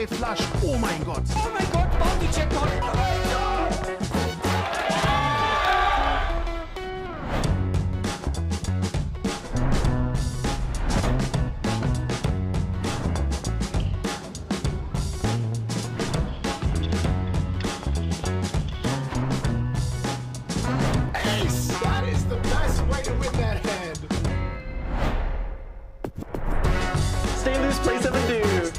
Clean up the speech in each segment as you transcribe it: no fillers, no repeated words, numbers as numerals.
straight flush. Oh mein Gott. Oh mein Gott, Bounty Checkpoint. Oh mein Gott. Ace! That is the best way to win that hand. Stay loose, play 7 dude.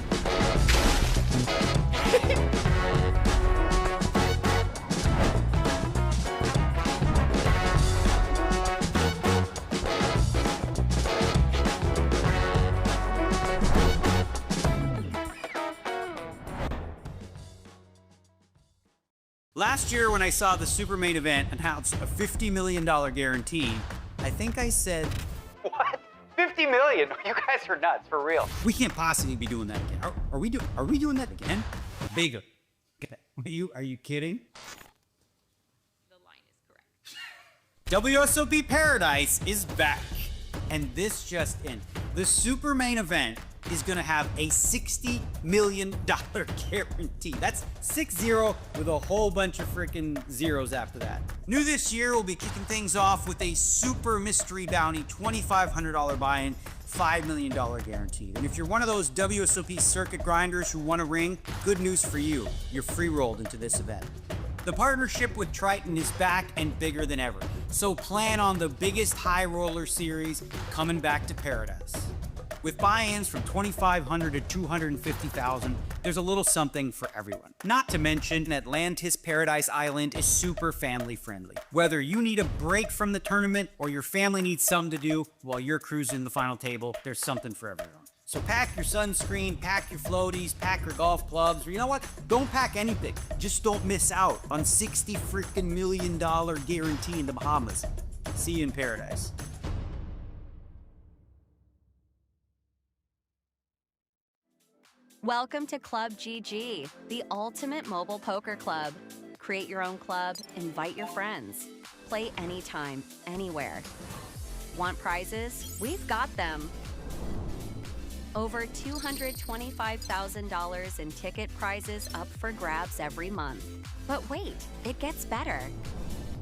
Last year when I saw the super main event announce a $50 million guarantee, I think I said, What? 50 million? You guys are nuts, for real. we can't possibly be doing that again. Are we doing that again? Bigger. Are you kidding? The line is correct. WSOP Paradise is back. And this just in. The super main event is gonna have a $60 million guarantee. That's 6-0 with a whole bunch of freaking zeros after that. New this year, we'll be kicking things off with a super mystery bounty, $2,500 buy-in, $5 million guaranteed. And if you're one of those WSOP circuit grinders who want a ring, good news for you. You're free-rolled into this event. The partnership with Triton is back and bigger than ever. So plan on the biggest high roller series coming back to Paradise. With buy-ins from $2,500 to $250,000, there's a little something for everyone. Not to mention, Atlantis Paradise Island is super family friendly. Whether you need a break from the tournament or your family needs something to do while you're cruising the final table, there's something for everyone. So pack your sunscreen, pack your floaties, pack your golf clubs, or you know what? Don't pack anything. Just don't miss out on $60 freaking million guarantee in the Bahamas. See you in Paradise. Welcome to Club GG, the ultimate mobile poker club. Create your own club, invite your friends. Play anytime, anywhere. Want prizes? We've got them. Over $225,000 in ticket prizes up for grabs every month. But wait, it gets better.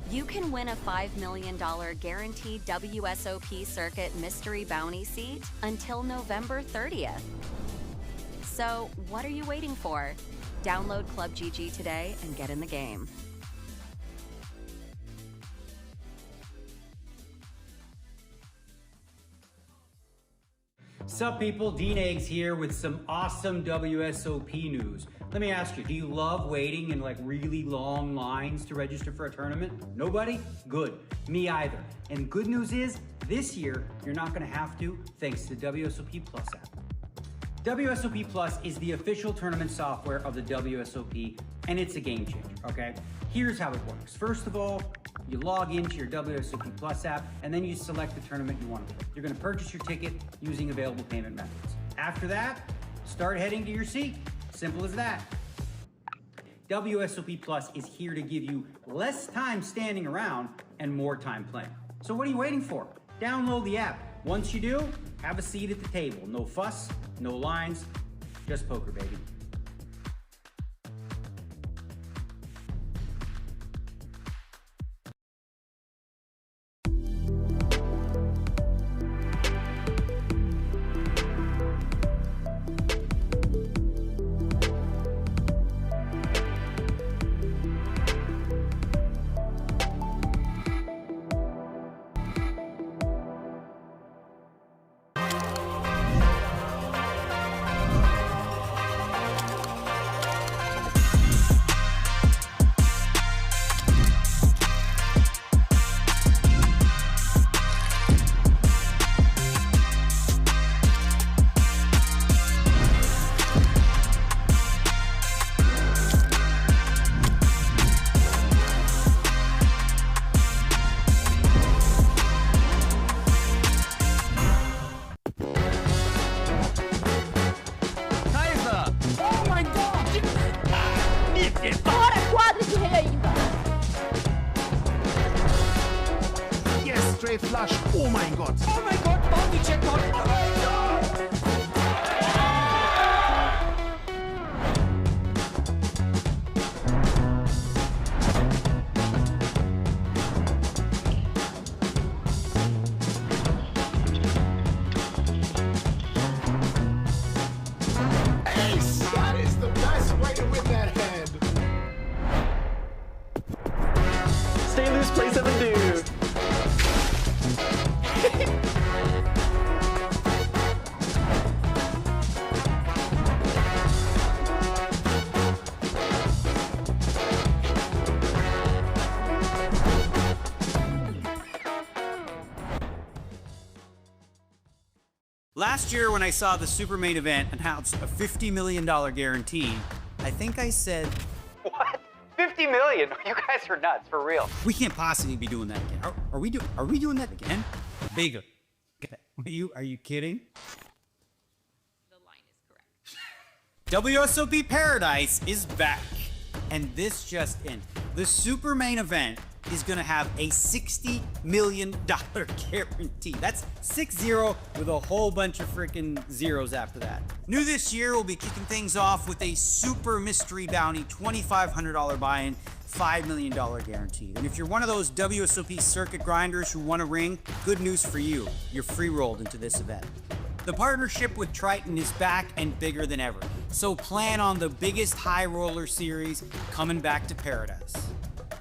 You can win a $5 million guaranteed WSOP Circuit Mystery Bounty seat until November 30th. So, what are you waiting for? Download Club GG today and get in the game. Sup people, Dean Eggs here with some awesome WSOP news. Let me ask you, do you love waiting in like really long lines to register for a tournament? Nobody? Good. Me either. And good news is, this year, you're not gonna have to, thanks to the WSOP Plus app. WSOP Plus is the official tournament software of the WSOP, and it's a game changer, okay? Here's how it works. First of all, you log into your WSOP Plus app, and then you select the tournament you want to play. You're gonna purchase your ticket using available payment methods. After that, start heading to your seat. Simple as that. WSOP Plus is here to give you less time standing around and more time playing. So what are you waiting for? Download the app. Once you do, have a seat at the table. No fuss, no lines, just poker, baby. straight flush. Oh mein Gott. Oh mein Gott, Bounty Checkpoint. Oh mein Gott. Last year, when I saw the super main event announce a $50 million guarantee, I think I said, What? 50 million? You guys are nuts, for real. we can't possibly be doing that again. Are we doing that again? Big. Are you kidding? The line is correct. WSOP Paradise is back. And this just in. The super main event is gonna have a $60 million guarantee. That's 6-0 with a whole bunch of freaking zeros after that. New this year, we'll be kicking things off with a super mystery bounty, $2,500 buy-in, $5 million guaranteed. And if you're one of those WSOP circuit grinders who want a ring, good news for you. You're free-rolled into this event. The partnership with Triton is back and bigger than ever. So plan on the biggest high roller series coming back to Paradise.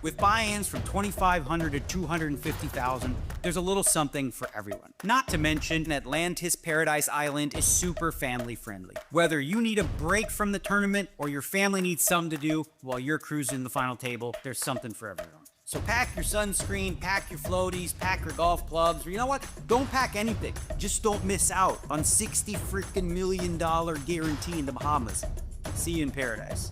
With buy-ins from $2,500 to $250,000, there's a little something for everyone. Not to mention, Atlantis Paradise Island is super family friendly. Whether you need a break from the tournament or your family needs something to do while you're cruising the final table, there's something for everyone. So pack your sunscreen, pack your floaties, pack your golf clubs, or you know what? Don't pack anything. Just don't miss out on $60 freaking million guarantee in the Bahamas. See you in Paradise.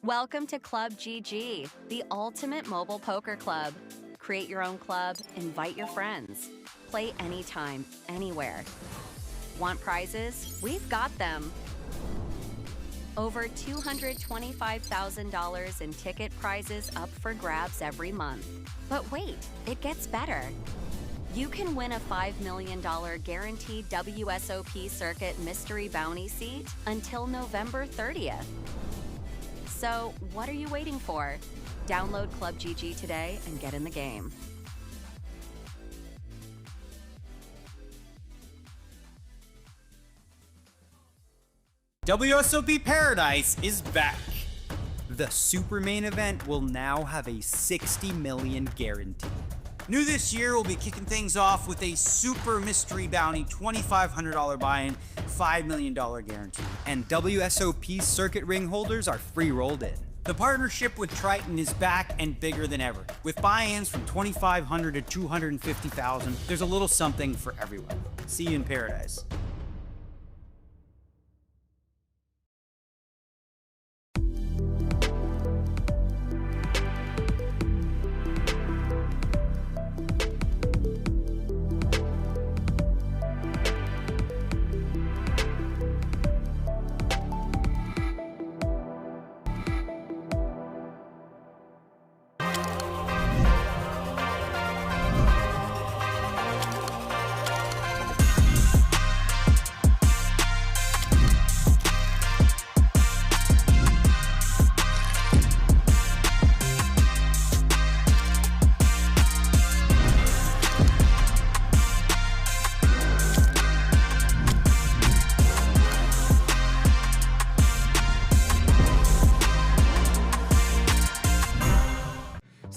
Welcome to Club GG, the ultimate mobile poker club. Create your own club, invite your friends. Play anytime, anywhere. Want prizes? We've got them. Over $225,000 in ticket prizes up for grabs every month. But wait, it gets better. You can win a $5 million guaranteed WSOP Circuit Mystery Bounty seat until November 30th. So, what are you waiting for? Download Club GG today and get in the game. WSOP Paradise is back. The super main event will now have a $60 million guarantee. New this year, we'll be kicking things off with a super mystery bounty, $2,500 buy-in, $5 million guarantee. And WSOP circuit ring holders are free rolled in. The partnership with Triton is back and bigger than ever. With buy-ins from $2,500 to $250,000, there's a little something for everyone. See you in Paradise.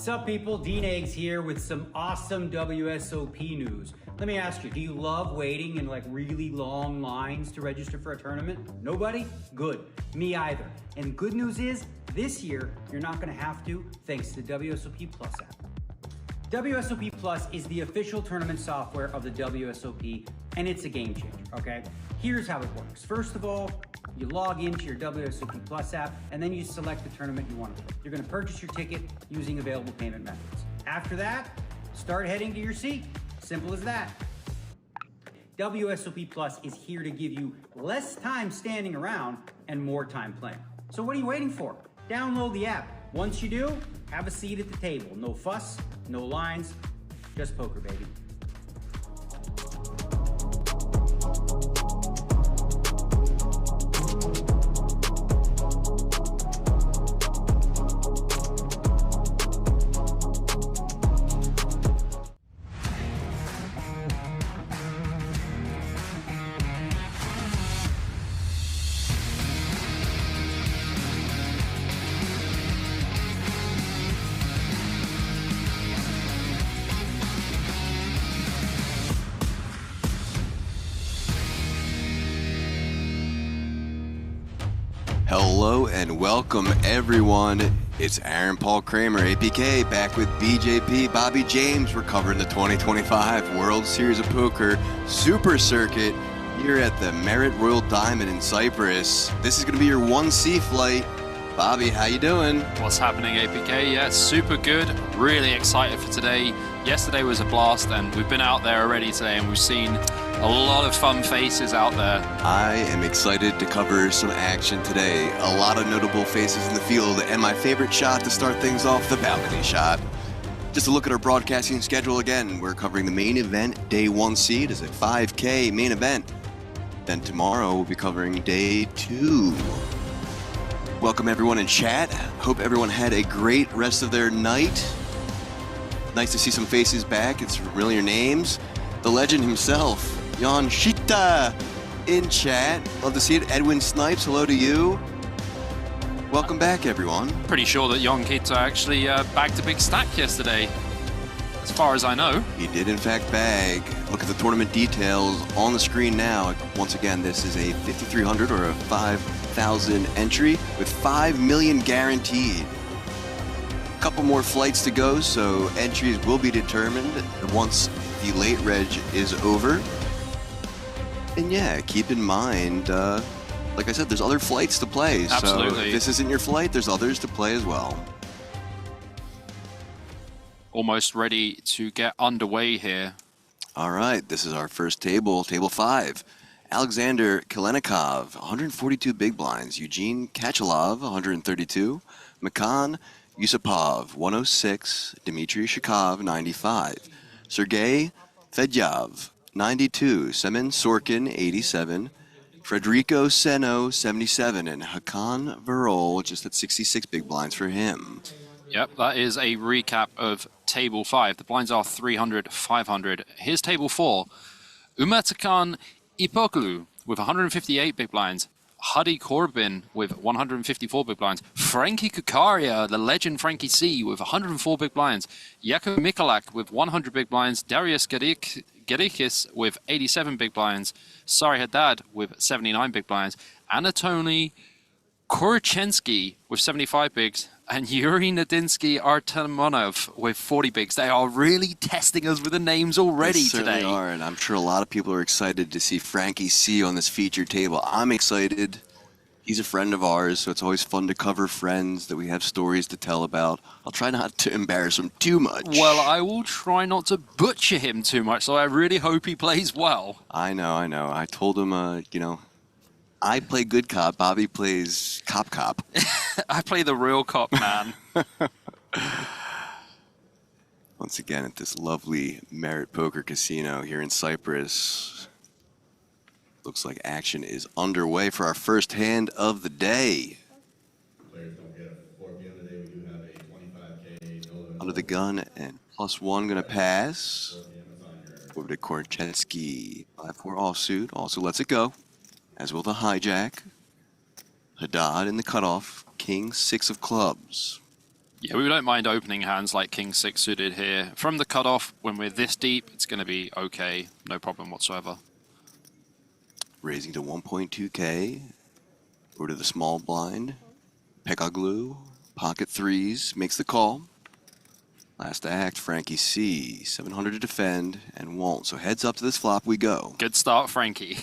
Sup people, Dean Eggs here with some awesome WSOP news. Let me ask you, do you love waiting in like really long lines to register for a tournament? Nobody? Good. Me either. And good news is, this year, you're not gonna have to, thanks to the WSOP Plus app. WSOP Plus is the official tournament software of the WSOP, and it's a game changer, okay? Here's how it works. First of all, you log into your WSOP Plus app, and then you select the tournament you want to play. You're going to purchase your ticket using available payment methods. After that, start heading to your seat. Simple as that. WSOP Plus is here to give you less time standing around and more time playing. So what are you waiting for? Download the app. Once you do, have a seat at the table. No fuss, no lines, just poker, baby. hello, and welcome everyone. It's Aaron Paul Kramer, APK, back with BJP Bobby James. We're covering the 2025 World Series of Poker Super Circuit here at the Merit Royal Diamond in Cyprus. This is going to be your 1C flight. Bobby, how you doing? What's happening, APK? Yeah, super good. Really excited for today. Yesterday was a blast, and we've been out there already today, and we've seen a lot of fun faces out there. I am excited to cover some action today. A lot of notable faces in the field, and my favorite shot to start things off, the balcony shot. Just a look at our broadcasting schedule again. We're covering the main event, day 1C. It is a 5K main event. Then tomorrow we'll be covering day 2. Welcome everyone in chat. Hope everyone had a great rest of their night. Nice to see some faces back. It's familiar names. The legend himself, Jan Shita, in chat. Love to see it. Edwin Snipes, hello to you. Welcome back, everyone. Pretty sure that Jon Kita actually bagged a big stack yesterday, as far as I know. He did, in fact, bag. Look at the tournament details on the screen now. Once again, this is a 5,300 or a 5,000 entry with 5 million guaranteed. A couple more flights to go, so entries will be determined once the late reg is over. And yeah, keep in mind, like I said, there's other flights to play. Absolutely. So if this isn't your flight, there's others to play as well. Almost ready to get underway here. All right, this is our first table, table 5. Alexander Kalenikov, 142 big blinds. Eugene Kachalov, 132. Makan Yusupov, 106. Dmitry Shikov, 95. Sergei Fedyav, 92. Semen Sorkin, 87. Federico Seno, 77. And Hakan Virol, just at 66 big blinds for him. Yep, that is a recap of Table 5. The blinds are 300, 500. Here's Table 4. Umatakan Ipoglu with 158 big blinds. Hadi Corbin with 154 big blinds. Frankie Kukaria, the legend Frankie C, with 104 big blinds. Jakub Mikulak with 100 big blinds. Darius Gerikis with 87 big blinds. Sari Haddad with 79 big blinds. Anatoly Korchensky with 75 bigs. And Yuri Nadinsky Artemonov with 40 bigs. They are really testing us with the names already They today. certainly are, and I'm sure a lot of people are excited to see Frankie C on this featured table. I'm excited. He's a friend of ours, so it's always fun to cover friends that we have stories to tell about. I'll try not to embarrass him too much. Well, I will try not to butcher him too much, so I really hope he plays well. I know. I told him, you know, I play good cop, Bobby plays cop. I play the real cop, man. Once again at this lovely Merit Poker Casino here in Cyprus. Looks like action is underway for our first hand of the day. Players don't get a 4 p.m. today. We do have a 25K. Under the gun and +1 gonna pass. Over to Korchensky. 5-4 offsuit. Also lets it go. As will the hijack. Haddad in the cutoff. King 6 of clubs. Yeah, we don't mind opening hands like King 6 suited here. From the cutoff, when we're this deep, it's going to be okay. No problem whatsoever. Raising to 1.2K. Over to the small blind. Pekaglu. Pocket 3s. Makes the call. Last act, Frankie C. 700 to defend and won't. So heads up to this flop we go. Good start, Frankie.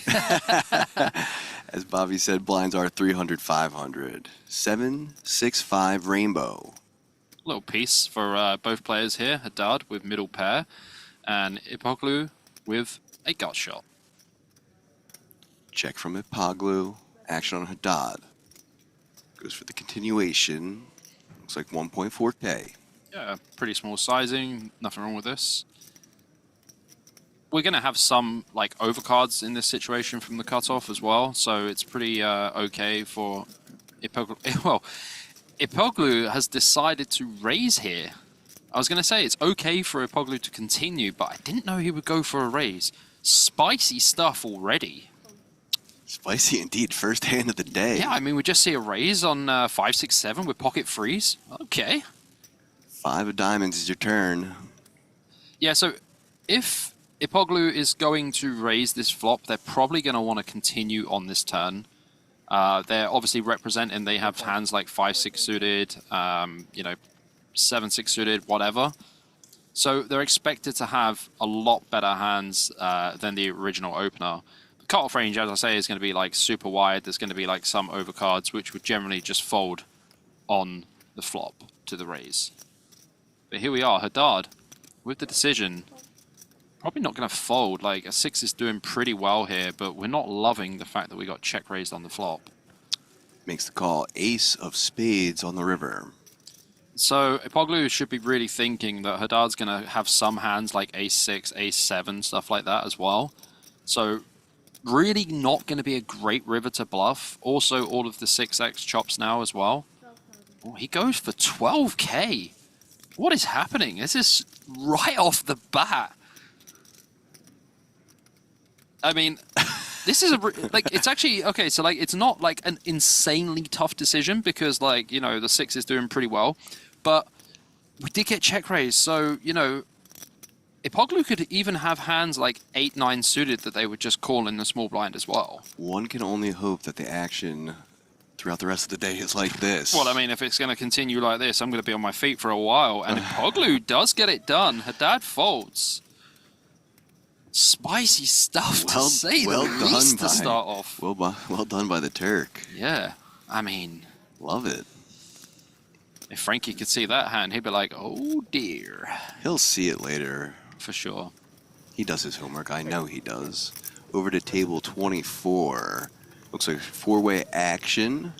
As Bobby said, blinds are 300, 500. 7, 6, 5 rainbow. Little piece for both players here. Haddad with middle pair and Ipoglu with a gut shot. Check from Ipoglu. Action on Haddad. Goes for the continuation. Looks like 1.4K. Yeah, pretty small sizing. Nothing wrong with this. We're going to have some like overcards in this situation from the cutoff as well, so it's pretty okay for Ipoglu. Well, Ipoglu has decided to raise here. I was going to say it's okay for Ipoglu to continue, but I didn't know he would go for a raise. Spicy stuff already. Spicy indeed. First hand of the day. Yeah, I mean, we just see a raise on 5, 6, 7 with pocket freeze. Okay. 5 of diamonds is your turn. Yeah, so if Ipoglu is going to raise this flop, they're probably going to want to continue on this turn. They're obviously representing, they have hands like 5-6 suited, 7-6 suited, whatever. So they're expected to have a lot better hands than the original opener. The cutoff range, as I say, is going to be like super wide. There's going to be like some overcards, which would generally just fold on the flop to the raise. But here we are, Haddad with the decision. Probably not going to fold. Like, a 6 is doing pretty well here, but we're not loving the fact that we got check raised on the flop. Makes the call. Ace of spades on the river. So Ipoglu should be really thinking that Haddad's going to have some hands like ace-6, ace-7, stuff like that as well. So really not going to be a great river to bluff. Also, all of the 6x chops now as well. Oh, he goes for 12k. What is happening? This is right off the bat. I mean, this is it's actually, okay, so like, it's not like an insanely tough decision because like, the 6 is doing pretty well, but we did get check raised. So, Ipoglu could even have hands like 8-9 suited that they would just call in the small blind as well. One can only hope that the action throughout the rest of the day is like this. Well, I mean, if it's going to continue like this, I'm going to be on my feet for a while. And Ipoglu does get it done. Haddad folds. Spicy stuff to say the least to start off. Well done by the Turk. Yeah, I mean, love it. If Frankie could see that hand, he'd be like, oh dear. He'll see it later. For sure. He does his homework. I know he does. Over to table 24. Looks like 4-way action.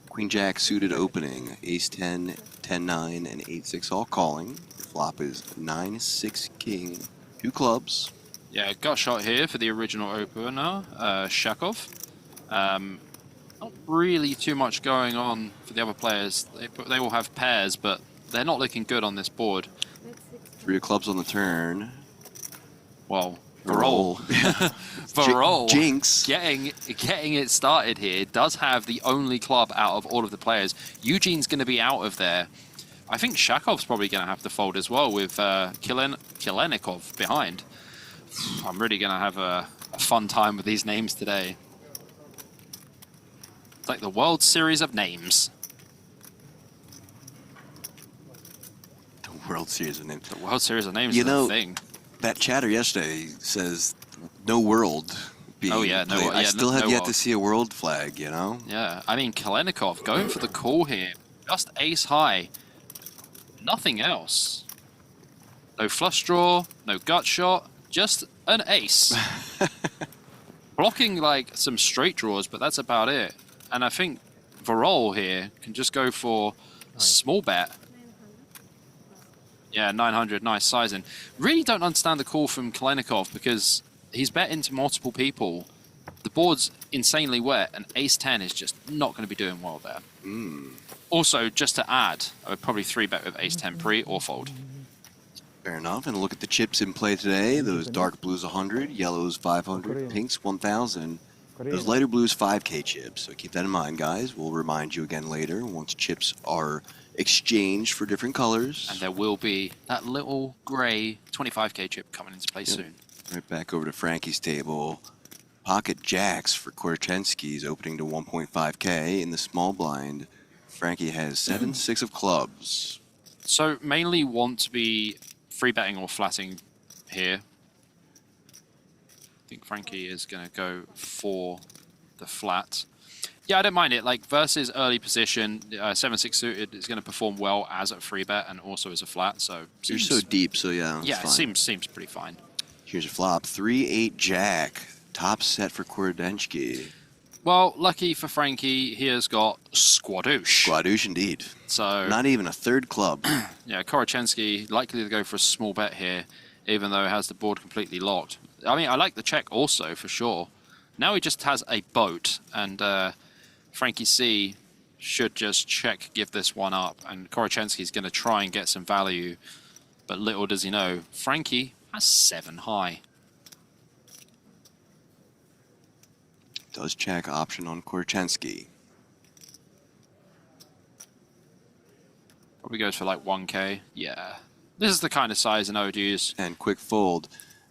Queen Jack suited opening. Ace 10, 10-9, and 8-6 all calling. The flop is 9-6 king. 2 clubs. Yeah, gut shot here for the original opener, Shakov. Not really too much going on for the other players. They all have pairs, but they're not looking good on this board. 3 of clubs on the turn. Well, Varol. Varol. Jinx. Getting it started here. Does have the only club out of all of the players. Eugene's going to be out of there. I think Shakov's probably going to have to fold as well with Kilenikov behind. I'm really going to have a fun time with these names today. It's like the World Series of names. The World Series of names. The World Series of names is the thing. That chatter yesterday says no world being played. I still have yet to see a world flag, Yeah, I mean, Kilenikov going for the call here. Just ace high. Nothing else. No flush draw, no gut shot. Just an ace. Blocking like some straight draws, but that's about it. And I think Varol here can just go for a small bet. Yeah, 900, nice sizing. Really don't understand the call from Kilenikov because he's bet into multiple people. The board's insanely wet, and ace 10 is just not going to be doing well there. Also, just to add, I would probably 3-bet with ace 10 pre or fold. Fair enough. And look at the chips in play today. Those dark blues 100, yellows 500, pinks 1,000. Those lighter blues 5K chips. So keep that in mind, guys. We'll remind you again later once chips are exchanged for different colors. And there will be that little gray 25K chip coming into play soon. Right back over to Frankie's table. Pocket jacks for Korchensky's opening to 1.5K in the small blind. Frankie has 7-6 of clubs. So mainly want to be free betting or flatting here. I think Frankie is going to go for the flat. Yeah, I don't mind it. Like versus early position, 7-6 suited is going to perform well as a free bet and also as a flat. So you're so deep, so yeah. Yeah, fine. seems pretty fine. Here's a flop: 3-8 jack, top set for Korchensky. Well, lucky for Frankie, he has got Squadouche. Squadouche indeed. So not even a third club. Yeah, Korchensky likely to go for a small bet here, even though it has the board completely locked. I mean, I like the check also, for sure. Now he just has a boat, and Frankie C should just check, give this one up, and Korchensky's going to try and get some value, but little does he know, Frankie has 7 high. Does check option on Korchensky. Probably goes for like 1K. Yeah. This is the kind of size I would use. And quick fold.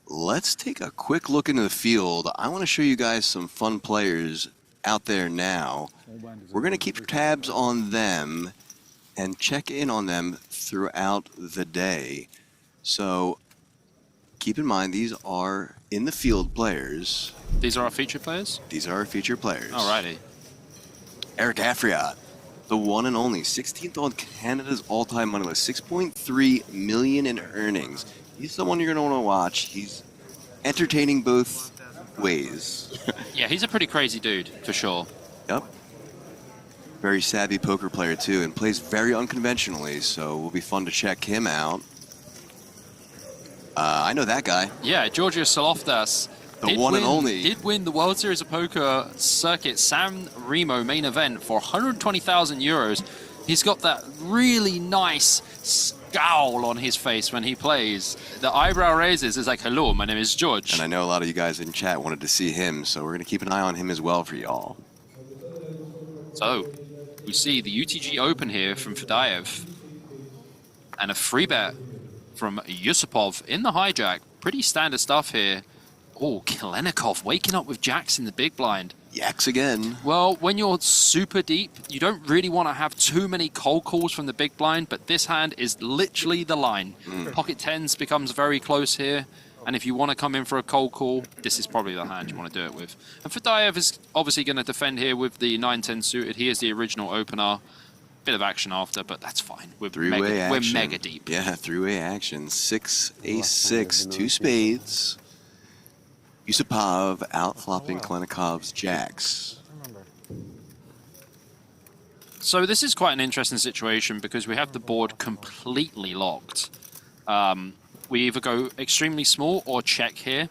Let's take a quick look into the field. I want to show you guys some fun players out there now. We're going to keep tabs on them and check in on them throughout the day. So keep in mind, these are in the field players. These are our featured players? These are our featured players. Alrighty. Eric Afriat, the one and only 16th on Canada's all-time money list, 6.3 million in earnings. He's someone you're going to want to watch. He's entertaining both ways. Yeah, he's a pretty crazy dude, for sure. Yep. Very savvy poker player, too, and plays very unconventionally, so it will be fun to check him out. I know that guy. Yeah, Georgios Saloftas. The one and only. Did win the World Series of Poker Circuit San Remo main event for 120,000 euros. He's got that really nice scowl on his face when he plays. The eyebrow raises is like, hello, my name is George. And I know a lot of you guys in chat wanted to see him, so we're going to keep an eye on him as well for y'all. So, we see the UTG Open here from Fadayev. And a free bet from Yusupov in the hijack. Pretty standard stuff here. Oh, Kalenikov waking up with jacks in the big blind. Yaks again. Well, when you're super deep, you don't really want to have too many cold calls from the big blind, but this hand is literally the line. Pocket tens becomes very close here, and if you want to come in for a cold call, this is probably the hand you want to do it with. And Fadayev is obviously going to defend here with the 9-10 suited. He is the original opener. Bit of action after, but that's fine. We're mega deep. Yeah, three-way action. 6, ace, 6, 2 spades. Yusupov out-flopping Kalenikov's jacks. So this is quite an interesting situation because we have the board completely locked. We either go extremely small or check here.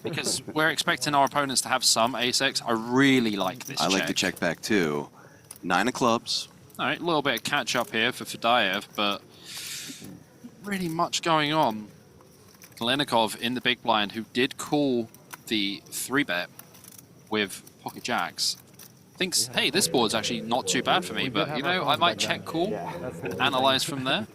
Because we're expecting our opponents to have some ace-x. I really like this I like the check back too. 9 of clubs. All right, a little bit of catch-up here for Fadayev, but really much going on. Kalenikov in the big blind, who did call the 3-bet with pocket jacks, thinks, hey, this board's actually not too bad for me, but, you know, I might check call, analyze from there.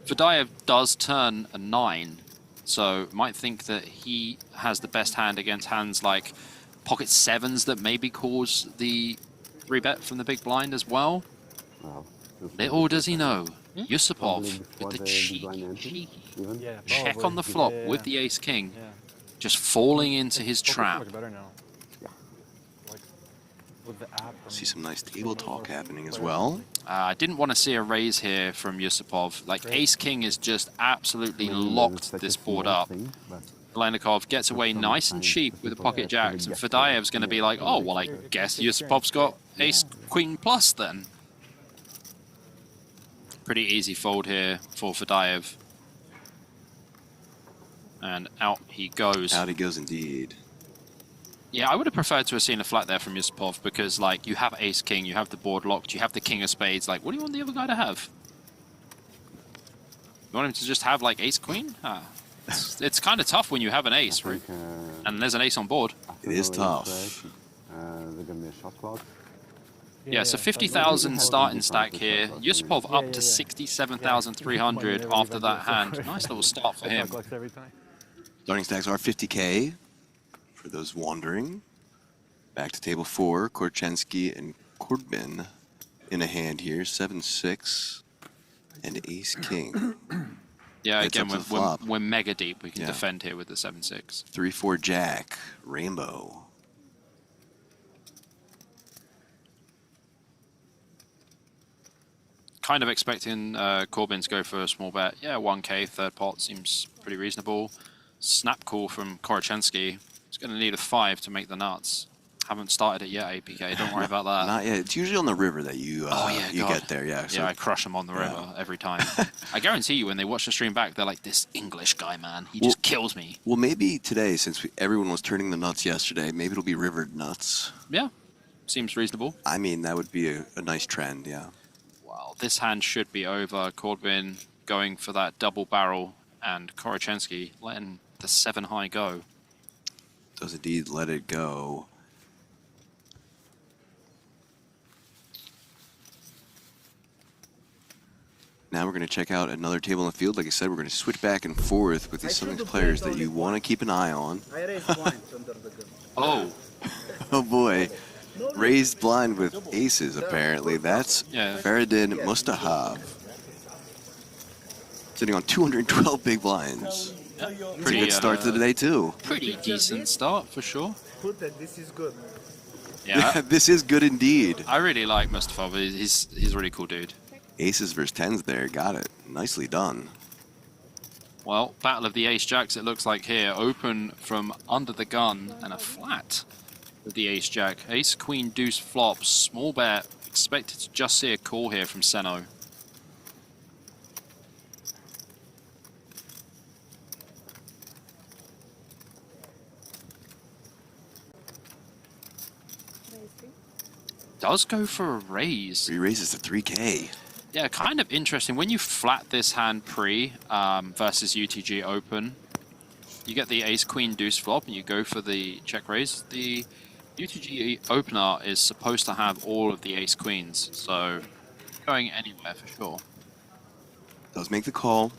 Fadayev does turn a 9, so might think that he has the best hand against hands like pocket 7s that maybe cause the 3-bet from the big blind as well. Little does he know. Yusupov with the cheeky check on the flop with the ace-king, just falling into his trap. See some nice table talk happening as well. I didn't want to see a raise here from Yusupov. Like, ace-king is just absolutely locked this board up. Kalenikov gets away nice and cheap with the pocket jacks, and Fadayev's going to be like, oh, well, I guess Yusupov's got ace-queen plus then. Pretty easy fold here for Fadayev. And out he goes. Out he goes indeed. Yeah, I would have preferred to have seen a flat there from Yusupov because, like, you have ace-king, you have the board locked, you have the king of spades. Like, what do you want the other guy to have? You want him to just have, like, ace-queen? It's kind of tough when you have an ace, right? And there's an ace on board. It is tough. Yeah, so 50,000 starting stack here. Yusupov up to 67,300 after that hand. Nice little start for him. Starting stacks are 50K, for those wondering. Back to table 4, Korchensky and Korbin in a hand here. 7-6 and ace-king. Yeah, again, we're mega deep. We can defend here with the 7-6. 3-4 jack, rainbow. Kind of expecting Corbin to go for a small bet. Yeah, 1K, third pot seems pretty reasonable. Snap call from Korachensky. He's going to need a 5 to make the nuts. Haven't started it yet, APK. Don't worry about that. Not yet. It's usually on the river that you get there. Yeah. So, yeah, I crush them on the river every time. I guarantee you, when they watch the stream back, they're like, "This English guy, man, he just kills me." Well, maybe today, since everyone was turning the nuts yesterday, maybe it'll be rivered nuts. Yeah, seems reasonable. I mean, that would be a nice trend. Yeah. Well, this hand should be over. Corbin going for that double barrel, and Korachensky letting the 7 high go. Does indeed let it go. Now we're going to check out another table in the field. Like I said, we're going to switch back and forth with some of these players that you want to keep an eye on. Oh, Oh boy. Raised blind with aces, apparently. That's Faradin Mustahav. Sitting on 212 big blinds. It's a good start to the day, too. pretty decent start for sure. This is good. Yeah, This is good indeed. I really like Mustafa. He's a really cool dude. Aces versus tens there. Got it. Nicely done. Well, battle of the ace jacks. It looks like here. Open from under the gun and a flat with the ace jack. Ace queen deuce flop. Small bet. Expected to just see a call here from Seno. Does go for a raise. He raises to 3K. Yeah, kind of interesting. When you flat this hand pre versus UTG open, you get the ace queen deuce flop and you go for the check raise. The UTG opener is supposed to have all of the ace queens, so going anywhere for sure. Does make the call.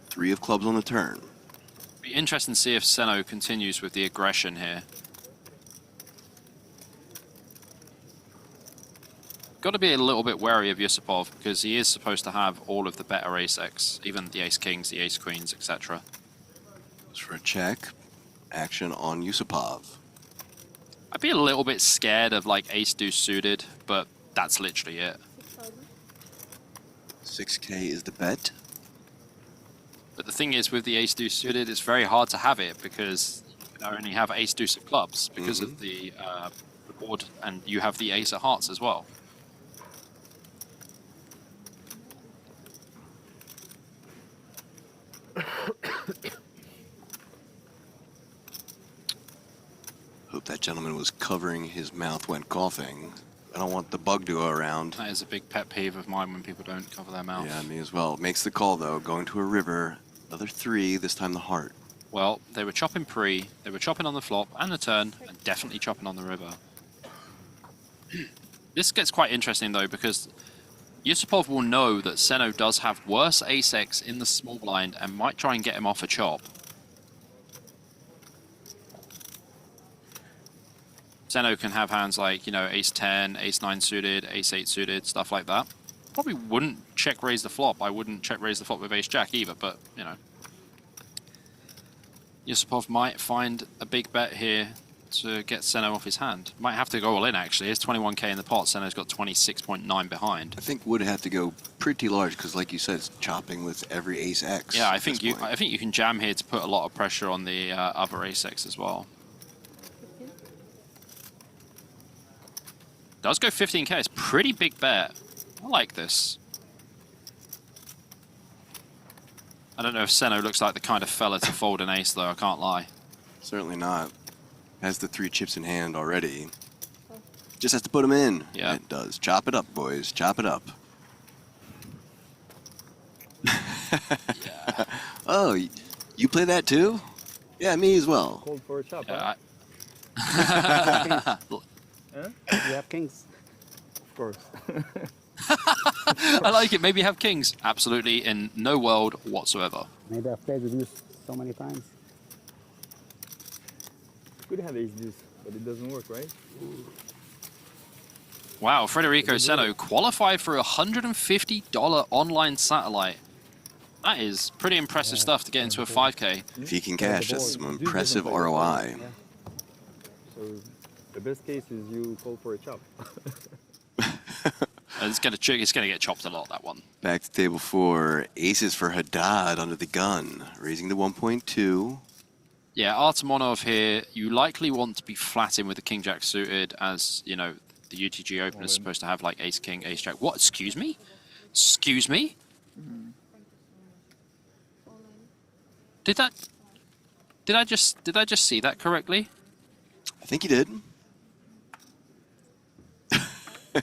3 of clubs on the turn. Be interesting to see if Seno continues with the aggression here. Got to be a little bit wary of Yusupov because he is supposed to have all of the better ace-x, even the ace-kings, the ace-queens, etc. Just for a check. Action on Yusupov. I'd be a little bit scared of like ace-deuce suited, but that's literally it. 6K is the bet. But the thing is, with the ace-deuce suited, it's very hard to have it because you only have ace-deuce of clubs because of the board, and you have the ace of hearts as well. Hope that gentleman was covering his mouth when coughing. I don't want the bug to go around. That is a big pet peeve of mine when people don't cover their mouth. Yeah, me as well. Makes the call though, going to a river. Another 3, this time the heart. Well, they were chopping pre, they were chopping on the flop and the turn, and definitely chopping on the river. This gets quite interesting though, because Yusupov will know that Seno does have worse ace-x in the small blind and might try and get him off a chop. Seno can have hands like, you know, ace-10, ace-9 suited, ace-8 suited, stuff like that. Probably wouldn't check raise the flop. I wouldn't check raise the flop with ace-jack either, but, you know. Yusupov might find a big bet here to get Seno off his hand. Might have to go all in, actually. It's 21k in the pot. Seno's got 26.9 behind. I think would have to go pretty large because, like you said, it's chopping with every ace-x. Yeah, I think you can jam here to put a lot of pressure on the other ace-x as well. Does go 15k. It's pretty big bet. I like this. I don't know if Seno looks like the kind of fella to fold an ace, though. I can't lie. Certainly not. Has the 3 chips in hand already. Just has to put them in. Yeah. It does. Chop it up, boys. Chop it up. Yeah. Oh, you play that too? Yeah, me as well. Cold for a chop, Yeah, huh? You have kings? Of course. I like it. Maybe have kings. Absolutely in no world whatsoever. Maybe I've played with you so many times. Could have ace deuce, but it doesn't work, right? Wow, Federico Seno qualified for a $150 online satellite. That is pretty impressive stuff to get into a 5k. If he can cash, that's some impressive ROI. Yeah. So the best case is you call for a chop. It's gonna get chopped a lot, that one. Back to table 4. Aces for Haddad under the gun. Raising to 1.2. Yeah, Artemonov here, you likely want to be flat in with the king-jack suited, as, you know, the UTG opener is supposed to have, like, ace-king, ace-jack. What? Excuse me? Excuse me? Did I just see that correctly? I think he did.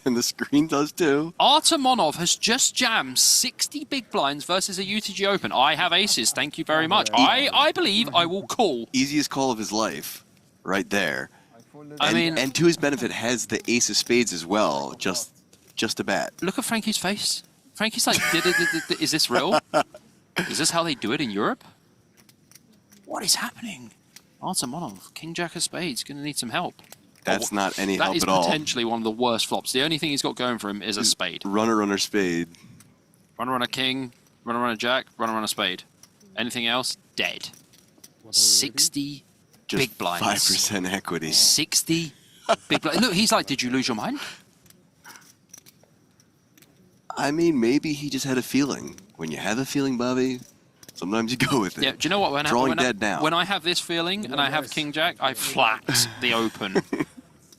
And the screen does too. Artemonov has just jammed 60 big blinds versus a UTG open. I have aces, thank you very much. I believe I will call. Easiest call of his life, right there. I mean, and to his benefit, has the ace of spades as well. Just a bat. look at Frankie's face. Frankie's like, is this real? Is this how they do it in Europe? What is happening? Artemonov, King Jack of Spades, going to need some help. That's not any help at all. That is potentially one of the worst flops. The only thing he's got going for him is a spade. Runner, spade. Runner, king, runner, jack, runner, spade. Anything else? Dead. 60 Just big blinds. 5% equity. 60 big blinds. Look, he's like, did you lose your mind? I mean, maybe he just had a feeling. When you have a feeling, Bobby, sometimes you go with it. Yeah, do you know what? When I have this feeling and I have King Jack, I flat the open.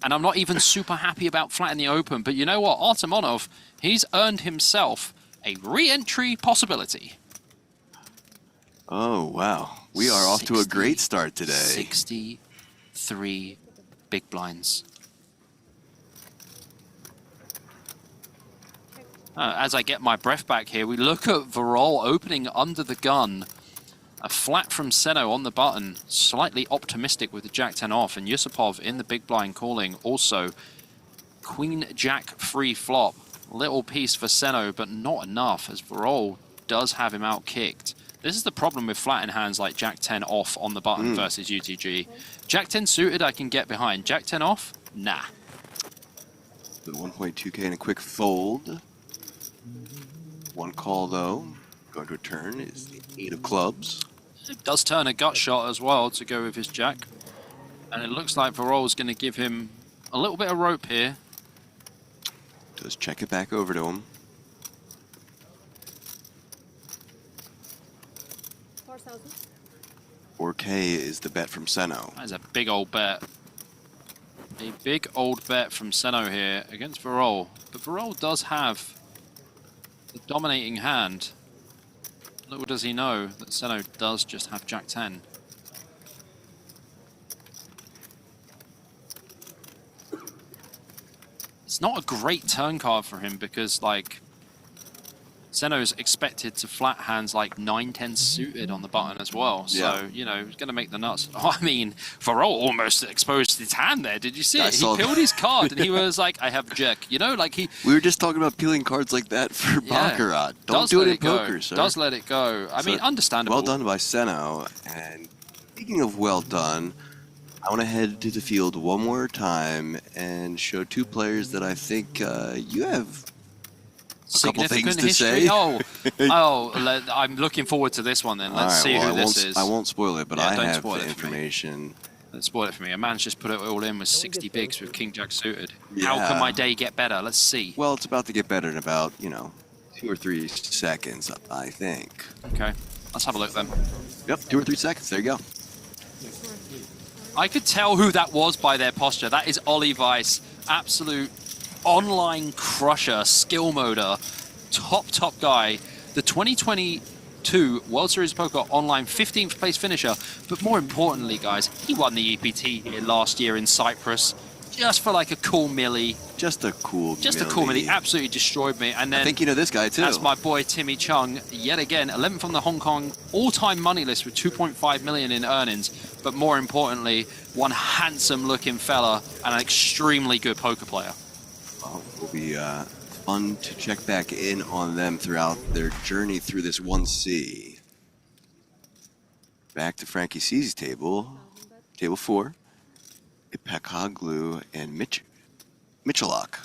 And I'm not even super happy about flatting the open. But you know what? Artemonov, he's earned himself a re-entry possibility. Oh, wow. We are off to a great start today. 63 big blinds. As I get my breath back here, we look at Varol opening under the gun. A flat from Seno on the button, slightly optimistic with the Jack-10 off, and Yusupov in the big blind calling. Also, Queen-Jack free flop. Little piece for Seno, but not enough, as Varol does have him out-kicked. This is the problem with flat in hands like Jack-10 off on the button versus UTG. Jack-10 suited I can get behind. Jack-10 off? Nah. The 1.2k and a quick fold. One call, though. Going to a turn is the 8 of clubs. It does turn a gut shot as well to go with his jack. And it looks like Varol's going to give him a little bit of rope here. Does check it back over to him. 4k is the bet from Seno. That is a big old bet. A big old bet from Seno here against Varol. But Varol does have the dominating hand. Little does he know that Seno does just have Jack-10. It's not a great turn card for him because, like, Seno's expected to flat hands like 9-10 suited on the button as well. So, Yeah. you know, he's going to make the nuts. Oh, I mean, Varol almost exposed his hand there. Did you see it? He peeled his card and he was like, I have Jack. You know, like he... We were just talking about peeling cards like that for Baccarat. Don't do it in poker, sir. Does let it go. I mean, understandable. Well done by Seno. And speaking of well done, I want to head to the field one more time and show two players that I think you have a couple things to say. I'm looking forward to this one then. Let's see who this is. I won't spoil it, but Yeah, I don't have spoil the it for me. information. Don't spoil it for me. A man's just put it all in with 60 bigs with King Jack suited. Yeah. How can my day get better? Let's see. Well, it's about to get better in about, 2 or 3 seconds, I think. Okay, let's have a look then. Yep, 2 or 3 seconds. There you go. I could tell who that was by their posture. That is Ollie Weiss, absolute online crusher, skill moder, top guy. The 2022 World Series Poker Online 15th place finisher. But more importantly, guys, he won the EPT here last year in Cyprus. Just for like a cool milli. Just a cool milli. Absolutely destroyed me. And then I think you know this guy too. That's my boy Timmy Chung. Yet again, 11th on the Hong Kong all-time money list with 2.5 million in earnings. But more importantly, one handsome looking fella and an extremely good poker player. Well, it will be fun to check back in on them throughout their journey through this 1C. Back to Frankie C's table. Table 4. Ipekoglu and Michalak.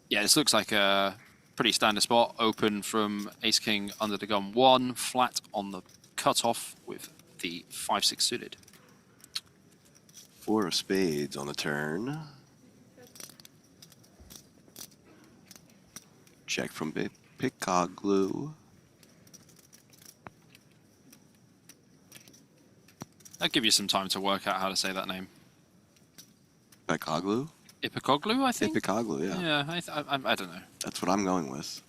Yeah, this looks like a pretty standard spot. Open from Ace King under the gun 1, flat on the cutoff with the 5-6 suited. 4 of spades on the turn. Check from Ipekoglu. I'll give you some time to work out how to say that name. Ipekoglu? Ipekoglu, I think? Ipekoglu, yeah. Yeah, I don't know. That's what I'm going with.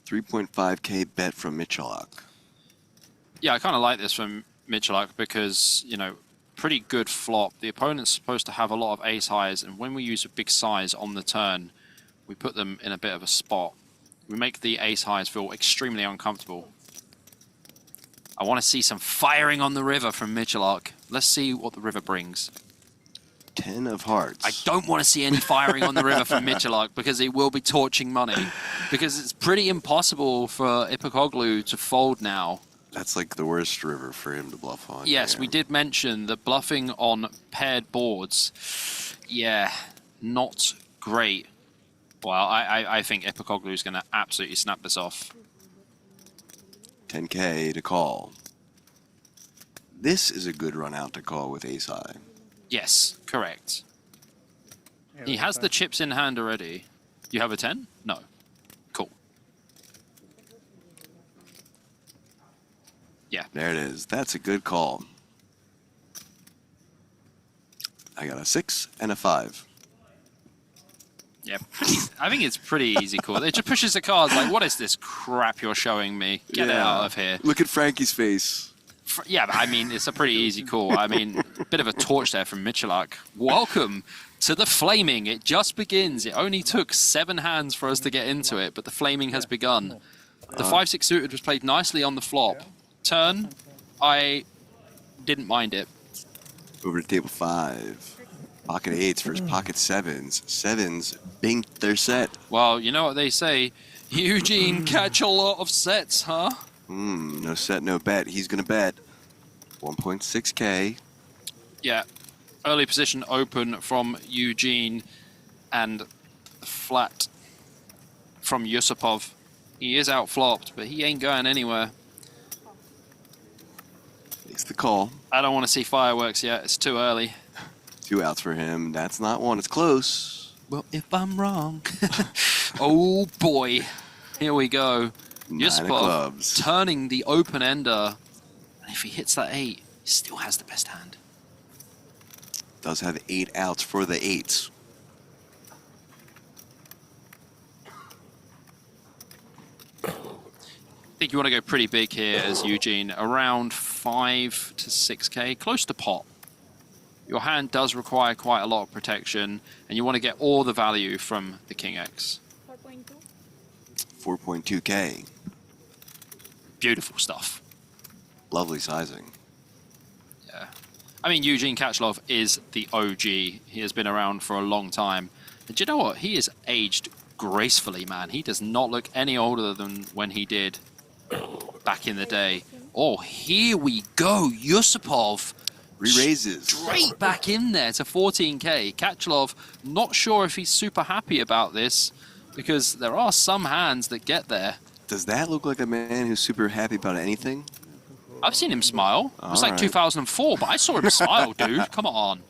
3.5k bet from Michalak. Yeah, I kind of like this from Michalak because, pretty good flop. The opponent's supposed to have a lot of ace highs, and when we use a big size on the turn, we put them in a bit of a spot. We make the ace highs feel extremely uncomfortable. I want to see some firing on the river from Michalak. Let's see what the river brings. 10 of hearts. I don't want to see any firing on the river from Michalak because he will be torching money. Because it's pretty impossible for Ipakoglu to fold now. That's like the worst river for him to bluff on. Yes, we did mention that bluffing on paired boards, yeah, not great. Well, I think Ipakoglu is going to absolutely snap this off. 10K to call. This is a good run out to call with ace high. Yes, correct. He has the chips in hand already. You have a 10? No. Cool. Yeah. There it is. That's a good call. I got a 6 and a 5. Yeah, I think it's pretty easy call. It just pushes the cards like, what is this crap you're showing me? Get it out of here. Look at Frankie's face. Yeah, but I mean, it's a pretty easy call. I mean, bit of a torch there from Michalak. Welcome to the flaming. It just begins. It only took 7 hands for us to get into it, but the flaming has begun. The 5-6 suited was played nicely on the flop. Turn, I didn't mind it. Over to table 5. Pocket 8s versus pocket 7s. 7s binked their set. Well, you know what they say. Eugene, catch a lot of sets, huh? No set, no bet. He's going to bet 1.6K. Yeah. Early position open from Eugene and flat from Yusupov. He is outflopped, but he ain't going anywhere. It's the call. I don't want to see fireworks yet. It's too early. 2 outs for him. That's not one. It's close. Well, if I'm wrong. Oh, boy. Here we go. 9 of Yusupov clubs. turning the open-ender. And if he hits that 8, he still has the best hand. Does have 8 outs for the 8s. I think you want to go pretty big here as Eugene. Around 5 to 6K. Close to pot. Your hand does require quite a lot of protection, and you want to get all the value from the King X. 4.2K. Beautiful stuff. Lovely sizing. Yeah. I mean, Eugene Kachlov is the OG. He has been around for a long time. And do you know what? He is aged gracefully, man. He does not look any older than when he did back in the day. Oh, here we go. Yusupov. Re-raises. Straight back in there to 14K. Kachlov, not sure if he's super happy about this, because there are some hands that get there. Does that look like a man who's super happy about anything? I've seen him smile. It was All like right. 2004, but I saw him smile, dude. Come on.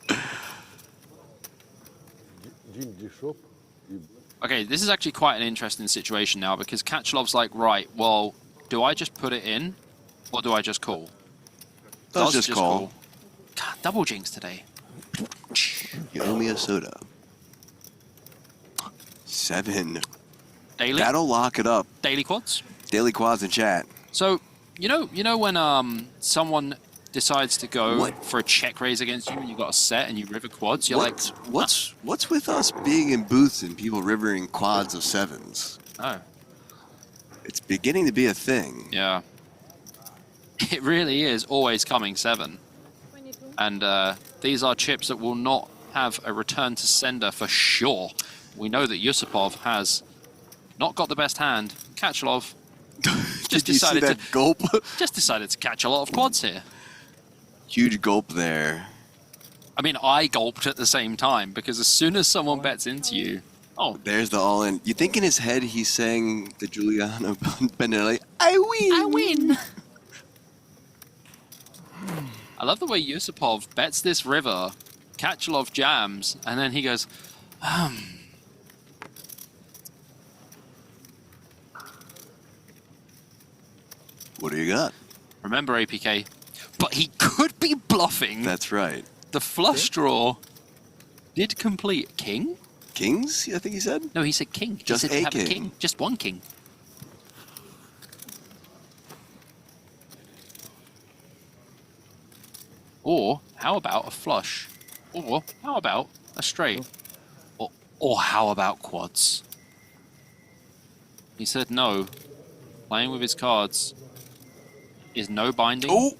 Okay, this is actually quite an interesting situation now, because Kachlov's like, right, well, do I just put it in, or do I just call? Does just call. God, double jinx today. You owe me a soda. 7. Daily? That'll lock it up. Daily quads? Daily quads in chat. So, you know when someone decides to go What? for a check raise against you and you got a set and you river quads, you're like, What's with us being in booths and people rivering quads of 7s? oh, It's beginning to be a thing. yeah. It really is always coming 7. And these are chips that will not have a return to sender for sure. We know that Yusupov has not got the best hand. Kachlov just Did you see decided that to gulp? just decided to catch a lot of quads here. Huge gulp there. I mean, I gulped at the same time because as soon as someone bets into you, oh, There's the all-in. You think in his head he's saying the Giuliano Benelli, I win! I win. I love the way Yusupov bets this river, Kachlov jams, and then he goes, What do you got? remember APK, but he could be bluffing. That's right. The flush draw did complete. King? Kings, I think he said? No, he said king. He Just said a have king. Just one king. Or how about a flush? Or how about a straight? Or how about quads? He said no. Playing with his cards is no binding. Oh!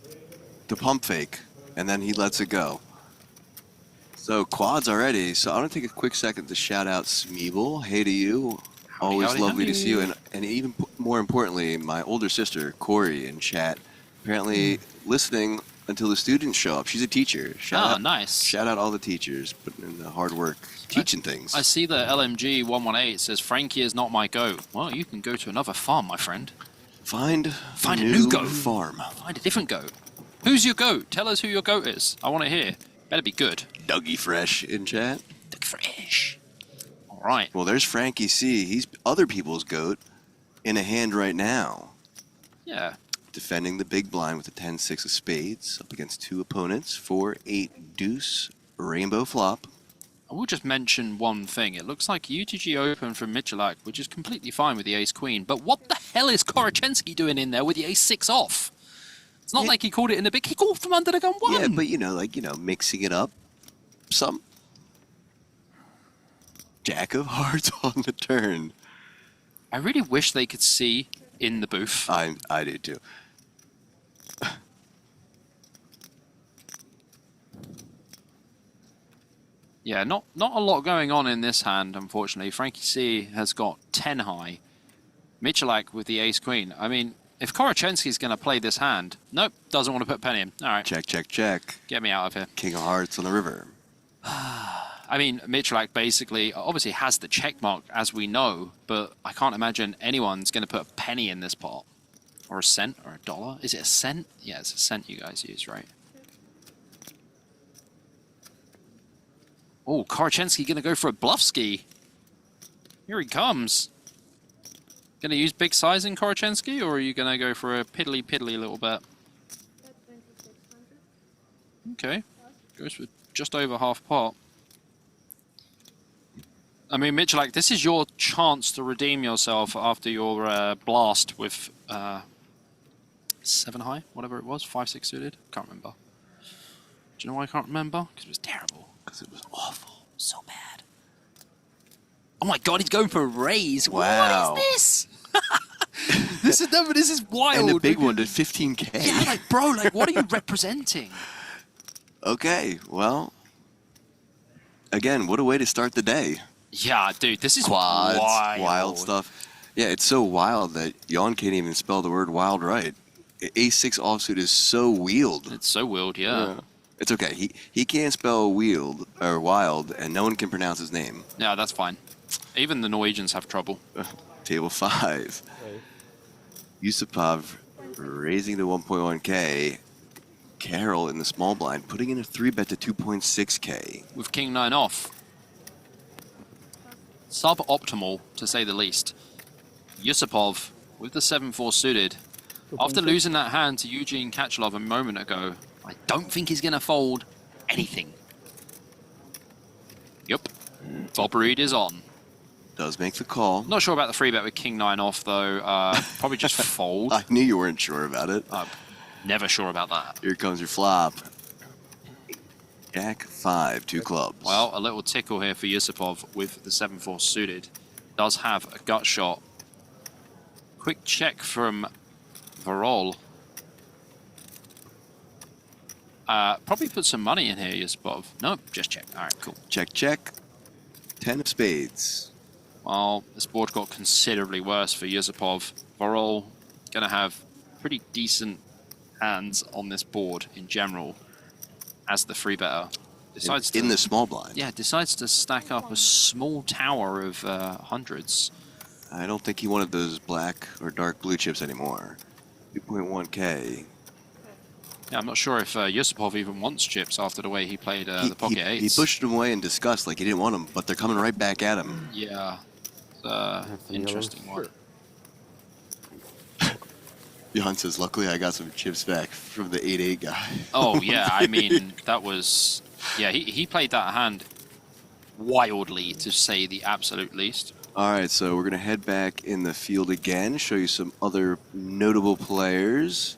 The pump fake. And then he lets it go. So quads already. So I want to take a quick second to shout out Smeeble. Hey to you. Always howdy, lovely to howdy. see you. And even more importantly, my older sister, Corey, in chat. Apparently listening until the students show up. She's a teacher. Nice. Shout out all the teachers putting in the hard work teaching things. I see the LMG 118 says Frankie is not my goat. Well, you can go to another farm, my friend. Find a new goat. farm. Find a different goat. Who's your goat? Tell us who your goat is. I want to hear. Better be good. Dougie Fresh in chat. Dougie Fresh. All right. Well, there's Frankie C. He's other people's goat in a hand right now. Yeah. Defending the big blind with a 10-6 of spades up against two opponents. 4-8 deuce rainbow flop. I will just mention one thing. It looks like UTG open from Michalak, which is completely fine with the ace-queen. But what the hell is Korachensky doing in there with the ace-6 off? It's not like he called it in the big. He called from under the gun one. Yeah, but mixing it up some. Jack of hearts on the turn. I really wish they could see in the booth. I do too. Yeah, not a lot going on in this hand, unfortunately. Frankie C has got 10 high. Michalak with the ace-queen. I mean, if Korachensky's going to play this hand, nope, doesn't want to put penny in. All right. Check, check, check. Get me out of here. King of hearts on the river. I mean, Michalak basically, obviously has the check mark, as we know, but I can't imagine anyone's going to put a penny in this pot. Or a cent, or a dollar. Is it a cent? Yeah, it's a cent you guys use, right? Oh, Korachensky going to go for a bluff ski. Here he comes. Going to use big size in Korachensky, or are you going to go for a piddly little bet? Okay. Goes for just over half pot. I mean, Michalak, this is your chance to redeem yourself after your blast with 7 high, whatever it was, 5-6 suited. Can't remember. Do you know why I can't remember? Because it was terrible. Because it was awful. So bad. Oh my god, he's going for a raise. Wow. What is this? This is wild. And the big one did 15K. Yeah, like, bro, like, what are you representing? Okay, well, again, what a way to start the day. Yeah, dude, this is Quads, wild stuff. Yeah, it's so wild that Jan can't even spell the word wild right. Ace-6 offsuit is so wheeled. It's so wild, yeah. It's okay. He can't spell wheeled or wild, and no one can pronounce his name. Yeah, that's fine. Even the Norwegians have trouble. Table 5. Yusupov raising to 1.1K. Carroll in the small blind, putting in a 3-bet to 2.6K. With King 9 off. Suboptimal, to say the least. Yusupov with the 7-4 suited. After losing that hand to Eugene Kachalov a moment ago, I don't think he's going to fold anything. Yep. Bob Reed is on. Does make the call. Not sure about the 3-bet with King 9 off, though. Probably just fold. I knew you weren't sure about it. Never sure about that. Here comes your flop. Jack 5, 2 clubs. Well, a little tickle here for Yusupov with the 7-4 suited. Does have a gut shot. Quick check from Varol. Probably put some money in here, Yusupov. Nope, just check. All right, cool. Check, check. 10 of spades. Well, this board got considerably worse for Yusupov. Varol going to have pretty decent hands on this board in general as the free better. Decides in the small blind. Yeah, decides to stack up a small tower of hundreds. I don't think he wanted those black or dark blue chips anymore. 2.1K. Yeah, I'm not sure if Yusupov even wants chips after the way he played the pocket eights. He pushed them away in disgust like he didn't want them, but they're coming right back at him. Yeah, interesting one. Jan says, luckily I got some chips back from the 8-8 guy. Oh, yeah, I mean, that was... Yeah, he played that hand wildly, to say the absolute least. All right, so we're going to head back in the field again, show you some other notable players.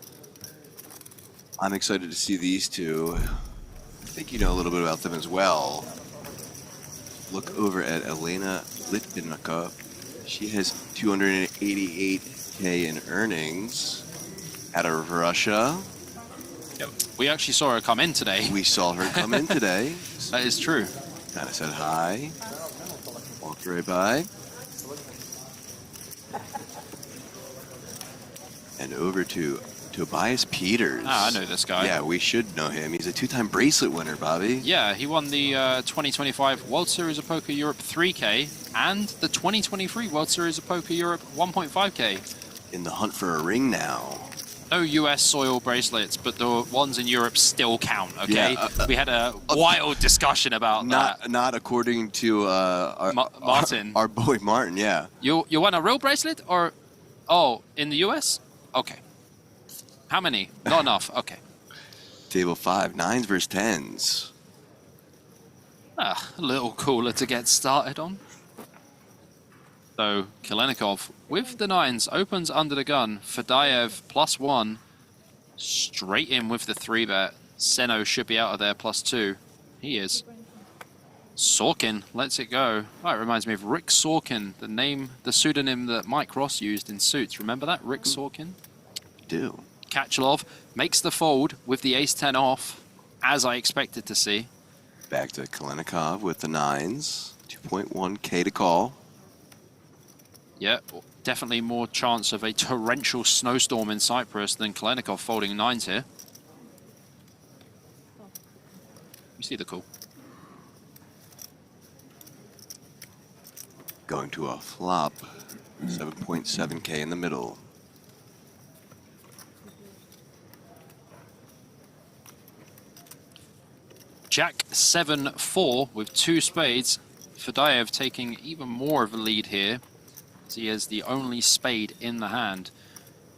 I'm excited to see these two. I think you know a little bit about them as well. Look over at Elena Litvinenko. She has 288K in earnings out of Russia. Yep. We actually saw her come in today. We saw her come in today. That is true. Kind of said hi. Walked right by. And over to Tobias Peters. Ah, I know this guy. Yeah, we should know him. He's a 2-time bracelet winner, Bobby. Yeah, he won the 2025 World Series of Poker Europe 3K and the 2023 World Series of Poker Europe 1.5K. In the hunt for a ring now. No US soil bracelets, but the ones in Europe still count, okay? Yeah, we had a wild discussion about that. Not according to Martin. Our boy Martin, yeah. You want a real bracelet or... Oh, in the US? Okay. How many? Not enough. Okay. Table 5, 9s versus 10s. Ah, a little cooler to get started on. So, Kalenikov with the 9s opens under the gun. Fadayev +1. Straight in with the 3-bet. Seno should be out of there +2. He is. Sorkin lets it go. Oh, it reminds me of Rick Sorkin, the pseudonym that Mike Ross used in Suits. Remember that? Rick Sorkin? Do. Kachelov makes the fold with the ace-10 off, as I expected to see. Back to Kalenikov with the 9s. 2.1k to call. Yeah, definitely more chance of a torrential snowstorm in Cyprus than Kalenikov folding 9s here. You see the call. Going to a flop. 7.7k in the middle. Jack 7-4 with 2 spades. Fadayev taking even more of a lead here, as he has the only spade in the hand.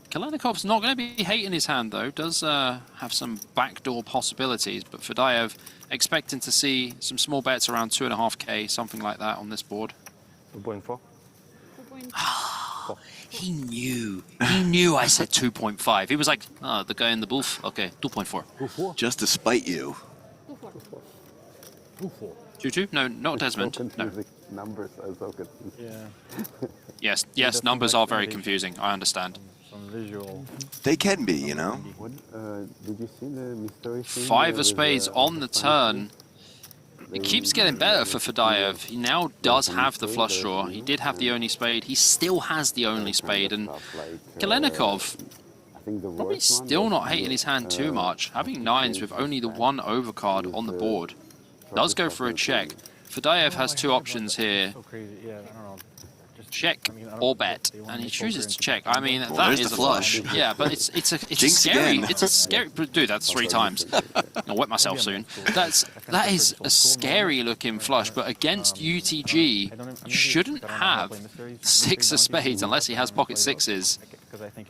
Kalanikov's not going to be hating his hand though, does have some backdoor possibilities, but Fadayev expecting to see some small bets around 2.5k, something like that on this board. 2.4. He knew I said 2.5. He was like, oh, the guy in the booth, okay, 2.4. Just to spite you. 2-2? No, not Desmond. No. Numbers are so confusing. Yeah. Yes, numbers are very confusing. I understand. Some visual. They can be, you know. What, did you see the mystery thing? 5 of spades on the turn. It keeps getting better for Fadayev. He now does have the flush draw. He did have the only spade. He still has the only spade. And Kalenikov, probably still not hating his hand too much. Having 9s with only the 1 overcard on the board. Does go for a check. Fadayev has 2 options here. Check or bet, and he chooses to check. I mean, that is the a flush. Yeah, but it's a scary. Again. It's a scary. Dude, that's 3 times. I'll wet myself soon. That is a scary looking flush. But against UTG, you shouldn't have 6 of spades unless he has pocket 6s.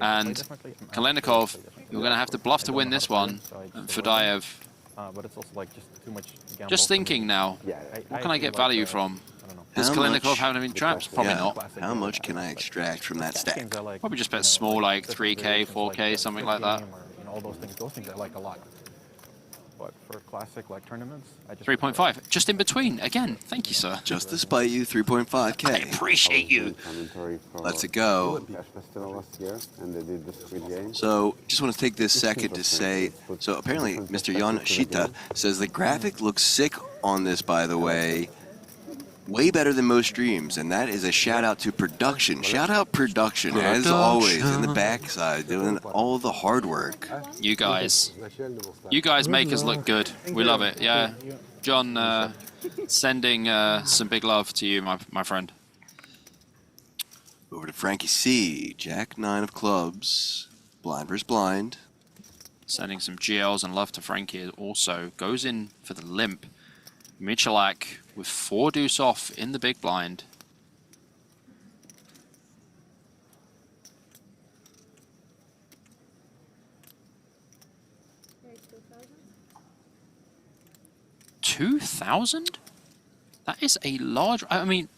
And Kalenikov, you're going to have to bluff to win this one. And Fadayev. But it's also like just too much gamble. Just thinking now, what can I get value from? Does Kalenikov have any traps? Probably not. How much can I extract from that stack? Probably just bet small, like 3k, 4k, something like that. All those things I like a lot. But for classic like tournaments, I just 3.5, just in between. Again, thank you, sir. Just to spite you, 3.5k. I appreciate you. Let's it go. So, just want to take this second to say, so apparently Mr. Jan Shita says the graphic looks sick on this, by the way. Way better than most streams, and that is a shout out to production. Shout out production, as always, in the backside, doing all the hard work. You guys make us look good. We love it. Yeah, John, sending some big love to you, my friend. Over to Frankie C. Jack 9 of clubs, blind versus blind. Sending some GLs and love to Frankie. Also goes in for the limp. Michalak with 4 deuce off in the big blind. $2,000? That is a large. I mean,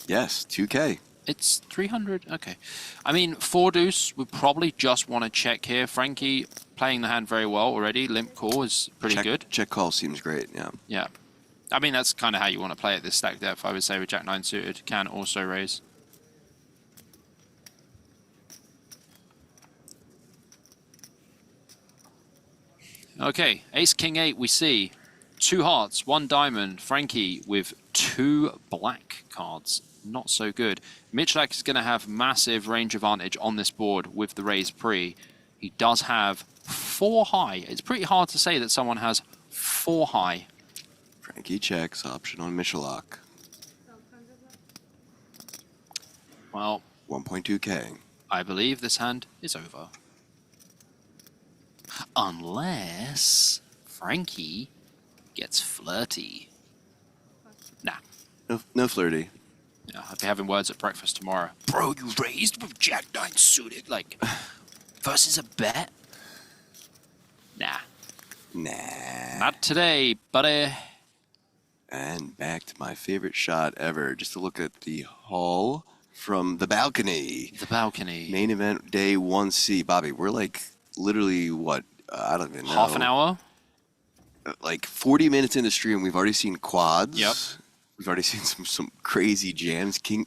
yes, 2k. It's 300. Okay, I mean 4 deuce. We probably just want to check here. Frankie playing the hand very well already. Limp call is pretty good. Check call seems great. Yeah. Yeah. I mean, that's kind of how you want to play at this stack depth, I would say, with Jack 9 suited. Can also raise. Okay, ace, king, 8, we see 2 hearts, 1 diamond. Frankie with 2 black cards. Not so good. Michalak is going to have massive range advantage on this board with the raised pre. He does have 4 high. It's pretty hard to say that someone has 4 high. Frankie checks, option on Michalak. Well, 1.2k. I believe this hand is over. Unless Frankie gets flirty. Nah. No flirty. Yeah, I'll be having words at breakfast tomorrow. Bro, you raised with Jack 9 suited, like, versus a bet? Nah. Nah. Not today, buddy. And back to my favorite shot ever. Just to look at the haul from the balcony. The balcony. Main event day 1C. Bobby, we're like literally what? I don't even know. Half an hour? Like 40 minutes in the stream, we've already seen quads. Yep. We've already seen some crazy jams. King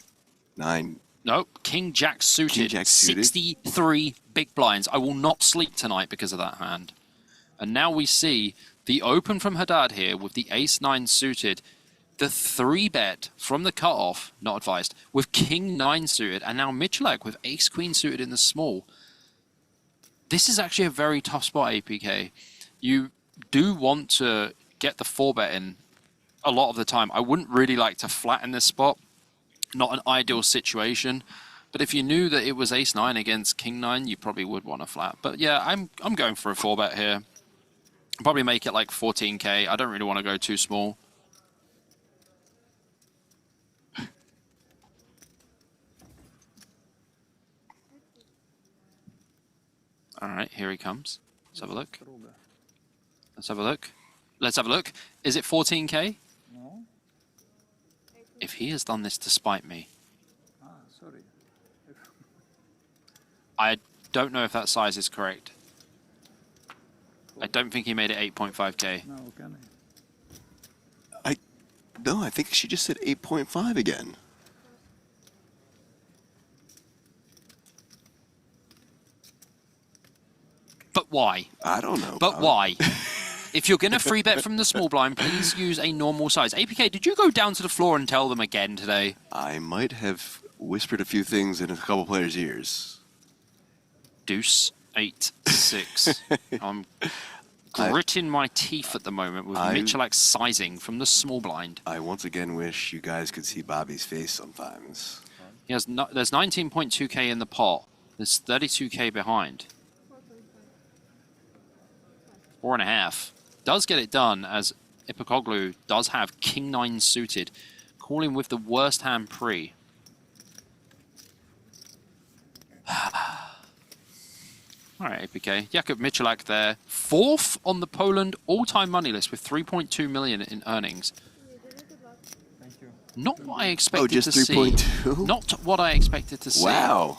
9. Nope. King Jack suited. King Jack suited. 63 big blinds. I will not sleep tonight because of that hand. And now we see the open from Haddad here with the ace 9 suited. The 3-bet from the cutoff, not advised, with king 9 suited. And now Michalak with ace queen suited in the small. This is actually a very tough spot, APK. You do want to get the 4-bet in a lot of the time. I wouldn't really like to flatten this spot. Not an ideal situation. But if you knew that it was ace 9 against king 9, you probably would want to flat. But yeah, I'm going for a 4-bet here. Probably make it like 14k. I don't really want to go too small. All right, here he comes. Let's have a look. Let's have a look. Let's have a look. Is it 14k? No. If he has done this to spite me. Sorry. I don't know if that size is correct. I don't think he made it 8.5k. No, can No, I think she just said 8.5 again. But why? I don't know. But why? If you're going to free bet from the small blind, please use a normal size. APK, did you go down to the floor and tell them again today? I might have whispered a few things in a couple players' ears. Deuce, 8, 6. I'm gritting my teeth at the moment with Michalak's sizing from the small blind. I once again wish you guys could see Bobby's face sometimes. He has there's 19.2k in the pot. There's 32k behind. 4.5. Does get it done as Ipokoglu does have king 9 suited. Calling with the worst hand pre. Alright, APK. Jakub Michalak there. 4th on the Poland all-time money list with 3.2 million in earnings. Thank you. Not what I expected just to see. 3.2? Not what I expected to see. Wow.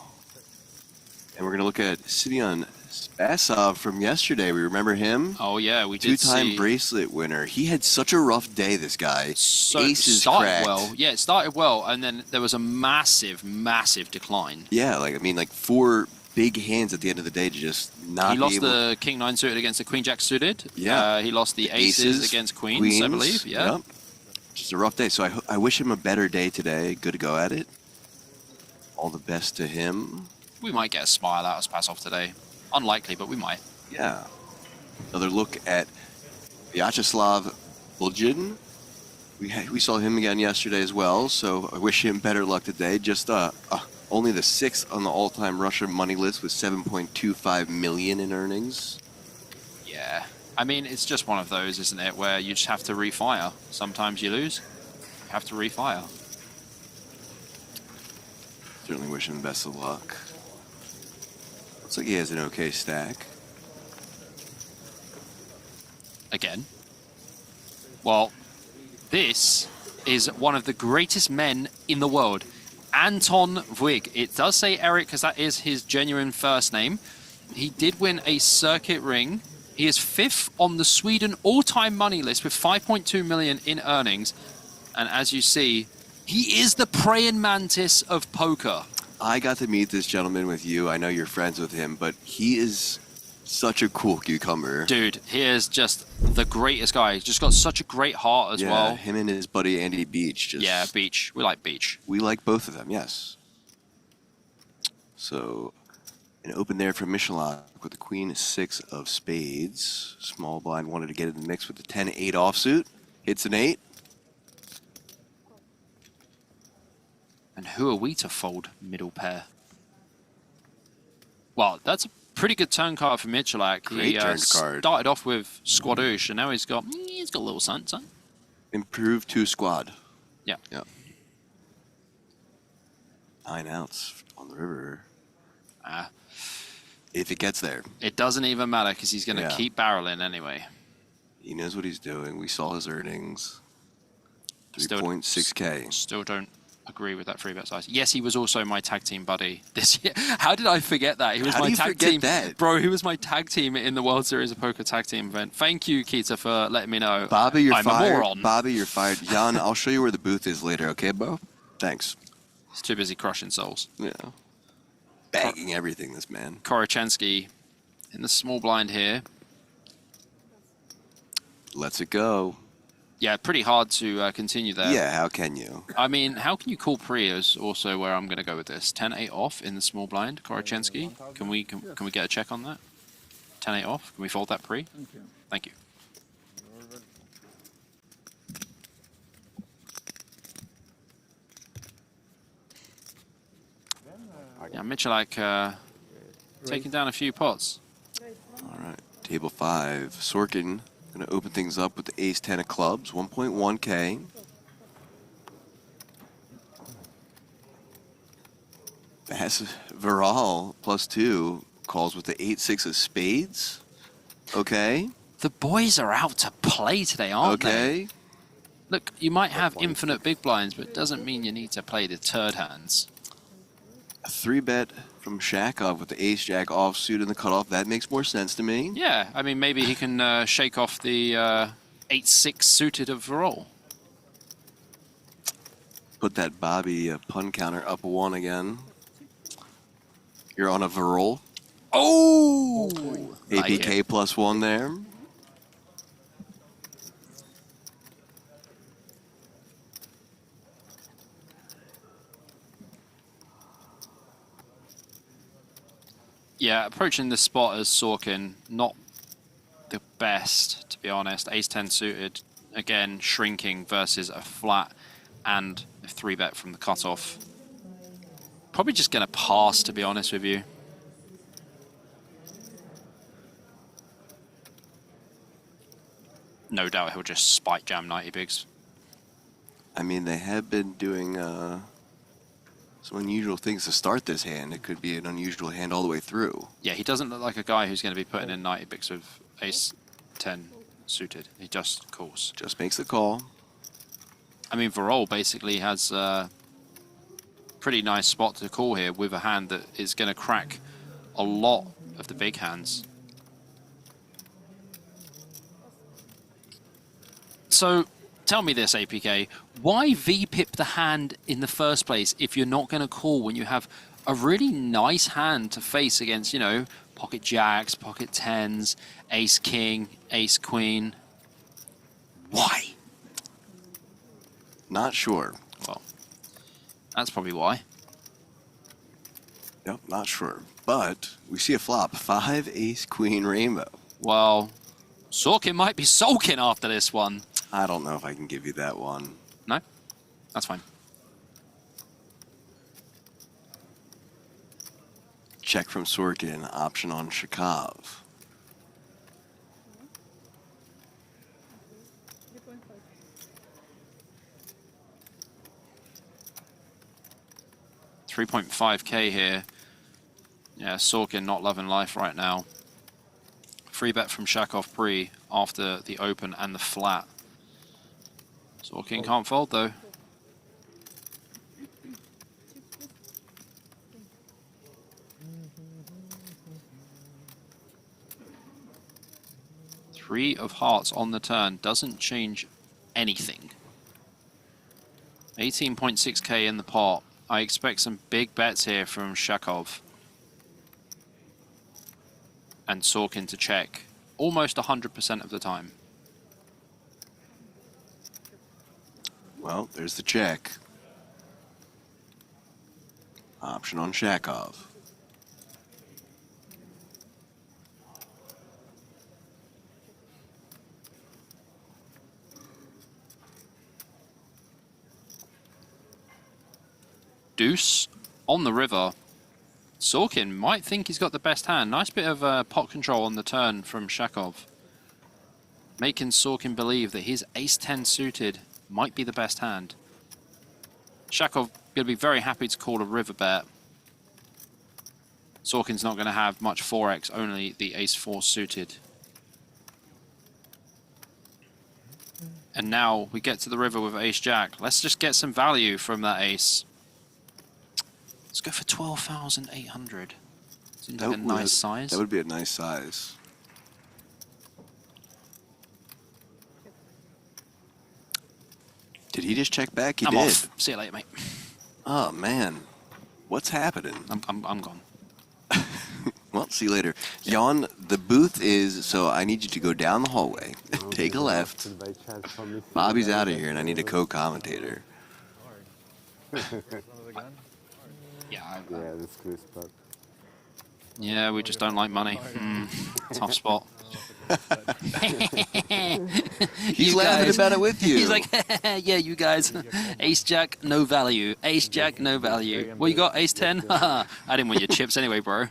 And we're going to look at Simeon Spasov from yesterday. We remember him? Oh yeah, we did see. 2-time bracelet winner. He had such a rough day, this guy. So Aces started cracked. well. Yeah, it started well, and then there was a massive, massive decline. Yeah, like 4 big hands at the end of the day to just not He be lost able the king 9 suited against the queen jack suited. Yeah. He lost the aces against queens, I believe. Yeah. Yep. Just a rough day. So I wish him a better day today. Good to go at it. All the best to him. We might get a smile out of Spasov today. Unlikely, but we might. Yeah. Another look at Vyacheslav Bulgin. We saw him again yesterday as well, so I wish him better luck today. Just only the 6th on the all-time Russian money list with 7.25 million in earnings. Yeah. I mean, it's just one of those, isn't it, where you just have to refire. Sometimes you lose. You have to refire. Certainly wish him best of luck. Looks like he has an okay stack. Again. Well, this is one of the greatest men in the world. Anton Vuig. It does say Eric because that is his genuine first name. He did win a circuit ring. He is 5th on the Sweden all-time money list with 5.2 million in earnings. And as you see, he is the praying mantis of poker. I got to meet this gentleman with you. I know you're friends with him, but he is Such a cool cucumber. Dude, he is just the greatest guy. He's just got such a great heart as well. Him and his buddy Andy Beach. Yeah, Beach. We like Beach. We like both of them, yes. So, an open there for Michelak with the queen 6 of spades. Small blind wanted to get in the mix with the 10-8 offsuit. Hits an 8. And who are we to fold middle pair? Well, that's a pretty good turn card for Michelak. Great turn card. Started off with squadouche, and now he's got a little something. Improved 2 squad. Yeah. 9 outs on the river. Ah. If it gets there. It doesn't even matter because he's going to keep barreling anyway. He knows what he's doing. We saw his earnings. 3.6K. Still don't agree with that 3-bet size. Yes, he was also my tag team buddy this year. How did I forget that? He was my tag team. Bro, he was my tag team in the World Series of Poker tag team event. Thank you, Keita, for letting me know. Bobby, you're I'm fired. a moron. Bobby, you're fired. Jan, I'll show you where the booth is later, okay, Bo? Thanks. He's too busy crushing souls. Yeah. Bagging everything, this man. Korochenski in the small blind here. Lets it go. Yeah, pretty hard to continue there. Yeah, how can you? I mean, how can you call pre is also where I'm going to go with this. 10-8 off in the small blind, Korochenski. Can we get a check on that? 10-8 off. Can we fold that pre? Thank you. Yeah, Michelak taking down a few pots. All right, table 5. Sorkin going to open things up with the ace-10 of clubs, 1.1K. Viral +2 calls with the 8-6 of spades. Okay. The boys are out to play today, aren't they? Okay. Look, you might have infinite big blinds, but it doesn't mean you need to play the turd hands. A 3-bet from Shakov with the ace-jack offsuit in the cutoff. That makes more sense to me. Yeah, I mean, maybe he can shake off the 8-6 suited of Varol. Put that Bobby pun counter up a 1 again. You're on a Varol. Oh! APK +1 there. Yeah, approaching this spot as Sorkin, not the best, to be honest. Ace-10 suited, again, shrinking versus a flat and a 3-bet from the cutoff. Probably just going to pass, to be honest with you. No doubt he'll just spike jam 90 bigs. I mean, they have been doing some unusual things to start this hand. It could be an unusual hand all the way through. Yeah, he doesn't look like a guy who's going to be putting in 90 bigs with ace-10 suited. He just calls. Just makes the call. I mean, Varol basically has a pretty nice spot to call here with a hand that is going to crack a lot of the big hands. So, tell me this, APK. Why V-pip the hand in the first place if you're not going to call when you have a really nice hand to face against, you know, pocket jacks, pocket tens, ace-king, ace-queen? Why? Not sure. Well, that's probably why. Yep, not sure. But we see a flop. 5 ace-queen rainbow. Well, Sorkin might be sulking after this one. I don't know if I can give you that one. No? That's fine. Check from Sorkin, option on Shakov. $3.5K here. Yeah, Sorkin not loving life right now. 3-bet from Shakov pre after the open and the flat. Sorkin can't fold though. Three of hearts on the turn doesn't change anything. 18.6K in the pot. I expect some big bets here from Shakov. and Sorkin to check almost 100% of the time. Well, there's the check. Option on Shakov. Deuce on the river. Sorkin might think he's got the best hand. Nice bit of pot control on the turn from Shakov, making Sorkin believe that his ace-10 suited might be the best hand. Shakov going to be very happy to call a river bet. Sorkin's not going to have much 4x, only the ace-4 suited. And now we get to the river with ace-jack. Let's just get some value from that ace. Let's go for 12,800. Seems like a nice size. That would be a nice size. Did he just check back? He I'm did. off. See you later, mate. Oh man, what's happening? I'm gone. Well, see you later. Jan, the booth is, so I need you to go down the hallway, take a left. Bobby's out of here and I need a co-commentator. Yeah, we just don't like money. Tough spot. He's laughing about it with you. He's like, yeah, you guys. Ace Jack, no value. Ace Jack, no value. What you got? Ace 10? I didn't win your chips anyway, bro.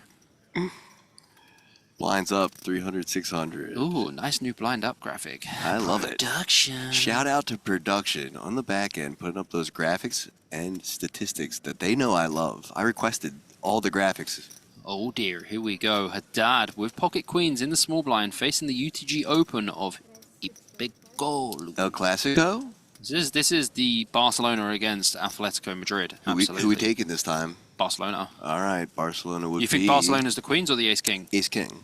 Blinds up 300, 600. Ooh, nice new blind up graphic. I love it. Production. Shout out to production on the back end, putting up those graphics and statistics that they know I love. I requested all the graphics. Oh dear, here we go. Haddad with pocket queens in the small blind facing the UTG Open of Ipegol. El Clasico? This is the Barcelona against Atletico Madrid. Who we taking this time? Barcelona. All right, Barcelona would be... You think Barcelona's the queens or the ace king? Ace king.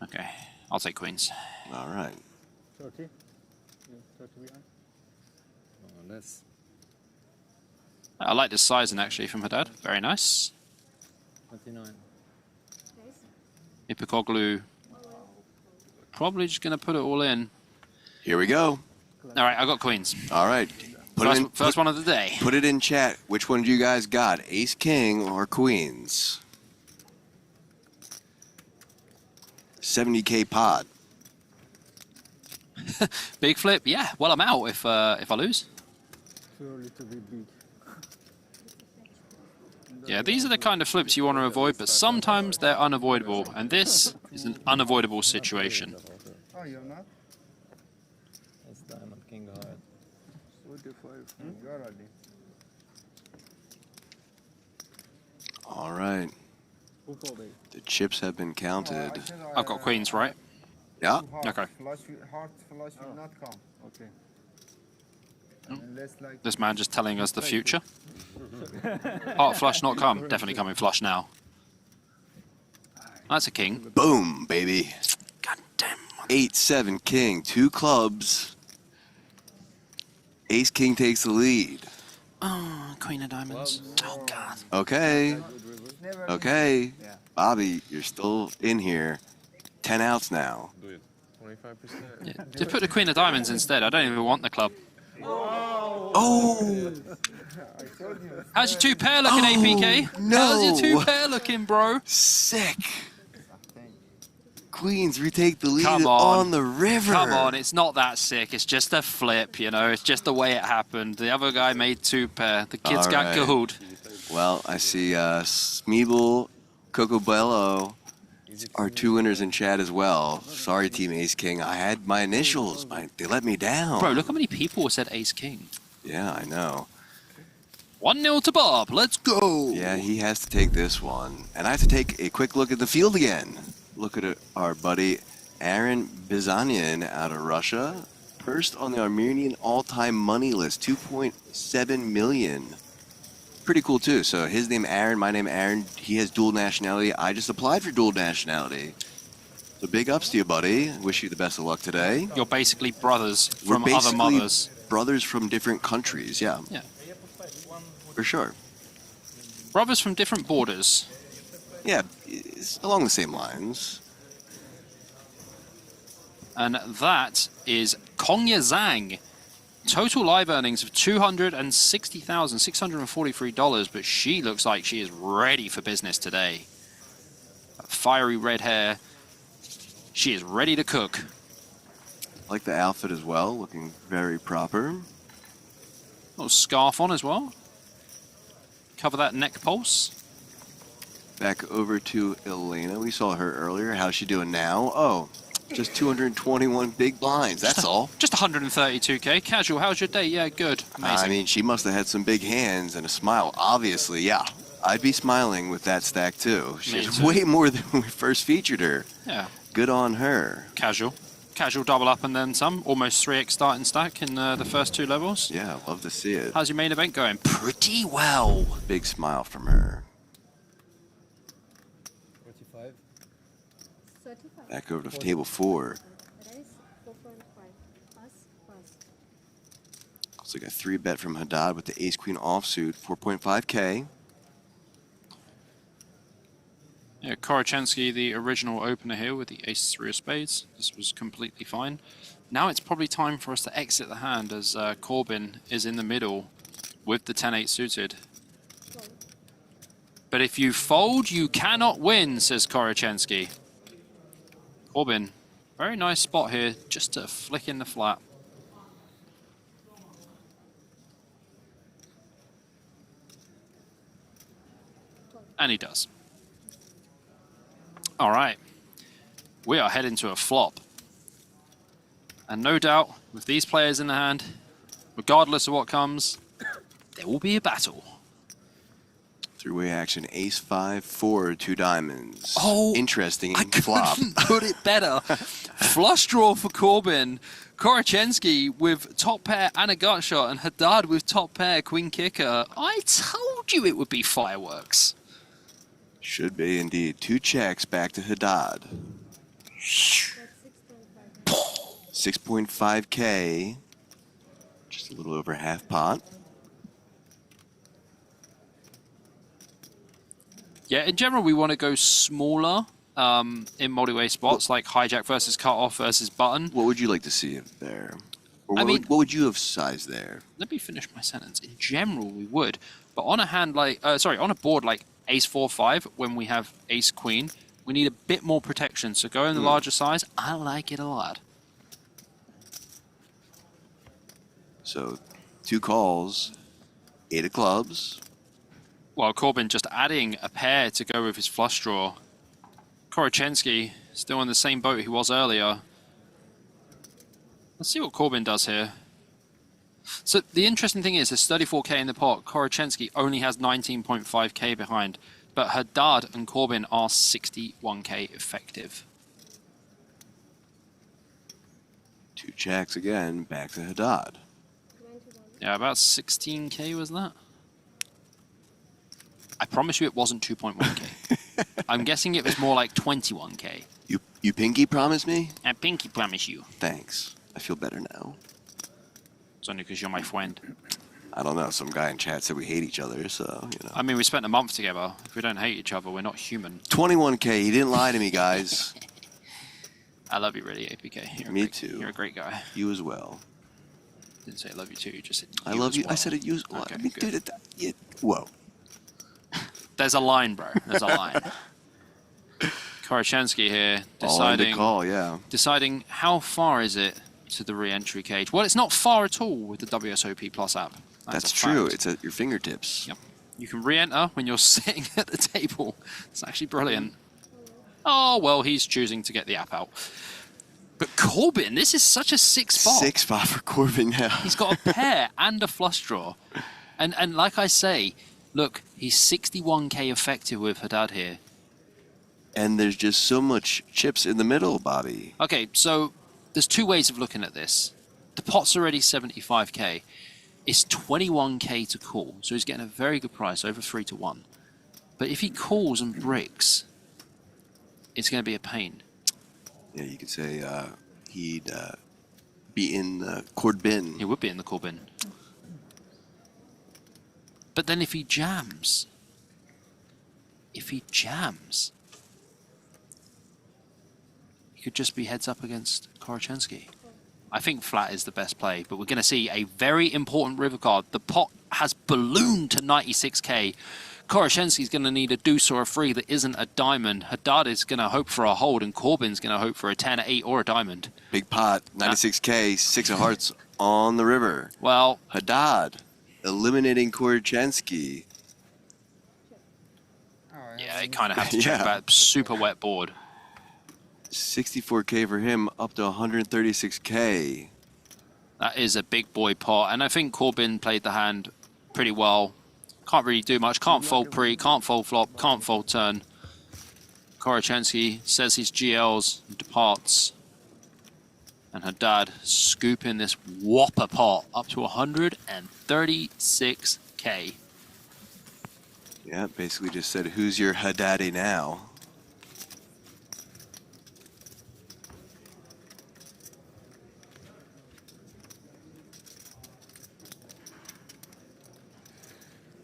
Okay, I'll take queens. All right. I like this sizing actually from Haddad. Very nice. 29. Ipekoglu probably just going to put it all in. Here we go. All right, I got queens. All right. First one of the day. Put it in chat. Which one do you guys got? Ace king or queens? 70K pod. Big flip, yeah. Well, I'm out if I lose. Yeah, these are the kind of flips you want to avoid, but sometimes they're unavoidable, and this is an unavoidable situation. Oh, you're not? It's diamond, king of hearts. All right. The chips have been counted. I've got queens, right? Yeah. Okay. Heart flush will not come. Okay. This man just telling us the future. Heart flush not come. Definitely coming flush now. That's a king. Boom, baby. God damn. 8-7 king. 2 clubs. Ace king takes the lead. Oh, queen of diamonds. Oh, God. Okay. Okay. Bobby, you're still in here. 10 outs now. 25%. Yeah. Just put the queen of diamonds instead. I don't even want the club. Oh! How's your 2 pair looking, APK? No. How's your 2 pair looking, bro? Sick. Queens retake the lead Come on. on the river. Come on, it's not that sick. It's just a flip, you know. It's just the way it happened. The other guy made 2 pair. The kids All got right. gold. Well, I see Smeeble, Coco Bello are 2 winners in chat as well. Sorry, Team Ace King. I had my initials. They let me down. Bro, look how many people said ace king. Yeah, I know. 1-0 to Bob. Let's go. Yeah, he has to take this one. And I have to take a quick look at the field again. Look at our buddy Aaron Bizanian out of Russia. First on the Armenian all-time money list, 2.7 million. Pretty cool too. So his name Aaron, my name Aaron. He has dual nationality. I just applied for dual nationality. So big ups to you, buddy. Wish you the best of luck today. You're basically brothers We're from other basically mothers. brothers from different countries, yeah. Yeah. For sure. Brothers from different borders. Yeah, it's along the same lines. And that is Kongya Zhang. Total live earnings of $260,643, but she looks like she is ready for business today. That fiery red hair. She is ready to cook. I like the outfit as well, looking very proper. Little scarf on as well. Cover that neck pulse. Back over to Elena. We saw her earlier. How's she doing now? Oh, just 221 big blinds. That's all. Just 132k. Casual. How's your day? Yeah, good. Amazing. I mean, she must have had some big hands and a smile. Obviously, yeah. I'd be smiling with that stack too. She's way more than when we first featured her. Yeah. Good on her. Casual. Casual double up and then some. Almost 3x starting stack in the first 2 levels. Yeah, love to see it. How's your main event going? Pretty well. Big smile from her. 45. Back over to table 4. Looks like a 3-bet from Haddad with the ace-queen offsuit, 4.5k. Yeah, Korachensky, the original opener here with the ace-3 of spades. This was completely fine. Now it's probably time for us to exit the hand as Corbin is in the middle with the 10-8 suited. But if you fold, you cannot win, says Korachensky. Corbin, very nice spot here, just to flick in the flat. And he does. All right, we are heading to a flop. And no doubt, with these players in the hand, regardless of what comes, there will be a battle. Three-way action, ace-5, 4, 2 diamonds. Oh, interesting I flop. couldn't put it better. Flush draw for Corbin. Korachensky with top pair and a gut shot, and Haddad with top pair, queen kicker. I told you it would be fireworks. Should be indeed. 2 checks back to Haddad. 6.5k. Just a little over half pot. Yeah, in general, we want to go smaller in multi-way spots, like hijack versus cut-off versus button. What would you like to see there? Or I what, mean, what would you have sized there? Let me finish my sentence. In general, we would. But on a hand like, on a board like ace-4-5, when we have ace-queen, we need a bit more protection. So go in the larger size. I like it a lot. So 2 calls, 8 of clubs. Well, Corbin just adding a pair to go with his flush draw. Korachensky still in the same boat he was earlier. Let's see what Corbin does here. So the interesting thing is there's 34k in the pot. Korachensky only has 19.5k behind. But Haddad and Corbin are 61k effective. 2 checks again, back to Haddad. Yeah, about 16k was that? I promise you it wasn't 2.1k. I'm guessing it was more like 21k. You pinky promise me? I pinky promise you. Thanks. I feel better now. It's only because you're my friend. I don't know. Some guy in chat said we hate each other, so, you know. I mean, we spent a month together. If we don't hate each other, we're not human. 21k. He didn't lie to me, guys. I love you, really, APK. Me too. You're a great guy. You as well. Didn't say I love you too. You just said I love you. as well. I said it. You. Okay, I mean, good. dude, whoa. There's a line, bro. There's a line. Korachensky here All in the deciding call, yeah. deciding how far is it to the re-entry cage. Well, it's not far at all with the WSOP Plus app. That's a true. fact. It's at your fingertips. Yep. You can re-enter when you're sitting at the table. It's actually brilliant. Oh, well, he's choosing to get the app out. But Corbin, this is such a sick spot. 6 spot for Corbin now. He's got a pair and a flush draw. And like I say, look, he's 61k effective with Haddad here. And there's just so much chips in the middle, Bobby. Okay, so there's 2 ways of looking at this. The pot's already 75k. It's 21k to call, so he's getting a very good price, over 3 to 1. But if he calls and bricks, it's going to be a pain. Yeah, you could say he'd be in the Corbin. He would be in the Corbin. But then if he jams, he could just be heads up against Korochenski. I think flat is the best play, but we're going to see a very important river card. The pot has ballooned to 96k. Korochenski's going to need a deuce or a 3 that isn't a diamond. Haddad is going to hope for a hold, and Corbin's going to hope for a 10, 8, or a diamond. Big pot, 96k, 6 of hearts on the river. Well, Haddad eliminating Korochenski. yeah, you kind of have to check back. Super wet board. 64k for him, up to 136k. That is a big boy pot, and I think Corbin played the hand pretty well. Can't really do much. Can't fold pre, can't fold flop, can't fold turn. Korochenski says his GLs and departs. And Haddad scooping this whopper pot up to 136k. Yeah, basically just said, who's your Haddaddy now?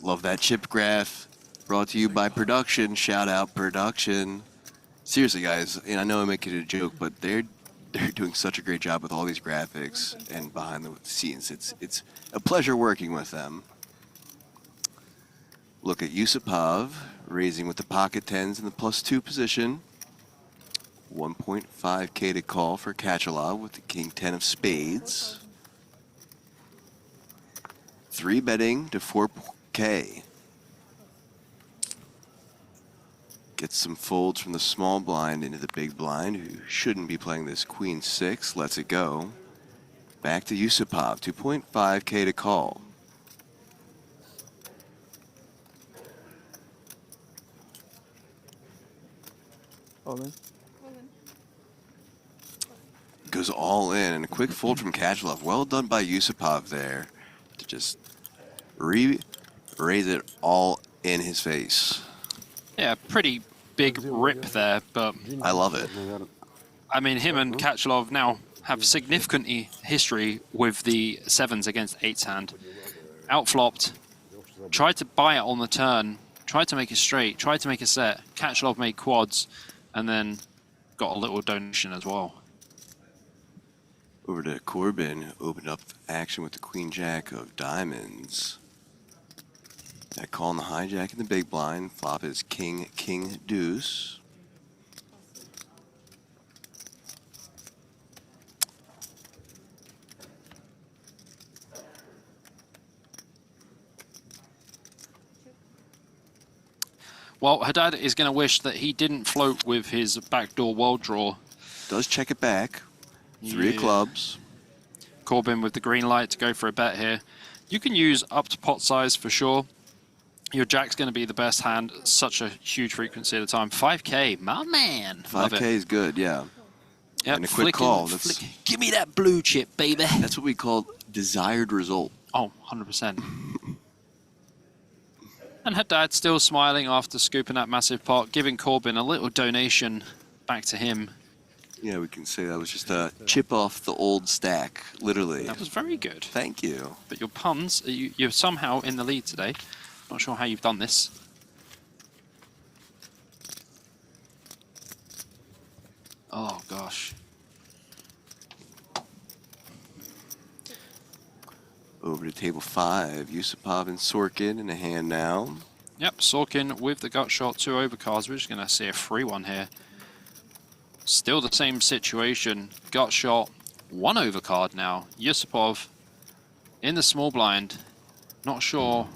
Love that chip graph. Brought to you by Production. Shout out Production. Seriously, guys, and I know I make it a joke, but they're doing such a great job with all these graphics and behind the scenes. It's a pleasure working with them. Look at Yusupov raising with the pocket tens in the +2 position. 1.5k to call for Kachalov with the king 10 of spades. 3 betting to 4k. Gets some folds from the small blind into the big blind, who shouldn't be playing this queen 6. Lets it go. Back to Yusupov, 2.5k to call. Goes all in, and a quick fold from Kachalov. Well done by Yusupov there to just raise it all in his face. Yeah, pretty big rip there, but I love it. I mean, him and Kachalov now have significant history with the 7s against 8s hand. Outflopped, tried to buy it on the turn, tried to make it straight, tried to make a set. Kachalov made quads, and then got a little donation as well. Over to Corbin, opened up action with the queen jack of diamonds. That call on the hijack in the big blind. Flop is king, king, deuce. Well, Haddad is going to wish that he didn't float with his backdoor world draw. Does check it back. 3 of clubs. Corbin with the green light to go for a bet here. You can use up to pot size for sure. Your jack's going to be the best hand. Such a huge frequency at a time. 5k, my man. 5k is good, yeah. Yep, and a quick call. Give me that blue chip, baby. That's what we call desired result. Oh, 100%. And Haddad still smiling after scooping that massive pot, giving Corbin a little donation back to him. Yeah, we can say that was just a chip off the old stack, literally. That was very good. Thank you. But your puns, you're somehow in the lead today. Not sure how you've done this. Oh, gosh. Over to table 5. Yusupov and Sorkin in a hand now. Yep, Sorkin with the gut shot, 2 overcards. We're just going to see a free one here. Still the same situation. Gut shot, 1 overcard now. Yusupov in the small blind. Not sure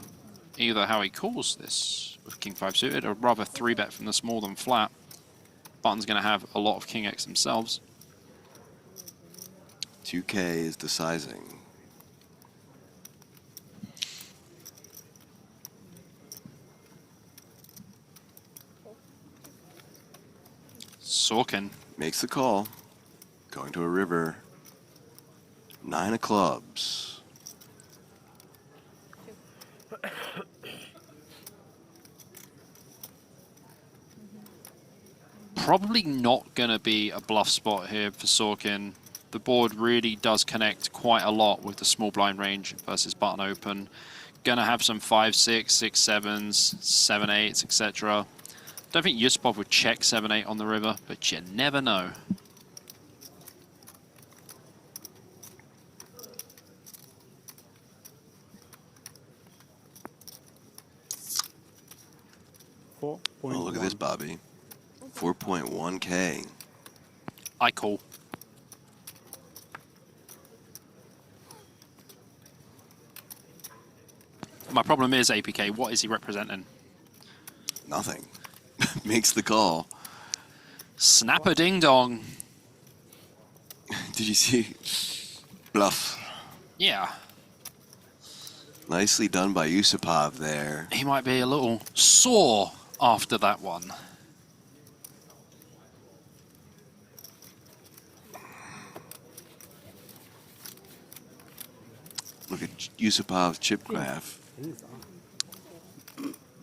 either how he calls this with king 5 suited, or rather 3-bet from the small than flat. Button's going to have a lot of king x themselves. 2k is the sizing. Sorkin makes the call. Going to a river. 9 of clubs. Probably not going to be a bluff spot here for Sorkin. The board really does connect quite a lot with the small blind range versus button open. Going to have some 5-6, 6-7s, 7-8s, etc. Don't think Yusupov would check 7-8 on the river, but you never know. 4.1. Oh, look at this, Bobby. 4.1K. I call. My problem is APK. What is he representing? Nothing. Makes the call. Snap a ding dong. Did you see? Bluff. Yeah, Nicely done by Yusupov there. he might be a little sore after that one. Look at Yusupov's chip graph.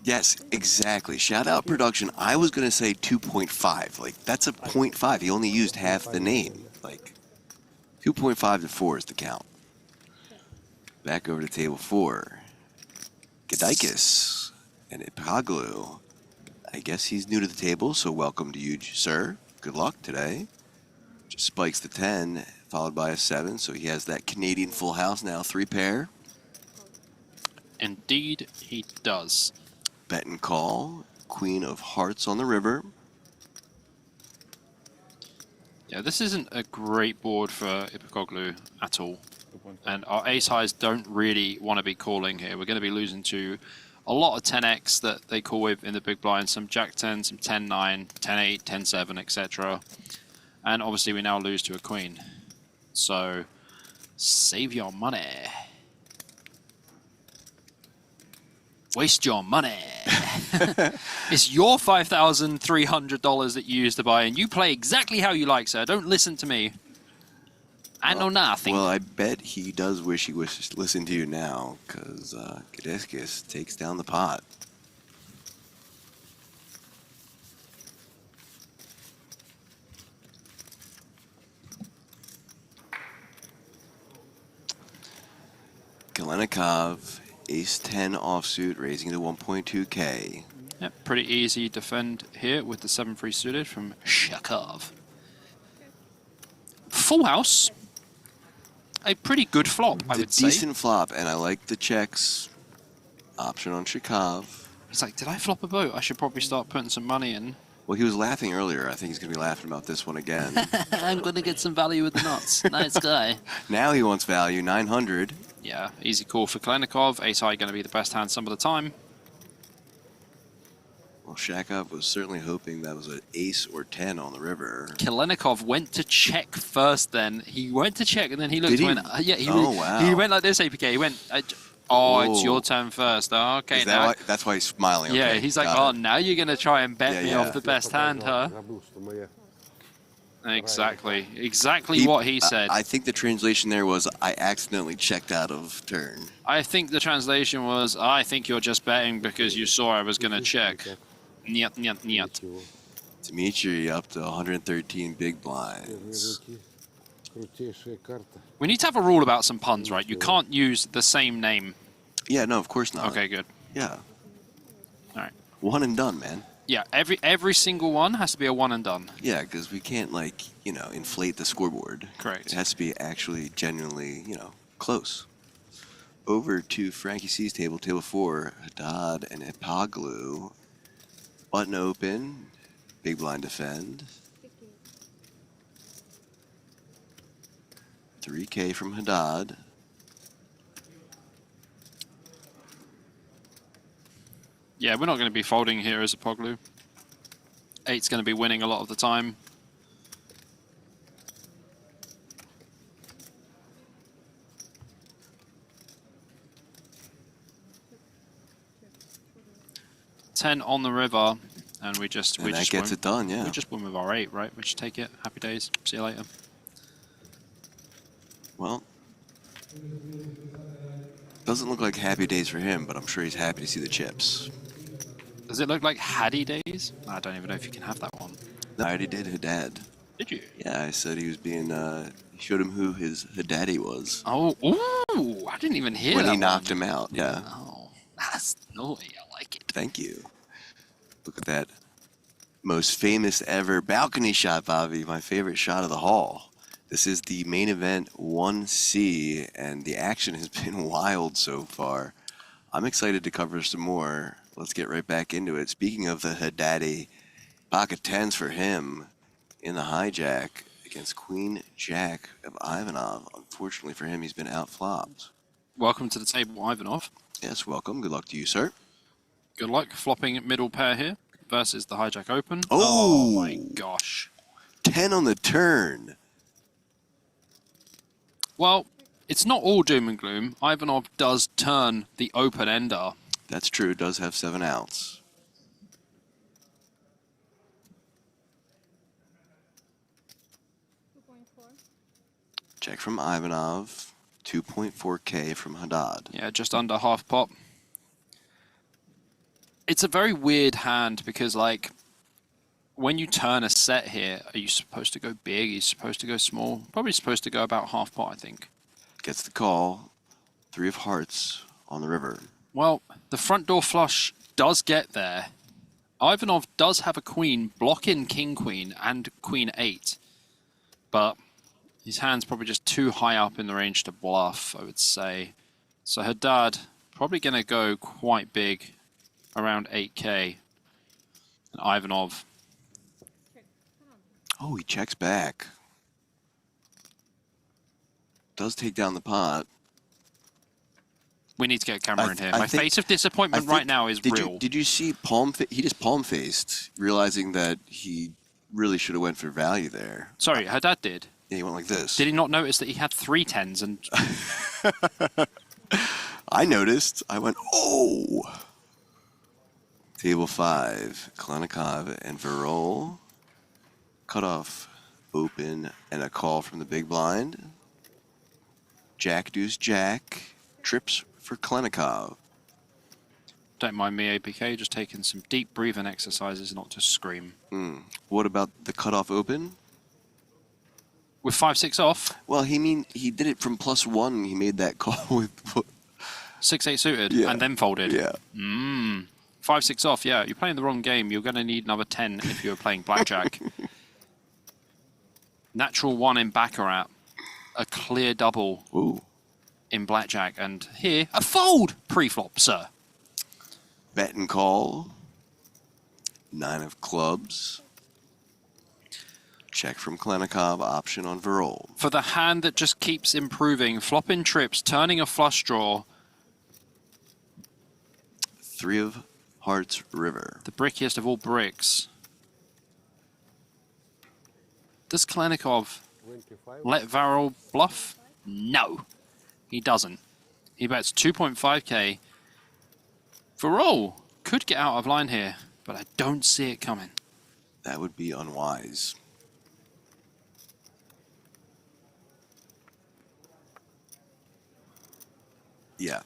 Yes, exactly. Shout out production. I was going to say 2.5. Like, that's a 0.5. He only used half the name. Like, 2.5 to 4 is the count. Back over to table 4. Gadikis and Ipaglu. I guess he's new to the table, so welcome to you, sir. Good luck today. Just spikes the 10, followed by a 7, so he has that Canadian full house now, 3 pair. Indeed, he does. Bet and call, Queen of Hearts on the river. Yeah, this isn't a great board for Ipaglu at all. And our ace highs don't really want to be calling here. We're going to be losing to a lot of 10x that they call with in the big blind. Some Jack 10, some 10-9, 10-8, 10-7, etc. And obviously we now lose to a queen. So save your money. Waste your money. It's your $5,300 that you used to buy, and you play exactly how you like, sir. Don't listen to me. I know nothing. Well, I bet he does wish he was listening to you now, because Gadikis takes down the pot. Kalenikov, ace-10 offsuit, raising to 1.2K. Yep, pretty easy defend here with the 7-3 suited from Shakov. Full house. A pretty good flop, I would say. Decent flop, and I like the checks. Option on Shakov. He's like, did I flop a boat? I should probably start putting some money in. Well, he was laughing earlier. I think he's going to be laughing about this one again. I'm going to get some value with the nuts. Nice guy. Now he wants value, 900. Yeah, easy call for Kalenikov. Ace high going to be the best hand some of the time. Well, Shakov was certainly hoping that was an ace or 10 on the river. Kalenikov went to check first then. He went to check and then he looked Did he? and went, yeah, Wow. He went like this, APK. He went, it's your turn first. Oh, okay, now. That's why he's smiling. Yeah, Okay, he's like, got it. now you're going to try and bet me Yeah. off the best hand, huh? Exactly. Exactly what he said. I think the translation there was, I accidentally checked out of turn. I think the translation was, I think you're just betting because you saw I was going to check. Niet, niet, niet. Dimitri up to 113 big blinds. We need to have a rule about some puns, right? You can't use the same name. Yeah, no, of course not. Okay, good. Yeah. All right. One and done, man. Yeah, every single one has to be a one and done. Yeah, because we can't, like, inflate the scoreboard. Correct. It has to be actually genuinely, close. Over to Frankie C's table, table 4, Haddad and Ipaglu. Button open, big blind defend. 3K from Haddad. Yeah, we're not going to be folding here as a Ipaglu. 8's going to be winning a lot of the time. $10 on the river, and we just And that gets it done, yeah. We just win with our 8, right? We should take it. Happy days. See you later. Well, doesn't look like happy days for him, but I'm sure he's happy to see the chips. Does it look like Haddy days? I don't even know if you can have that one. I already did Haddad. Did you? Yeah, I said he was being, showed him who his Haddaddy was. Oh, ooh, I didn't even hear when that he knocked one. him out, yeah. Oh, that's naughty. I like it. Thank you. Look at that most famous ever balcony shot, Bobby. My favorite shot of the hall. This is the main event 1C, and the action has been wild so far. I'm excited to cover some more. Let's get right back into it. Speaking of the Haddadi, pocket tens for him in the hijack against Queen Jack of Ivanov. Unfortunately for him, he's been outflopped. Welcome to the table, Ivanov. Yes, welcome. Good luck to you, sir. Good luck flopping middle pair here versus the hijack open. Oh, my gosh. 10 on the turn. Well, it's not all doom and gloom. Ivanov does turn the open ender. That's true. It does have 7 outs. Check from Ivanov. 2.4K from Haddad. Yeah, just under half pot. It's a very weird hand because, like, when you turn a set here, are you supposed to go big? Are you supposed to go small? Probably supposed to go about half pot, I think. Gets the call. 3 of hearts on the river. Well, the front door flush does get there. Ivanov does have a queen, blocking king queen and queen 8. But his hand's probably just too high up in the range to bluff, I would say. So Haddad probably going to go quite big, around 8K. And Ivanov. Oh, he checks back. Does take down the pot. We need to get a camera in here. My face of disappointment right now is real. Did you see he just palm-faced, realizing that he really should have went for value there. Sorry, Haddad did. Yeah, he went like this. Did he not notice that he had 3 10s and... I noticed. I went, oh! Table 5, Klenikov and Verol. Cutoff, open, and a call from the big blind. Jack deuce jack. Trips for Klenikov. Don't mind me, APK, just taking some deep breathing exercises not to scream. What about the cutoff open? With 5-6 off? Well, he did it from +1. He made that call with 6-8 suited and then folded. Yeah. 5-6 off, yeah. You're playing the wrong game. You're going to need another 10 if you're playing blackjack. Natural 1 in Baccarat. A clear double in blackjack. And here, a fold pre-flop, sir. Bet and call. 9 of clubs. Check from Klenikov, option on Verol. For the hand that just keeps improving, flopping trips, turning a flush draw. 3 of hearts, river. The brickiest of all bricks. Does Klenikov let Verol bluff? No, he doesn't. He bets 2.5K. Verol could get out of line here, but I don't see it coming. That would be unwise. Yeah.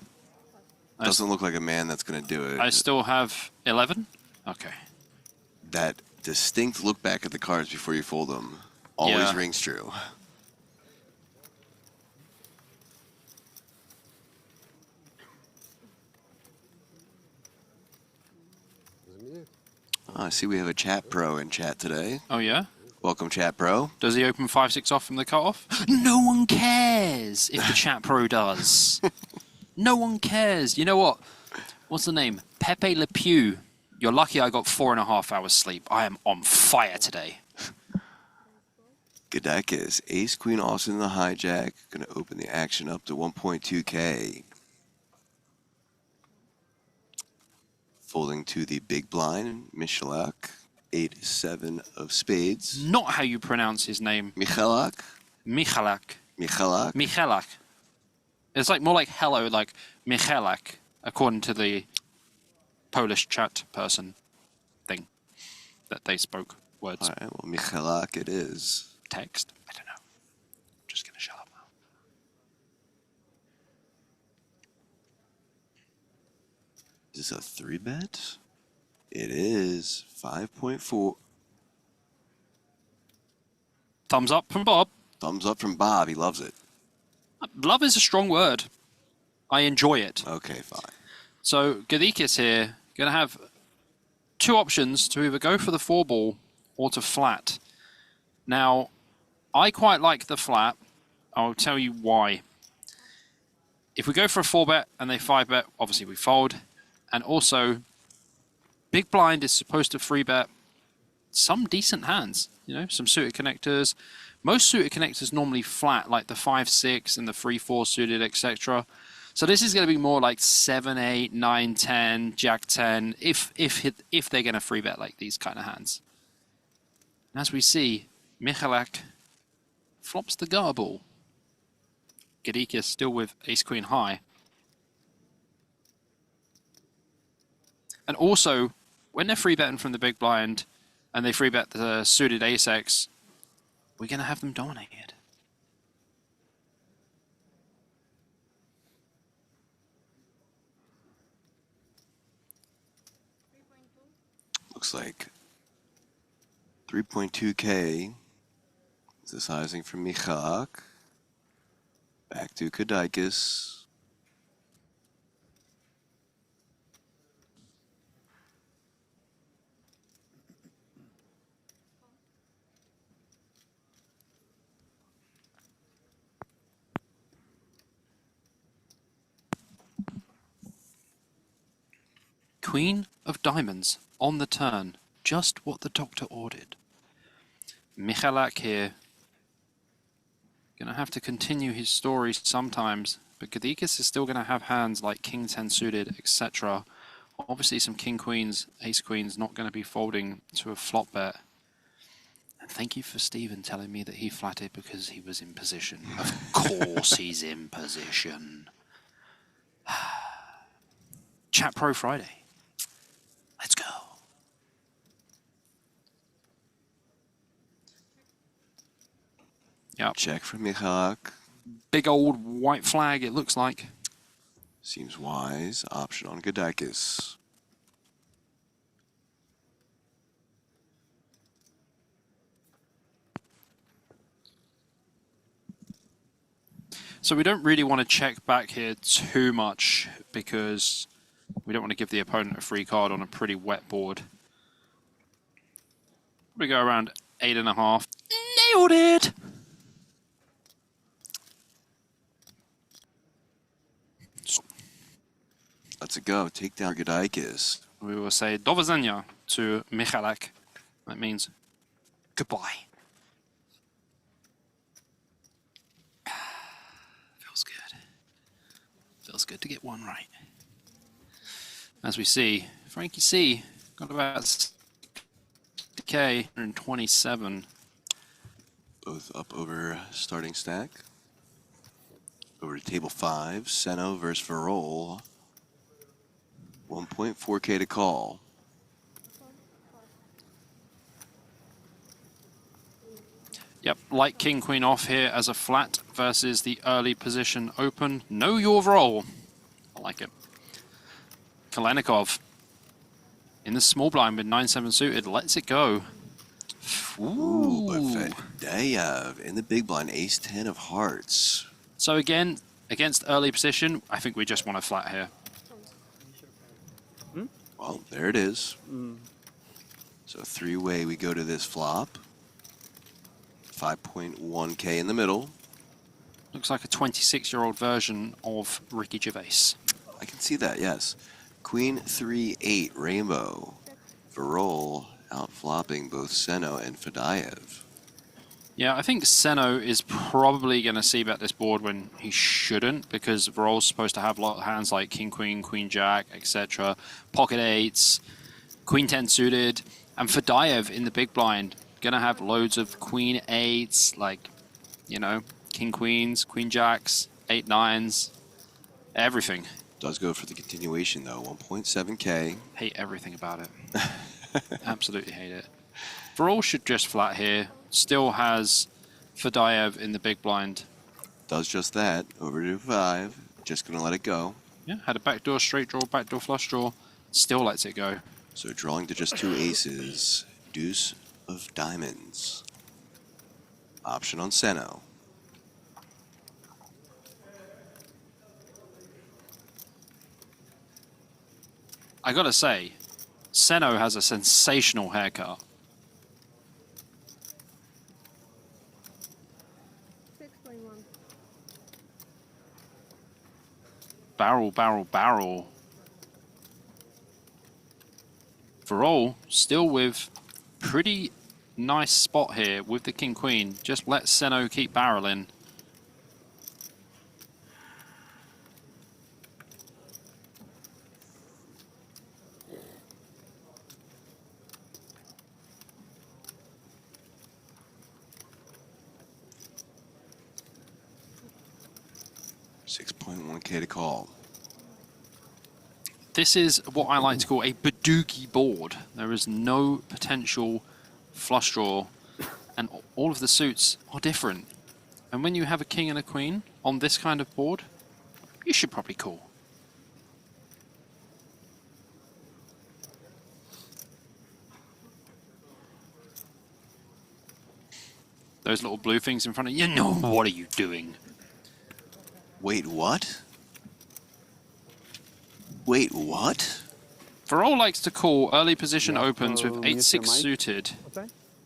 Doesn't look like a man that's going to do it. I still have 11? Okay. That distinct look back at the cards before you fold them always rings true. I see we have a chat pro in chat today. Oh, yeah? Welcome, chat pro. Does he open 5-6 off from the cutoff? No one cares if the chat pro does. No one cares. You know what? What's the name? Pepe Le Pew. You're lucky I got 4.5 hours sleep. I am on fire today. Gadekis, ace, queen, Austin, the hijack. Going to open the action up to 1.2K. Folding to the big blind, Michalak. 8-7 of spades. Not how you pronounce his name. Michalak? Michalak. Michalak? Michalak. It's like more like hello, like Michalak, according to the Polish chat person thing that they spoke words. All right, well, Michalak it is. Text? I don't know. I'm just going to shut up now. Is this a 3-bet? It is 5.4. Thumbs up from Bob. Thumbs up from Bob. He loves it. Love is a strong word. I enjoy it. Okay, fine. So Gadikis here going to have 2 options to either go for the 4-ball or to flat. Now, I quite like the flat. I'll tell you why. If we go for a 4-bet and they 5-bet, obviously we fold. And also, big blind is supposed to free bet some decent hands, you know, some suited connectors. Most suited connectors normally flat, like the 5-6 and the 3-4 suited, etc. So this is going to be more like 7-8, 9-10, Jack 10, if they're going to free bet like these kind of hands. And as we see, Michalak flops the garble. Gadika still with ace queen high. And also, when they're free betting from the big blind and they free bet the suited ace-x, we're going to have them dominated. Looks like 3.2K is the sizing from Michalak. Back to Kadikis. Queen of diamonds on the turn. Just what the doctor ordered. Michalak here. Gonna have to continue his story sometimes, but Gadikis is still gonna have hands like King 10 suited, etc. Obviously some King Queens, Ace Queens not gonna be folding to a flop bet. And thank you for Stephen telling me that he flatted because he was in position. Of course he's in position. Chat Pro Friday. Let's go. Yep. Check from Michalak. Big old white flag, it looks like. Seems wise. Option on Gadikis. So we don't really want to check back here too much because we don't want to give the opponent a free card on a pretty wet board. We go around 8.5. Nailed it! Let's go. Take down Gadikis. We will say do widzenia to Michalak. That means goodbye. Feels good. Feels good to get one right. As we see, Frankie C got about 60K, 127. Both up over starting stack. Over to table 5. Seno versus Verol. 1.4K to call. Yep, like King Queen off here as a flat versus the early position open. Know your role. I like it. Kalenikov in the small blind with 9-7 suited. Lets it go. Ooh, but Fedayev in the big blind. Ace 10 of hearts. So again, against early position, I think we just want a flat here. Well, there it is. So three-way we go to this flop. 5.1K in the middle. Looks like a 26-year-old version of Ricky Gervais. I can see that, yes. Queen 3-8 rainbow. Verol out flopping both Seno and Fedayev. Yeah, I think Seno is probably going to see bet this board when he shouldn't, because Verol's supposed to have a lot of hands like King Queen, Queen Jack, etc. Pocket eights, Queen 10 suited, and Fedayev in the big blind going to have loads of Queen eights, like, you know, King Queens, Queen Jacks, 8-9s, everything. Does go for the continuation though, 1.7K. Hate everything about it. Absolutely hate it. Verol should just flat here. Still has Fedayev in the big blind. Does just that. Over to 5. Just going to let it go. Yeah, had a backdoor straight draw, backdoor flush draw. Still lets it go. So drawing to just 2 aces. Deuce of diamonds. Option on Seno. I gotta say, Seno has a sensational haircut. Barrel, barrel, barrel. Varol still with pretty nice spot here with the king queen. Just let Seno keep barreling. $6.1K to call. This is what I like to call a Badoogie board. There is no potential flush draw, and all of the suits are different. And when you have a king and a queen on this kind of board, you should probably call. Those little blue things in front of you, no, what are you doing? Wait, what? Wait, what? Varol likes to call early position opens with 8-6 suited.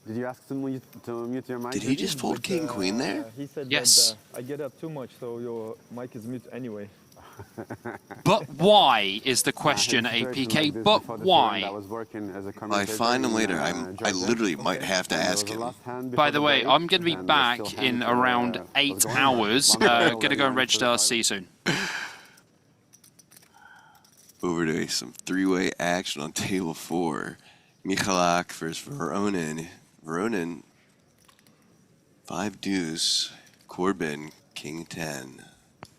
Did you ask him to mute your mic? Did he just fold king queen there? He said Yes. that I get up too much, so your mic is mute anyway. But why is the question, APK? But why? I find him later. I literally might have to ask him. By the way, I'm going to be back in around 8 hours. Going to go and register. See you soon. Over to some three-way action on table 4. Michalak versus Veronin. Veronin, 5 deuce. Corbin, king 10,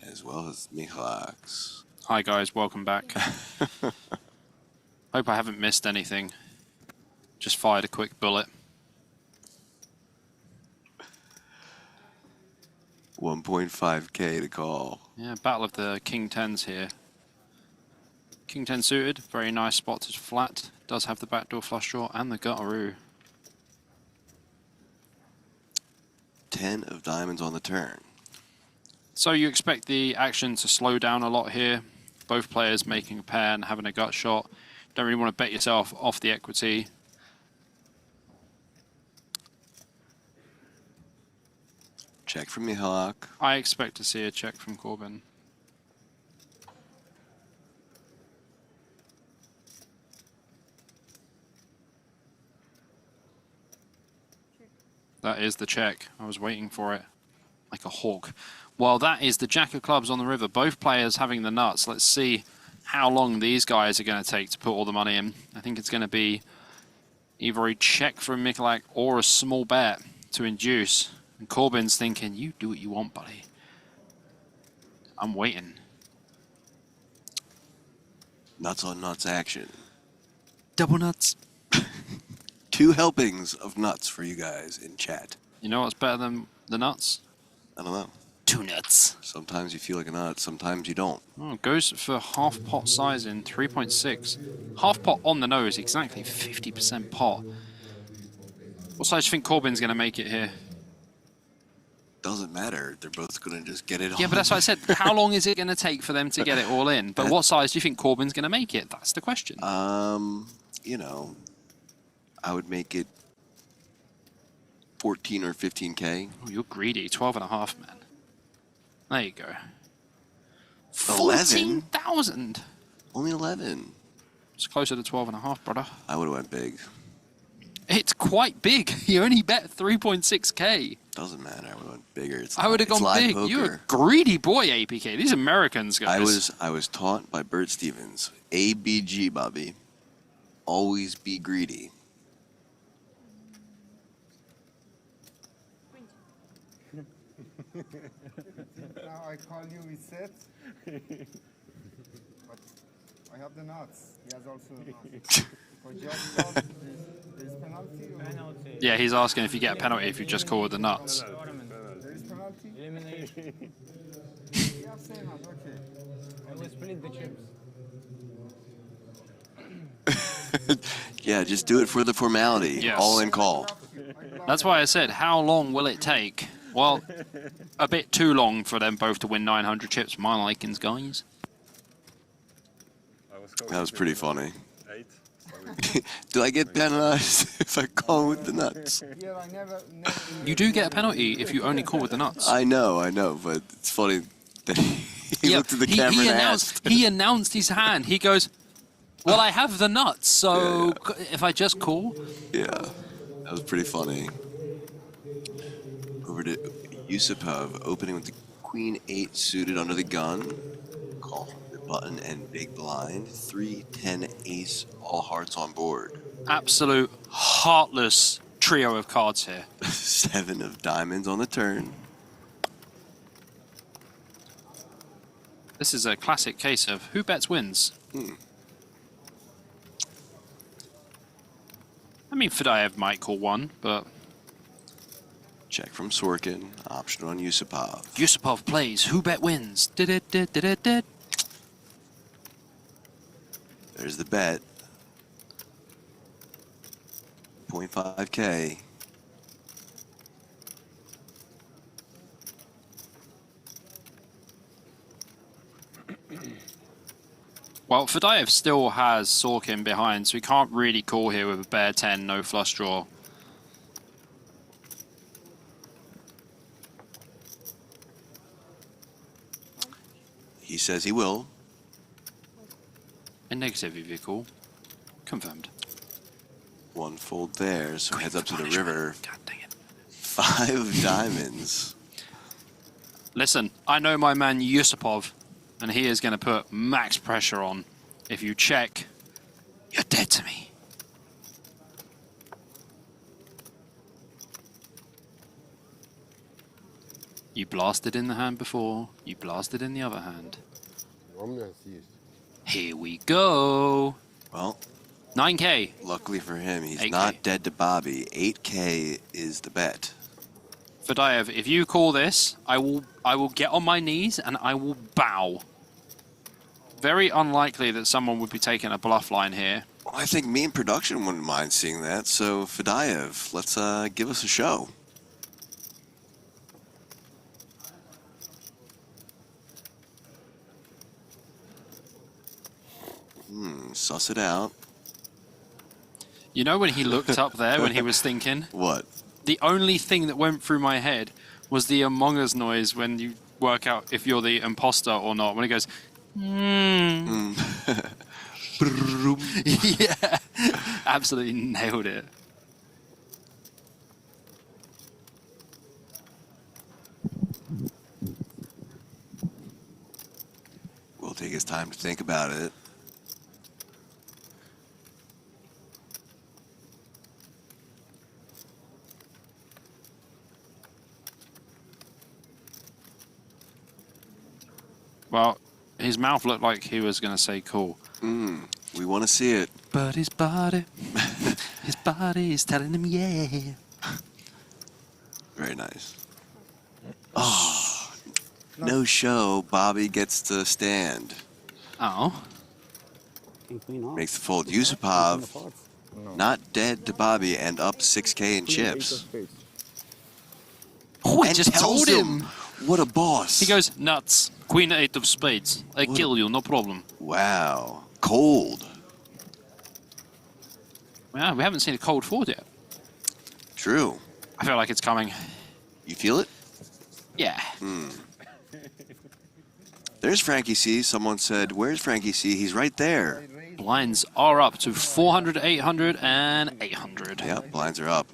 as well as Michalak's. Hi guys, welcome back. Hope I haven't missed anything. Just fired a quick bullet. 1.5K to call. Yeah, battle of the king 10s here. King 10 suited, very nice spot to flat. Does have the backdoor flush draw and the gutteroo. 10 of diamonds on the turn. So you expect the action to slow down a lot here. Both players making a pair and having a gut shot. Don't really want to bet yourself off the equity. Check from Michalak. I expect to see a check from Corbin. That is the check. I was waiting for it like a hawk. Well, that is the jack of clubs on the river. Both players having the nuts. Let's see how long these guys are going to take to put all the money in. I think it's going to be either a check from Michalak or a small bet to induce. And Corbin's thinking, you do what you want, buddy. I'm waiting. Nuts on nuts action. Double nuts. 2 helpings of nuts for you guys in chat. You know what's better than the nuts? I don't know. 2 nuts. Sometimes you feel like a nut, sometimes you don't. Oh, goes for half pot size in 3.6. Half pot on the nose, exactly 50% pot. What size do you think Corbin's going to make it here? Doesn't matter. They're both going to just get it all. Yeah, but that's what I said. How long is it going to take for them to get it all in? But what size do you think Corbin's going to make it? That's the question. You know, I would make it 14 or 15K. Oh, you're greedy. 12.5, man. There you go. 11? 14,000. Only 11. It's closer to 12.5, brother. I would have went big. It's quite big. You only bet 3.6K. Doesn't matter. I would have went bigger. I would have gone big. Poker. You're a greedy boy, APK. These Americans, guys. I was taught by Bert Stevens. ABG, Bobby. Always be greedy. Now I call you reset. But I have the nuts. He has also the nuts. For just there's penalty? Penalty. Yeah, he's asking if you get a penalty if you just call with the nuts. There is penalty? Elimination. Yeah, same as, okay. I will split the chips. Yeah, just do it for the formality. Yes. All in call. That's why I said, how long will it take? Well, a bit too long for them both to win 900 chips. My likings, guys. That was pretty funny. Do I get penalized if I call with the nuts? Yeah, I never You do get a penalty if you only call with the nuts. I know, but it's funny that he looked at the camera and asked. He announced his hand. He goes, Well, I have the nuts, so if I just call... Yeah, that was pretty funny. Over to Yusupov, opening with the Queen 8 suited under the gun. Call from the button and big blind. 3, 10, ace, all hearts on board. Absolute heartless trio of cards here. 7 of diamonds on the turn. This is a classic case of who bets wins. I mean, Fadayev might call one, but... Check from Sorkin. Option on Yusupov. Yusupov plays who bet wins. Did it. There's the bet. 0.5K. Well, Fadayev still has Sorkin behind, so he can't really call here with a bare 10, no flush draw. He says he will. A negative if you call. Confirmed. 1 fold there, so heads up to the river. God dang it. 5 of diamonds. Listen, I know my man Yusupov, and he is going to put max pressure on. If you check, you're dead to me. You blasted in the hand before, you blasted in the other hand. Here we go. Well, 9K. luckily for him, he's 8K. not dead to Bobby. 8K is the bet. Fadayev, if you call this, I will get on my knees and I will bow. Very unlikely that someone would be taking a bluff line here. Well, I think me in production wouldn't mind seeing that. So, Fadayev, let's give us a show. Suss it out. You know when he looked up there when he was thinking? What? The only thing that went through my head was the Among Us noise when you work out if you're the imposter or not. When it goes, yeah, absolutely nailed it. We'll take his time to think about it. Well, his mouth looked like he was going to say cool. We want to see it. But his body is telling him yeah. Very nice. Oh, no show. Bobby gets to stand. Oh. Makes the fold. Yusupov, not dead to Bobby, and up 6K in chips. Oh, I And just tells told him. What a boss. He goes, nuts. Queen 8 of spades. I kill you, no problem. Wow. Cold. Yeah, we haven't seen a cold forward yet. True. I feel like it's coming. You feel it? Yeah. There's Frankie C. Someone said, where's Frankie C? He's right there. Blinds are up to 400, 800, and 800. Yep, blinds are up.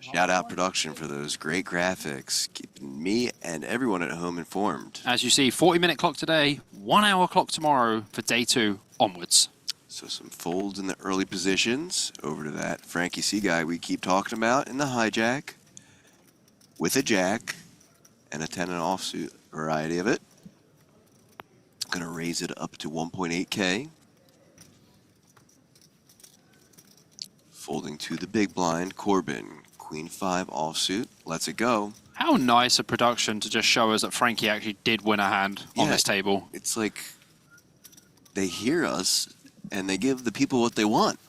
Shout out production for those great graphics, keeping me and everyone at home informed. As you see, 40-minute clock today, 1 hour clock tomorrow for day 2 onwards. So some folds in the early positions. Over to that Frankie C guy we keep talking about in the hijack. With a jack and a 10 and offsuit variety of it. Gonna raise it up to 1.8K. Folding to the big blind, Corbin. Queen 5 offsuit. Lets it go. How nice a production to just show us that Frankie actually did win a hand on this table. It's like they hear us and they give the people what they want.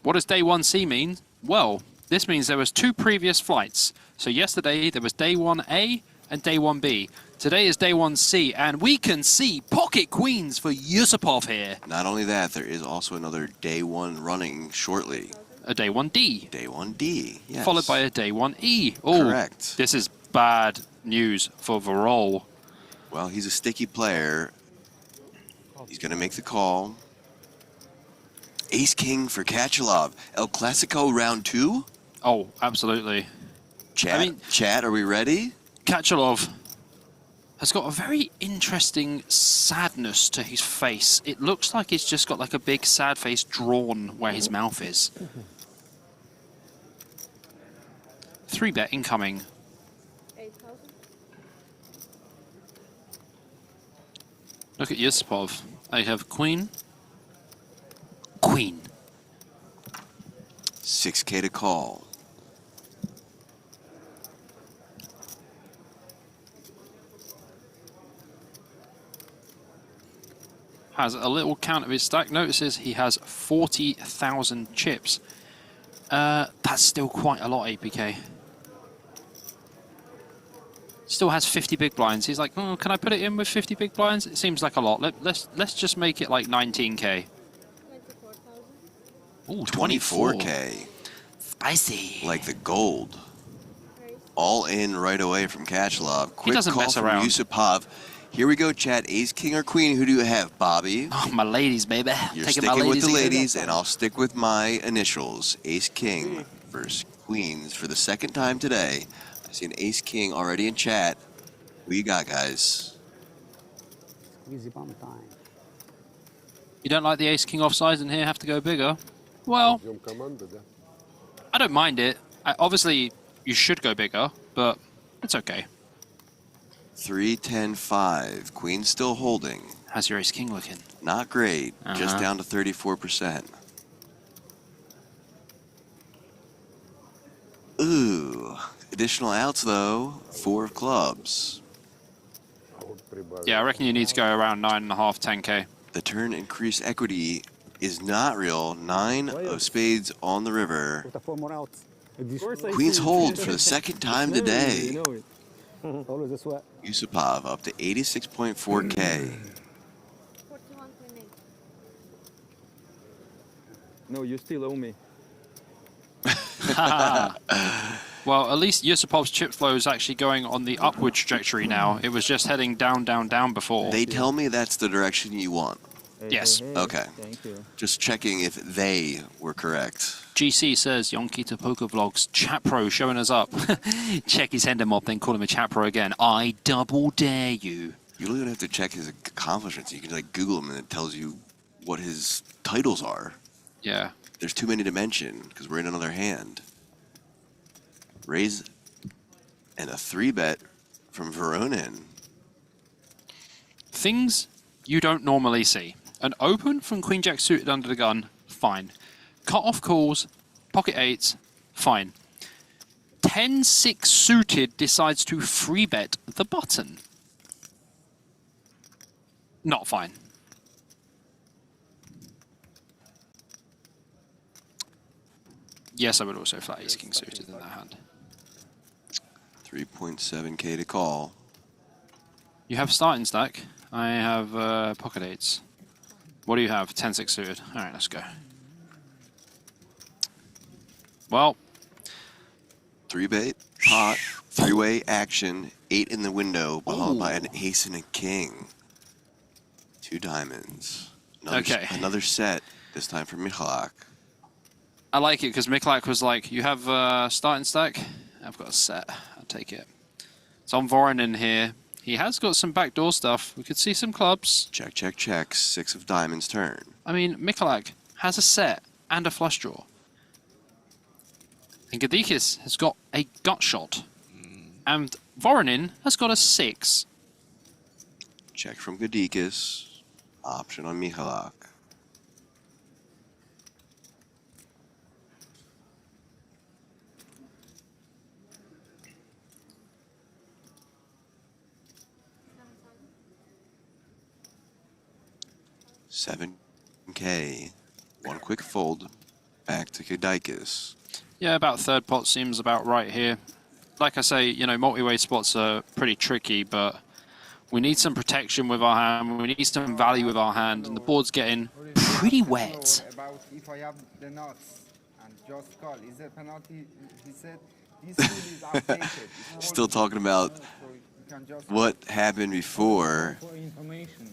What does day 1C mean? Well, this means there was 2 previous flights. So yesterday there was day 1A and day 1B. Today is day 1C, and we can see pocket queens for Yusupov here. Not only that, there is also another day 1 running shortly. A day 1D. Day 1D, yes. Followed by a day 1E. Oh, Correct. this is bad news for Varol. Well, he's a sticky player. He's going to make the call. Ace King for Kachalov. El Clasico round 2? Oh, absolutely. Chat, are we ready? Kachalov has got a very interesting sadness to his face. It looks like he's just got like a big sad face drawn where his mouth is. 3-bet incoming. 8,000. Look at Yusupov. I have queen. Queen. 6K to call. Has a little count of his stack. Notices he has 40,000 chips. That's still quite a lot, APK. Still has 50 big blinds. He's like, oh, can I put it in with 50 big blinds? It seems like a lot. Let's just make it like 19K. 24,000. Ooh, 24K. Spicy. Like the gold. All in right away from Kachalov. Quick doesn't call mess from around. Yusupov. Here we go, chat. Ace, king, or queen? Who do you have, Bobby? Oh, my ladies, baby. You're Taking sticking my with the again. ladies, and I'll stick with my initials. Ace, king versus queens for the second time today. I see an ace, king already in chat. Who you got, guys? Easy bomb time. You don't like the ace king offsides in here, have to go bigger? Well, I don't mind it. Obviously, you should go bigger, but it's okay. 3, 10, 5. Queen still holding. How's your ace king looking? Not great. Just down to 34%. Ooh. Additional outs, though. 4 of clubs. Yeah, I reckon you need to go around 9.5, 10K. The turn increased equity is not real. 9 of spades on the river. With the 4 more outs. Queens hold for the second time today. Always a sweat. Yusupov up to 86.4K. 41.8. No, you still owe me. Well, at least Yusupov's chip flow is actually going on the upward trajectory now. It was just heading down, down, down before. They tell me that's the direction you want. Yes. Okay. Thank you. Just checking if they were correct. GC says, Yonkita Poker Vlogs, chat pro showing us up. Check his Hender mob, then call him a chat pro again. I double dare you. You don't even have to check his accomplishments. You can like Google him and it tells you what his titles are. Yeah. There's too many to mention because we're in another hand. Raise and a 3-bet from Voronin. Things you don't normally see. An open from Queen Jack suited under the gun, fine. Cut off calls, pocket 8s, fine. 10-6 suited decides to 3-bet the button. Not fine. Yes, I would also flat ace king suited in that hand. 3.7K to call. You have starting stack. I have pocket 8s. What do you have? 10-6 suited. All right, let's go. Well, 3-bet, pot, 3-way action, 8 in the window, followed by an ace and a king. 2 diamonds. Another set, this time for Michalak. I like it because Miklak was like, you have starting stack? I've got a set. I'll take it. So I'm Vorin in here. He has got some backdoor stuff. We could see some clubs. Check, check, check. 6 of diamonds turn. I mean, Mikulak has a set and a flush draw. And Gadikis has got a gut shot. And Voronin has got a 6. Check from Gadikis. Option on Michalak. $7K. One quick fold. Back to Gadikis. Yeah, about third pot seems about right here. Like I say, you know, multi-way spots are pretty tricky, but we need some protection with our hand. We need some value with our hand, and the board's getting pretty wet. About if I have the nuts and just call, is there penalty? He said This field is outdated. It's Still old. talking about So you can just what happened before. for information.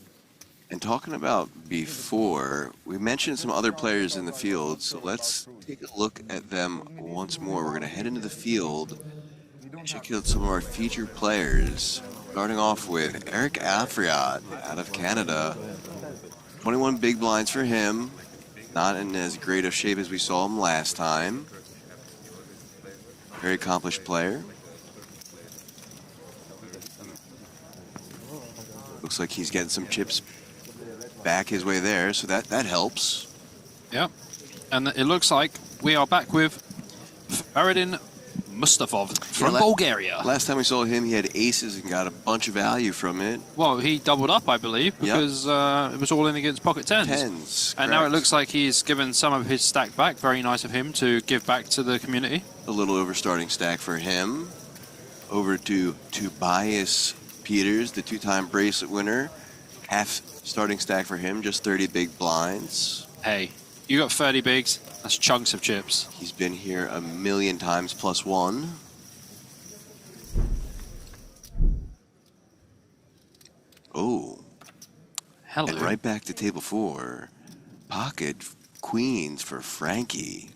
And talking about before, we mentioned some other players in the field, so let's take a look at them once more. We're going to head into the field and check out some of our featured players. Starting off with Eric Afriat out of Canada. 21 big blinds for him. Not in as great of shape as we saw him last time. Very accomplished player. Looks like he's getting some chips back his way there, so that helps. Yeah, and it looks like we are back with Faridin Mustafov from Bulgaria. Last time we saw him, he had aces and got a bunch of value from it. Well, he doubled up, I believe, because it was all in against pocket tens. And now it looks like he's given some of his stack back. Very nice of him to give back to the community. A little overstarting stack for him. Over to Tobias Peters, the two-time bracelet winner. Half starting stack for him, just 30 big blinds. Hey, you got 30 bigs, that's chunks of chips. He's been here a million times plus one. Oh. Hello. And right back to table 4. Pocket queens for Frankie.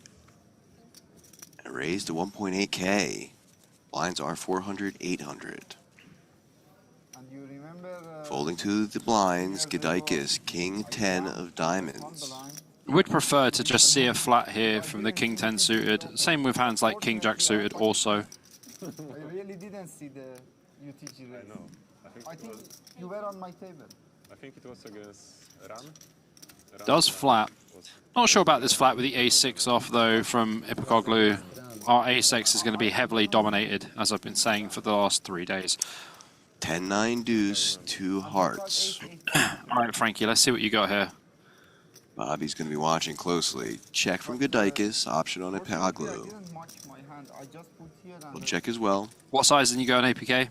And raised to 1.8K. Blinds are 400, 800. And you remember, Folding to the blinds, Gedikis, King 10 of diamonds. Would prefer to just see a flat here from the King 10 suited. Same with hands like King Jack suited also. I really didn't see the UTG race. I think you were on my table. I think it was against Ran. Does flat. Not sure about this flat with the A6 off though from Ipokoglu. Our A6 is going to be heavily dominated, as I've been saying for the last 3 days. 10-9 deuce, 2 hearts. All right, Frankie, let's see what you got here. Bobby's going to be watching closely. Check from Gedikis, option on I Ipokoglu. didn't match my hand. I just put here and We'll check as well. What size did you go in APK?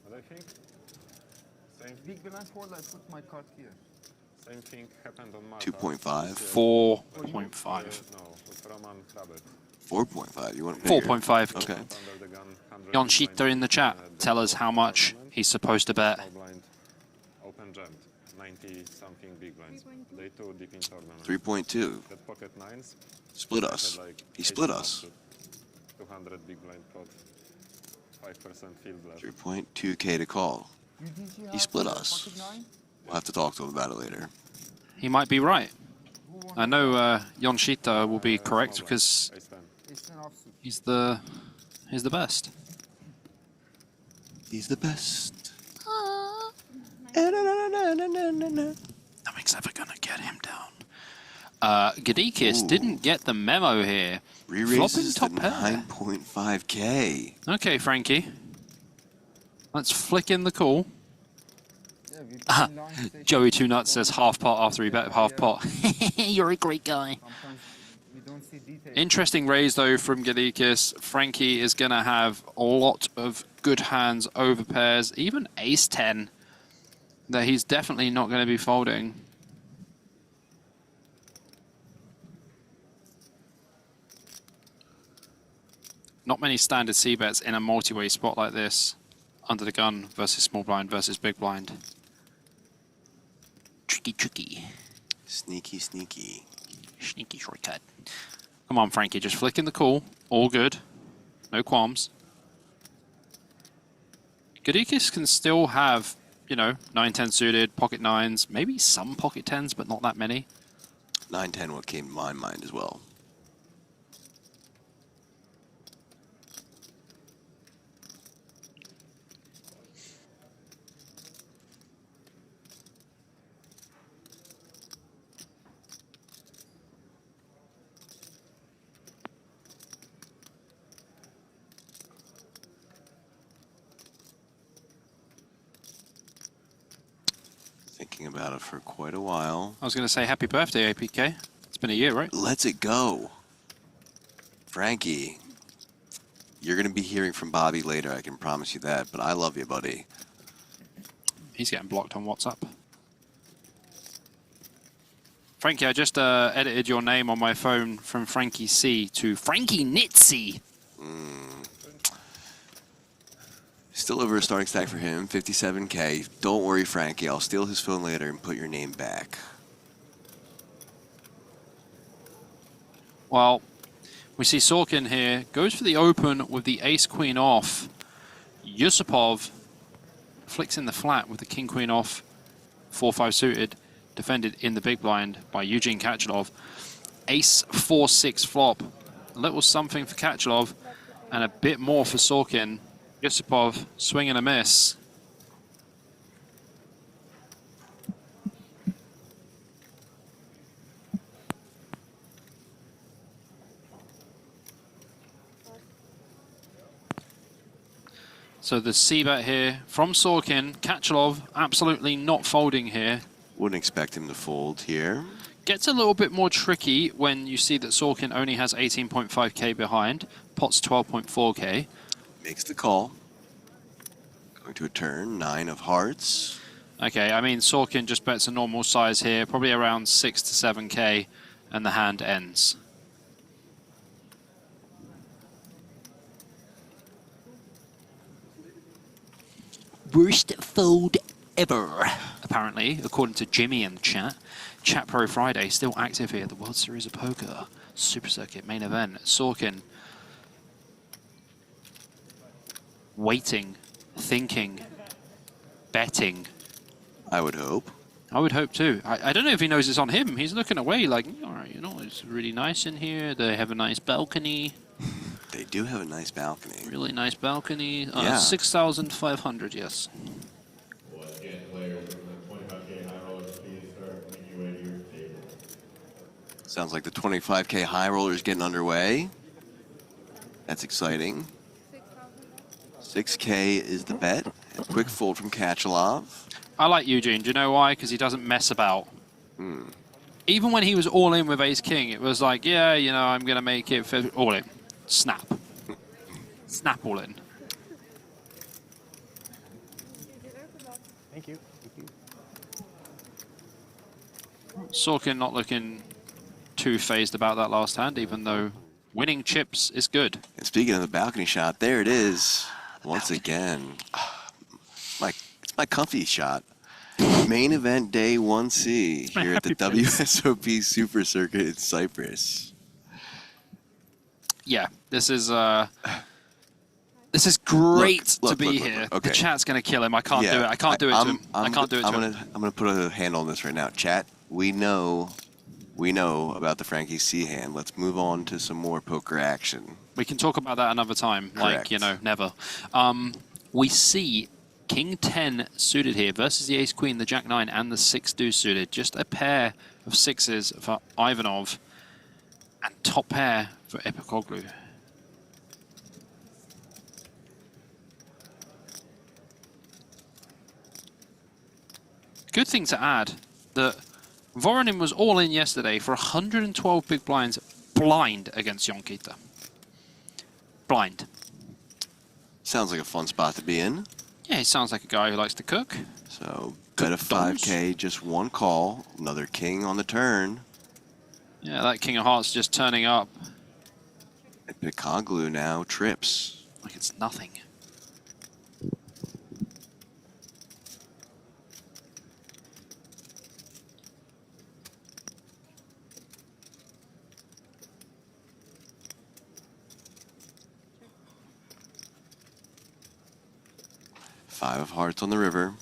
What I think? Same, big blind fold. I put my card here. same thing happened on Malta. 2.5. 4.5. No, with Roman Krabet. 4.5. You want bigger? 4.5. Okay. Under the gun, 100 Jon big Schitter blind, in the chat. Tell us how much he's supposed to bet. small blind, open jammed, 90 something big blinds. They two deep in tournament. 3.2. That pocket nines. Split us. had like He split ace us. offsuit, 200 big blind pot, 5% field left. 3.2K to call. UTG He has split pocket us. nine. We'll have to talk to him about it later. He might be right. Who won? I know Jon Schitter will be correct Small blind, because ace 10. Ace 10 offsuit. he's the best. He's the best. Nothing's ever gonna get him down. Gedikis Ooh. didn't get the memo here. Re-raises to Flopping top pair. 9.5K. Okay, Frankie. Let's flick in the call. Yeah, we Ah, play line station. Joey Two Nuts says half pot after he bet half pot. You're a great guy. Sometimes we don't see details. Interesting raise though from Gedikis. Frankie is gonna have a lot of good hands over pairs, even ace 10 that he's definitely not going to be folding. Not many standard C bets in a multi-way spot like this. Under the gun versus small blind versus big blind. Tricky, tricky. Sneaky, sneaky. Sneaky shortcut. Come on, Frankie, just flick in the call. All good. No qualms. Gedikis can still have, you know, 9-10 suited, pocket nines, maybe some pocket tens, but not that many. 9-10 what came to my mind as well. Thinking about it for quite a while. I was going to say happy birthday, APK. It's been a year, right? Let's it go. Frankie, you're going to be hearing from Bobby later, I can promise you that, but I love you, buddy. He's getting blocked on WhatsApp. Frankie, I just edited your name on my phone from Frankie C to Frankie Nitzy. Still over a starting stack for him, 57K. Don't worry, Frankie. I'll steal his phone later and put your name back. Well, we see Sorkin here goes for the open with the ace-queen off. Yusupov flicks in the flat with the king-queen off, 4-5 suited, defended in the big blind by Eugene Kachalov. Ace 4-6 flop, a little something for Kachalov and a bit more for Sorkin. Yusupov swing and a miss. So the c-bet here from Sorkin. Kachalov absolutely not folding here. Wouldn't expect him to fold here. Gets a little bit more tricky when you see that Sorkin only has 18.5k behind. Pot's 12.4k. Makes the call. Going to a turn, 9 of hearts. Okay, I mean, Sorkin just bets a normal size here, probably around 6 to 7k, and the hand ends. Worst fold ever, apparently, according to Jimmy in the chat. Chat Pro Friday, still active here. The World Series of Poker, Super Circuit, main event. Sorkin waiting, thinking, betting. I would hope. I would hope too. I don't know if he knows it's on him. He's looking away like, all right, you know, it's really nice in here. They have a nice balcony. They do have a nice balcony. Really nice balcony. Yeah. 6,500, yes. Sounds like the 25K high roller is getting underway. That's exciting. 6K is the bet. A quick fold from Kachalov. I like Eugene. Do you know why? Because he doesn't mess about. Even when he was all in with Ace King, it was like, yeah, you know, I'm going to make it all in. Snap. Snap all in. Thank you. Sorkin not looking too phased about that last hand, even though winning chips is good. And speaking of the balcony shot, there it is. Once again. It's my comfy shot. Main event day 1C here at the WSOP Super Circuit in Cyprus. Yeah, this is great to be here. Okay. The chat's gonna kill him. I can't do it. I can't do it to him. I can't do it to him. I'm gonna put a handle on this right now. Chat, we know about the Frankie C hand. Let's move on to some more poker action. We can talk about that another time. Correct. Like, you know, never. We see King 10 suited here versus the Ace Queen, the Jack 9, and the 6 deuce suited. Just a pair of sixes for Ivanov, and top pair for Epikoglu. Good thing to add that Voronin was all in yesterday for 112 big blinds blind against Yonkita. Blind. Sounds like a fun spot to be in. Yeah, he sounds like a guy who likes to cook. So, bet a 5K, just one call. Another king on the turn. Yeah, that King of Hearts just turning up. Epikoglu now trips. Like it's nothing. Five of hearts on the river.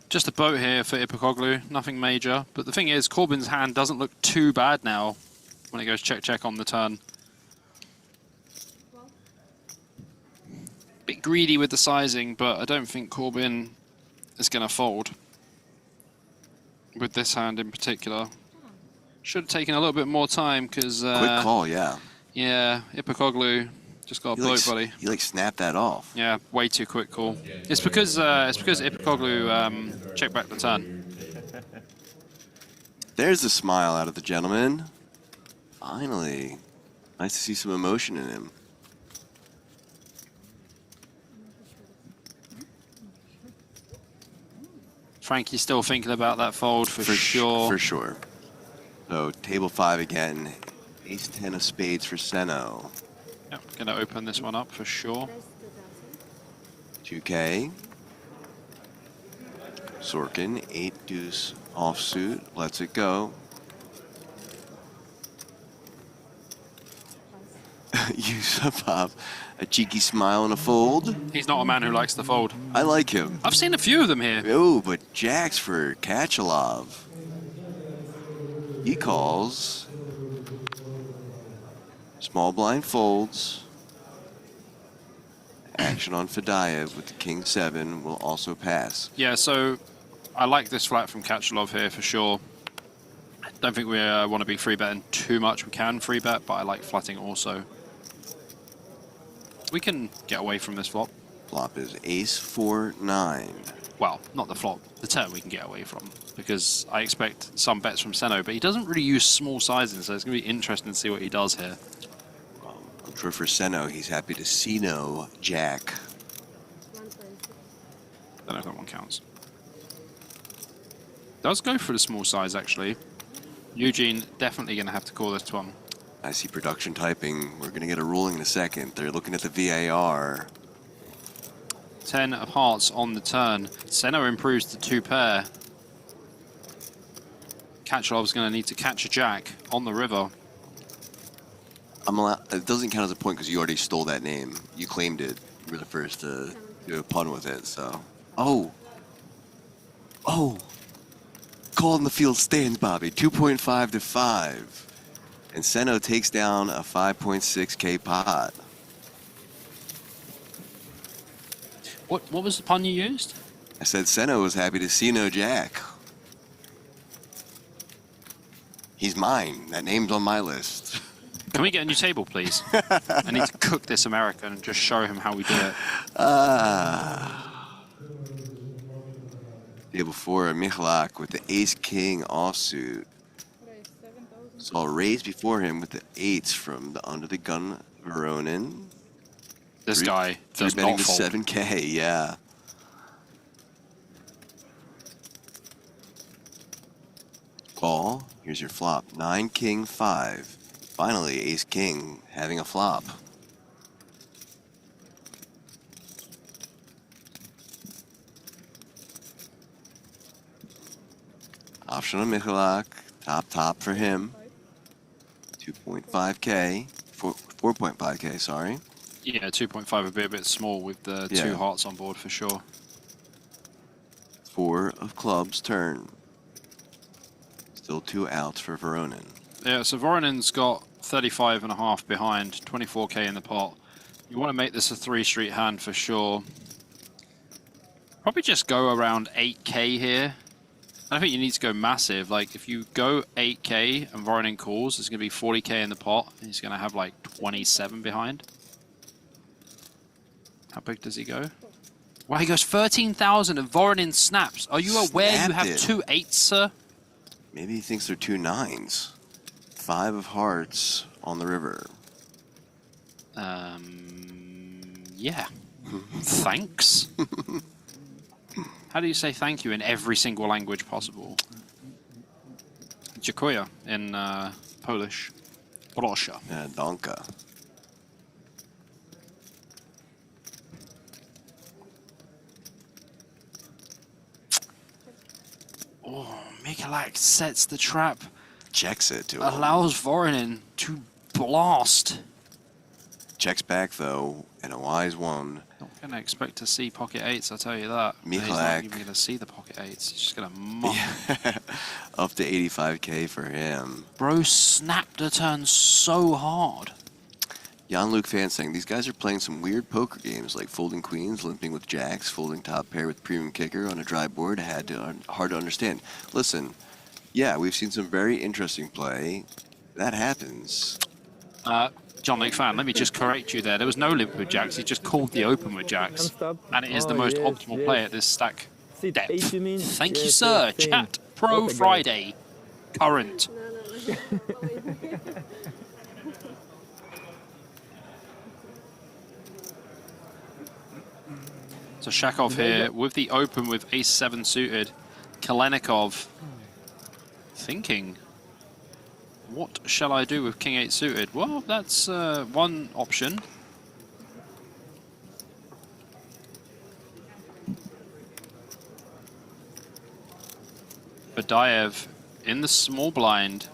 Just a boat here for Epikoglu, nothing major. But the thing is, Corbin's hand doesn't look too bad now when he goes check on the turn. Bit greedy with the sizing, but I don't think Corbin is going to fold with this hand in particular. Should have taken a little bit more time because... quick call, yeah. Yeah, Epikoglu just got a boat, buddy. You snapped that off. Yeah, way too quick call. It's because Epikoglu checked back the turn. There's a smile out of the gentleman. Finally. Nice to see some emotion in him. Frankie's still thinking about that fold for sure. For sure. So table 5 again. Ace 10 of spades for Seno. Yep, gonna open this one up for sure. 2K. Sorkin, 8 deuce offsuit, lets it go. Yusupov, a cheeky smile and a fold. He's not a man who likes to fold. I like him. I've seen a few of them here. Oh, but jacks for Kachalov. He calls. Small blind folds. Action on Fadayev with the king 7 will also pass. Yeah, so I like this flat from Kachalov here for sure. Don't think we want to be free betting too much. We can free bet, but I like flatting also. We can get away from this flop. Flop is ace 4-9. Well, not the flop. The turn we can get away from, because I expect some bets from Seno, but he doesn't really use small sizing, so it's going to be interesting to see what he does here. I'm sure for Seno, he's happy to see no jack. I don't know if that one counts. Does go for the small size, actually. Eugene definitely going to have to call this one. I see production typing. We're going to get a ruling in a second. They're looking at the VAR. 10 of hearts on the turn. Seno improves to 2 pair. Kachalov's going to need to catch a jack on the river. I'm allowed, it doesn't count as a point because you already stole that name. You claimed it. You were the first to do a pun with it, so. Oh. Oh. Call in the field stands, Bobby. 2.5 to 5. And Seno takes down a 5.6K pot. What was the pun you used? I said Seno was happy to see no jack. He's mine. That name's on my list. Can we get a new table, please? I need to cook this American and just show him how we do it. Table 4, Michalak with the ace-king offsuit. Saw raise before him with the 8s from the under-the-gun Veronin. This guy does betting not to fold. 7K, yeah. Call. Here's your flop. 9, king, 5. Finally, ace-king having a flop. Option on Michalak. Top for him. 2.5K. 4.5K, sorry. Yeah, 2.5 would be a bit small with the 2 hearts on board for sure. 4 of clubs turn. Still 2 outs for Veronin. Yeah, so Voronin's got 35.5 behind, 24K in the pot. You want to make this a 3-street hand for sure. Probably just go around 8K here. I don't think you need to go massive. Like, if you go 8K and Voronin calls, there's going to be 40K in the pot. And he's going to have like 27 behind. How big does he go? Wow, he goes 13,000 and Voronin snaps. Are you aware you have 2 8s, sir? Maybe he thinks they're 2 9s. 5 of hearts on the river. Yeah. Thanks. How do you say thank you in every single language possible? Dziękuję in Polish. Proszę. Yeah, Donka. Oh, Michalak sets the trap. Checks it to him. Allows Voronin to blast. Checks back though, and a wise one. Not going to expect to see pocket 8s, I'll tell you that. He's not Michalak. even going to see the pocket 8s. He's just going to muck. Up to 85K for him. Bro snapped a turn so hard. Jan-Luc fan saying these guys are playing some weird poker games like folding queens, limping with jacks, folding top pair with premium kicker on a dry board. Hard to understand. Listen, yeah, we've seen some very interesting play. That happens. John Luke fan, let me just correct you there. There was no limp with jacks. He just called the open with jacks. And it is the most optimal play at this stack depth. Thank you, sir. Chat Pro Friday. Current. So Shakov here with the open with ace-7 suited. Kalenikov thinking What shall I do with King 8 suited? Well, that's one option. Badaev in the small blind.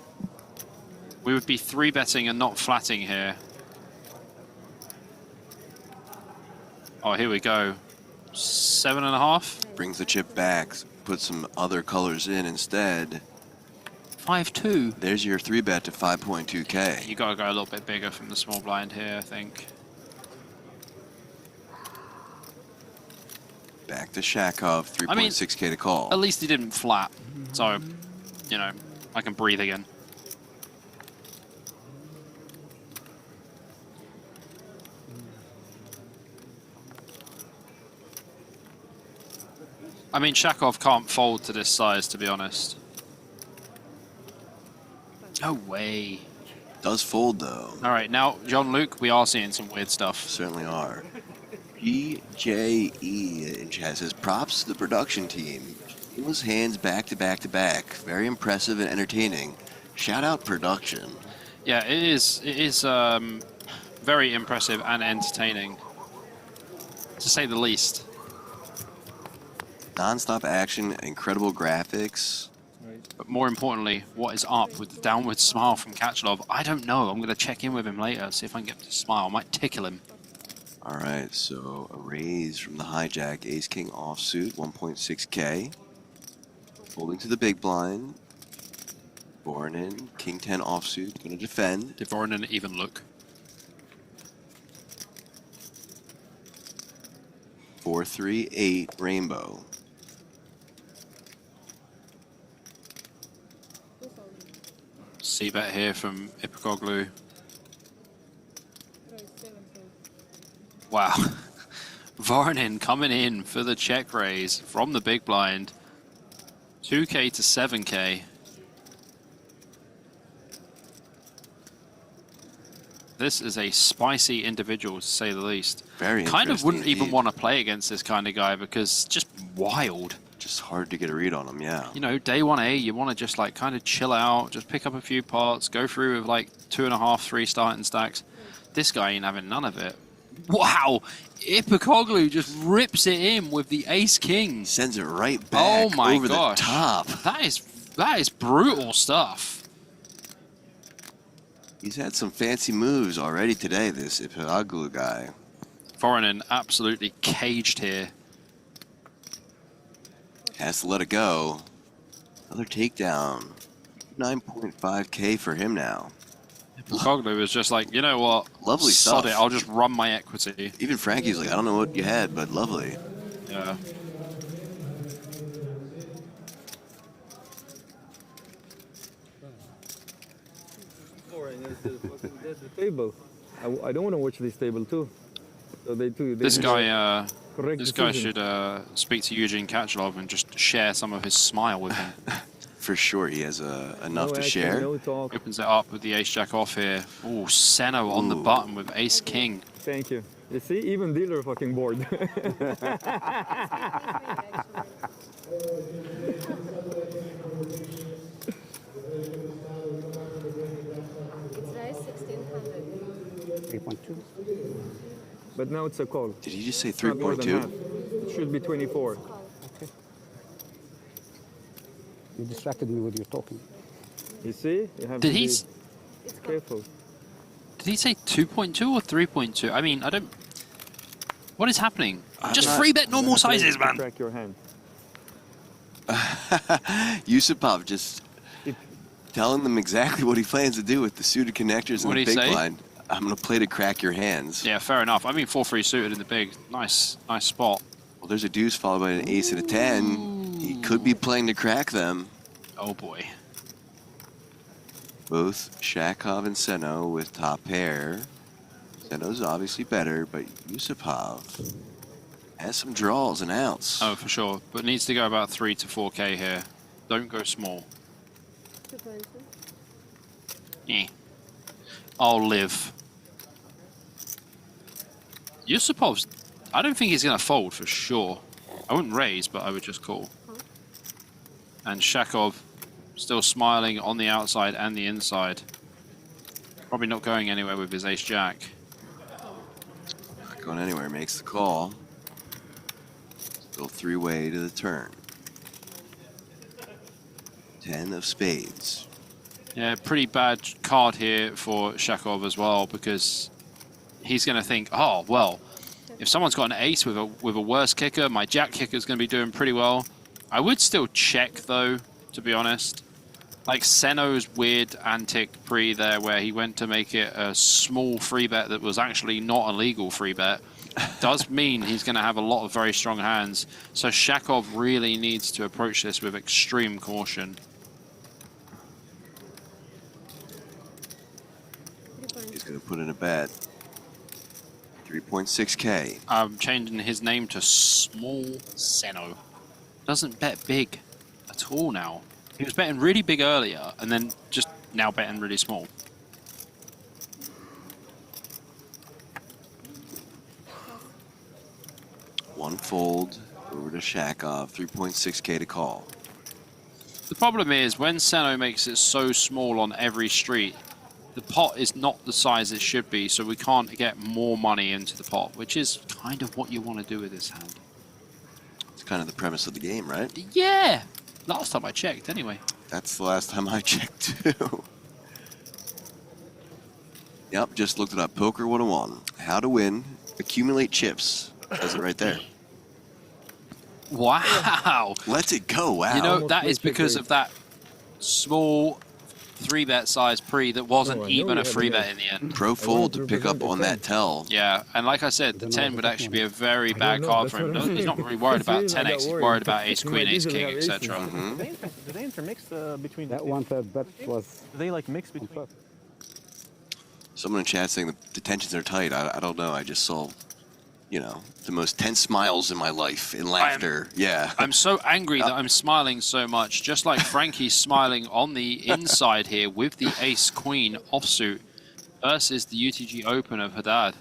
We would be 3-betting and not flatting here. Oh, here we go. 7.5. Brings the chip back, put some other colors in instead. 5-2. There's your 3-bet to 5.2K. You gotta go a little bit bigger from the small blind here, I think. Back to Shakov, 3.6K to call. At least he didn't flat, so, you know, I can breathe again. I mean, Shakov can't fold to this size, to be honest. No way. Does fold, though. All right, now, Jean-Luc, we are seeing some weird stuff. Certainly are. PJE in chat says, props to the production team. It was hands back to back to back. Very impressive and entertaining. Shout out production. Yeah, it is very impressive and entertaining, to say the least. Non-stop action, incredible graphics. But more importantly, what is up with the downward smile from Kachalov? I don't know. I'm going to check in with him later, see if I can get him to smile. I might tickle him. All right, so a raise from the hijack, ace-king offsuit, 1.6K. Folding to the big blind. Voronin, king-10 offsuit, going to defend. Did Voronin even look? 4-3-8 rainbow. C-bet here from Ipokoglu. Wow. Voronin coming in for the check raise from the big blind. 2K to 7K. This is a spicy individual, to say the least. Very kind of wouldn't interesting even want to play against this kind of guy because just wild. Just hard to get a read on him, yeah. You know, day 1A, you want to just like kind of chill out, just pick up a few pots, go through with like 2.5, 3 starting stacks. This guy ain't having none of it. Wow! Ipokoglu just rips it in with the ace-king. Sends it right back oh my over gosh. the top. That is brutal stuff. He's had some fancy moves already today, this Ipokoglu guy. Voronin absolutely caged here. Has to let it go. Another takedown. 9.5K for him now. Ipokoglu was just like, you know what? Lovely Sod stuff. it, I'll just run my equity. Even Frankie's like, I don't know what you had, but lovely. Yeah. There's the table. I don't want to watch this table too. So This guy decision. should speak to Eugene Kachalov and just share some of his smile with him. For sure, he has enough No to action, share. no talk. Opens it up with the ace-jack off here. Oh, Senno on the button with ace-king. Thank you. You see, even dealer fucking bored. It's raised 1600. 3.2. But now it's a call. Did he just say Not more than 3.2? half. It should be 24. Okay. You distracted me with your talking. You see? You have Did to he? be s- careful. Did he say 2.2 or 3.2? I mean, I don't. What is happening? I'm Just not- free bet normal sizes, man. Crack your hand. Yusupov just It- telling them exactly what he plans to do with the suited connectors and What'd the he big say? blind. I'm going to play to crack your hands. Yeah, fair enough. I mean, 4-3 suited in the big. Nice spot. Well, there's a deuce followed by an ace and a 10. He could be playing to crack them. Oh boy. Both Shakov and Senno with top pair. Senno's obviously better, but Yusupov has some draws and outs. Oh, for sure. But needs to go about 3 to 4K here. Don't go small. 2.2. Eh. I'll live. Yusupov's... I don't think he's going to fold for sure. I wouldn't raise, but I would just call. And Shakov still smiling on the outside and the inside. Probably not going anywhere with his ace-jack. Not going anywhere, makes the call. Still three-way to the turn. 10 of spades. Yeah, pretty bad card here for Shakov as well, because he's going to think, oh, well, if someone's got an ace with a worse kicker, my jack kicker is going to be doing pretty well. I would still check, though, to be honest. Like Seno's weird antic pre there where he went to make it a small free bet that was actually not a legal free bet does mean he's going to have a lot of very strong hands. So Shakov really needs to approach this with extreme caution. He's going to put in a bet. 3.6K. I'm changing his name to Small Seno. Doesn't bet big at all now. He was betting really big earlier, and then just now betting really small. One fold over to Shakov, 3.6K to call. The problem is, when Seno makes it so small on every street, the pot is not the size it should be, so we can't get more money into the pot, which is kind of what you want to do with this hand. It's kind of the premise of the game, right? Yeah! Last time I checked, anyway. That's the last time I checked, too. Yep, just looked it up. Poker 101. How to win, accumulate chips. Says it right there. Wow! Let it go, wow. You know, that is because of that small 3-bet size pre that wasn't even a free bet in the end. Pro fold to pick up on that tell. Yeah, and like I said, the 10 would actually be a very bad card for him. He's not really worried about 10x, he's worried about ace, queen, ace, king, etc. Do they intermix between That one-third bet was... Do they like mix between? Someone in chat saying the tensions are tight. I don't know. I just saw, you know, the most tense smiles in my life in laughter. Yeah. I'm so angry that I'm smiling so much, just like Frankie's smiling on the inside here with the ace-queen offsuit versus the UTG Open of Haddad.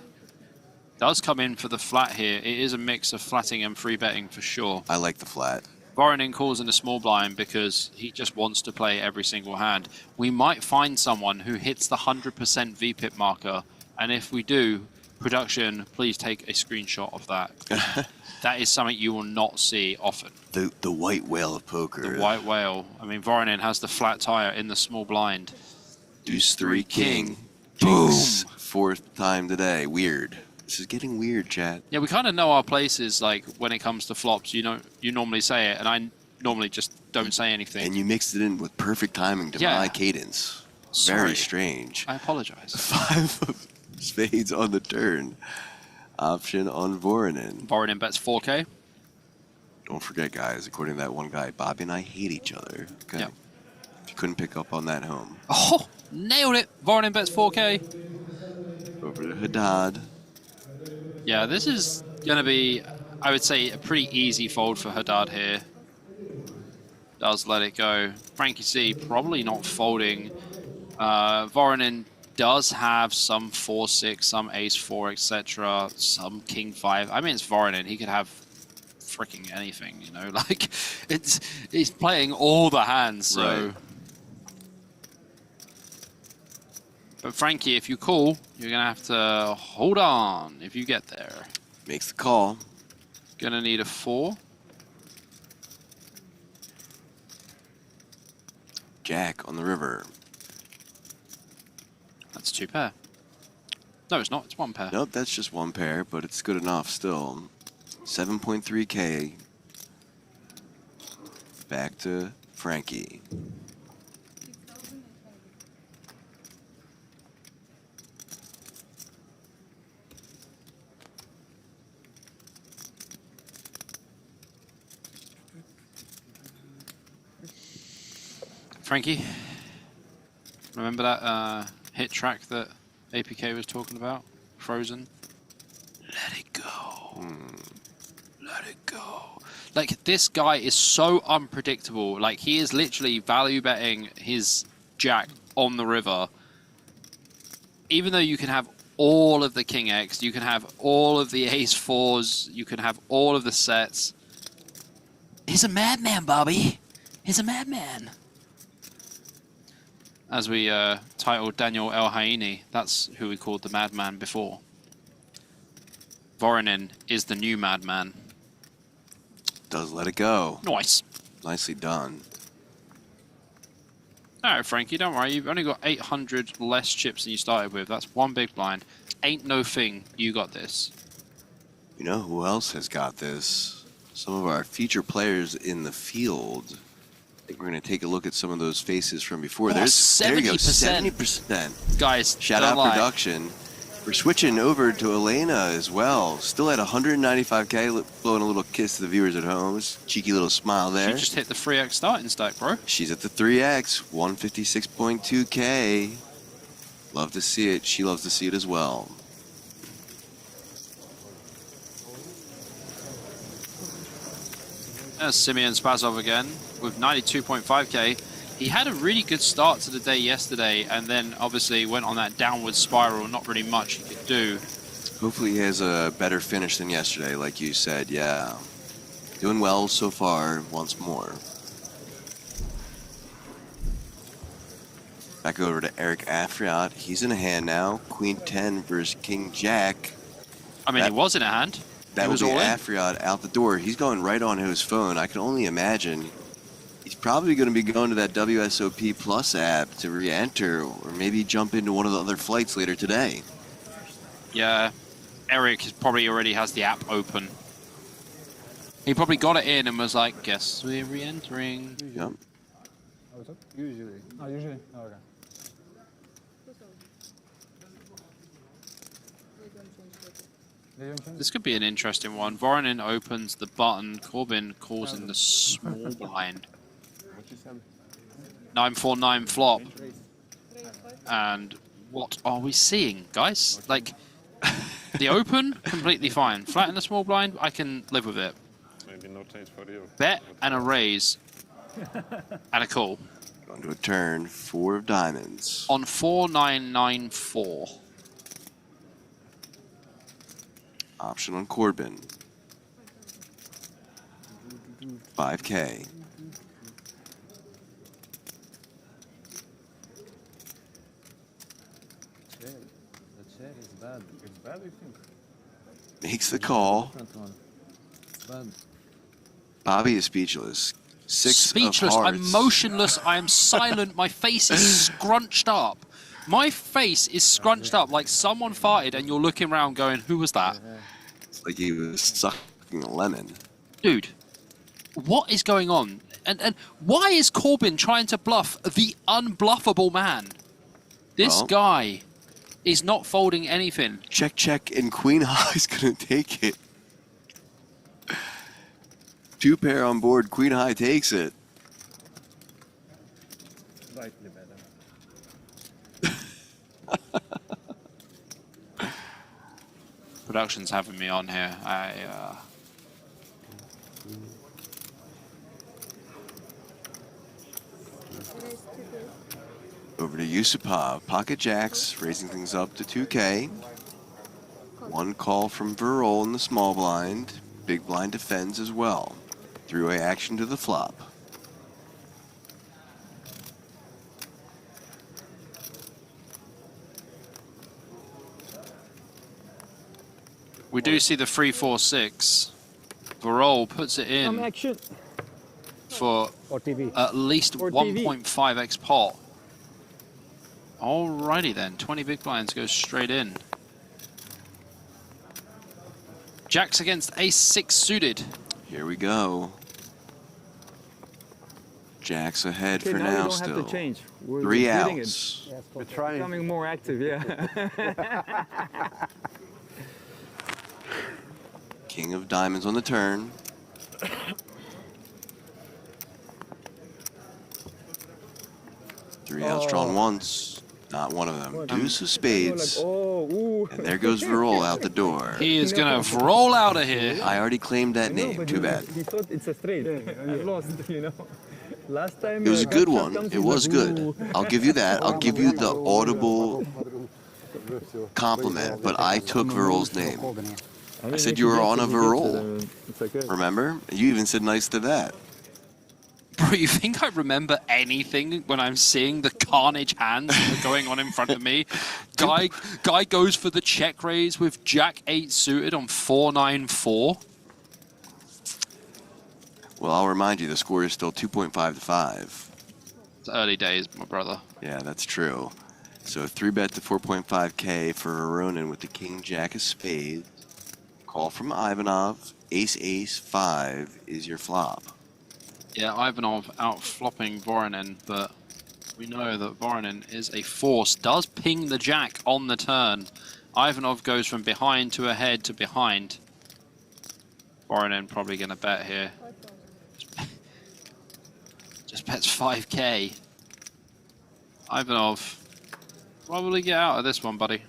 Does come in for the flat here. It is a mix of flatting and free betting for sure. I like the flat. Voronin calls in a small blind because he just wants to play every single hand. We might find someone who hits the 100% VPIP marker, and if we do, production, please take a screenshot of that. That is something you will not see often. The white whale of poker. The white whale. I mean, Voronin has the flat tire in the small blind. Deuce 3 king. Boom! Fourth time today. Weird. This is getting weird, chat. Yeah, we kind of know our places, like, when it comes to flops. You know, you normally say it, and I normally just don't say anything. And you mixed it in with perfect timing to my cadence. Sorry. Very strange. I apologize. 5 of spades on the turn. Option on Voronin. Voronin bets 4K. Don't forget, guys, according to that one guy, Bobby and I hate each other. Okay. Yep. If you couldn't pick up on that home. Oh, nailed it. Voronin bets 4K. Over to Haddad. Yeah, this is going to be, I would say, a pretty easy fold for Haddad here. Does let it go. Frankie C probably not folding. Voronin does have some 4-6, some ace-4, etc., some king-5. I mean, it's Voronin. He could have freaking anything, you know? Like, he's playing all the hands, so... Right. But Frankie, if you call, you're going to have to hold on if you get there. Makes the call. Going to need a 4. Jack on the river. That's 2 pair. No, it's not. It's 1 pair. Nope, that's just 1 pair, but it's good enough still. 7.3K. Back to Frankie. Frankie, remember that hit track that APK was talking about? Frozen? Let it go. Let it go. Like, this guy is so unpredictable. Like, he is literally value betting his jack on the river. Even though you can have all of the King X, you can have all of the Ace 4s, you can have all of the sets. He's a madman, Bobby. He's a madman. as we titled Daniel El Haini. That's who we called the Madman before. Voronin is the new Madman. Does let it go. Nice. Nicely done. Alright, Frankie, don't worry. You've only got 800 less chips than you started with. That's one big blind. Ain't no thing. You got this. You know who else has got this? Some of our feature players in the field. I think we're going to take a look at some of those faces from before. Oh, There you go, 70%. 70%. Guys, Shout don't out lie. production. We're switching over to Elena as well. Still at 195K, blowing a little kiss to the viewers at home. Cheeky little smile there. She just hit the 3x starting stack, bro. She's at the 3X, 156.2K. Love to see it. She loves to see it as well. There's Simeon Spazov again with 92.5K. He had a really good start to the day yesterday and then obviously went on that downward spiral. Not really much he could do. Hopefully he has a better finish than yesterday, like you said. Yeah. Doing well so far once more. Back over to Eric Afriat. He's in a hand now. Queen 10 versus King Jack. I mean, he was in a hand. That was Afriat out the door. He's going right on his phone. I can only imagine. He's probably going to be going to that WSOP Plus app to re-enter or maybe jump into one of the other flights later today. Yeah, Eric probably already has the app open. He probably got it in and was like, guess we're re-entering. Yep. Usually. Oh, usually? Oh, okay. This could be an interesting one. Voronin opens the button. Corbin calls in the small blind. 949 flop. And what are we seeing, guys? Like, the open, completely fine. Flat in the small blind, I can live with it. Maybe no change for you. Bet and a raise. And a call. Going to a turn, 4 of diamonds. On 4994. Option on Corbin. 5K. The chair is bad. It's bad, you think? Makes the call. It's bad. Bobby is speechless. 6 Speechless. of hearts. I'm motionless. I am silent. My face is scrunched up. My face is scrunched up like someone farted and you're looking around going, who was that? It's like he was sucking a lemon. Dude, what is going on? And why is Corbin trying to bluff the unbluffable man? This guy is not folding anything. Check, check, and Queen High is going to take it. 2 pair on board. Queen High takes it. Slightly better. Production's having me on here. Over to Yusupov. Pocket Jacks, raising things up to 2K. 1 call from Verol in the small blind. Big blind defends as well. 3-way action to the flop. We do see the 3-4-6. Verol puts it in Action. for Or TV. at least Or TV. 1.5x pot. Alrighty then, 20 big blinds goes straight in. Jacks against ace-6 suited. Here we go. Jacks ahead Okay, for now now we don't still. have to change. We're 3 getting outs. it. We're trying. Becoming more active, yeah. King of diamonds on the turn. Three outs drawn once. Not one of them. Deuce of spades. And there goes Verol out the door. He is going to roll out of here. I already claimed that name. Too bad. He thought it's a straight. You lost, you know. Last time. It was a good one. It was good. I'll give you that. I'll give you the audible compliment. But I took Verol's name. I said you were on a Verol. Remember? You even said nice to that. Bro, you think I remember anything when I'm seeing the carnage hands that are going on in front of me? Guy goes for the check raise with Jack 8 suited on 4-9-4. Well, I'll remind you, the score is still 2.5 to 5. It's early days, my brother. Yeah, that's true. So 3-bet to 4.5K for Ronan with the King Jack of Spades. Call from Ivanov. Ace Ace 5 is your flop. Yeah, Ivanov out flopping Voronin, but we know that Voronin is a force. Does ping the jack on the turn. Ivanov goes from behind to ahead to behind. Voronin probably going to bet here. Just bets 5K. Ivanov, probably get out of this one, buddy.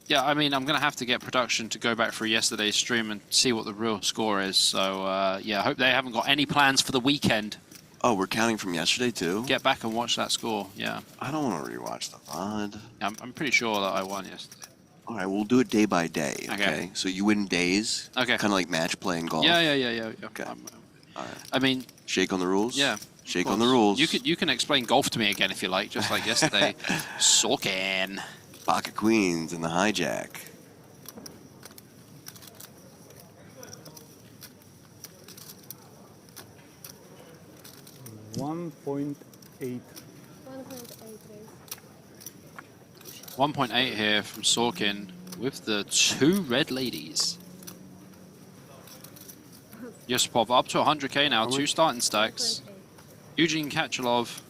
Yeah, I mean, I'm going to have to get production to go back through yesterday's stream and see what the real score is. So, yeah, I hope they haven't got any plans for the weekend. Oh, we're counting from yesterday, too? Get back and watch that score, yeah. I don't want to rewatch the VOD. I'm pretty sure that I won yesterday. All right, we'll do it day by day, okay? So you win days? Okay. Kind of like match play and golf? Yeah. Okay. All right. I mean... Shake on the rules? Yeah. Shake on the rules. You can explain golf to me again if you like, just like yesterday. Sorkin. Pocket queens and the hijack. $1.8. 1.8 1.8 here from Sorkin with the 2 red ladies. Yusupov up to 100k now, 2 starting stacks. Eugene Kachalov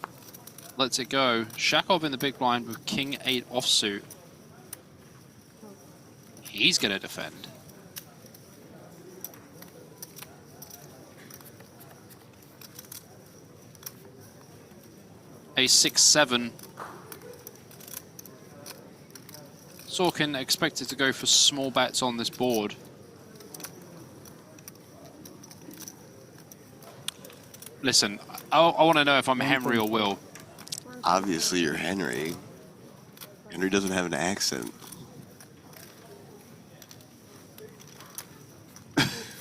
lets it go. Shakov in the big blind with King 8 offsuit. He's going to defend. Ace 6-7. Sorkin expected to go for small bets on this board. Listen, I want to know if I'm Henry or Will. Obviously, you're Henry. Henry doesn't have an accent.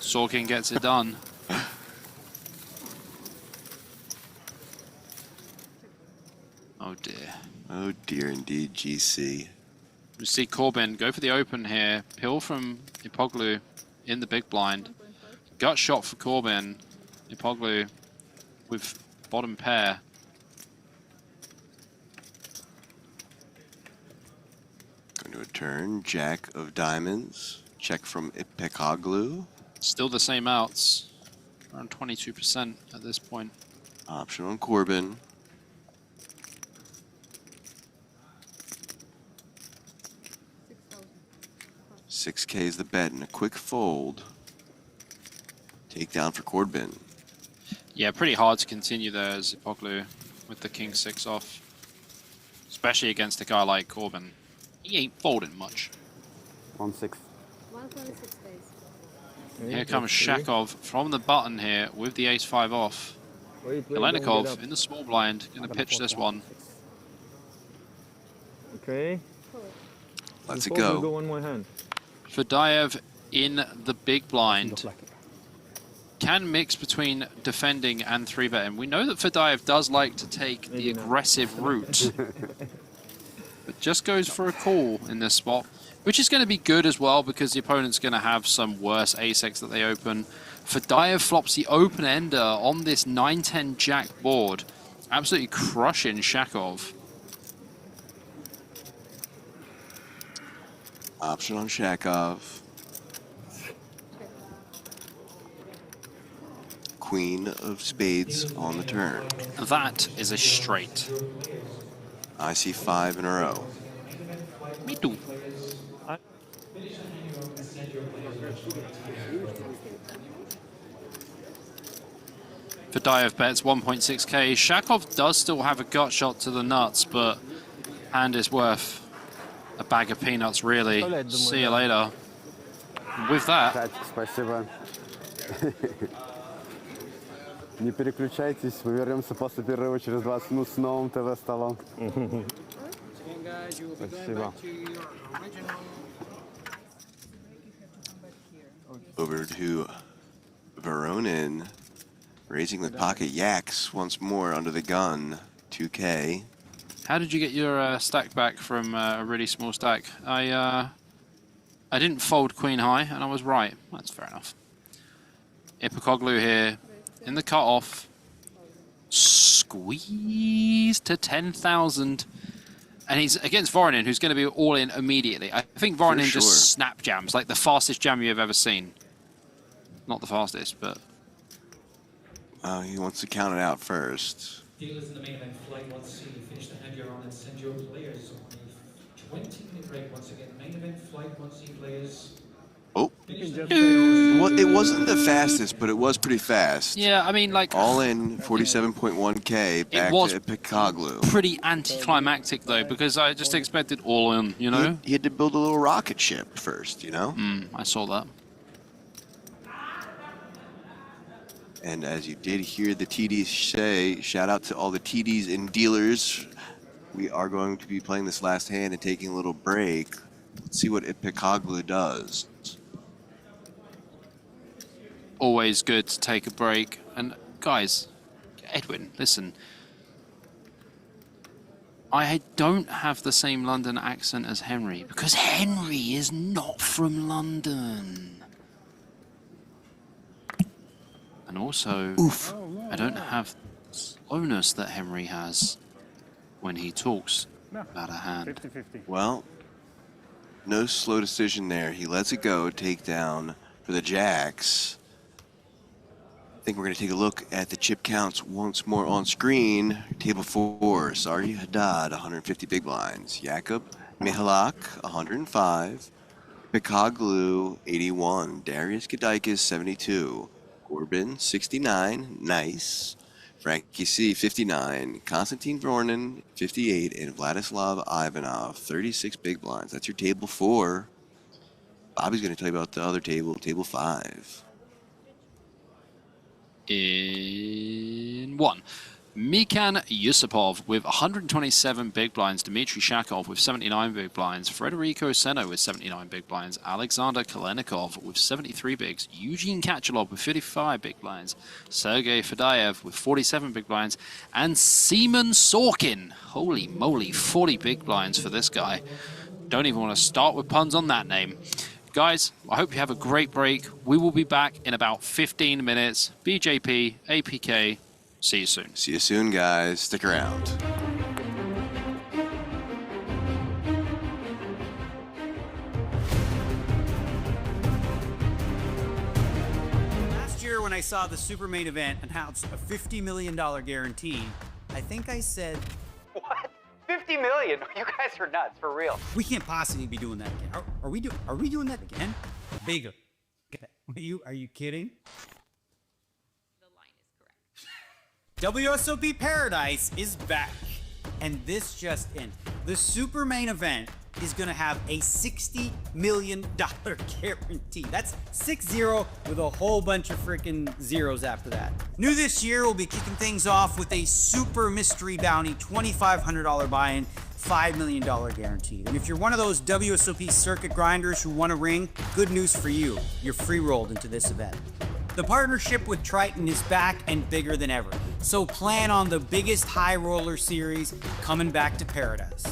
Sorkin gets it done. Oh dear. Oh dear indeed, GC. We see Corbin go for the open here. Pill from Ipoglu in the big blind. Gut shot for Corbin. Ipoglu with bottom pair. Going to a turn. Jack of diamonds. Check from Ipekoglu. Still the same outs. Around 22% at this point. Option on Corbin. $6K is the bet and a quick fold. Takedown for Corbin. Yeah, pretty hard to continue there as Ipoglu with the King 6 off. Especially against a guy like Corbin. He ain't folding much. 1-6. 1.6 days. Here comes Shakov from the button here with the ace-5 off. Kalenikov in the small blind, going to pitch this one. Okay. Let's it go. Go on my hand. Fadayev in the big blind. Can mix between defending and 3-betting. We know that Fadayev does like to take the aggressive route. But just goes for a call in this spot. Which is going to be good as well because the opponent's going to have some worse ace-x that they open. Fadayev flops the open-ender on this 9-10 jack board. Absolutely crushing Shakov. Option on Shakov. Queen of spades on the turn. That is a straight. I see 5 in a row. Me too. Fadayev bets 1.6k. Shakov does still have a gut shot to the nuts, but hand is worth a bag of peanuts, really. See you later. And with that... Спасибо. Не переключайтесь, мы вернемся после перерыва через 20 минут с новым ТВ-столом. Спасибо. Over to Voronin. Raising the pocket yaks once more under the gun. 2K. How did you get your stack back from a really small stack? I didn't fold queen high, and I was right. That's fair enough. Ipokoglu here in the cutoff. Squeeze to 10,000. And he's against Voronin, who's going to be all in immediately. I think Voronin just snap jams, like the fastest jam you've ever seen. Not the fastest, but... he wants to count it out first. Dealers in the main event flight want to see you finish the hand you're on and send your players on a 20-minute break. Once again, main event flight wants to see players. Oh. Well, it wasn't the fastest, but it was pretty fast. Yeah, I mean, like... All in 47.1K back to Ipokoglu. Pretty anticlimactic, though, because I just expected all in, you know? He had to build a little rocket ship first, you know? I saw that. And as you did hear the TDs say, shout out to all the TDs and dealers. We are going to be playing this last hand and taking a little break. Let's see what Ipokoglu does. Always good to take a break. And guys, Edwin, listen. I don't have the same London accent as Henry because Henry is not from London. And also, I don't have the slowness that Henry has when he talks about a hand. 50-50. Well, no slow decision there. He lets it go, takedown for the jacks. I think we're going to take a look at the chip counts once more on screen. Table 4, Sari Haddad, 150 big blinds. Jakub Michalak, 105. Ipokoglu, 81. Darius Gadikis, 72. Corbin, 69, nice. Frankie C, 59. Konstantin Voronin, 58. And Vladislav Ivanov, 36 big blinds. That's your table 4. Bobby's going to tell you about the other table, table 5. In 1. Mikan Yusupov with 127 big blinds, Dmitry Shakov with 79 big blinds, Federico Seno with 79 big blinds, Alexander Kalenikov with 73 bigs, Eugene Kachalov with 55 big blinds, Sergei Fedayev with 47 big blinds, and Seaman Sorkin. Holy moly, 40 big blinds for this guy. Don't even want to start with puns on that name. Guys, I hope you have a great break. We will be back in about 15 minutes. BJP, APK, see you soon. See you soon, guys. Stick around. Last year when I saw the super main event announce a $50 million guarantee, I think I said... What? 50 million? You guys are nuts, for real. We can't possibly be doing that again. Are we doing that again? Bigger. Are you kidding? WSOP Paradise is back, and this just in. The super main event is gonna have a $60 million guarantee. That's 6-0 with a whole bunch of freaking zeros after that. New this year, we'll be kicking things off with a super mystery bounty, $2,500 buy-in, $5 million guaranteed. And if you're one of those WSOP circuit grinders who want a ring, good news for you. You're free-rolled into this event. The partnership with Triton is back and bigger than ever, so plan on the biggest high roller series coming back to Paradise.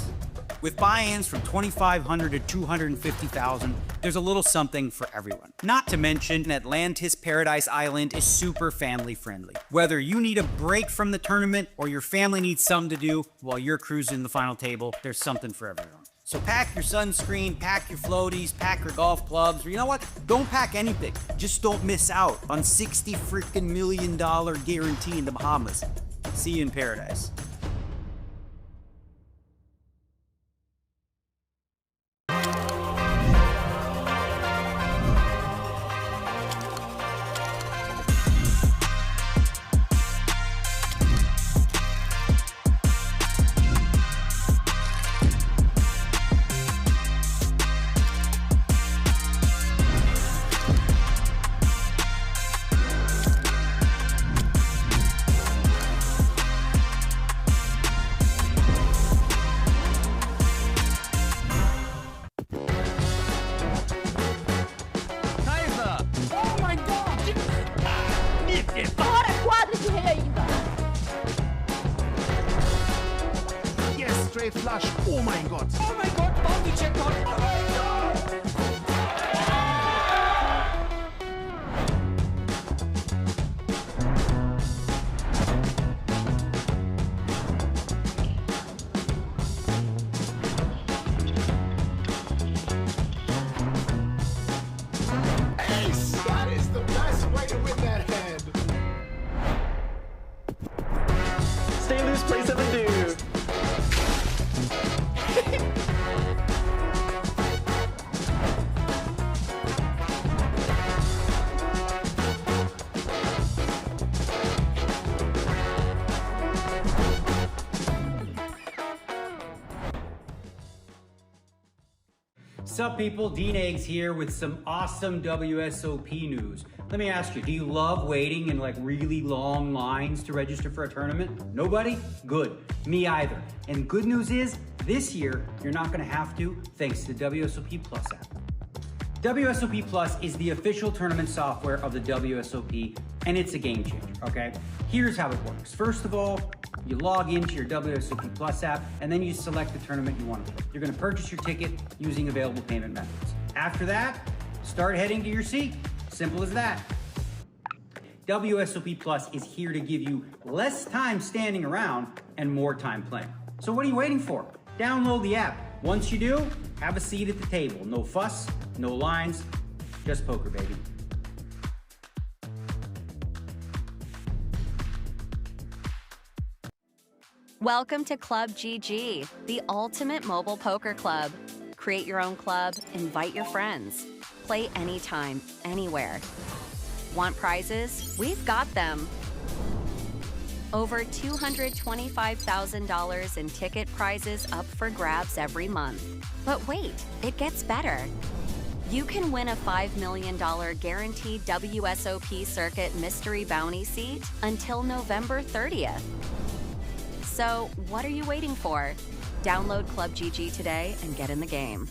With buy-ins from $2,500 to $250,000, there's a little something for everyone. Not to mention, Atlantis Paradise Island is super family friendly. Whether you need a break from the tournament or your family needs something to do while you're cruising the final table, there's something for everyone. So pack your sunscreen, pack your floaties, pack your golf clubs, or you know what? Don't pack anything. Just don't miss out on $60 freaking million guarantee in the Bahamas. See you in Paradise. straight flush. Oh mein Gott. Oh my god, bounty checkpoint. Oh my god. Ace! That is the best way to win that hand. Stay loose, play 7-2. Sup people, Dean Eggs here with some awesome WSOP news. Let me ask you, do you love waiting in like really long lines to register for a tournament? Nobody? Good. Me either. And good news is, this year, you're not gonna have to, thanks to the WSOP Plus app. WSOP Plus is the official tournament software of the WSOP, and it's a game changer, okay? Here's how it works. First of all, you log into your WSOP Plus app, and then you select the tournament you want to play. You're gonna purchase your ticket using available payment methods. After that, start heading to your seat. Simple as that. WSOP Plus is here to give you less time standing around and more time playing. So what are you waiting for? Download the app. Once you do, have a seat at the table. No fuss, no lines, just poker, baby. Welcome to Club GG, the ultimate mobile poker club. Create your own club, invite your friends. Play anytime, anywhere. Want prizes? We've got them. Over $225,000 in ticket prizes up for grabs every month. But wait, it gets better. You can win a $5 million guaranteed WSOP Circuit Mystery Bounty seat until November 30th. So, what are you waiting for? Download Club GG today and get in the game.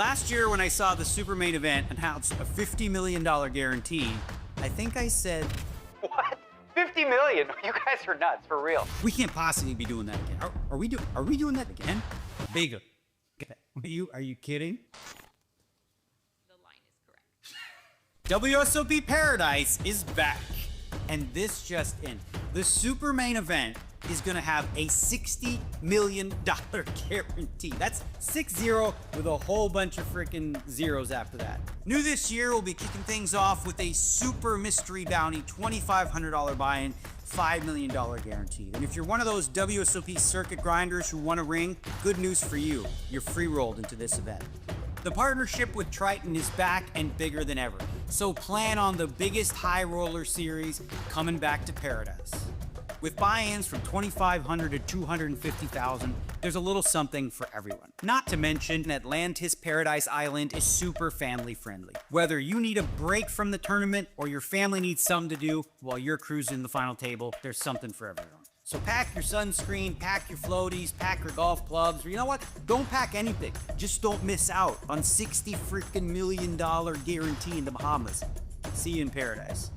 Last year when I saw the super main event announce a $50 million guarantee, I think I said, What? 50 million? You guys are nuts, for real. we can't possibly be doing that again. Are we doing that again? Bigger. Are you kidding? The line is correct. WSOP Paradise is back. And this just in. The super main event is gonna have a $60 million guarantee. That's 6-0 with a whole bunch of freaking zeros after that. New this year, we'll be kicking things off with a super mystery bounty, $2,500 buy-in, $5 million guaranteed. And if you're one of those WSOP circuit grinders who want a ring, good news for you. You're free-rolled into this event. The partnership with Triton is back and bigger than ever. So plan on the biggest high roller series coming back to Paradise. With buy-ins from $2,500 to $250,000, there's a little something for everyone. Not to mention, Atlantis Paradise Island is super family friendly. Whether you need a break from the tournament or your family needs something to do while you're cruising the final table, there's something for everyone. So pack your sunscreen, pack your floaties, pack your golf clubs, or you know what? Don't pack anything. Just don't miss out on $60 freaking million guarantee in the Bahamas. See you in Paradise.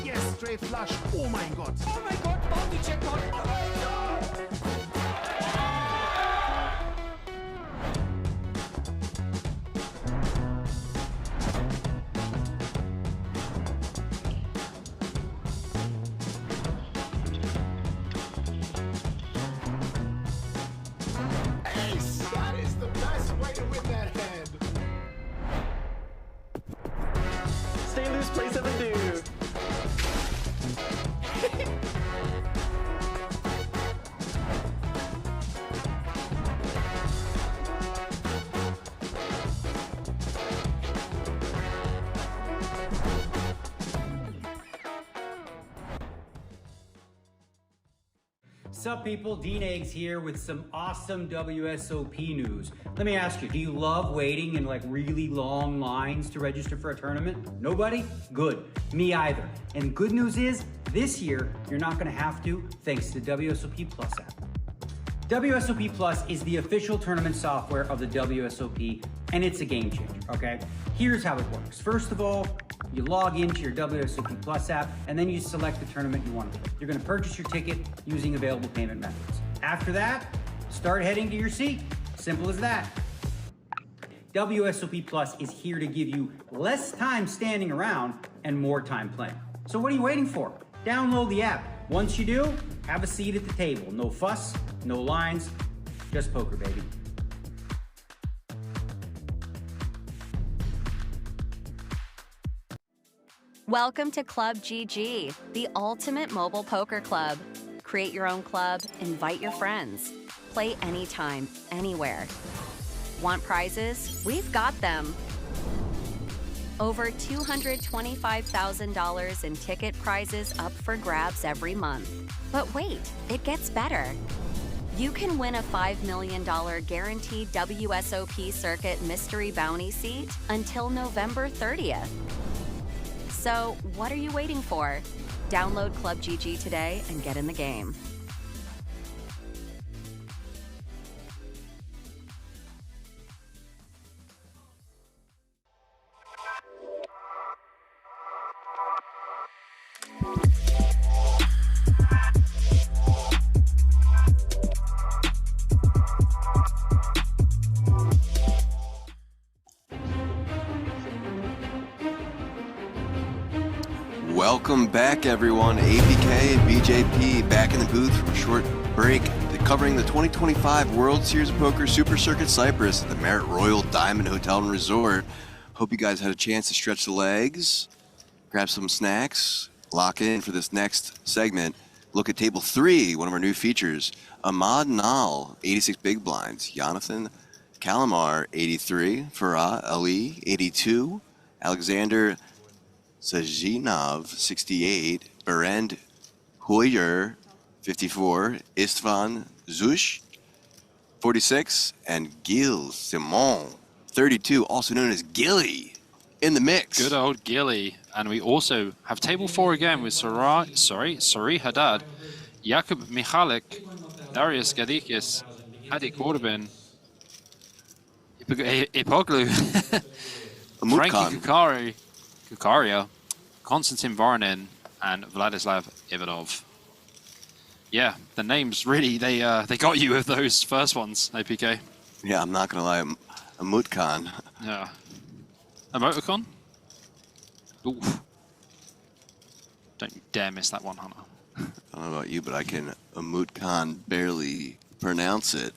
Yes, straight flush. Oh my god. Oh my god, bounty checkpoint! Oh my god! Ace! That is the best way to win that hand. Stay loose, play 7 dude. Sup people, Dean Eggs here with some awesome WSOP news. Let me ask you, do you love waiting in like really long lines to register for a tournament? Nobody? Good. Me either. And good news is, this year, you're not gonna have to, thanks to WSOP Plus app. WSOP Plus is the official tournament software of the WSOP, and it's a game changer, okay? Here's how it works. First of all, you log into your WSOP Plus app, and then you select the tournament you want to play. You're gonna purchase your ticket using available payment methods. After that, start heading to your seat. Simple as that. WSOP Plus is here to give you less time standing around and more time playing. So what are you waiting for? Download the app. Once you do, have a seat at the table. No fuss, no lines, just poker, baby. Welcome to Club GG, the ultimate mobile poker club. Create your own club, invite your friends. Play anytime, anywhere. Want prizes? We've got them. Over $225,000 in ticket prizes up for grabs every month. But wait, it gets better. You can win a $5 million guaranteed WSOP Circuit Mystery Bounty seat until November 30th. So, what are you waiting for? Download Club GG today and get in the game. Welcome back, everyone. APK and BJP back in the booth from a short break to covering the 2025 World Series of Poker Super Circuit Cyprus at the Marriott Royal Diamond Hotel and Resort. Hope you guys had a chance to stretch the legs, grab some snacks, lock in for this next segment. Look at table 3, one of our new features. Ahmad Nal, 86 big blinds. Jonathan Calamar, 83. Farah Ali, 82. Alexander Sajinov, 68. Berend Hoyer, 54. Istvan Zush, 46. And Gil Simon, 32, also known as Gilly, in the mix. Good old Gilly. And we also have table 4 again with Sari Haddad, Jakub Michalik, Darius Gadikis, Adi Korbin, Ipoglu, Frankie Kukaria, Konstantin Varanin, and Vladislav Ivanov. Yeah, the names really, they got you with those first ones, APK. Yeah, I'm not going to lie. Amutkan. Yeah. Emoticon? Oof. Don't you dare miss that one, Hunter. I don't know about you, but I can Amutkan barely pronounce it.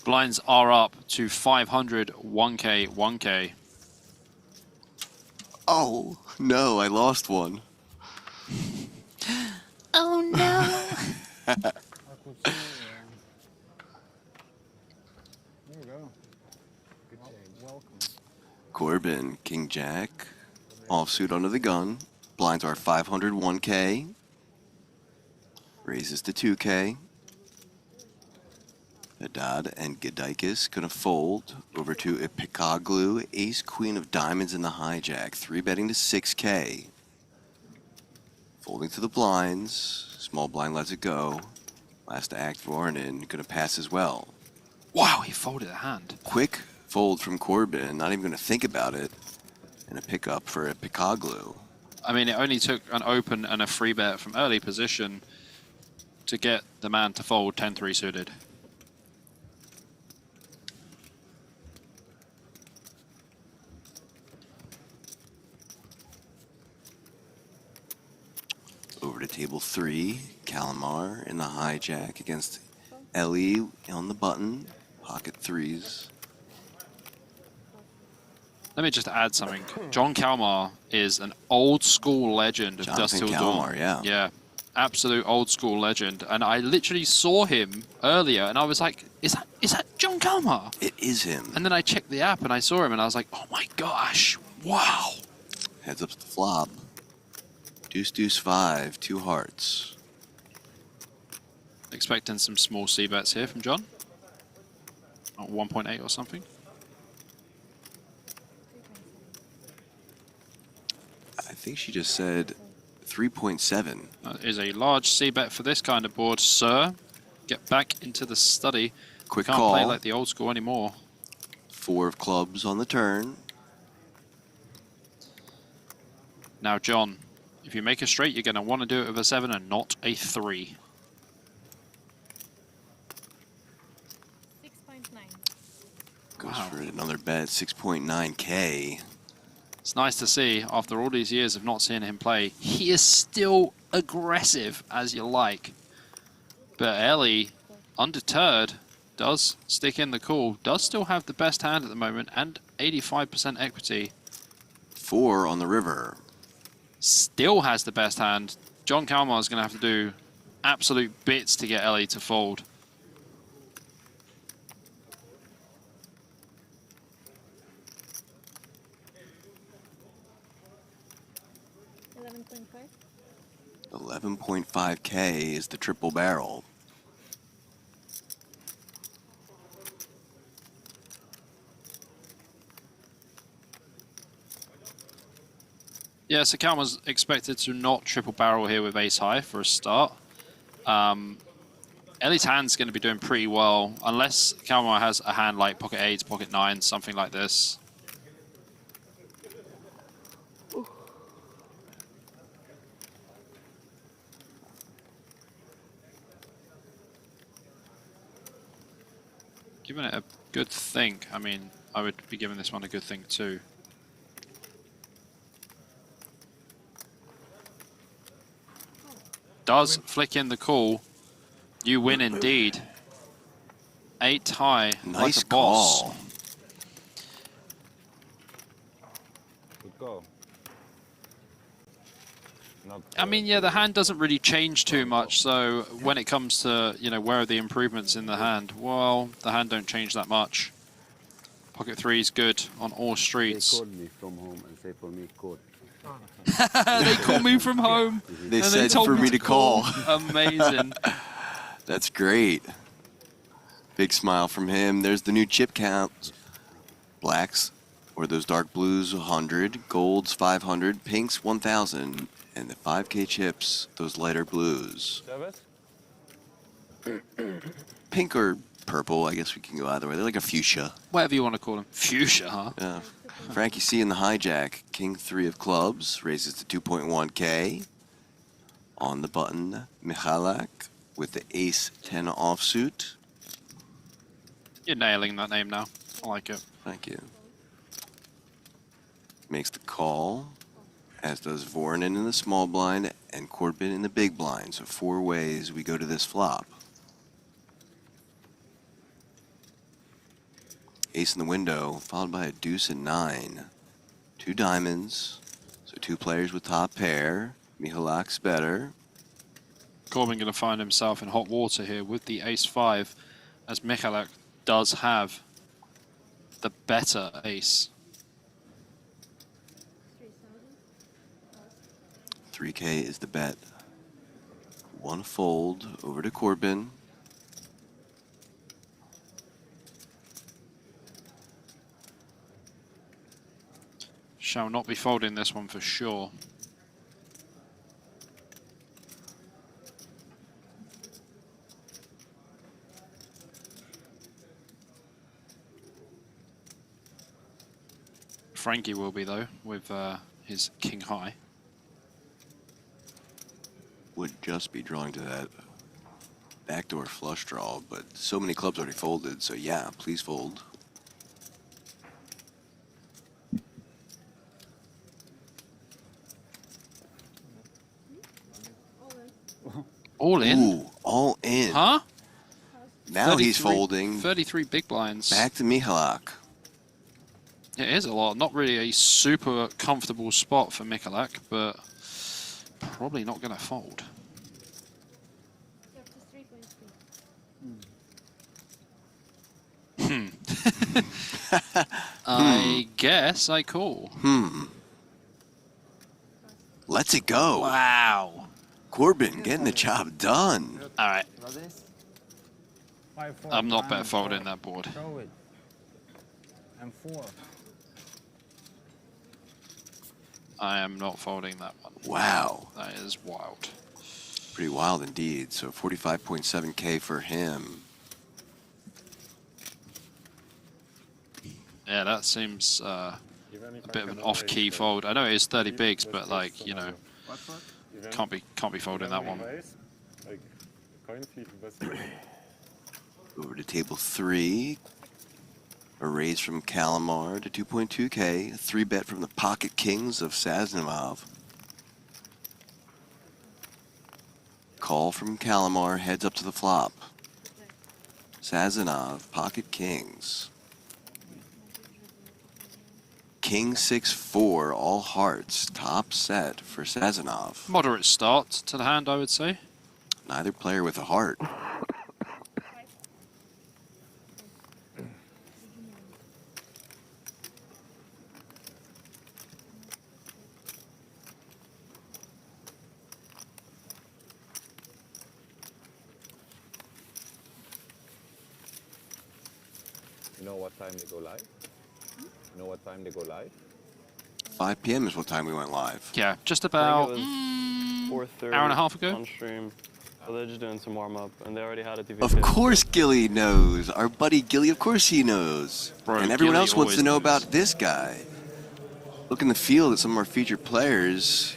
Blinds are up to 500, 1K, 1K. Oh, no, I lost one. Oh no! There you go. Good change. Welcome. Corbin, King Jack, offsuit under the gun. Blinds are 500, 1K. Raises to 2K. Haddad and Gadikis gonna fold over to Ipikaglu, ace queen of diamonds in the hijack, 3-betting to 6K. Folding to the blinds, small blind lets it go. Last act, Varanin gonna pass as well. Wow, he folded a hand. Quick fold from Corbin, not even gonna think about it. And a pickup for Ipikaglu. I mean, it only took an open and a free bet from early position to get the man to fold 10-3 suited. Over to table 3, Calamar in the hijack against Ellie on the button, pocket 3s. Let me just add something. John Calmar is an old school legend of Dust Till Dawn. Yeah, absolute old school legend. And I literally saw him earlier and I was like, is that John Calmar? It is him. And then I checked the app and I saw him and I was like, oh my gosh, wow. Heads up to the flop. Deuce, deuce, 5, 2 hearts. Expecting some small C bets here from John. 1.8 or something. I think she just said 3.7. That is a large C bet for this kind of board, sir. Get back into the study. Quick Can't call. play like the old school anymore. 4 of clubs on the turn. Now, John, if you make a straight, you're going to want to do it with a 7 and not a 3. 6.9. Goes for another bet, 6.9K. It's nice to see, after all these years of not seeing him play, he is still aggressive as you like. But Ellie, undeterred, does stick in the call, does still have the best hand at the moment, and 85% equity. 4 on the river. Still has the best hand. John Calmar is going to have to do absolute bits to get Ellie to fold. $11.5K is the triple barrel. Yeah, so Calmar's expected to not triple barrel here with ace high for a start. Ellie's hand's going to be doing pretty well, unless Calmar has a hand like pocket 8, pocket 9, something like this. Giving it a good think. I mean, I would be giving this one a good think too. Does flick in the call. You win indeed. 8 high. Nice like a boss. call. Good call. Not I mean, yeah, the hand doesn't really change too much. So when it comes to, you know, where are the improvements in the hand? Well, the hand don't change that much. Pocket 3 is good on all streets. They called me from home and say for me, call. They called me from home. They and said told for me to call. Amazing. That's great. Big smile from him. There's the new chip count. Blacks, or those dark blues, 100. Golds, 500. Pinks, 1,000. And the 5K chips, those lighter blues. Pink or purple, I guess we can go either way. They're like a fuchsia. Whatever you want to call them. Fuchsia, huh? Yeah. Frankie C in the hijack. King 3 of clubs raises to 2.1K. On the button, Michalak with the ace 10 offsuit. You're nailing that name now. I like it. Thank you. Makes the call, as does Voronin in the small blind and Corbin in the big blind. So 4 ways we go to this flop. Ace in the window, followed by a deuce and 9. 2 diamonds, so 2 players with top pair. Michalak's better. Corbin going to find himself in hot water here with the ace-5, as Michalak does have the better ace. 3K is the bet. 1 fold over to Corbin. Shall not be folding this one for sure. Frankie will be though, with his king high. Would just be drawing to that backdoor flush draw, but so many clubs already folded, so yeah, please fold. All in? Ooh, all in. Huh? Now he's folding. 33 big blinds. Back to Michalak. It is a lot. Not really a super comfortable spot for Michalak, but probably not going to fold. I guess I call. Let's it go. Wow. Corbin getting the job done. All right. I'm not bet folding that board. Throw it. And 4. I am not folding that one. Wow. That is wild. Pretty wild indeed. So 45.7K for him. Yeah, that seems a bit of an off-key fold. I know it is 30 bigs, but like, you know, can't be folding that one. Like coin flip best. Over to table 3. A raise from Kalamar to 2.2K. A 3-bet from the Pocket Kings of Sazonov. Call from Kalamar, heads up to the flop. Sazonov, Pocket Kings. King 6-4, all hearts, top set for Sazonov. Moderate start to the hand, I would say. Neither player with a heart. You know what time they go live? You know what time they go live? 5 p.m. is what time we went live. Yeah, just about hour and a half ago. On stream. So they're just doing some warm up, and they already had a TV. Of course Gilly knows. Our buddy Gilly, of course he knows. Bro, and everyone Gilly else wants to always know knows. about this guy. Look in the field at some of our featured players.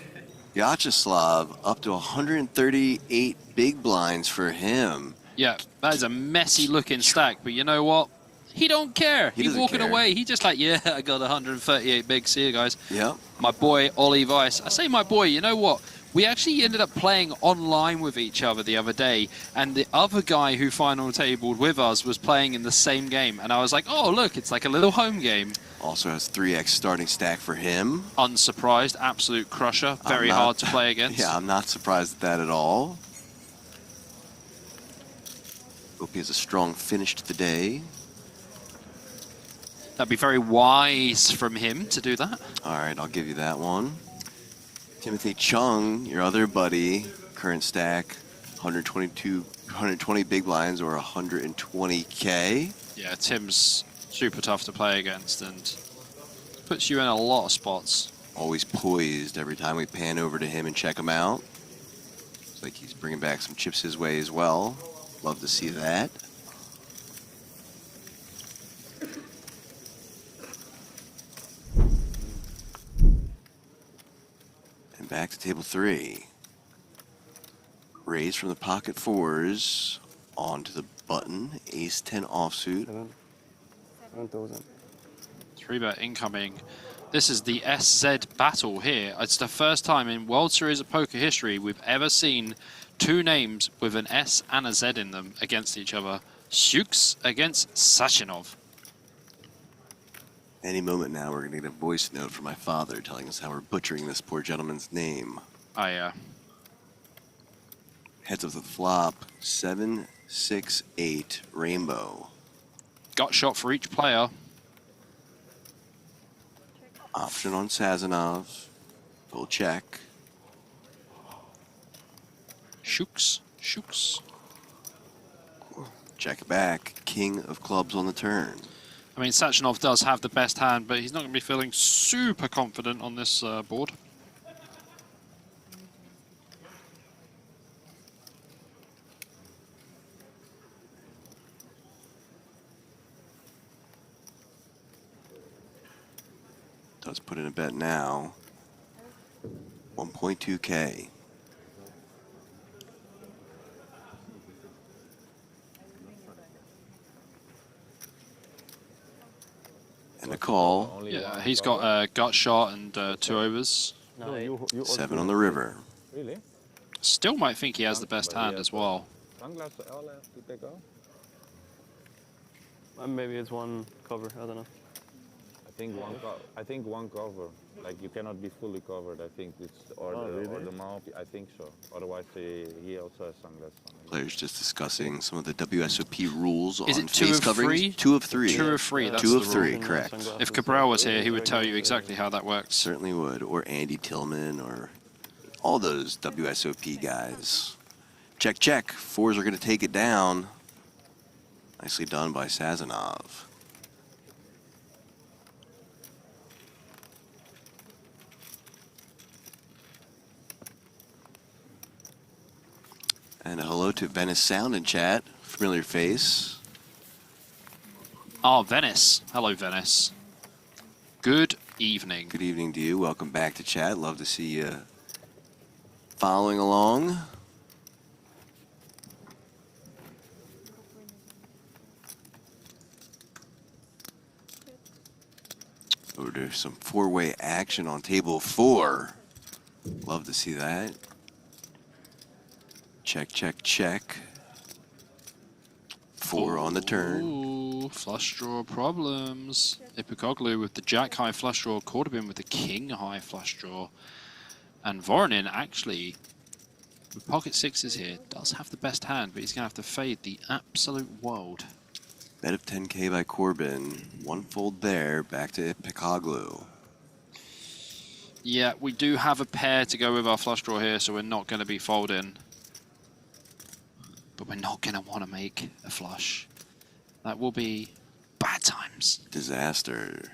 Vyacheslav up to 138 big blinds for him. Yeah, that is a messy looking stack, but you know what? He don't care. He He's doesn't walking care. away. He just like, yeah, I got 138 big. See you guys. Yep. My boy, Ollie Weiss. I say my boy, you know what? We actually ended up playing online with each other the other day, and the other guy who final tabled with us was playing in the same game, and I was like, oh, look, it's like a little home game. Also has 3x starting stack for him. Unsurprised, absolute crusher, very hard to play against. Yeah, I'm not surprised at that at all. Hope he has a strong finish to the day. That'd be very wise from him to do that. All right, I'll give you that one. Timothy Chung, your other buddy, current stack, 120 big blinds or 120K. Yeah, Tim's super tough to play against and puts you in a lot of spots. Always poised every time we pan over to him and check him out. Looks like he's bringing back some chips his way as well. Love to see that. And back to table 3. Raise from the pocket 4s onto the button. Ace 10 offsuit. 7,000. 3-bet incoming. This is the SZ battle here. It's the first time in World Series of Poker history we've ever seen 2 names with an S and a Z in them against each other. Shukes against Sachinov. Any moment now, we're going to get a voice note from my father telling us how we're butchering this poor gentleman's name. Oh, yeah. Heads of the flop, 7, 6, 8, rainbow. Gut shot for each player. Option on Sazonov. Full check. Shooks. Shooks. Check back. King of clubs on the turn. I mean, Sachinov does have the best hand, but he's not going to be feeling super confident on this board. Does put in a bet now. 1.2K. And a call. Yeah, he's got a gut shot and 2 overs. 7 on the river. Really? Still might think he has the best hand as well. Maybe it's one cover, I don't know. I think one cover. Like you cannot be fully covered. I think it's or the mouth. I think so. Otherwise, he also has sunglasses on. Players just discussing some of the WSOP rules Is on it 2 face of coverings. 3? 2 of 3. 2 of 3. That's 2 of the 3, rule. correct. If Cabral was here, he would tell you exactly how that works. Certainly would. Or Andy Tillman, or all those WSOP guys. Check, check. 4s are going to take it down. Nicely done by Sazonov. And a hello to Venice Sound in chat. Familiar face. Oh, Venice. Hello, Venice. Good evening. Good evening to you. Welcome back to chat. Love to see you following along. Over to some 4-way action on table 4. Love to see that. Check, check, check. 4 on the turn. Ooh, flush draw problems. Ipikoglu with the jack-high flush draw, Kortobin with the king-high flush draw. And Voronin actually, with pocket 6s here, does have the best hand, but he's going to have to fade the absolute world. Bet of 10K by Corbin. 1 fold there, back to Ipikoglu. Yeah, we do have a pair to go with our flush draw here, so we're not going to be folding. But we're not going to want to make a flush. That will be bad times. Disaster.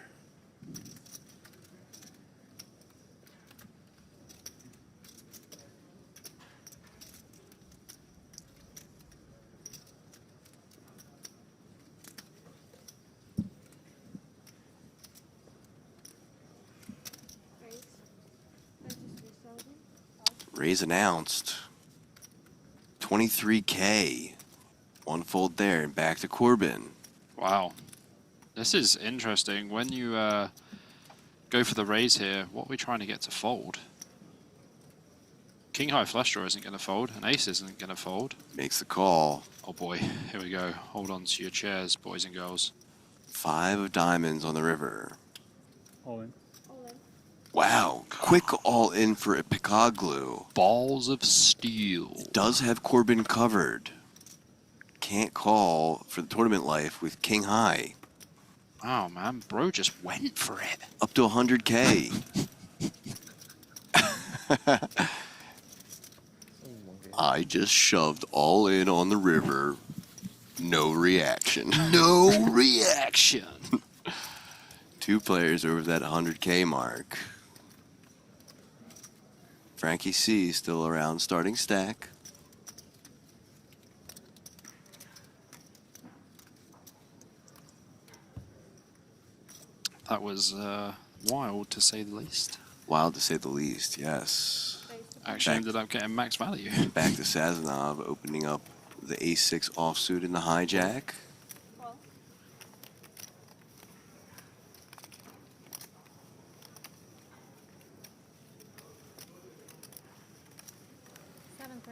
Raise announced. 23K. 1 fold there and back to Corbin. Wow. This is interesting. When you go for the raise here, what are we trying to get to fold? King high flush draw isn't going to fold. An ace isn't going to fold. Makes the call. Oh boy, here we go. Hold on to your chairs, boys and girls. 5 of diamonds on the river. All in. Wow, quick all in for a Picaglu. Balls of steel. Does have Corbin covered. Can't call for the tournament life with king high. Oh man, bro just went for it. Up to 100K. I just shoved all in on the river. No reaction. No reaction. 2 players over that 100K mark. Frankie C still around starting stack. That was wild to say the least. Wild to say the least, yes. Actually ended up getting max value. Back to Sazonov, opening up the ace-6 offsuit in the hijack.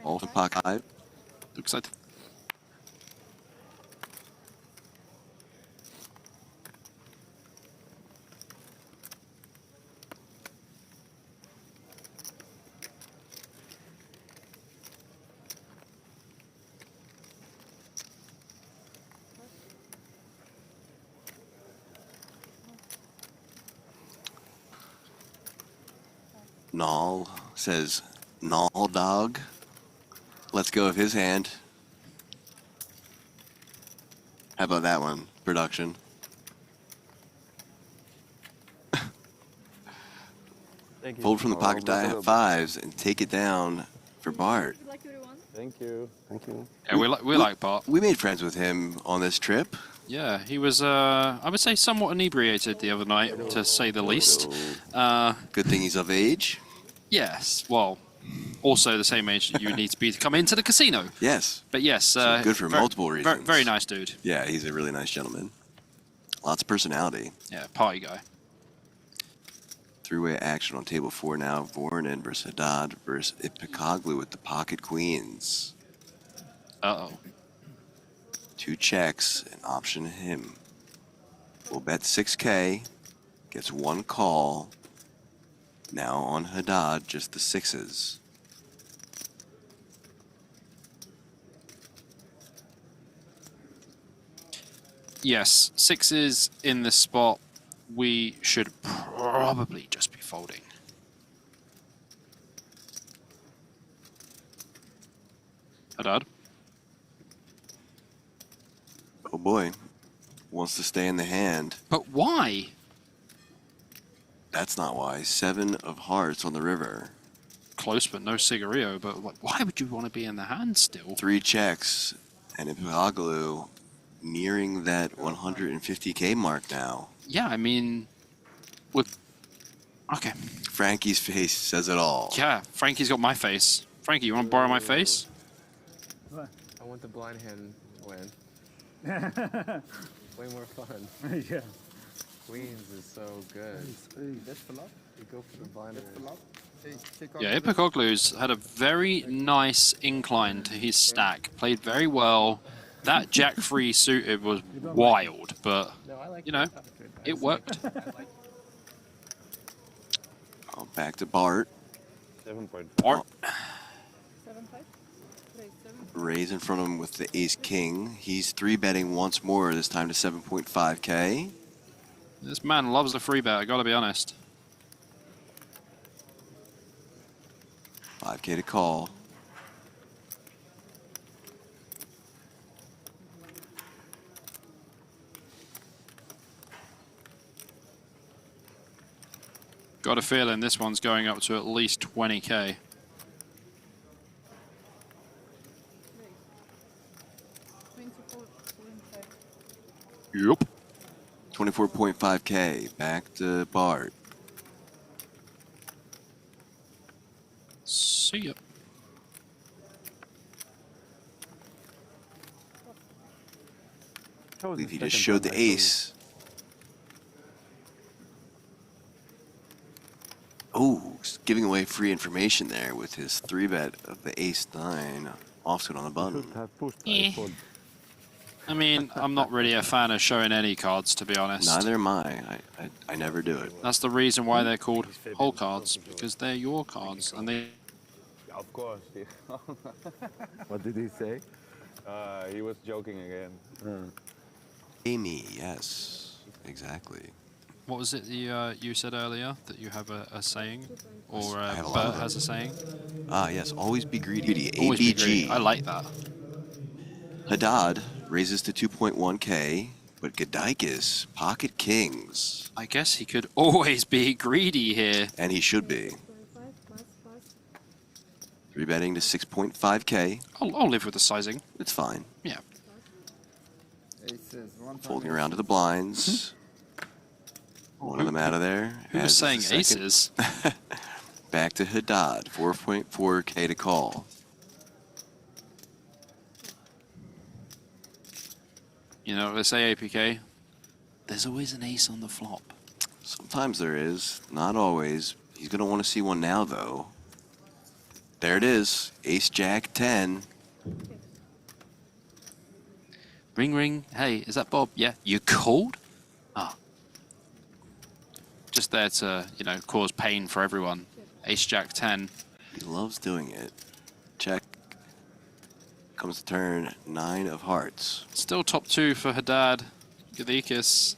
Open pocket 5. Looks like Null says, Null dog. Let's go with his hand. How about that one, production? Thank you. Fold from the pocket die at 5s and take it down for Bart. Thank you. Thank you. yeah, we like Bart. We made friends with him on this trip. Yeah, he was, I would say, somewhat inebriated the other night, to say the least. Good thing he's of age. Yes, well, also the same age that you need to be to come into the casino. Yes. But yes, So good for multiple reasons. Very nice dude. Yeah, he's a really nice gentleman. Lots of personality. Yeah, party guy. 3-way action on table 4 now. Voronin versus Haddad versus Ipikoglu with the pocket queens. Uh-oh. 2 checks and option him. We'll bet 6K. Gets 1 call. Now on Haddad, just the 6s. Yes, 6s in this spot. We should probably just be folding. Haddad? Oh boy. Wants to stay in the hand. But why? That's not why. 7 of hearts on the river. Close, but no cigarillo. But why would you want to be in the hand still? 3 checks. And Ipikoglu nearing that 150K mark now. Yeah, I mean, with okay. Frankie's face says it all. Yeah, Frankie's got my face. Frankie, you want to borrow my face? I want the blind hand to win. Way more fun. Yeah. Queens is so good. You go for the blind hand. Yeah, Ipikoglu's had a very nice incline to his stack. Played very well. That jack-free suited was wild, but, you know, it worked. Oh, back to Bart. 7.5. Bart. Raise in front of him with the ace-king. He's 3-betting once more, this time to 7.5K. This man loves the free bet, I gotta be honest. 5K to call. Got a feeling this one's going up to at least 20K. Yep. 24.5K. Back to Bart. See ya. I believe he just showed the ace. Oh, giving away free information there with his 3-bet of the ace-9 offsuit on the button. I mean, I'm not really a fan of showing any cards, to be honest. Neither am I. I never do it. That's the reason why they're called whole cards, because they're your cards, and they... Of course. What did he say? He was joking again. Amy, yes, exactly. What was it you said earlier, that you have a saying? Or I have a lot Bert of has a saying? Ah, yes, always be greedy. Always be greedy. ABG. I like that. Haddad raises to 2.1K, but Gadikis, pocket kings. I guess he could always be greedy here. And he should be. 3-betting to 6.5K. I'll live with the sizing. It's fine. Yeah. Aces, one Folding around to the blinds. One of them out of there. Who was saying aces? Back to Haddad, 4.4K to call. You know what they say, APK? There's always an ace on the flop. Sometimes there is, not always. He's going to want to see one now, though. There it is, ace jack 10. Ring ring. Hey, is that Bob? Yeah. You called? Ah. Just there to, you know, cause pain for everyone. Ace jack 10. He loves doing it. Check. Comes the turn, 9 of hearts. Still top 2 for Haddad. Gadikis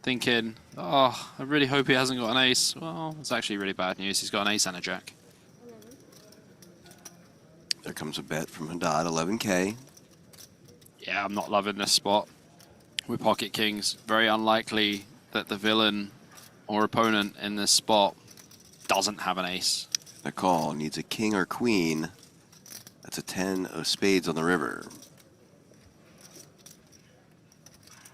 thinking, oh, I really hope he hasn't got an ace. Well, it's actually really bad news. He's got an ace and a jack. There comes a bet from Haddad, 11K. Yeah, I'm not loving this spot with pocket kings. Very unlikely that the villain or opponent in this spot doesn't have an ace. The call needs a king or queen. That's a 10 of spades on the river.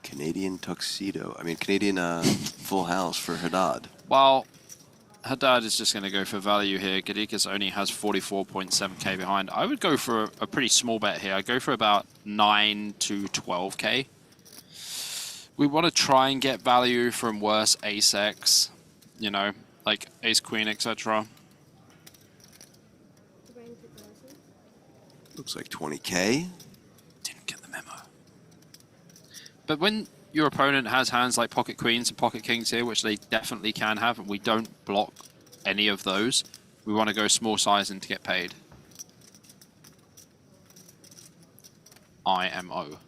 Canadian tuxedo. I mean, Canadian full house for Haddad. Well, Haddad is just going to go for value here. Gadikis only has 44.7k behind. I would go for a pretty small bet here. I'd go for about 9 to 12k. We want to try and get value from worse ace-x, you know, like ace-queen, etc. Looks like 20k. Didn't get the memo. But when your opponent has hands like pocket queens and pocket kings here, which they definitely can have, and we don't block any of those, we want to go small sizing to get paid. IMO.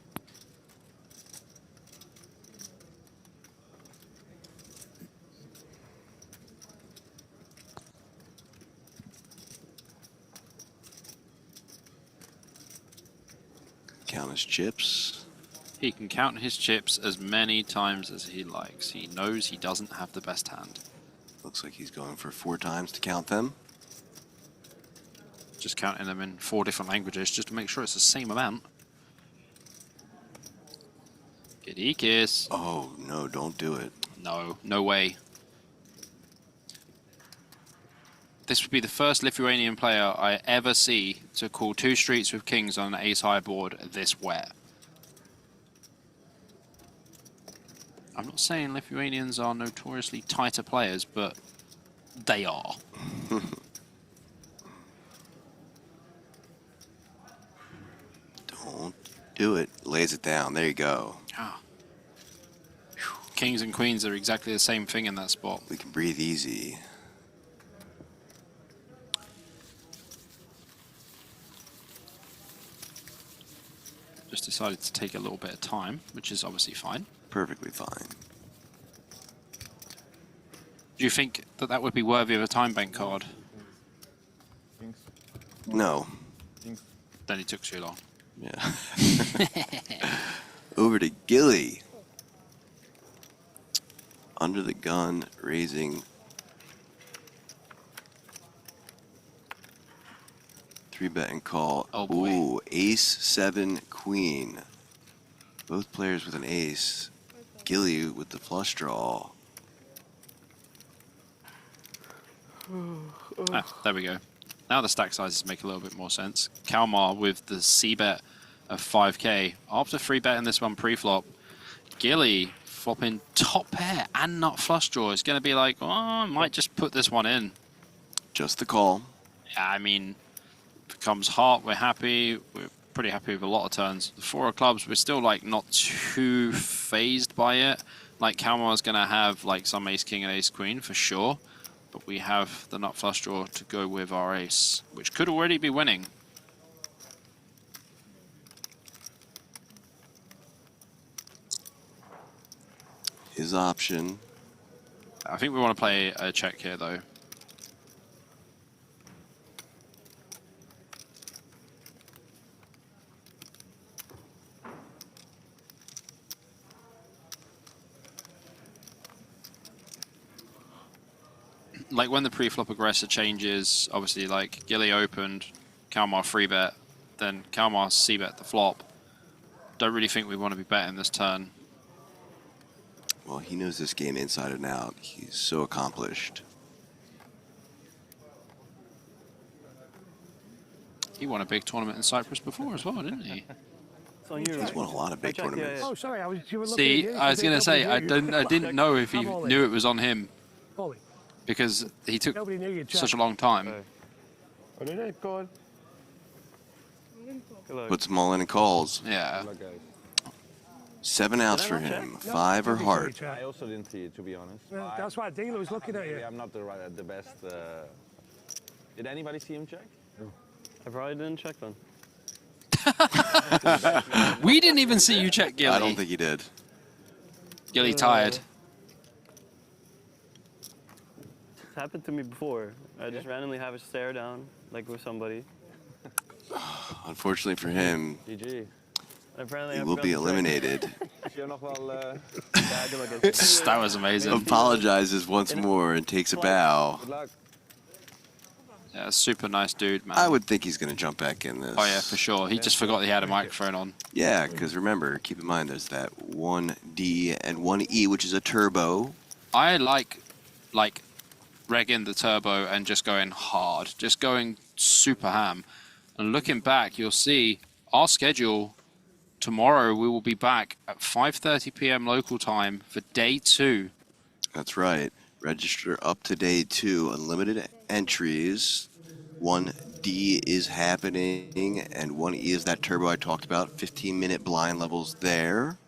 Count his chips. He can count his chips as many times as he likes. He knows he doesn't have the best hand. Looks like he's going for 4 times to count them. Just counting them in 4 different languages just to make sure it's the same amount. Gadikis. Oh, no, don't do it. No, no way. This would be the first Lithuanian player I ever see to call 2 streets with kings on an ace-high board this wet. I'm not saying Lithuanians are notoriously tighter players, but they are. Don't do it. Lays it down. There you go. Ah. Kings and queens are exactly the same thing in that spot. We can breathe easy. Just decided to take a little bit of time, which is obviously fine. Perfectly fine. Do you think that that would be worthy of a time bank card? No. Then it took too long. Yeah. Over to Gilly. Under the gun, raising 3-bet and call. Oh boy. Ooh, ace 7 queen. Both players with an ace. Gilly with the flush draw. Ah, there we go. Now the stack sizes make a little bit more sense. Kalmar with the C bet of 5k. After 3-betting this one pre-flop, Gilly flopping top pair and nut flush draw. It's going to be like, oh, I might just put this one in. Just the call. Yeah, I mean, if it comes heart, we're happy. We're pretty happy with a lot of turns. The 4 of clubs, we're still like not too phased by it. Like Kalmar's going to have like some ace king and ace queen for sure. But we have the nut flush draw to go with our ace, which could already be winning. His option. I think we want to play a check here, though. Like when the pre-flop aggressor changes, obviously like Gilly opened, Kalmar free bet, then Kalmar c-bet the flop. Don't really think we want to be betting this turn. Well, he knows this game inside and out. He's so accomplished. He won a big tournament in Cyprus before as well, didn't he? He's won a lot of big tournaments. Oh, sorry, you were looking See, at you. I was going to say, I didn't know if he knew it was on him. Ollie. Because he took Nobody knew you'd such a check. long time. Puts them all in and calls. Yeah. 7 outs for him. 5 are heart. I also didn't see it, to be honest. Well, that's why Dealer was looking at you. I'm not the best. Did anybody see him check? I probably didn't check then. We didn't even see you check Gilly. I don't think he did. Gilly tired. It's happened to me before. I just randomly have a stare down, like with somebody. Unfortunately for him, GG. Apparently he will be eliminated. That was amazing. Apologizes once more and takes a bow. Yeah, super nice dude, man. I would think he's going to jump back in this. Oh yeah, for sure. He just forgot he had a microphone on. Yeah, because remember, keep in mind there's that 1D and 1E, which is a turbo. I like regging the turbo and just going hard, just going super ham. And looking back, you'll see our schedule. Tomorrow we will be back at 5:30 p.m. local time for day 2. That's right. Register up to day 2. Unlimited entries. 1D is happening, and 1E is that turbo I talked about. 15-minute blind levels there.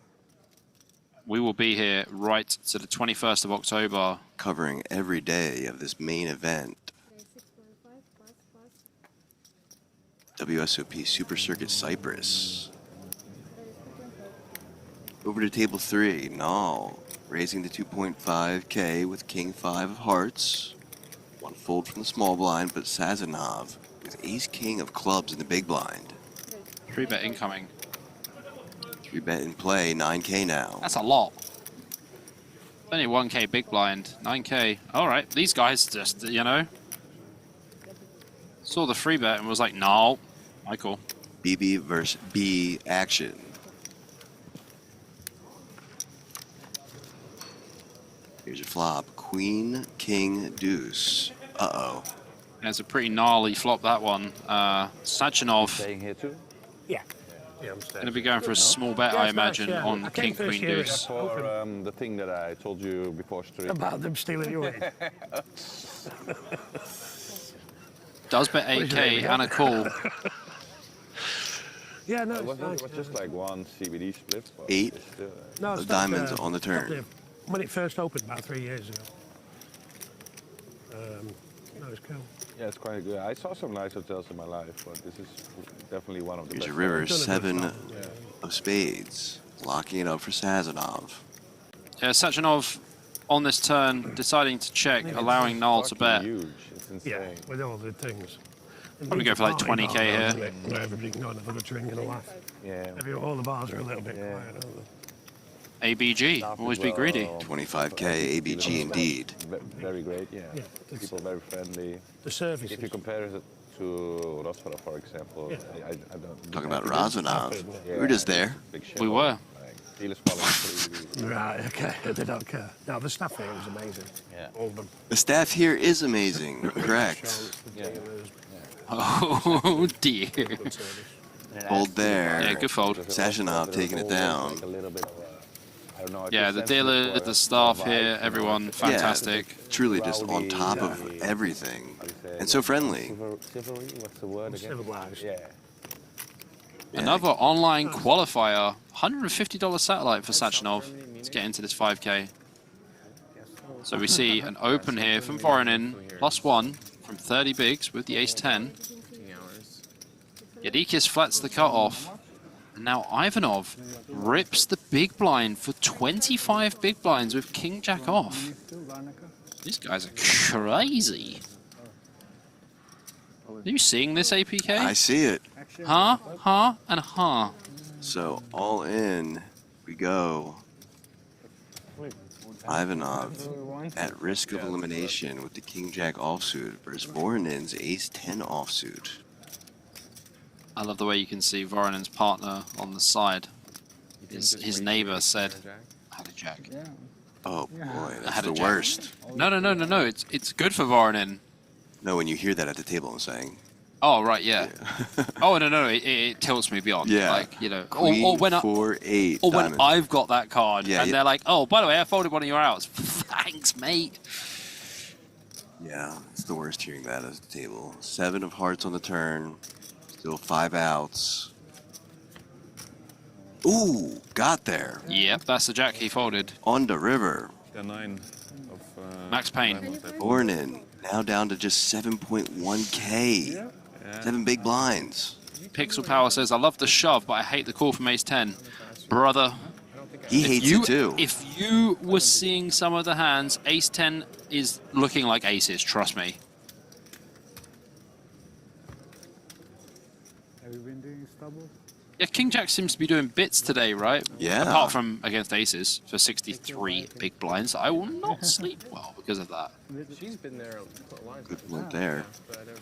We will be here right to the 21st of October. Covering every day of this main event. WSOP Super Circuit Cyprus. Over to table 3. Nall raising to 2.5K with King 5 of hearts. One fold from the small blind, but Sazonov with Ace King of clubs in the big blind. 3-bet incoming. 3-bet in play, 9K now. That's a lot. Only 1K big blind, 9K. All right, these guys just, you know, saw the 3-bet and was like, no, Michael. BB versus B action. Here's your flop. Queen, King, Deuce. Uh-oh. That's a pretty gnarly flop, that one. Sachinov. Staying here too? Yeah. Yeah, I'm Going to be going for a small bet, I imagine, on King, Queen, Deuce. For the thing that I told you before stream. About them stealing your way. Does bet 8K and a call. Yeah, no, it was just like one CBD split. 8 no, of diamonds on the turn. When it first opened about 3 years ago. No, it's cool. Yeah, it's quite good. I saw some nice hotels in my life, but this is definitely one of the Here's best. your river, 7 of spades. Locking it up for Sazonov. Yeah, Sachinov on this turn deciding to check, allowing Null to bet. Huge. It's insane. Yeah, with all the things. Probably go for like 20K here. Where everybody can go and have a drink and a laugh. Yeah. All the bars are a little bit quiet, aren't they? ABG, always be greedy. 25K, ABG indeed. Very great, yeah. People very friendly. The service. If you compare it to Rosvarov, for example, I don't. Talking about Razonov. We were just there. We were. Right, okay. They don't care. No, the staff here was amazing. Yeah. All of them. The staff here is amazing. Correct. Oh dear. Fold there. Yeah, good fold. Sachinov taking it down. don't know. Yeah, the dealer, the staff here, everyone, fantastic. Yeah, truly just on top of everything. And so friendly. Chivalry, what's the word again? Civilized. Yeah. Another online qualifier, $150 satellite for Sachinov to get into this 5K. So we see an open here from Voronin, +1 from 30 bigs with the ace-10. Yadikis flats the cutoff. And now Ivanov rips the big blind for 25 big blinds with king-jack off. These guys are crazy. Are you seeing this, APK? I see it. Huh? Huh? And huh. So all in we go. Ivanov at risk of elimination with the king-jack offsuit versus Voronin's ace-10 offsuit. I love the way you can see Voronin's partner on the side. His neighbor said, "Had a jack." Oh boy, that's Had a the jack. worst. No. It's good for Voronin. No, when you hear that at the table, I'm saying. Oh right, yeah. Oh no, it tilts me beyond. Yeah. Like, you know, Queen, or when 4-8 or when diamond. I've got that card Yeah, and yeah. they're like, "Oh, by the way, I folded one of your outs." Thanks, mate. Yeah, it's the worst hearing that at the table. 7 of hearts on the turn. Still 5 outs. Ooh, got there. Yep, that's the jack he folded. On the river. The 9 of Max Payne. Voronin now down to just 7.1k. 7 big blinds. Pixel Power says, "I love the shove, but I hate the call from ace-10." Brother, He hates it too. If you were seeing some of the hands, ace-10 is looking like aces, trust me. Have you been doing stubble? Yeah, King Jack seems to be doing bits today, right? Yeah. Apart from against aces for 63 big blinds. I will not sleep well because of that. She's been there a lot. Good point there.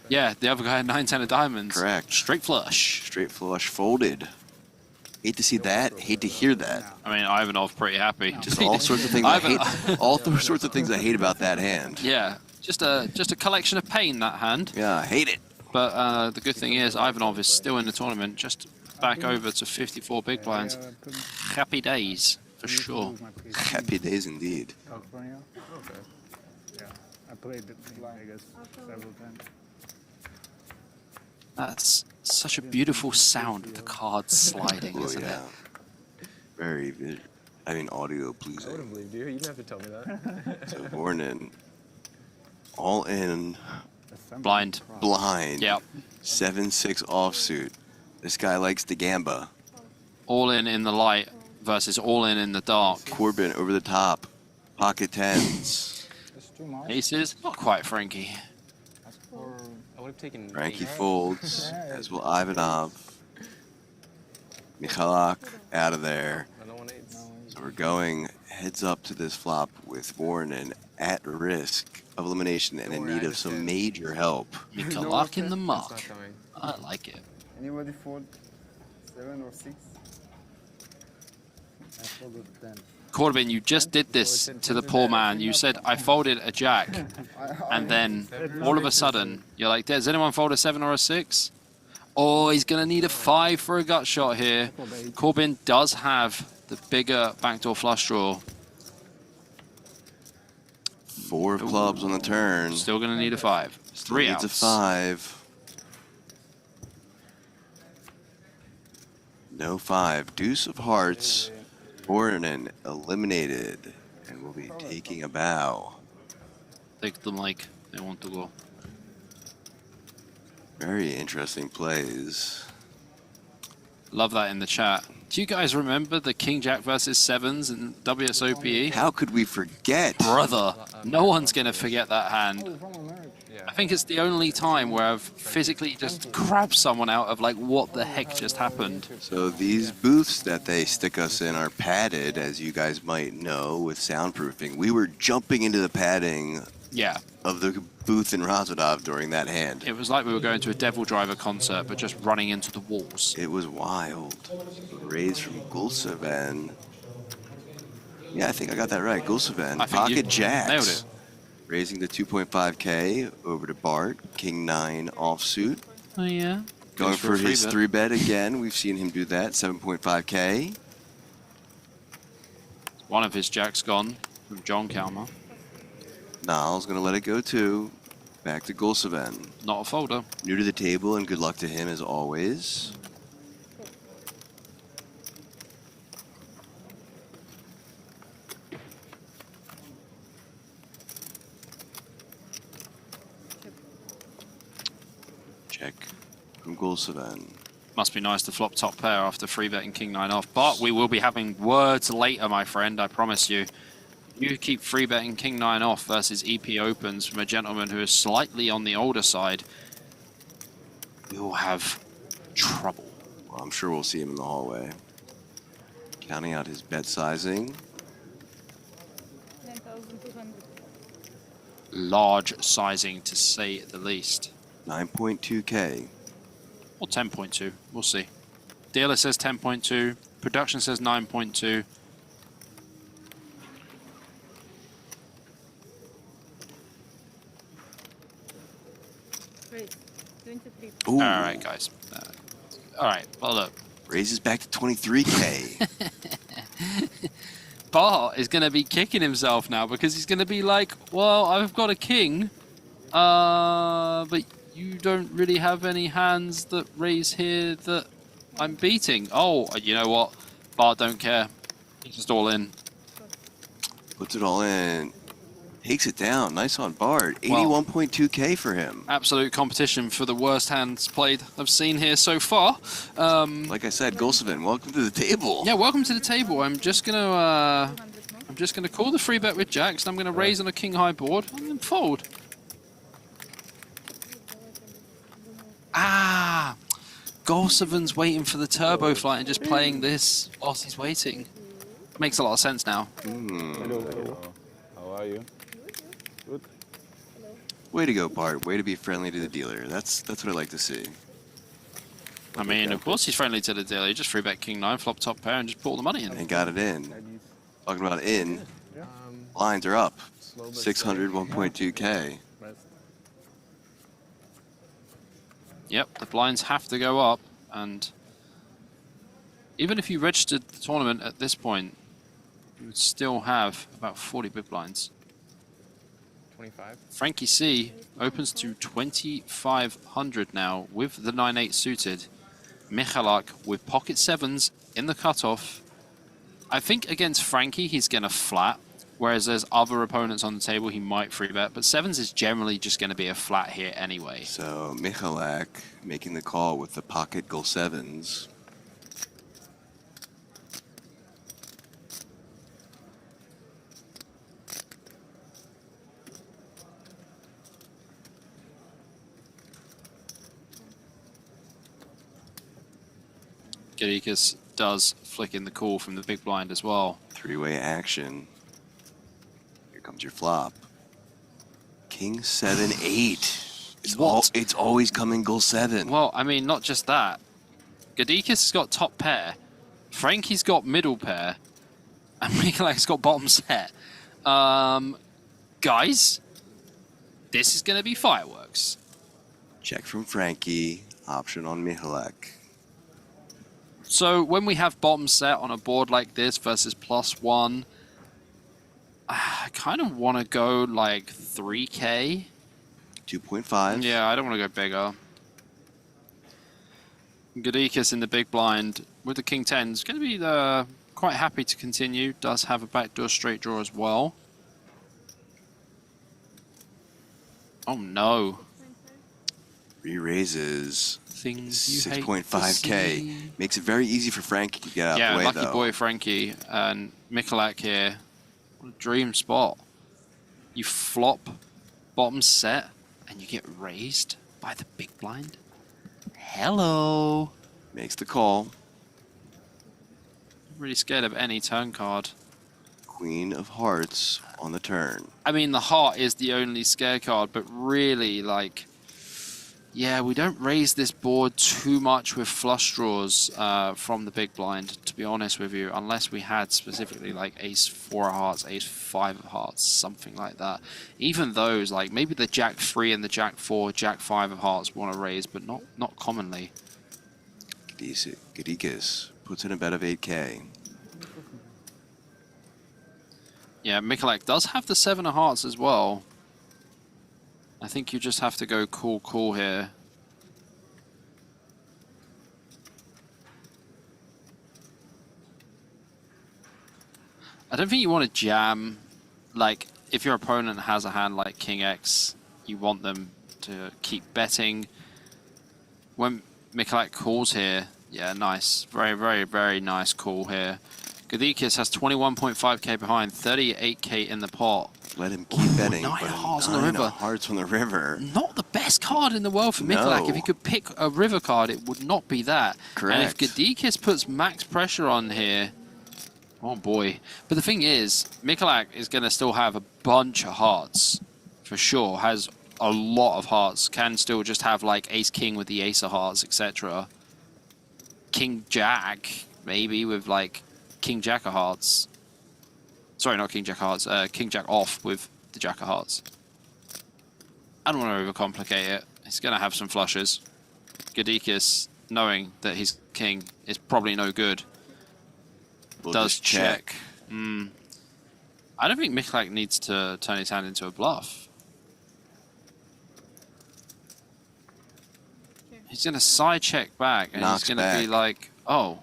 Yeah, the other guy had 9-10 of diamonds. Correct. Straight flush. Straight flush folded. Hate to see that. Hate to hear that. I mean, Ivanov pretty happy. Just all sorts of things I hate. All sorts of things I hate about that hand. Yeah, just a collection of pain, that hand. Yeah, I hate it. But the good thing is Ivanov is still in the tournament, just back over to 54 big blinds. Happy days, for sure. Happy days indeed. California? Okay. Yeah, I played it, I guess, several times. That's such a beautiful sound of the cards sliding, Oh, isn't yeah. it? Very, I mean, audio I pleasing. wouldn't believe you. You didn't have to tell me that. So Voronin, all in. Blind. Blind. Yep. 7-6 offsuit. This guy likes the gamba. All in the light versus all in the dark. Corbin over the top. Pocket tens. Aces, not quite Frankie. I would have taken. Frankie 8. folds, as will Ivanov. Michalak out of there. I don't want 8s. So we're going heads up to this flop with Voronin at risk of elimination and in need of some major help. Michalak in the muck. I like it. Anybody fold 7 or 6? I folded 10. Corbin, you just did this to the poor man. You said, "I folded a jack." And then all of a sudden, you're like, "Does anyone fold a 7 or a 6? Oh, he's going to need a 5 for a gut shot here. Corbin does have the bigger backdoor flush draw. 4 of clubs on the turn. Still going to need a 5. Still 3 needs outs. a 5. No 5. Deuce of hearts. Voronin eliminated. And will be taking a bow. Take them like they want to go. Very interesting plays. Love that in the chat. Do you guys remember the King Jack versus 7s in WSOP? How could we forget? Brother, no one's going to forget that hand. I think it's the only time where I've physically just grabbed someone out of like, what the heck just happened? So these booths that they stick us in are padded, as you guys might know, with soundproofing. We were jumping into the padding Yeah, of the booth in Razvodov during that hand. it was like we were going to a Devil Driver concert, but just running into the walls. It was wild. Raise from Gulsevan. Yeah, I think I got that right. Gulsevan. I think you Pocket jacks. nailed it. Raising to 2.5k over to Bart. King 9 offsuit. Oh yeah. Going Goes for a his 3-bet. 3-bet again. We've seen him do that. 7.5k. One of his jacks gone from John Kalmar. Niall's gonna let it go too. Back to Gulseven. Not a folder. New to the table, and good luck to him as always. Check from Gulseven. Must be nice to flop top pair after free betting King 9 off. But we will be having words later, my friend, I promise you. You keep free betting King 9 off versus EP opens from a gentleman who is slightly on the older side. We will have trouble. Well, I'm sure we'll see him in the hallway. Counting out his bet sizing. 9,200. Large sizing, to say the least. 9.2K. Or 10.2, we'll see. Dealer says 10.2, production says 9.2. Great. 23. Ooh. All right, guys. All right, well, look. Raises back to 23K. Bart is going to be kicking himself now because he's going to be like, well, I've got a king, but you don't really have any hands that raise here that I'm beating. Oh, you know what? Bart don't care. He's just all in. Puts it all in. Takes it down. Nice on Bart. Well, 81.2K for him. Absolute competition for the worst hands played I've seen here so far. Like I said, Gulseven, welcome to the table. Yeah, welcome to the table. I'm just gonna call the free bet with jacks, and I'm gonna raise on a king high board and then fold. Ah, Gulseven's waiting for the turbo flight and just playing this whilst he's waiting. Makes a lot of sense now. Hello. How are you? Good. Way to go, Bart. Way to be friendly to the dealer. That's what I like to see. I mean, of course he's friendly to the dealer. He just free bet king 9, flop top pair, and just pull all the money in. And got it in. Talking about in. Lines are up. 600, 1.2K. Yep, the blinds have to go up, and even if you registered the tournament at this point, you would still have about 40 big blinds. 25. Frankie C opens to 2,500 now with the 9-8 suited. Michalak with pocket sevens in the cutoff. I think against Frankie he's going to flat, whereas there's other opponents on the table he might free bet, but sevens is generally just going to be a flat here anyway. So Michalak making the call with the pocket Gulsevens. Garikas does flick in the call from the big blind as well. Three-way action. Here comes your flop. King 7, 8. It's always coming Gulseven. Well, I mean, not just that. Gadikas has got top pair. Frankie's got middle pair. And Michalak's got bottom set. Guys, this is going to be fireworks. Check from Frankie. Option on Michalak. So when we have bottom set on a board like this versus +1, I kind of want to go like 3K. 2.5. Yeah, I don't want to go bigger. Gadikas in the big blind with the king 10 is going to be quite happy to continue. Does have a backdoor straight draw as well. Oh no. Re-raises. Things you hate 6.5K. Makes it very easy for Frankie to get out yeah, the way, lucky though. boy Frankie and Michalak here. What a dream spot. You flop bottom set and you get raised by the big blind. Hello. Makes the call. I'm really scared of any turn card. Queen of Hearts on the turn. I mean, the heart is the only scare card, but really, like, yeah, we don't raise this board too much with flush draws from the big blind, to be honest with you, unless we had specifically like ace 4 of hearts, ace 5 of hearts, something like that. Even those, like maybe the jack 3 and the jack 4, jack 5 of hearts want to raise, but not commonly. Gadikas puts in a bet of 8K. Yeah, Mikulak does have the 7 of hearts as well. I think you just have to go cool here. I don't think you want to jam. Like, if your opponent has a hand like King X, you want them to keep betting. When Mikulak calls here, yeah, nice. Very nice call here. Gadikis has 21.5k behind, 38k in the pot. Let him keep betting. 9 but hearts on 9 the river. Hearts on the river. Not the best card in the world for Mikulak. No. If he could pick a river card, it would not be that. Correct. And if Gadikis puts max pressure on here, oh boy. But the thing is, Mikulak is going to still have a bunch of hearts, for sure. Has a lot of hearts. Can still just have like Ace-King with the Ace of Hearts, etc. King-Jack, maybe, with like King-Jack of Hearts. Sorry, not King-Jack of Hearts. King-Jack off with the Jack of Hearts. I don't want to overcomplicate it. He's going to have some flushes. Gadikis, knowing that his king is probably no good, does check. I don't think Mikulak needs to turn his hand into a bluff. He's going to side check back, and Knocks he's going to be like, oh,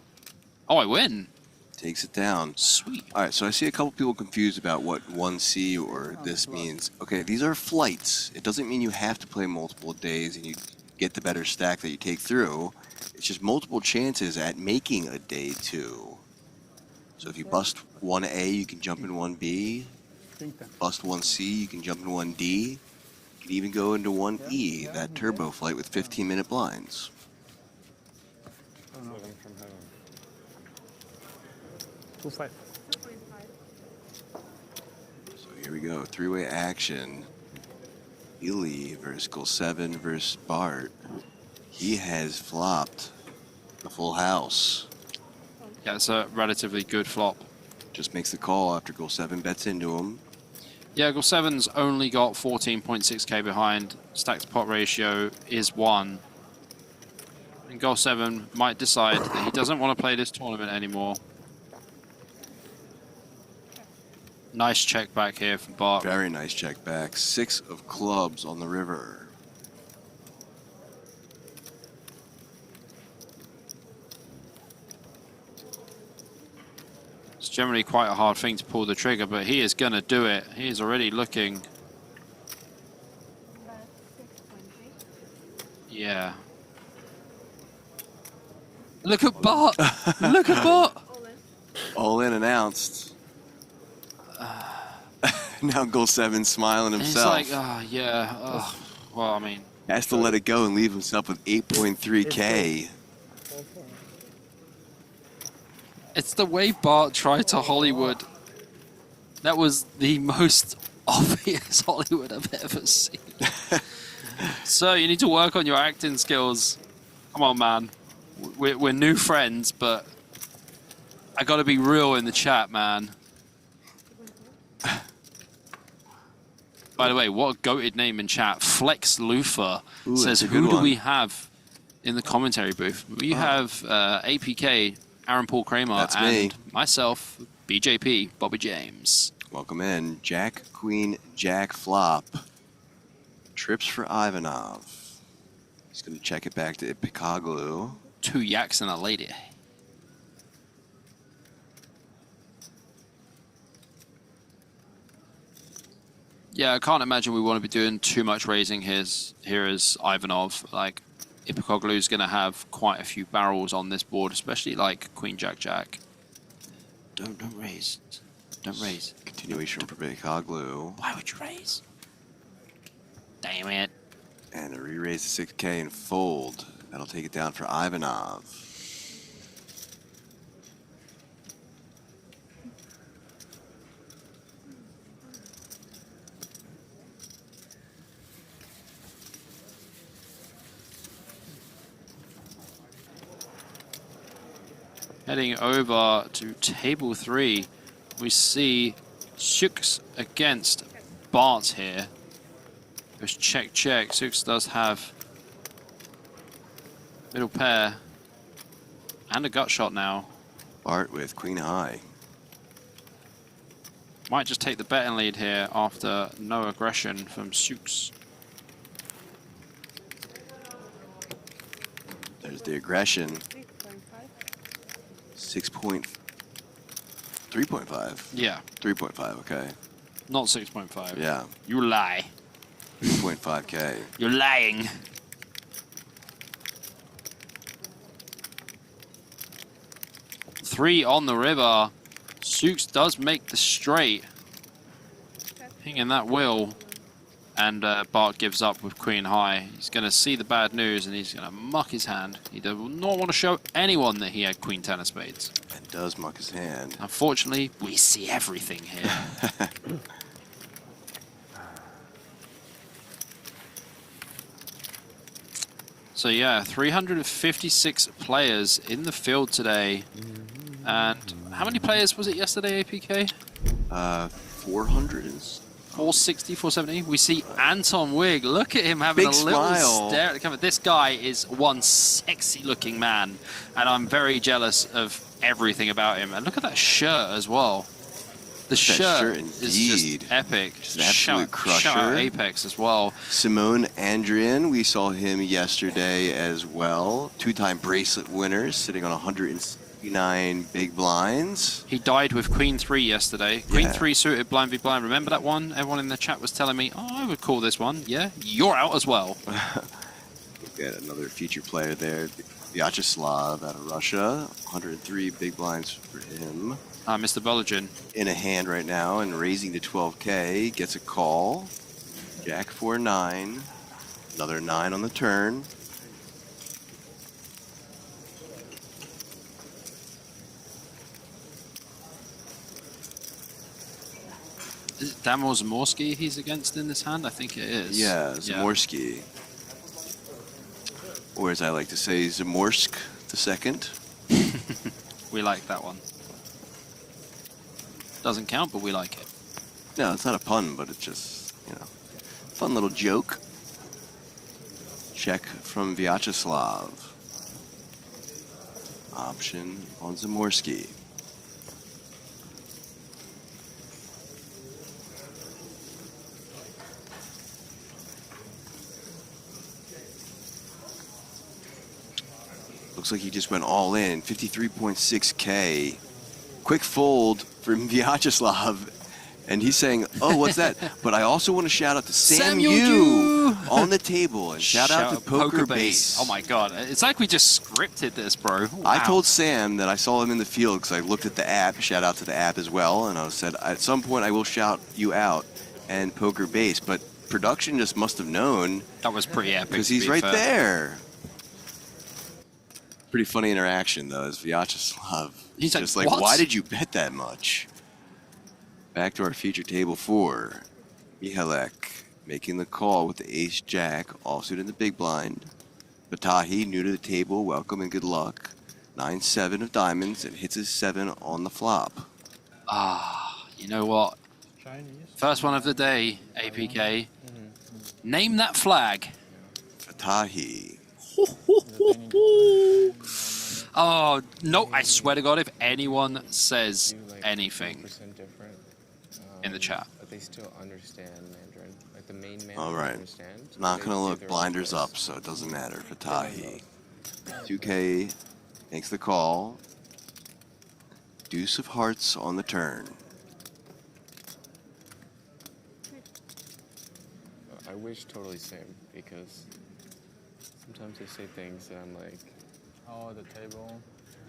I win. Takes it down. Sweet. All right, so I see a couple people confused about what 1C or this means. Okay, these are flights. It doesn't mean you have to play multiple days and you get the better stack that you take through. It's just multiple chances at making a day 2. So if you bust 1A, you can jump in 1B. Bust 1C, you can jump in 1D. You can even go into 1E, that turbo flight with 15-minute blinds. 7 from heaven. 2-5. So here we go, 3-way action. Illy versus Goal 7 versus Bart. He has flopped the full house. Yeah, it's a relatively good flop. Just makes the call after Goal 7 bets into him. Yeah, Goal 7's only got 14.6k behind. Stacked pot ratio is 1. And Goal 7 might decide that he doesn't want to play this tournament anymore. Nice check back here from Bart. Very nice check back. 6 of clubs on the river. It's generally quite a hard thing to pull the trigger, but he is going to do it. He is already looking. Yeah. Look at Bart! Look at Bart! All in announced. Now Goal 7 smiling himself. He's like, yeah. Well, I mean. Has to let it go and leave himself with 8.3k. It's the way Bart tried to Hollywood. That was the most obvious Hollywood I've ever seen. So you need to work on your acting skills. Come on, man. We're new friends, but I gotta be real in the chat, man. By the way, what a goated name in chat. Flex Lufa says, who do we have in the commentary booth? We have APK, Aaron Paul Kramer, That's and me. myself, BJP, Bobby James. Welcome in. Jack, Queen, Jack, Flop. Trips for Ivanov. He's going to check it back to Ipikoglu. 2 yaks and a lady. Yeah, I can't imagine we want to be doing too much raising here as Ivanov. Like, Ipikoglu's going to have quite a few barrels on this board, especially like Queen Jack Jack. Don't raise. Don't raise. Continuation for Ipikoglu. Why would you raise? Damn it. And a re-raise to 6k and fold. That'll take it down for Ivanov. Heading over to table 3, we see Sux against Bart here. There's check. Sux does have middle pair and a gut shot now. Bart with Queen High. Might just take the betting lead here after no aggression from Sukes. There's the aggression. 3.5. Yeah. 3.5, okay. Not 6.5. Yeah. You lie. 3.5K. You're lying. Three on the river. Sukes does make the straight. Hanging that wheel. And Bart gives up with Queen High. He's going to see the bad news and he's going to muck his hand. He does not want to show anyone that he had Queen 10 of spades. And does muck his hand. Unfortunately, we see everything here. So yeah, 356 players in the field today. And how many players was it yesterday, APK? 400 is... 460, 470. We see Anton Wigg. Look at him having Big a little smile. stare at the camera. This guy is one sexy looking man. And I'm very jealous of everything about him. And look at that shirt as well. The shirt is just epic. Just an absolute crusher. Shout out Apex as well. Simone Andrian, we saw him yesterday as well. Two-time bracelet winners, sitting on 169 big blinds. He died with Queen 3 yesterday. Queen Yeah. 3 suited blind v blind. Remember that one? Everyone in the chat was telling me, oh, I would call this one. Yeah, you're out as well. We've got another feature player there, Vyacheslav out of Russia. 103 big blinds for him. Mr. Bologin. In a hand right now and raising to 12K. Gets a call. Jack 4-9. Another 9 on the turn. Is it Damir Zamorsky he's against in this hand? I think it is. Yeah, Zamorsky. Or as I like to say, Zamorsk the second. We like that one. Doesn't count, but we like it. No, it's not a pun, but it's just, you know, fun little joke. Check from Vyacheslav. Option on Zamorsky. Looks like he just went all in. 53.6K. Quick fold from Vyacheslav. And he's saying, oh, what's that? But I also want to shout out to Sam Yu on the table. And shout out to Poker Base. Oh my god. It's like we just scripted this, bro. Wow. I told Sam that I saw him in the field because I looked at the app. Shout out to the app as well. And I said, at some point I will shout you out and Poker Base. But production just must have known. That was pretty epic. Because he's right there. Pretty funny interaction, though, as Vyacheslav. He's just like, like, what? Why did you bet that much? Back to our feature table 4. Mihalek making the call with the ace-jack, offsuit in the big blind. Batahi, new to the table, welcome and good luck. 9-7 of diamonds and hits his 7 on the flop. Ah, you know what? First one of the day, APK. Name that flag. Batahi. Oh, no, I swear to God, if anyone says anything in the chat. But they still understand Mandarin. Like the main Mandarin All right. understands. Not going to look blinders up, so it doesn't matter. Batahi. 2K makes the call. Deuce of hearts on the turn. I wish totally same because sometimes they say things that I'm like, oh, the table.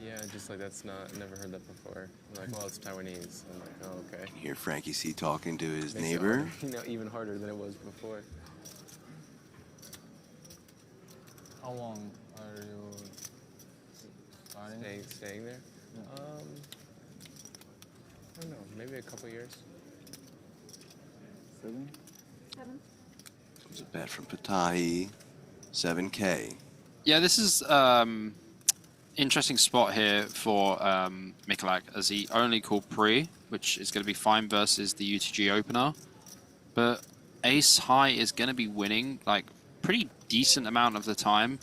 Yeah, just like that's not. Never heard that before. I'm like, well, it's Taiwanese. I'm like, oh, okay. You hear Frankie C talking to his Makes it neighbor. harder, you know, even harder than it was before. How long are you starting? Staying there? Yeah. I don't know. Maybe a couple years. 7? Comes a bet from Patahi. 7K. Yeah, this is interesting spot here for Mikulak as he only called pre, which is going to be fine versus the UTG opener. But ace high is going to be winning like pretty decent amount of the time.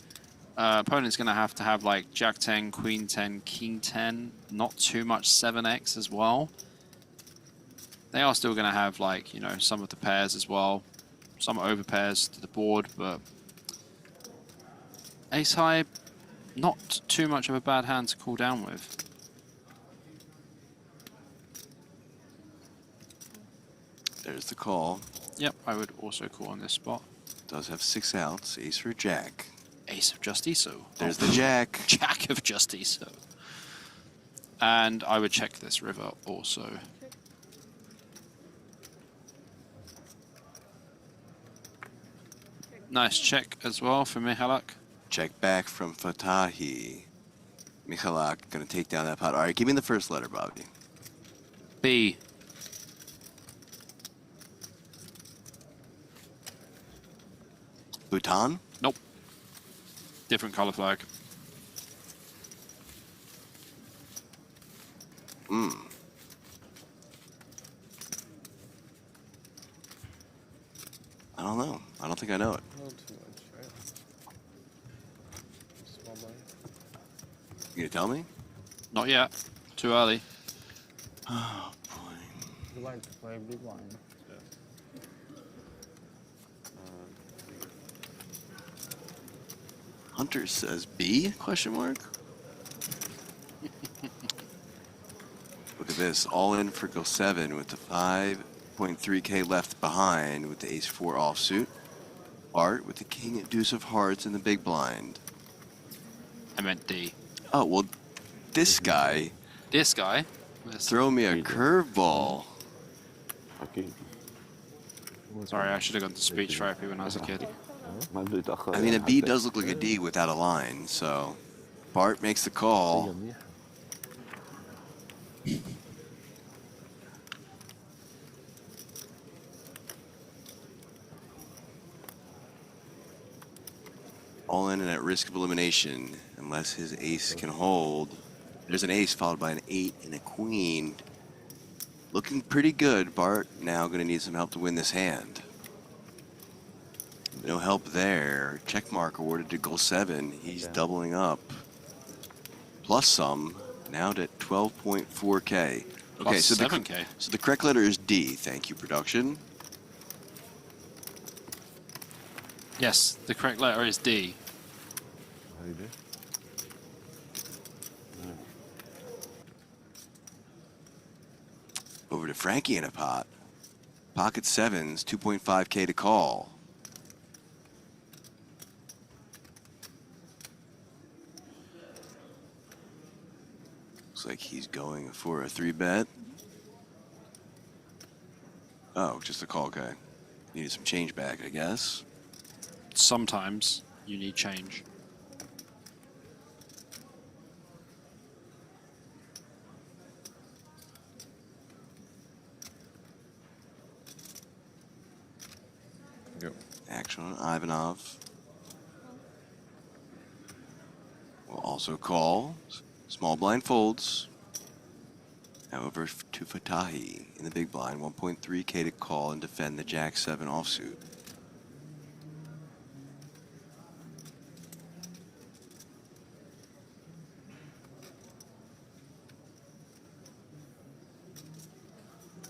Opponent's going to have like Jack 10, Queen 10, King 10, not too much 7x as well. They are still going to have, like, you know, some of the pairs as well. Some over pairs to the board, but ace high, not too much of a bad hand to cool down with. There's the call. Yep, I would also call on this spot. Does have 6 outs. Ace for jack. Ace of Justiso. There's the jack. Jack of Justiso. And I would check this river also. Nice check as well for Michalak. Check back from Fatahi. Michalak gonna take down that pot. All right, give me the first letter, Bobby. B. Bhutan? Nope. Different color flag. Hmm. I don't know. I don't think I know it. A little too much, right? Small blind. You gonna tell me? Not yet. Too early. Oh boy. You like to play big blind. Hunter says B? Question mark. Look at this. All in for go 7 with the 5.3K left behind with the ace 4 offsuit. Art with the king deuce of hearts in the big blind. I meant D. Oh, well, this guy. This guy? Throw me a curveball. Okay. Sorry, I should have gone to speech therapy when I was a kid. I mean, a B does look like a D without a line, so Bart makes the call. All in and at risk of elimination, unless his ace can hold. There's an ace followed by an 8 and a queen. Looking pretty good. Bart now going to need some help to win this hand. No help there. Check mark awarded to goal 7. He's doubling up. Plus some. Now to 12.4K. Okay, so 7K. So the correct letter is D. Thank you, production. Yes, the correct letter is D. Over to Frankie in a pot. Pocket 7s, 2.5K to call. Looks like he's going for a 3-bet. Oh, just a call, okay. Needed some change back, I guess. Sometimes you need change. Go. Action on Ivanov. Will also call. Small blind folds. Now over to Fatahi in the big blind. 1.3K to call and defend the Jack 7 offsuit.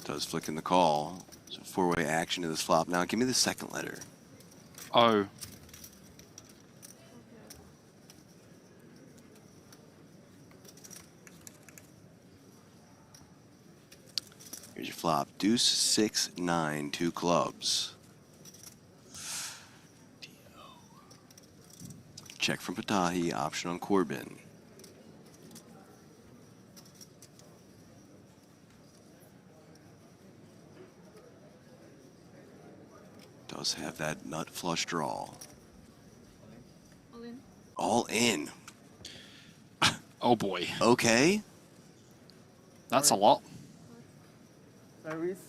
Does flick in the call. So 4-way action to this flop. Now give me the second letter. O. Here's your flop. Deuce, 6, 9, 2 clubs. Check from Patahi, option on Corbin. Does have that nut flush draw. All in. All in. Oh boy. Okay. That's a lot. Service.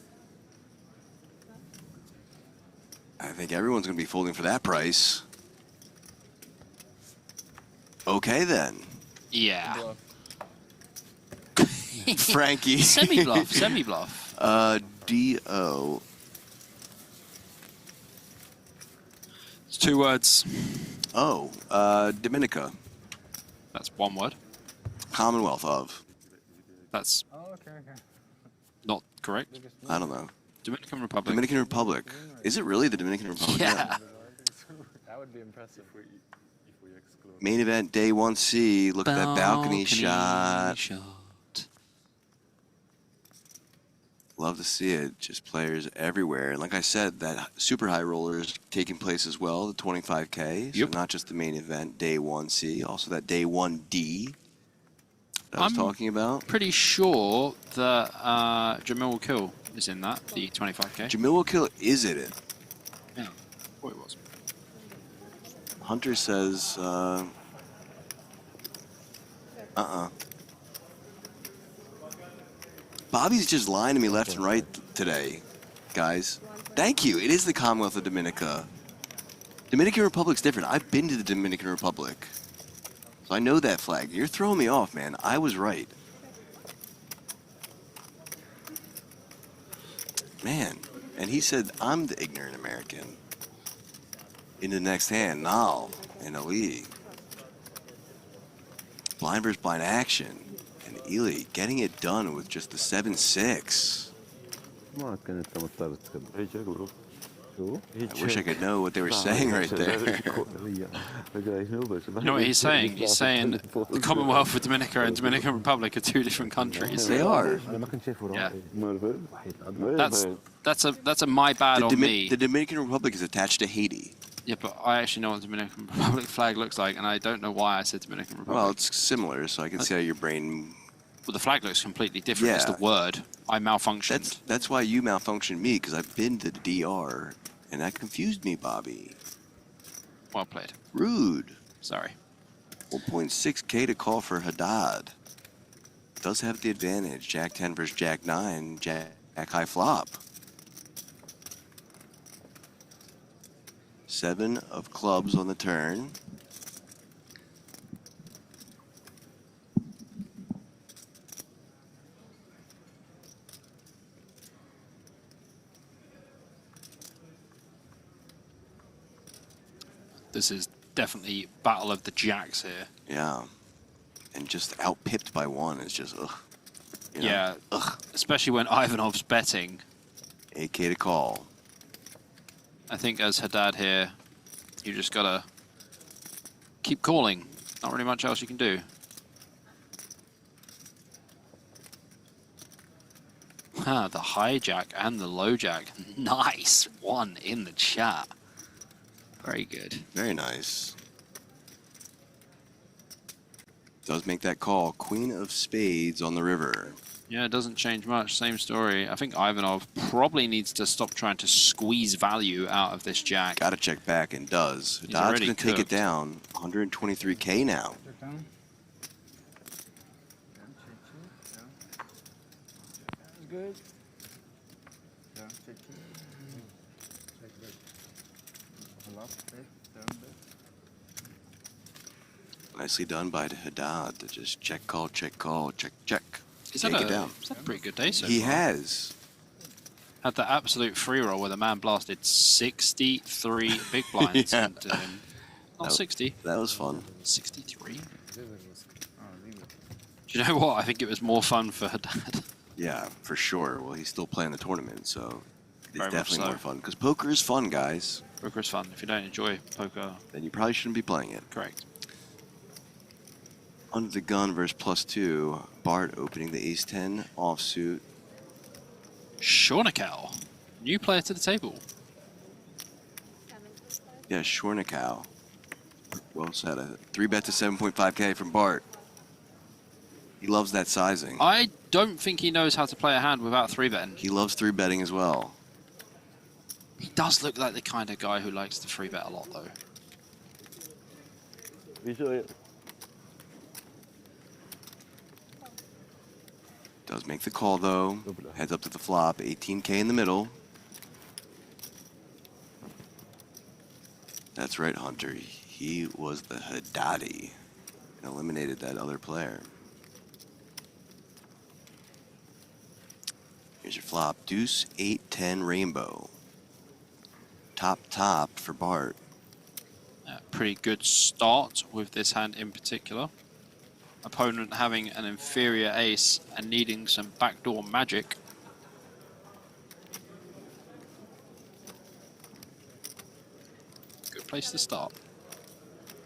I think everyone's going to be folding for that price. Okay, then. Yeah. Frankie. Semi-bluff, semi-bluff. D-O. It's 2 words. Oh, Dominica. That's 1 word. Commonwealth of. That's Oh, okay, okay. Not correct. I don't know. Dominican Republic. Dominican Republic. Is it really the Dominican Republic? Yeah. That would be impressive if we exclude. Main event, day 1C. Look at that balcony shot. Love to see it. Just players everywhere. And like I said, that super high roller is taking place as well, the 25K. So not just the main event, day 1C, also that day 1D that I was talking about. Pretty sure that Jamil will kill is in that, the 25K. Jamil will kill is in it. Yeah, what it was. Hunter says, Bobby's just lying to me left and right today, guys. Thank you. It is the Commonwealth of Dominica. Dominican Republic's different. I've been to the Dominican Republic. So I know that flag. You're throwing me off, man. I was right. Man. And he said, I'm the ignorant American. Into the next hand, Nal and Ali. Blind versus blind action. And Ely getting it done with just the 7-6. I wish I could know what they were saying right there. You know what he's saying? He's saying the Commonwealth of Dominica and Dominican Republic are two different countries. They are. Yeah. That's a my bad on me. The Dominican Republic is attached to Haiti. Yeah, but I actually know what the Dominican Republic flag looks like, and I don't know why I said Dominican Republic. Well, it's similar, so I can see how your brain... Well, the flag looks completely different. Yeah. It's the word. I malfunctioned. That's why you malfunctioned me, because I've been to the DR, and that confused me, Bobby. Well played. Rude. Sorry. 1.6K to call for Haddad. Does have the advantage. Jack 10 versus Jack 9. Jack high flop. 7 of clubs on the turn. This is definitely battle of the jacks here. Yeah. And just out-pipped by 1 is just, ugh. You know? Yeah, ugh. Especially when Ivanov's betting. 8K to call. I think as Haddad here, you just gotta keep calling. Not really much else you can do. Ah, the high jack and the low jack. Nice one in the chat. Very good. Very nice. Does make that call. Queen of spades on the river. Yeah, it doesn't change much. Same story. I think Ivanov probably needs to stop trying to squeeze value out of this jack. Got to check back and does. He's Haddad's already going to take it cooked. down. 123K now. Good. Nicely done by Haddad to just check, call, check, check. Is Take that it down. Is that a pretty good day so He far? has. Had the absolute free roll where the man blasted 63 big blinds Yeah. into him. Not That- 60. That was fun. 63? Do you know what? I think it was more fun for Haddad. Yeah, for sure. Well, he's still playing the tournament, so it's Very much definitely so. more fun. Because poker is fun, guys. Poker is fun. If you don't enjoy poker, Then you probably shouldn't be playing it. correct. Under the gun versus +2. Bart opening the ace-10 offsuit. Shornical, new player to the table. Yeah, Shornical. Well said. A 3-bet to 7.5K from Bart. He loves that sizing. I don't think he knows how to play a hand without 3-betting. He loves 3-betting as well. He does look like the kind of guy who likes to 3-bet a lot, though. Does make the call, though. Heads up to the flop. 18K in the middle. That's right, Hunter. He was the Haddadi and eliminated that other player. Here's your flop. Deuce, 8, 10, rainbow. Top for Bart. Pretty good start with this hand in particular. Opponent having an inferior ace and needing some backdoor magic. place to start.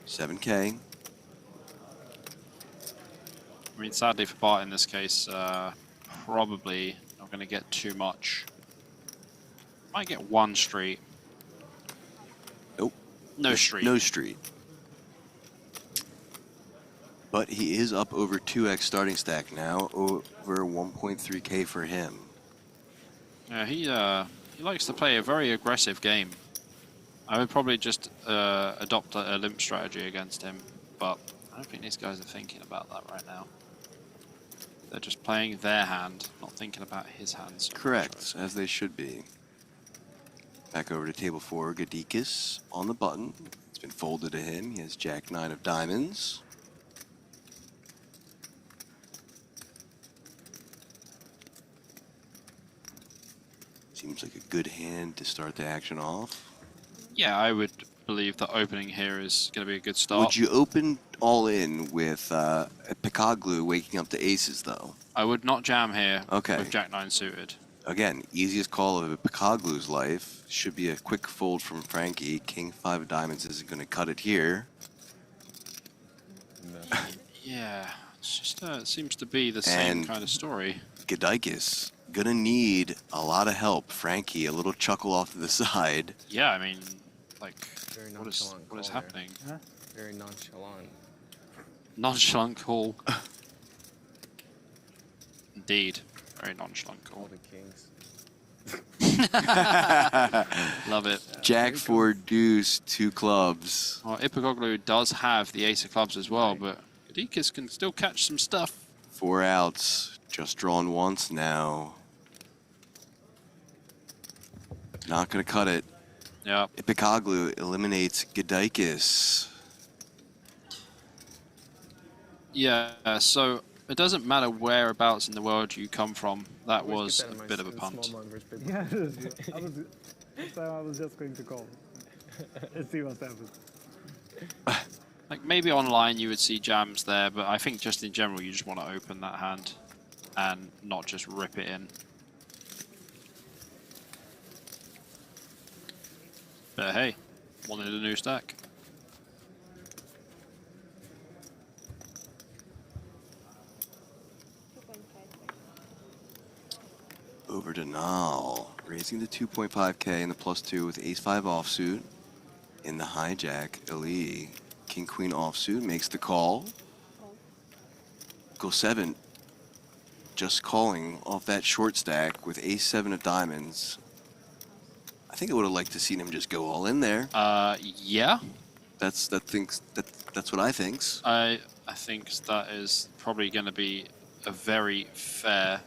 7K. I mean, sadly for Bart in this case, probably not going to get too much. Might get one street. Nope. No street. No street. But he is up over 2x starting stack now, over 1.3K for him. Yeah, he likes to play a very aggressive game. I would probably just adopt a limp strategy against him, but I don't think these guys are thinking about that right now. They're just playing their hand, not thinking about his hands. Correct, as they should be. Back over to table 4, Gadikis on the button. It's been folded to him. He has Jack 9 of diamonds. Seems like a good hand to start the action off. Yeah, I would believe the opening here is going to be a good start. Would you open all in with Pikaglu waking up to aces, though? I would not jam here Okay. with Jack 9 suited. Again, easiest call of Pikaglu's life. Should be a quick fold from Frankie. King 5 of diamonds isn't going to cut it here. Yeah, it's just it seems to be the same kind of story. Gadikis gonna need a lot of help. Frankie, a little chuckle off to the side. Yeah, I mean, like, Very what is call there. happening? Huh? Very nonchalant. Nonchalant call. Indeed, very nonchalant call. All the kings. Love it. Jack 4 deuce, 2 clubs. Well, Ipagoglu does have the ace of clubs as well, but Gadikis can still catch some stuff. 4 outs, just drawn once now. Not gonna cut it. Yeah. Ipikoglu eliminates Gadikis. Yeah, so it doesn't matter whereabouts in the world you come from. That was a bit of a punt. Yeah, I was just going to call. Let's see what happens. Like maybe online you would see jams there, but I think just in general you just want to open that hand and not just rip it in. But hey, wanted a new stack. Over to Nal, raising the 2.5K and the +2 with ace-5 offsuit. In the hijack, Ali, king-queen offsuit, makes the call. Go 7, just calling off that short stack with ace-7 of diamonds. I think I would have liked to seen him just go all in there. Yeah. That's what I thinks. I think that is probably going to be a very fair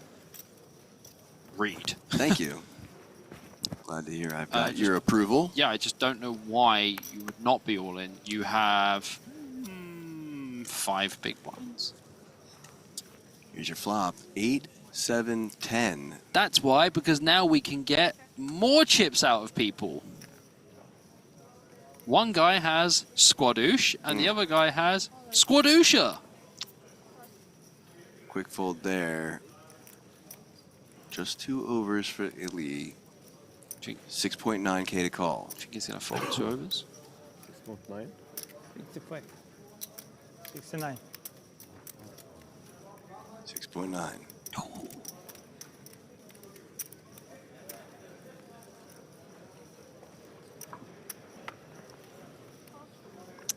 read. Thank you. Glad to hear I've got your approval. Yeah, I just don't know why you would not be all in. You have 5 big ones. Here's your flop. 8, 7, 10. That's why, because now we can get more chips out of people. One guy has Squadoosh, and the other guy has Squadoosha. Quick fold there. Just 2 overs for Illy. 6.9K to call. Think he's going to fold 2 overs? 6.9? 65. 69. 6.9.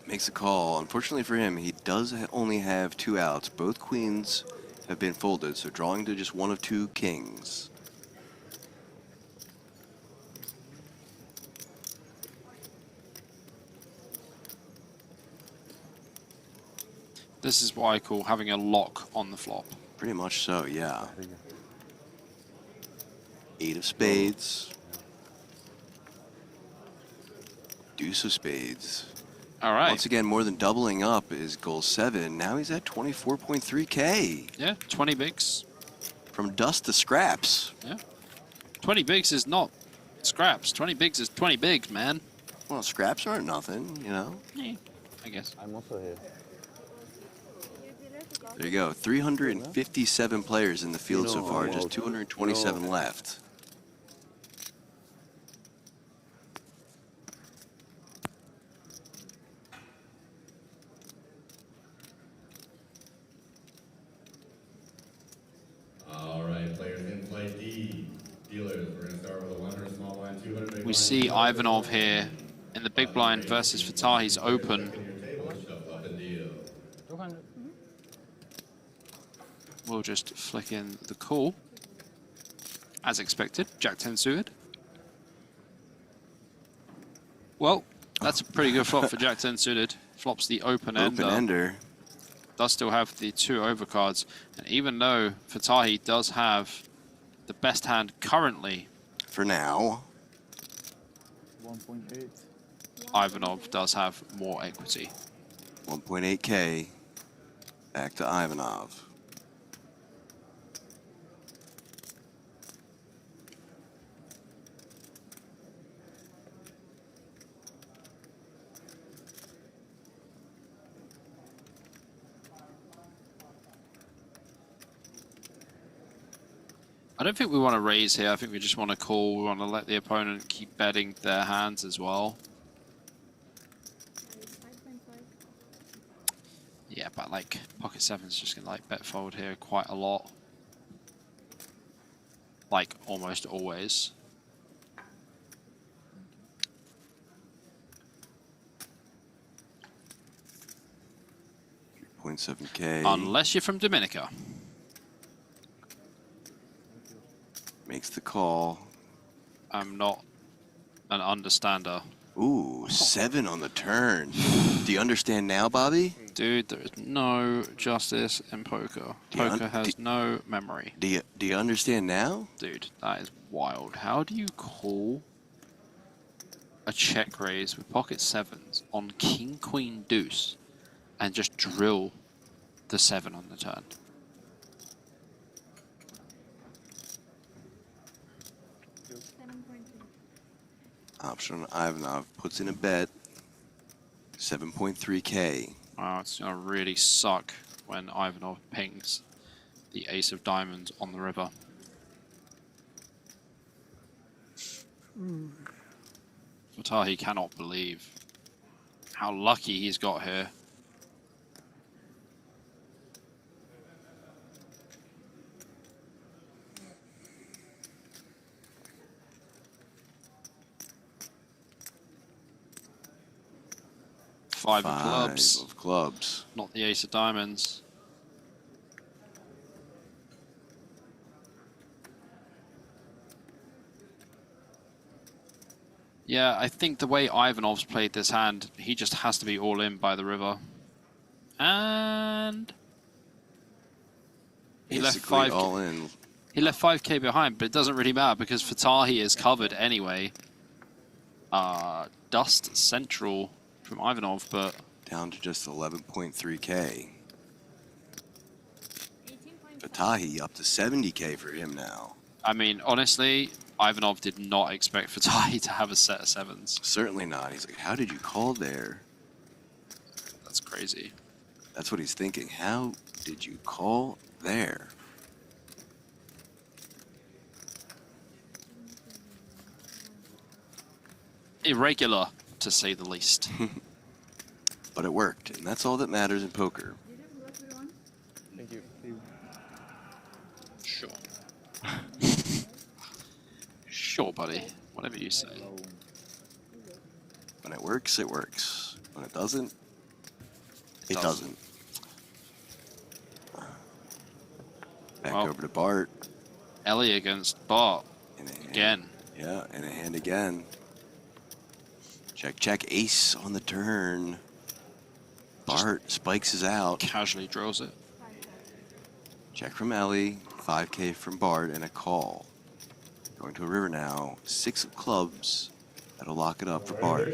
Makes a call. Unfortunately for him, he does only have 2 outs. Both queens have been folded, so drawing to just 1 of 2 kings. This is what I call having a lock on the flop. Pretty much so, yeah. 8 of spades. Deuce of spades. All right. Once again, more than doubling up is goal 7. Now he's at 24.3K. Yeah, 20 bigs. From dust to scraps. Yeah. 20 bigs is not scraps. 20 bigs is 20 bigs, man. Well, scraps aren't nothing, you know? Yeah, I guess. I'm also here. There you go. 357 players in the field so far. Just 227 left. we see Ivanov here in the big blind versus Fatahi's open. We'll just flick in the call. As expected, Jack 10 suited. Well, that's a pretty good flop for Jack 10 suited. Flops the open-ender. Open-ender. Does still have the 2 overcards. And even though Fatahi does have the best hand currently, for now, 1.8. Ivanov does have more equity. 1.8K. Back to Ivanov. I don't think we want to raise here. I think we just want to call. We want to let the opponent keep betting their hands as well. Yeah, but like pocket seven's just gonna like bet fold here quite a lot. Like almost always. $3.7K. Unless you're from Dominica. Makes the call. I'm not an understander. Ooh, 7 on the turn. Do you understand now, Bobby? Dude, there is no justice in poker. Poker has no memory. Do you understand now? Dude, that is wild. How do you call a check raise with pocket sevens on king, queen, deuce and just drill the 7 on the turn? Option on Ivanov puts in a bet. 7.3K. Wow, it's gonna really suck when Ivanov pings the ace of diamonds on the river. Fatahi cannot believe how lucky he's got here. Five of clubs. Of clubs. Not the ace of diamonds. Yeah, I think the way Ivanov's played this hand, he just has to be all in by the river. And he left 5K. All in. He left 5K behind, but it doesn't really matter because Fatahi is covered anyway. Dust Central from Ivanov, but down to just 11.3K. Fatahi up to 70K for him now. I mean, honestly, Ivanov did not expect Fatahi to have a set of 7s. Certainly not. He's like, how did you call there? That's crazy. That's what he's thinking. How did you call there? Irregular, to say the least. But it worked, and that's all that matters in poker. Thank you. Sure. Sure, buddy. Whatever you say. When it works, it works. When it doesn't, it doesn't. Back over to Bart. Ellie against Bart. Again. Yeah, in a hand again. Check, check, ace on the turn. Bart spikes his out. Casually draws it. Check from Ellie, 5K from Bart, and a call. Going to a river now, 6 of clubs. That'll lock it up for Bart.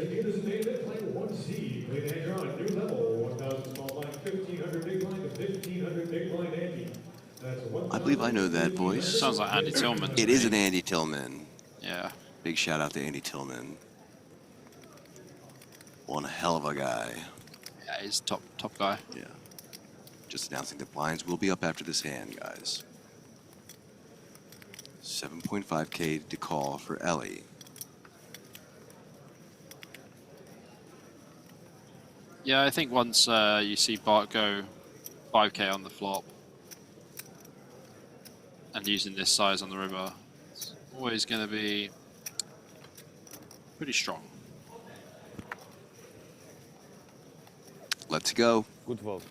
I believe I know that voice. Sounds like Andy Tillman. It is an Andy Tillman. Yeah. Big shout out to Andy Tillman. One hell of a guy. Yeah, he's top guy. Yeah. Just announcing the blinds will be up after this hand, guys. 7.5K to call for Ellie. Yeah, I think once you see Bart go 5K on the flop and using this size on the river, it's always going to be Pretty strong. Let's go. Good fold.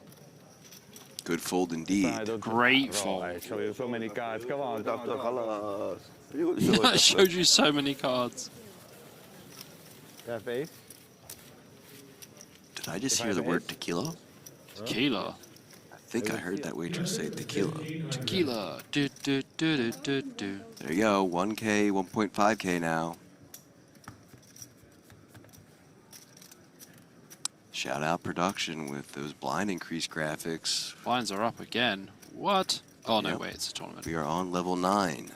Good fold indeed. Great Bro, fold. I show you so many cards. Come on, Dr. Karavas. I showed you so many cards. You have ace? Did I just If I hear the have word ace? tequila? Tequila. I think I heard that waitress say tequila. Tequila. Do, do, do, do, do, do. There you go. 1K, 1.5K now. Shout out production with those blind increase graphics. Blinds are up again. What? Oh, no, Yep. wait, it's a tournament. We are on level 9.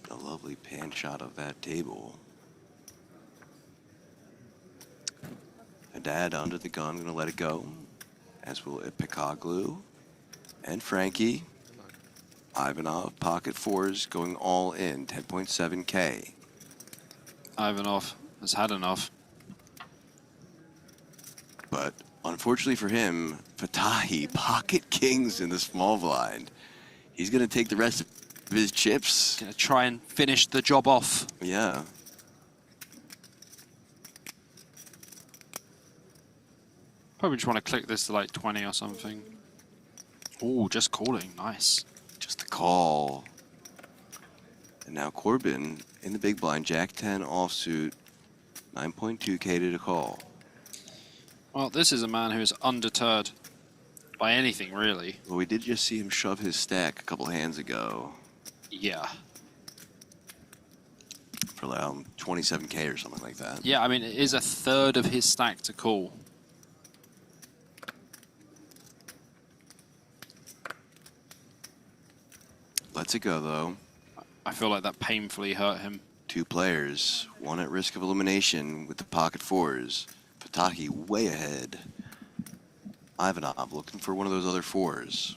A lovely pan shot of that table. Haddad under the gun, gonna let it go. As will Ipikoglu and Frankie. Ivanov, pocket fours, going all in, 10.7K. Ivanov has had enough. But unfortunately for him, Fatahi, pocket kings in the small blind. He's gonna take the rest of his chips. Gonna try and finish the job off. Yeah. Probably just want to click this to like 20 or something. Oh, just calling. Nice. Just a call. And now Corbin in the big blind, Jack 10 offsuit, 9.2K to the call. Well, this is a man who is undeterred by anything, really. Well, we did just see him shove his stack a couple hands ago Yeah. for around 27K or something like that. Yeah, I mean, it is a third of his stack to call. Lets it go, though. I feel like that painfully hurt him. 2 players, one at risk of elimination with the pocket fours. Fatahi way ahead. Ivanov looking for one of those other fours.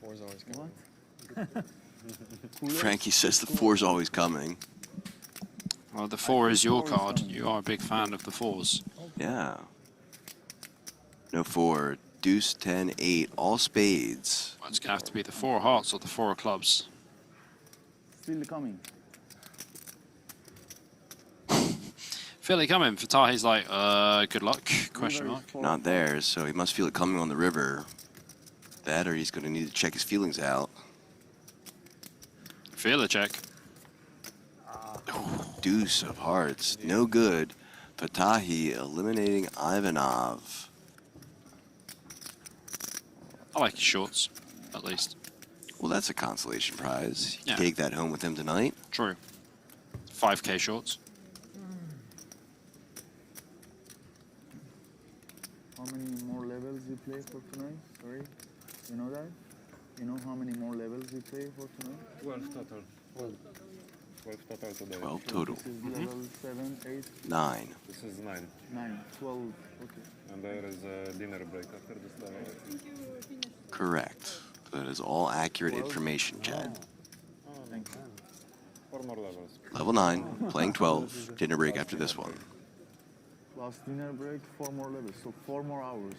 Four's always coming. Frankie says the four's always coming. Well, the 4 is your card. You are a big fan of the 4s. Yeah. No 4. Deuce, 10, 8, all spades. Well, it's going to have to be the 4 of hearts or the 4 of clubs. Still coming. Feel it coming. Fatahi's like, good luck, question mark. Not there, so he must feel it coming on the river. That or he's going to need to check his feelings out. Feel a check. Deuce of hearts, no good. Fatahi eliminating Ivanov. I like his shorts, at least. Well, that's a consolation prize. You Yeah. can take that home with him tonight. True. 5K shorts. How many more levels you play for tonight? Sorry, you know that? You know how many more levels you play for tonight? 12 total. 12 total today. 12 total. This is level 7, 8, 9. This is 9. 9, 12. Okay. And there is a dinner break after this level. Correct. That is all accurate information, Chad. Thank you. 4 more levels. Level 9, playing 12. Dinner break after this one. Last dinner break, 4 more levels, so 4 more hours.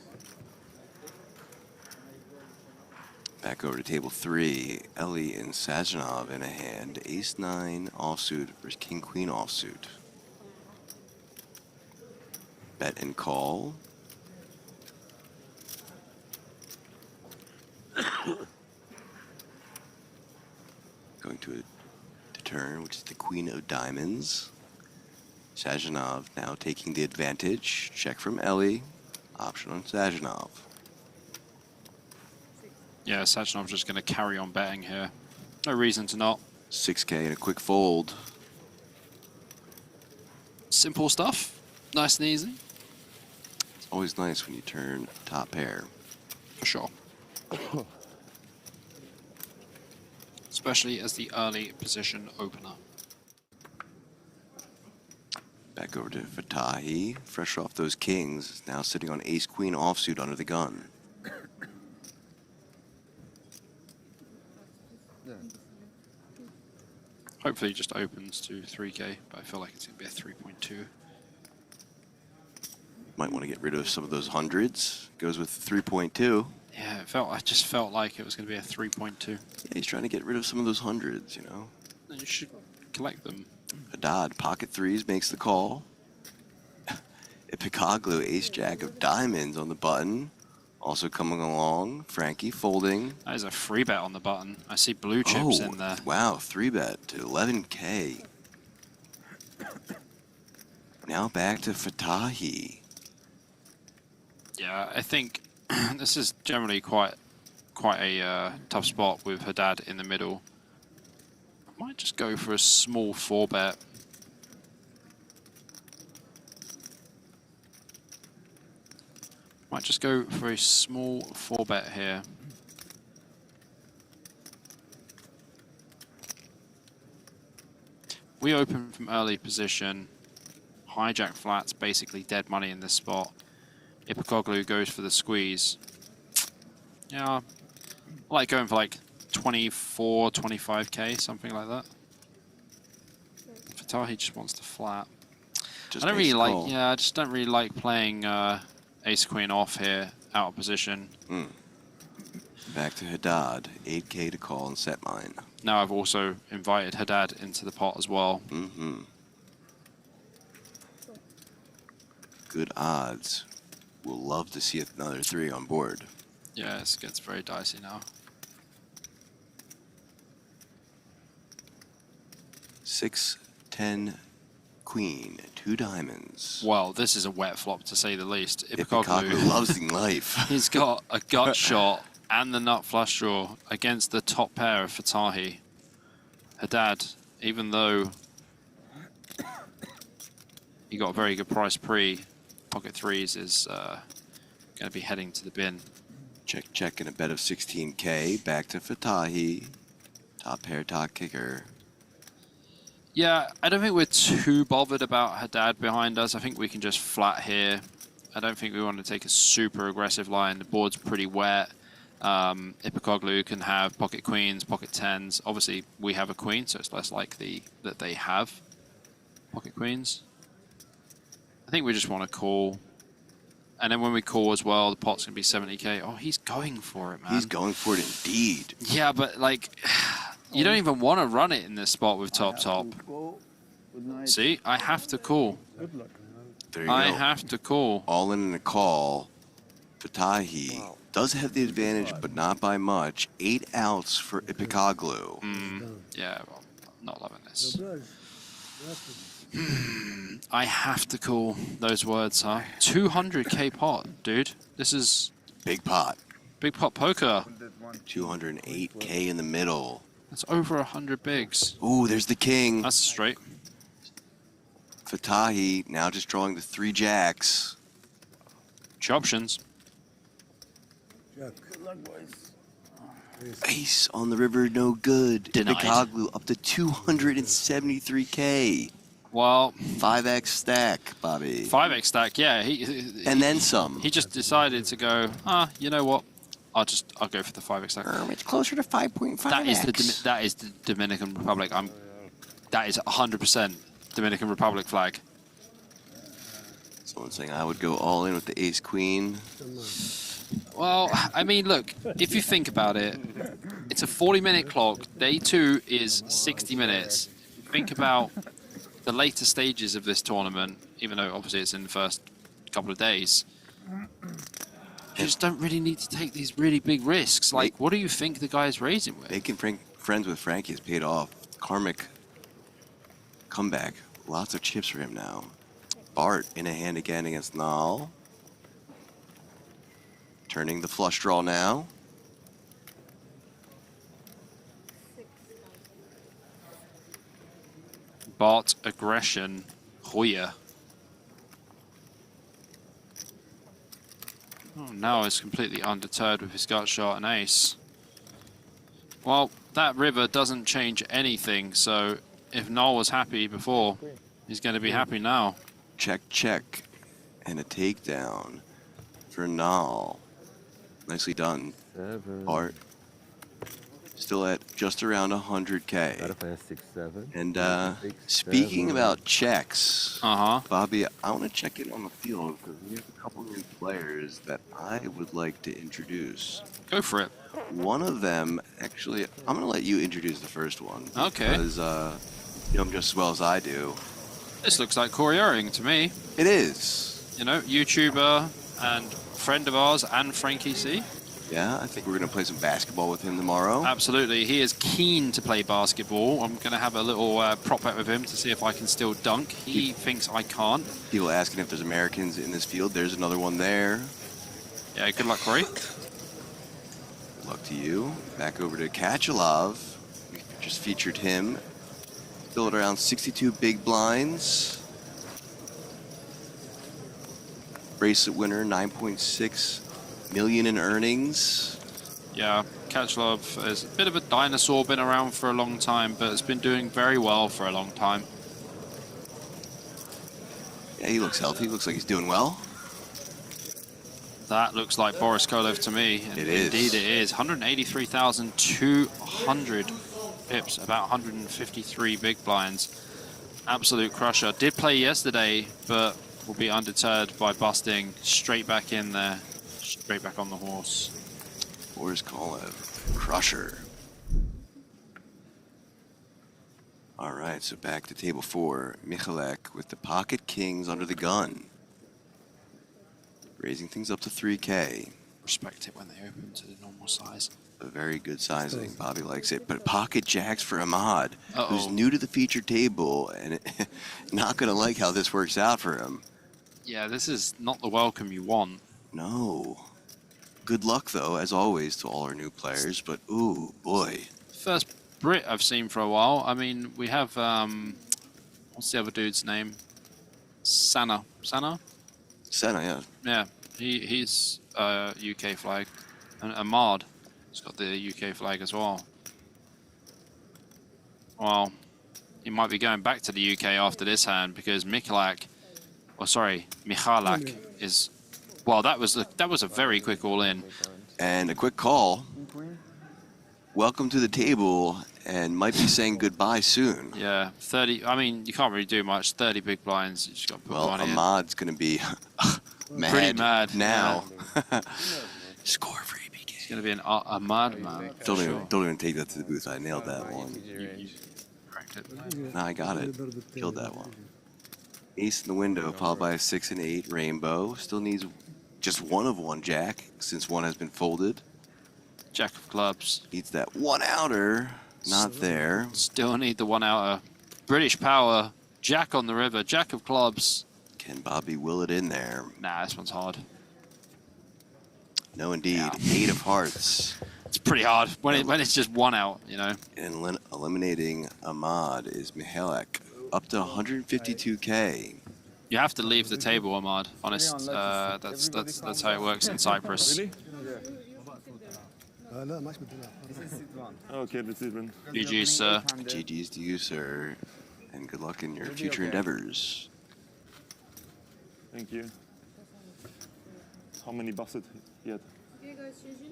Back over to table 3. Ellie and Sajanov in a hand. Ace 9 offsuit versus King Queen offsuit. Bet and call. Going to a turn, which is the Queen of Diamonds. Sajanov now taking the advantage. Check from Ellie. Option on Sajanov. Yeah, Sachanov's just going to carry on betting here. No reason to not. 6K and a quick fold. Simple stuff. Nice and easy. It's always nice when you turn top pair. For sure. Especially as the early position opener. Back over to Fatahi. Fresh off those kings. Now sitting on ace queen offsuit under the gun. Hopefully it just opens to 3K, but I feel like it's going to be a 3.2. Might want to get rid of some of those hundreds. Goes with 3.2. Yeah, I just felt like it was going to be a 3.2. Yeah, he's trying to get rid of some of those hundreds, you know. You should collect them. Haddad, pocket threes, makes the call. Ipikoglu, ace-jack of diamonds on the button. Also coming along, Frankie folding. That is a free bet on the button. I see blue chips in there. Wow, 3-bet to 11K. Now back to Fatahi. Yeah, I think this is generally quite a tough spot with Haddad in the middle. I might just go for a small 4-bet. Might just go for a small 4-bet here. We open from early position. Hijack flats, basically dead money in this spot. Ipikoglu goes for the squeeze. Yeah, I like going for like 24, 25K, something like that. Fatahi just wants to flat. I don't really like, I just don't really like playing ace queen off here, out of position. Back to Haddad, 8K to call and set mine. Now I've also invited Haddad into the pot as well. Good odds. We'll love to see another 3 on board. Yeah, it gets very dicey now. 6, 10, queen, 2 diamonds. Well, this is a wet flop to say the least. Ipikoglu loves life. He's got a gut shot and the nut flush draw against the top pair of Fatahi. Haddad, even though he got a very good price pre, pocket threes is going to be heading to the bin. Check, check, and a bet of 16K. Back to Fatahi. Top pair, top kicker. Yeah, I don't think we're too bothered about Haddad behind us. I think we can just flat here. I don't think we want to take a super aggressive line. The board's pretty wet. Ipikoglu can have pocket queens, pocket tens. Obviously, we have a queen, so it's less likely that they have pocket queens. I think we just want to call. And then when we call as well, the pot's going to be 70K. Oh, he's going for it, man. He's going for it indeed. Yeah, but like, you don't even want to run it in this spot with top. See, I have to call. There you I go. have to call. All in a call. Fatahi does have the advantage, but not by much. 8 outs for Ipikoglu. Yeah, well, I'm not loving this. I have to call those words, huh? 200K pot, dude. This is big pot. Big pot poker. 208K in the middle. That's over 100 bigs. Ooh, there's the king. That's straight. Fatahi now just drawing the 3 jacks. 2 options. Good luck, boys. Ace on the river, no good. Denied. Ipikoglu up to 273K. Well, 5x stack, Bobby. 5x stack, yeah. And then some. He just decided to go, you know what? I'll go for the 5x stack. It's closer to 5.5x. That is the Dominican Republic. That is 100% Dominican Republic flag. Someone saying I would go all in with the ace queen. Well, I mean, look, if you think about it, it's a 40-minute clock. Day 2 is 60 minutes. Think about the later stages of this tournament, even though obviously it's in the first couple of days. You just don't really need to take these really big risks. Like, what do you think the guy's raising with? Making friends with Frankie has paid off. Karmic comeback. Lots of chips for him now. Bart in a hand again against Nal. Turning the flush draw now. Bart aggression, Hoya. Oh, now he's completely undeterred with his gut shot and ace. Well, that river doesn't change anything, so if Noel was happy before, he's going to be happy now. Check, check. And a takedown for Nal. Nicely done, Bart. still at just around 100K. Out of 6-7. And speaking about checks, Uh-huh. Bobby, I want to check in on the field because we have a couple new players that I would like to introduce. Go for it. One of them, actually, I'm going to let you introduce the first one. Okay. Because you know him just as well as I do. This looks like Corey Oring to me. It is. You know, YouTuber and friend of ours and Frankie C. Yeah, I think we're going to play some basketball with him tomorrow. Absolutely. He is keen to play basketball. I'm going to have a little prop bet with him to see if I can still dunk. He thinks I can't. People asking if there's Americans in this field. There's another one there. Yeah, good luck, Corey. Good luck to you. Back over to Kachalov. We just featured him. Still at around 62 big blinds. Bracelet winner, 9.6 million in earnings. Yeah, Kachalov is a bit of a dinosaur, been around for a long time, but has been doing very well for a long time. Yeah, he looks healthy. Looks like he's doing well. That looks like Boris Kolev to me. And it is. Indeed it is. 183,200 pips, about 153 big blinds. Absolute crusher. Did play yesterday, but will be undeterred by busting straight back in there. Straight back on the horse. Boris Kolev, crusher. All right, so back to table 4. Michalek with the pocket kings under the gun. Raising things up to 3K. Respect it when they open to the normal size. A very good sizing. Bobby likes it. But pocket jacks for Ahmad, who's Uh-oh. new to the featured table and not going to like how this works out for him. Yeah, this is not the welcome you want. No. Good luck, though, as always, to all our new players. But, ooh, boy. First Brit I've seen for a while. I mean, we have, what's the other dude's name? Sana. Sana? Senna, yeah. Yeah, he's UK flag. And Ahmad has got the UK flag as well. Well, he might be going back to the UK after this hand because Michalak is... Well, that was a very quick all-in. And a quick call. Welcome to the table, and might be saying goodbye soon. Yeah, 30. I mean, you can't really do much. 30 big blinds. You just got to put Well, one in. Ahmad's going to be Pretty mad now. yeah. Score for ABK. It's going to be an Ahmad man. Don't even take that to the booth. I nailed that one. You cracked it. No, I got it. Killed that one. Ace in the window, followed by a 6 and 8 rainbow. Still needs just one of one jack, since one has been folded. Jack of clubs. Needs that one outer. Not there. Still need the one outer. British power. Jack on the river. Jack of clubs. Can Bobby will it in there? Nah, this one's hard. No, indeed. Yeah. 8 of hearts. It's pretty hard when it's just one out, you know. And eliminating Ahmad is Michalek, up to 152K. You have to leave the table, Ahmad. Honest, that's how it works in Cyprus. Really? Okay, this is one. GG's, sir. GG's to you, sir. And good luck in your future endeavors. Thank you. How many buses yet?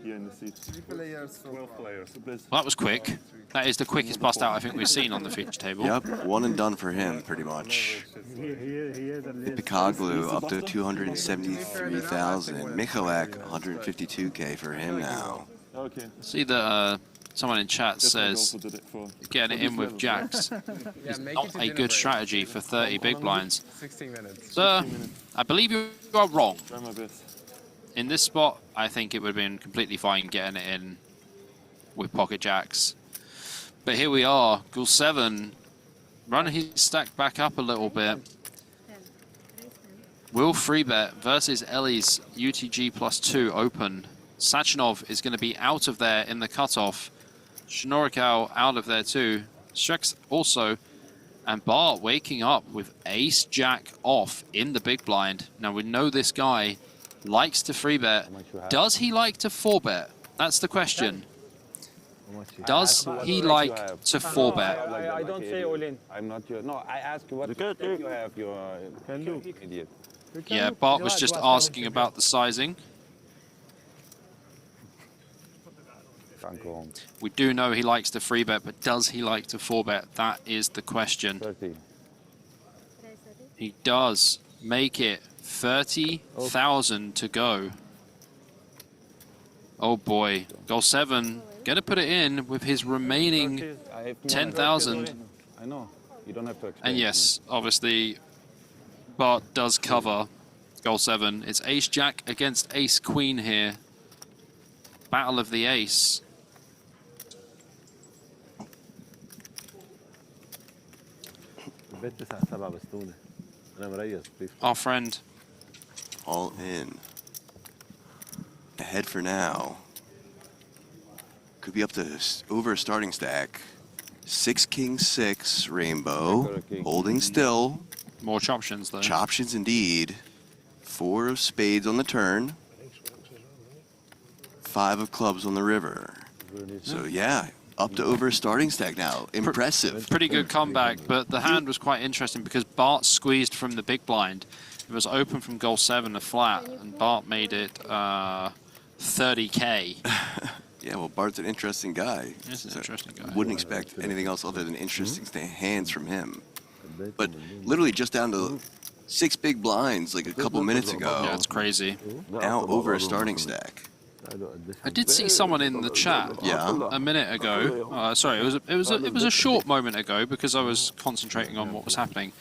Here in the seat. 12 players. Well, that was quick. That is the quickest bust out I think we've seen on the feature table. Yep, one and done for him, pretty much. Pikoglu up to 273,000. Michalek, 152K for him now. Okay. See that someone in chat says getting it in with jacks is not a good strategy for 30 big blinds. 16 minutes. Sir, I believe you are wrong. Try my best. In this spot, I think it would have been completely fine getting it in with pocket jacks. But here we are, Ghoul 7, running his stack back up a little bit. Will free bet versus Ellie's UTG +2 open. Sachinov is going to be out of there in the cutoff. Shnorikau out of there too. Strex also. And Bart waking up with ace jack off in the big blind. Now we know this guy likes to free bet. Does he like to 4-bet? That's the question. Does he like to 4-bet? I don't say all in. I'm not your. No, I ask you what you have. Your idiot. Yeah, Bart was just asking about the sizing. We do know he likes to free bet, but does he like to four bet? That is the question. 30. He does make it 30,000 to go. Oh boy, goal 7. Gonna put it in with his remaining 10,000. I know. You don't have to explain. And yes, obviously, Bart does cover goal 7. It's ace jack against ace queen here. Battle of the ace. Our friend. All in. Ahead for now. Could be up to over a starting stack. 6 king 6 rainbow. Holding still. More choptions though. Choptions indeed. 4 of spades on the turn. 5 of clubs on the river. So yeah, up to over a starting stack now. Impressive. Pretty good comeback, but the hand was quite interesting because Bart squeezed from the big blind. It was open from goal 7 a flat, and Bart made it 30K. Yeah, well, Bart's an interesting guy. He's an interesting guy. Wouldn't expect anything else other than interesting hands from him. But literally just down to 6 big blinds like a couple minutes ago. Yeah, it's crazy. Now over a starting stack. I did see someone in the chat a minute ago. Sorry, it was a short moment ago because I was concentrating on what was happening,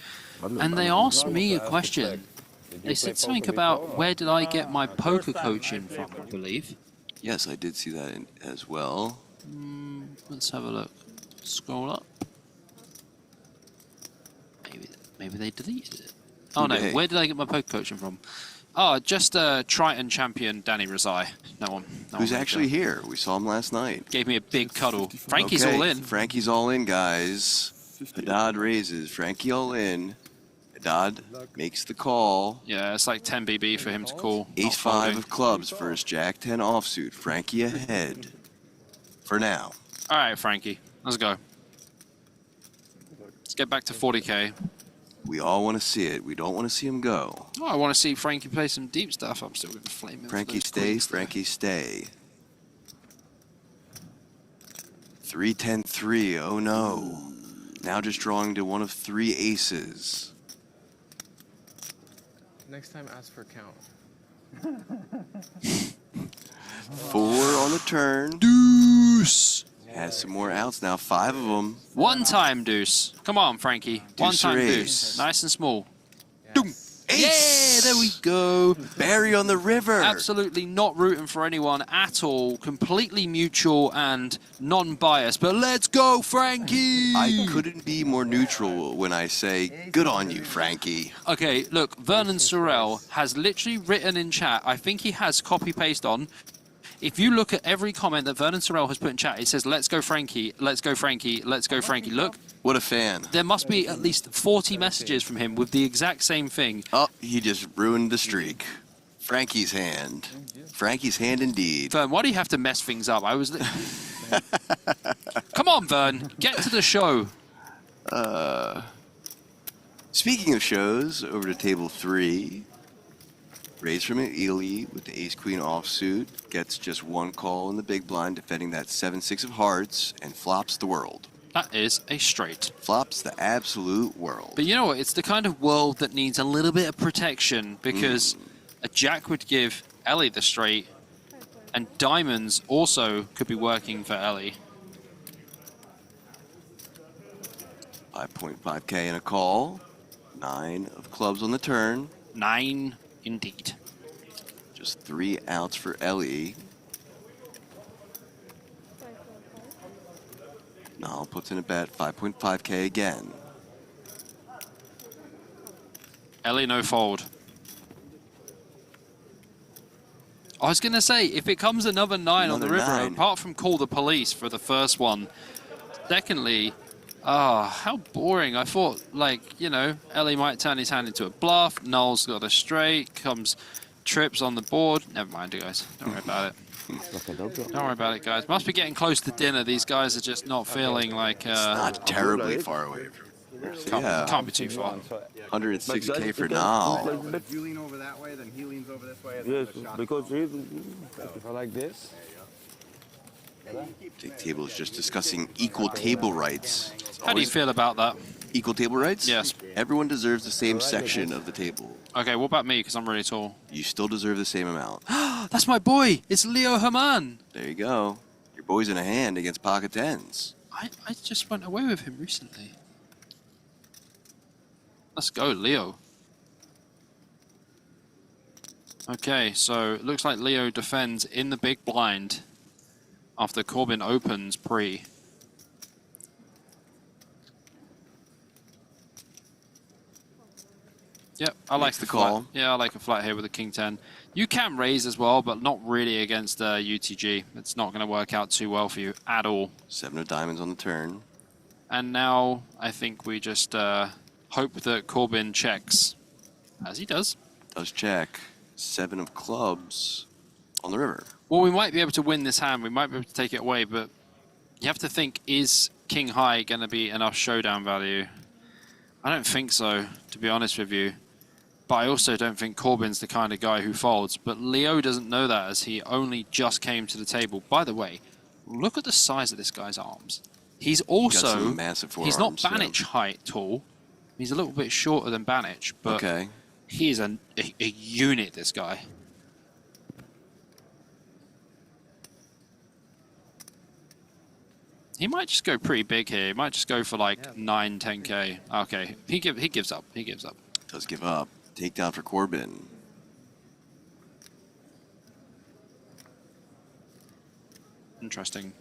and they asked me a question. They said something about where did I get my poker coaching from, I believe. Yes, I did see that as well. Let's have a look. Scroll up. Maybe they deleted it. Oh no, where did I get my poker coaching from? Oh, just Triton champion Danny Rezai. No one. Who's actually here? We saw him last night. Gave me a big cuddle. Frankie's all in. Frankie's all in, guys. Haddad raises. Frankie all in. Haddad makes the call. Yeah, it's like 10 BB for him to call. Ace 5 of clubs versus Jack 10 offsuit. Frankie ahead. For now. All right, Frankie. Let's go. Let's get back to 40K. We all want to see it. We don't want to see him go. Oh, I want to see Frankie play some deep stuff. I'm still going to flame him. Frankie stay, Frankie stay. 3-10-3. Oh no. Now just drawing to one of 3 aces. Next time, ask for a count. 4 on the turn. Deuce. Has some more outs now. 5 of them. One time deuce. Come on, Frankie. One time deuce. Nice and small. Ace. Yeah, there we go. Barry on the river. Absolutely not rooting for anyone at all. Completely mutual and non-biased. But let's go, Frankie. I couldn't be more neutral when I say, good on you, Frankie. Okay, look, Vernon Sorrell has literally written in chat, I think he has copy-paste on. If you look at every comment that Vernon Sorrell has put in chat, it says, let's go Frankie, let's go Frankie, let's go Frankie. Look. What a fan. There must be at least 40 messages from him with the exact same thing. Oh, he just ruined the streak. Frankie's hand. Frankie's hand indeed. Vern, why do you have to mess things up? I was... Come on, Vern. Get to the show. Speaking of shows, over to table 3. Raise from an Ely with the ace-queen offsuit. Gets just 1 call in the big blind, defending that 7-6 of hearts, and flops the world. That is a straight. Flops the absolute world. But you know what? It's the kind of world that needs a little bit of protection, because a jack would give Ellie the straight, and diamonds also could be working for Ellie. 5.5K and a call. 9 of clubs on the turn. 9 indeed. Just 3 outs for Ellie. Nal puts in a bet. 5.5K again. Ellie no fold. I was going to say, if it comes another 9 on the river, apart from call the police for the first one, secondly, how boring. I thought, like, you know, Ellie might turn his hand into a bluff. Noel's got a straight, trips on the board. Never mind, guys. Don't worry about it. Don't worry about it, guys. Must be getting close to dinner. These guys are just not feeling like... it's not terribly far away from here. Can't be too far. 160K for now. If you lean over that way, then he leans over this way. Yes, because if I like this, Big table is just discussing equal table rights. How do you feel about that? Equal table rights? Yes. Everyone deserves the same section of the table. Okay, what about me? Because I'm really tall. You still deserve the same amount. That's my boy. It's Leo Herman. There you go. Your boy's in a hand against pocket tens. I just went away with him recently. Let's go, Leo. Okay, so it looks like Leo defends in the big blind after Corbin opens pre. Yep, I like the call. Flat. Yeah, I like a flat here with a king 10. You can raise as well, but not really against UTG. It's not going to work out too well for you at all. 7 of diamonds on the turn. And now I think we just hope that Corbin checks, as he does. Does check. 7 of clubs on the river. Well, we might be able to win this hand. We might be able to take it away, but you have to think, is king high going to be enough showdown value? I don't think so, to be honest with you. But I also don't think Corbin's the kind of guy who folds. But Leo doesn't know that, as he only just came to the table. By the way, look at the size of this guy's arms. He's also massive forearms, he's not Banich height tall. He's a little bit shorter than Banich, but he is a unit, this guy. He might just go pretty big here. He might just go for like 9, 10k. Okay, he gives up. He gives up. Does give up. Takedown for Corbin. Interesting.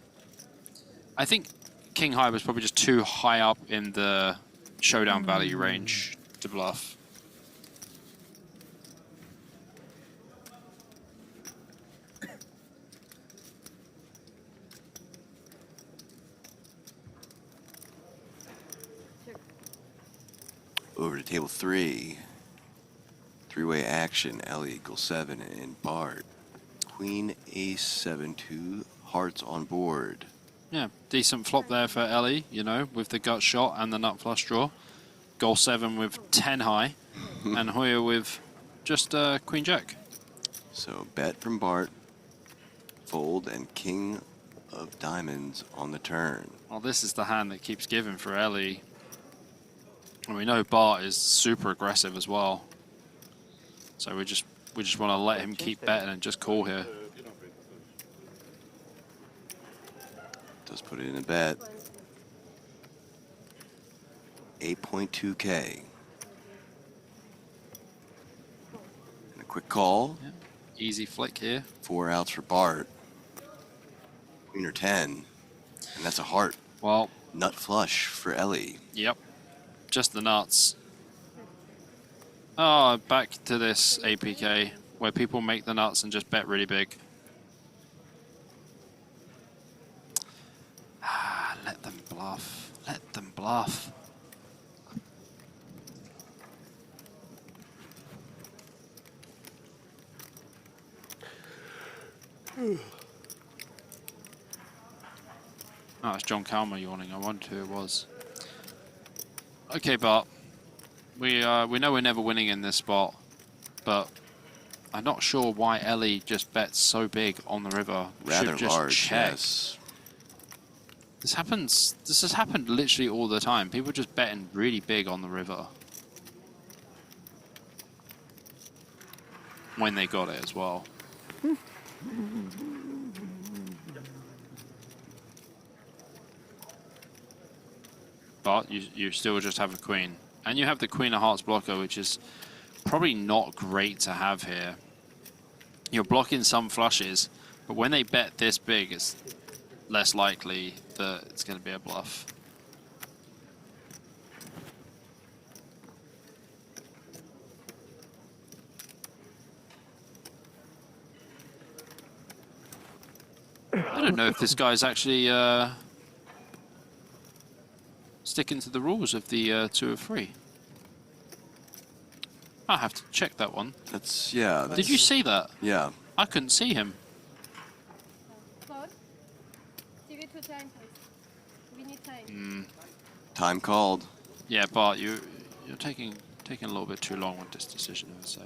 I think king high was probably just too high up in the showdown value range to bluff. Over to table 3. Three-way action. Ellie equals 7 and Bart. Queen, ace, 7, 2 hearts on board. Yeah, decent flop there for Ellie, you know, with the gut shot and the nut flush draw. Goal 7 with 10 high, and Hoya with just queen jack. So bet from Bart, fold, and king of diamonds on the turn. Well, this is the hand that keeps giving for Ellie. And we know Bart is super aggressive as well. So we just want to let him keep betting and just call here. Does put it in a bet. 8.2k. And a quick call. Yeah. Easy flick here. 4 outs for Bart. Queen or 10. And that's a heart. Well, nut flush for Ellie. Yep. Just the nuts. Oh, back to this APK where people make the nuts and just bet really big. Let them bluff. Let them bluff. Oh, it's John Calmer yawning. I wondered who it was. Okay, Bart. We know we're never winning in this spot, but I'm not sure why Ellie just bets so big on the river. Rather just large, check. yes. This has happened literally all the time. People just betting really big on the river. When they got it as well. But you still just have a queen. And you have the queen of hearts blocker, which is probably not great to have here. You're blocking some flushes, but when they bet this big, it's less likely that it's going to be a bluff. I don't know if this guy's actually sticking to the rules of the 2 of 3. I have to check that one. Did you see that? Yeah. I couldn't see him. Time called. Yeah, Bart, you're taking a little bit too long with this decision, I would say.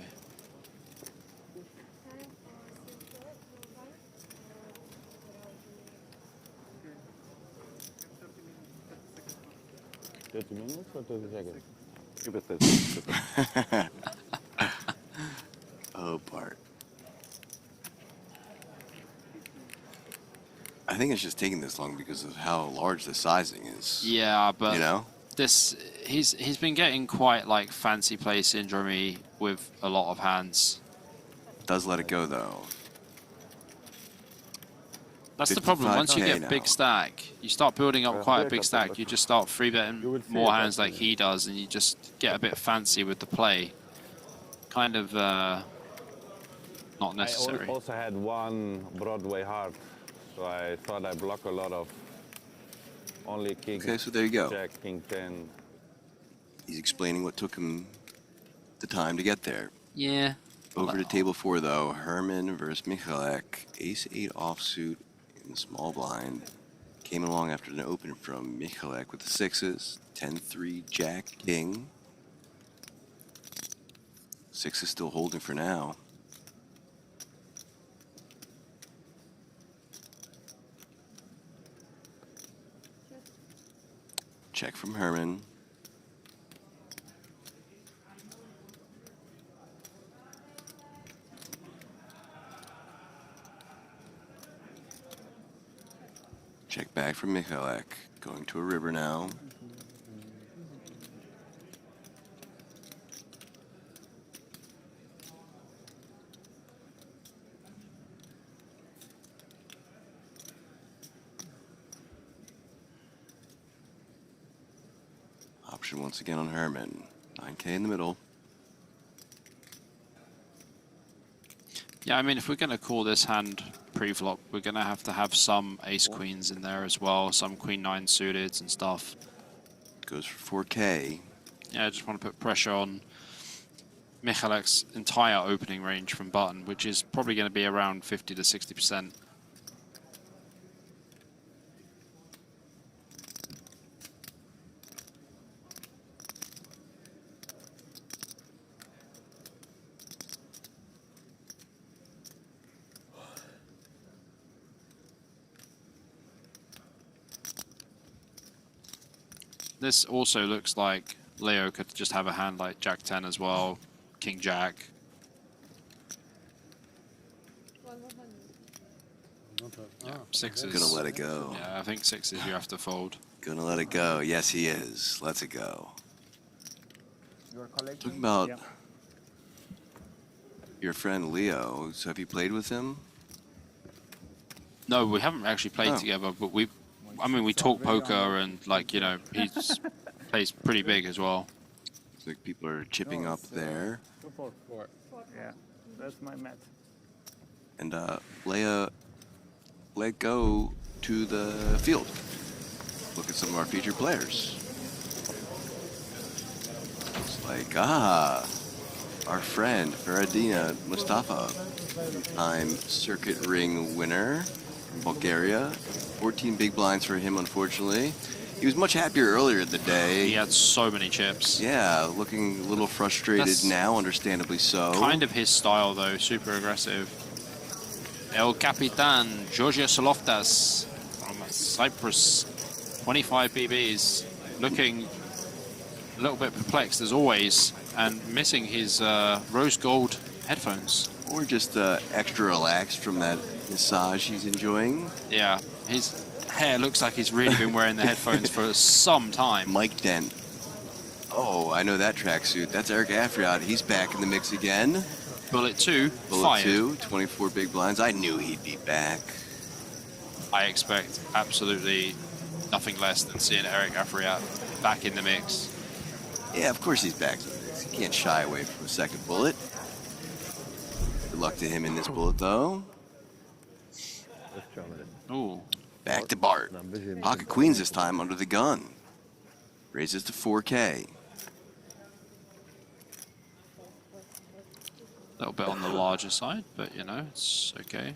30 minutes or 30 seconds? Give it 30. Oh, Bart. I think it's just taking this long because of how large the sizing is. Yeah, but you know, he's been getting quite like fancy play syndrome with a lot of hands. Does let it go though. That's the problem. Once you 55K get now. big stack, you start building up quite a big stack. You just start free betting more hands like he does, and you just get a bit fancy with the play. Kind of not necessary. I also had one Broadway heart, so I thought I block a lot of only king. Okay, so there you go. Jack, king 10. He's explaining what took him the time to get there. Yeah. Over to table 4 though. Herman versus Michalek. Ace-8 offsuit in the small blind. Came along after an open from Michalek with the 6s. 10-3 Jack King. 6 is still holding for now. Check from Herman. Check back from Michalek. Going to a river now. Option once again on Herman. 9K in the middle. Yeah, I mean, if we're going to call this hand pre-flop, we're going to have some ace-queens in there as well, some queen-9 suited and stuff. Goes for 4K. Yeah, I just want to put pressure on Michalek's entire opening range from button, which is probably going to be around 50 to 60%. This also looks like Leo could just have a hand like Jack 10 as well, King Jack. Yeah, 6s. Gonna let it go. Yeah, I think 6s you have to fold. Gonna let it go. Yes, he is. Let's it go. Talking about your friend Leo. So have you played with him? No, we haven't actually played together, but we talk poker and like, you know, he plays pretty big as well. Looks like people are chipping up there. 2-4. Yeah, that's my bet. And Leia, let go to the field. Look at some of our featured players. It's like, our friend Faradina Mustafa, time circuit ring winner from Bulgaria. 14 big blinds for him, unfortunately. He was much happier earlier in the day. He had so many chips. Yeah, looking a little frustrated now, understandably so. Kind of his style, though, super aggressive. El Capitan, Georgios Loftas from Cyprus, 25 BBs, looking a little bit perplexed as always, and missing his rose gold headphones. Or just extra relaxed from that massage he's enjoying. Yeah, his hair looks like he's really been wearing the headphones for some time. Mike Dent. Oh, I know that tracksuit. That's Eric Afriat. He's back in the mix again. Bullet 2, Bullet fired. 2, 24 big blinds. I knew he'd be back. I expect absolutely nothing less than seeing Eric Afriat back in the mix. Yeah, of course he's back in the mix. He can't shy away from a second bullet. Good luck to him in this bullet, though. Ooh. Back to Bart. Pocket queens this time under the gun. Raises to 4K. A little bit on the larger side, but you know, it's okay.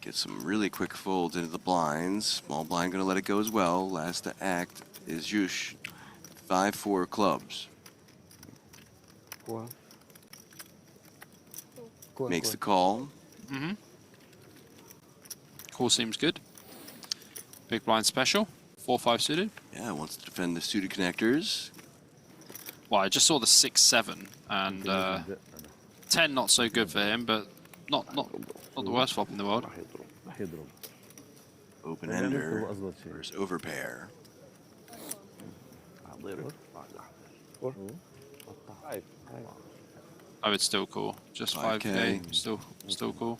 Get some really quick folds into the blinds. Small blind gonna let it go as well. Last to act is Yush. 5-4 clubs. Makes the call. Mm-hmm. Call seems good. Big blind special. 4-5 suited. Yeah, wants to defend the suited connectors. Well, I just saw the 6-7 and 10 not so good for him, but not the worst flop in the world. Open ender versus overpair. I would still call. Just 5K, still cool.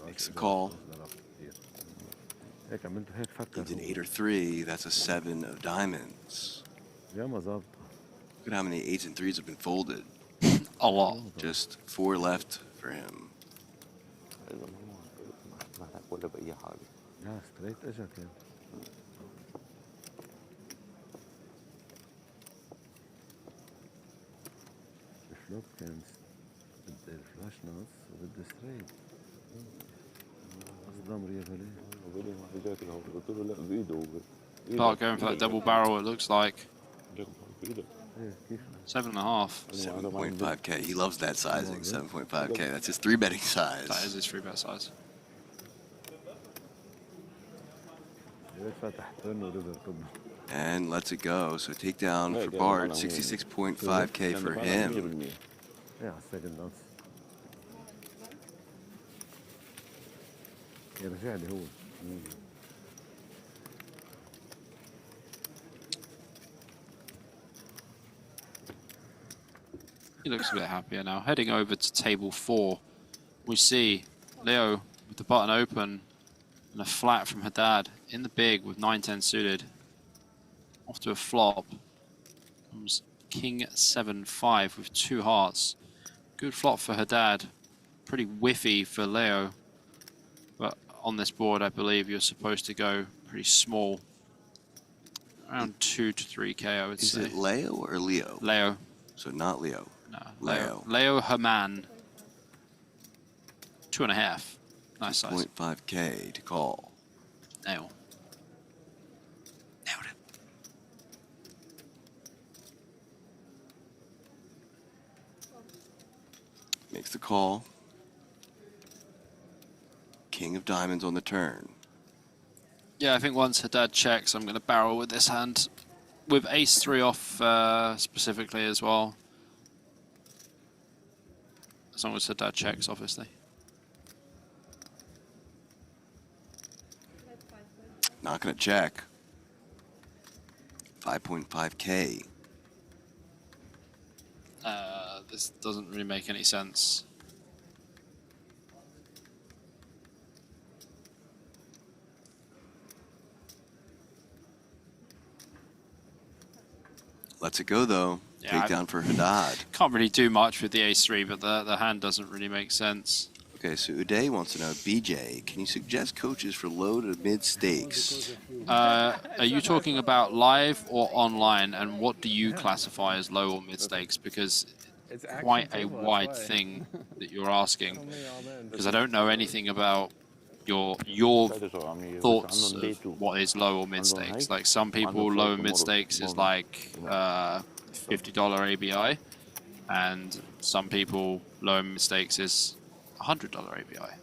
Makes the call. Needs an 8 or 3. That's a 7 of diamonds. Look at how many 8s and 3s have been folded. A lot. Just 4 left for him. Start going for that double barrel, it looks like. 7.5. 7.5K. He loves that sizing. 7.5K. That's his 3-betting size. That is his 3-bet size. And lets it go. So takedown for Bart. 66.5K for him. He looks a bit happier now. Heading over to table 4, we see Leo with the button open and a flat from Haddad in the big with 9-10 suited. Off to a flop. Comes King 7-5 with 2 hearts. Good flop for Haddad. Pretty whiffy for Leo. But on this board, I believe you're supposed to go pretty small. Around 2 to 3K, I would say. Is it Leo or Leo? Leo. So not Leo. No, Leo. Leo Herman. 2.5. Nice size. 0.5K to call. Nail. Nailed it. Makes the call. King of diamonds on the turn. Yeah, I think once Haddad checks, I'm going to barrel with this hand. With ace-3 off specifically as well. As long as Haddad checks, obviously. Not going to check. 5.5K. This doesn't really make any sense. Lets it go, though. Yeah, Takedown for Haddad. Can't really do much with the ace-3, but the hand doesn't really make sense. Okay, so Uday wants to know, BJ, can you suggest coaches for low to mid stakes? Are you talking about live or online, and what do you classify as low or mid stakes? Because it's quite a wide thing that you're asking. Because I don't know anything about your thoughts of what is low or mid stakes. Like some people, low and mid stakes is like $50 ABI, and some people, low and mid stakes is $100 ABI.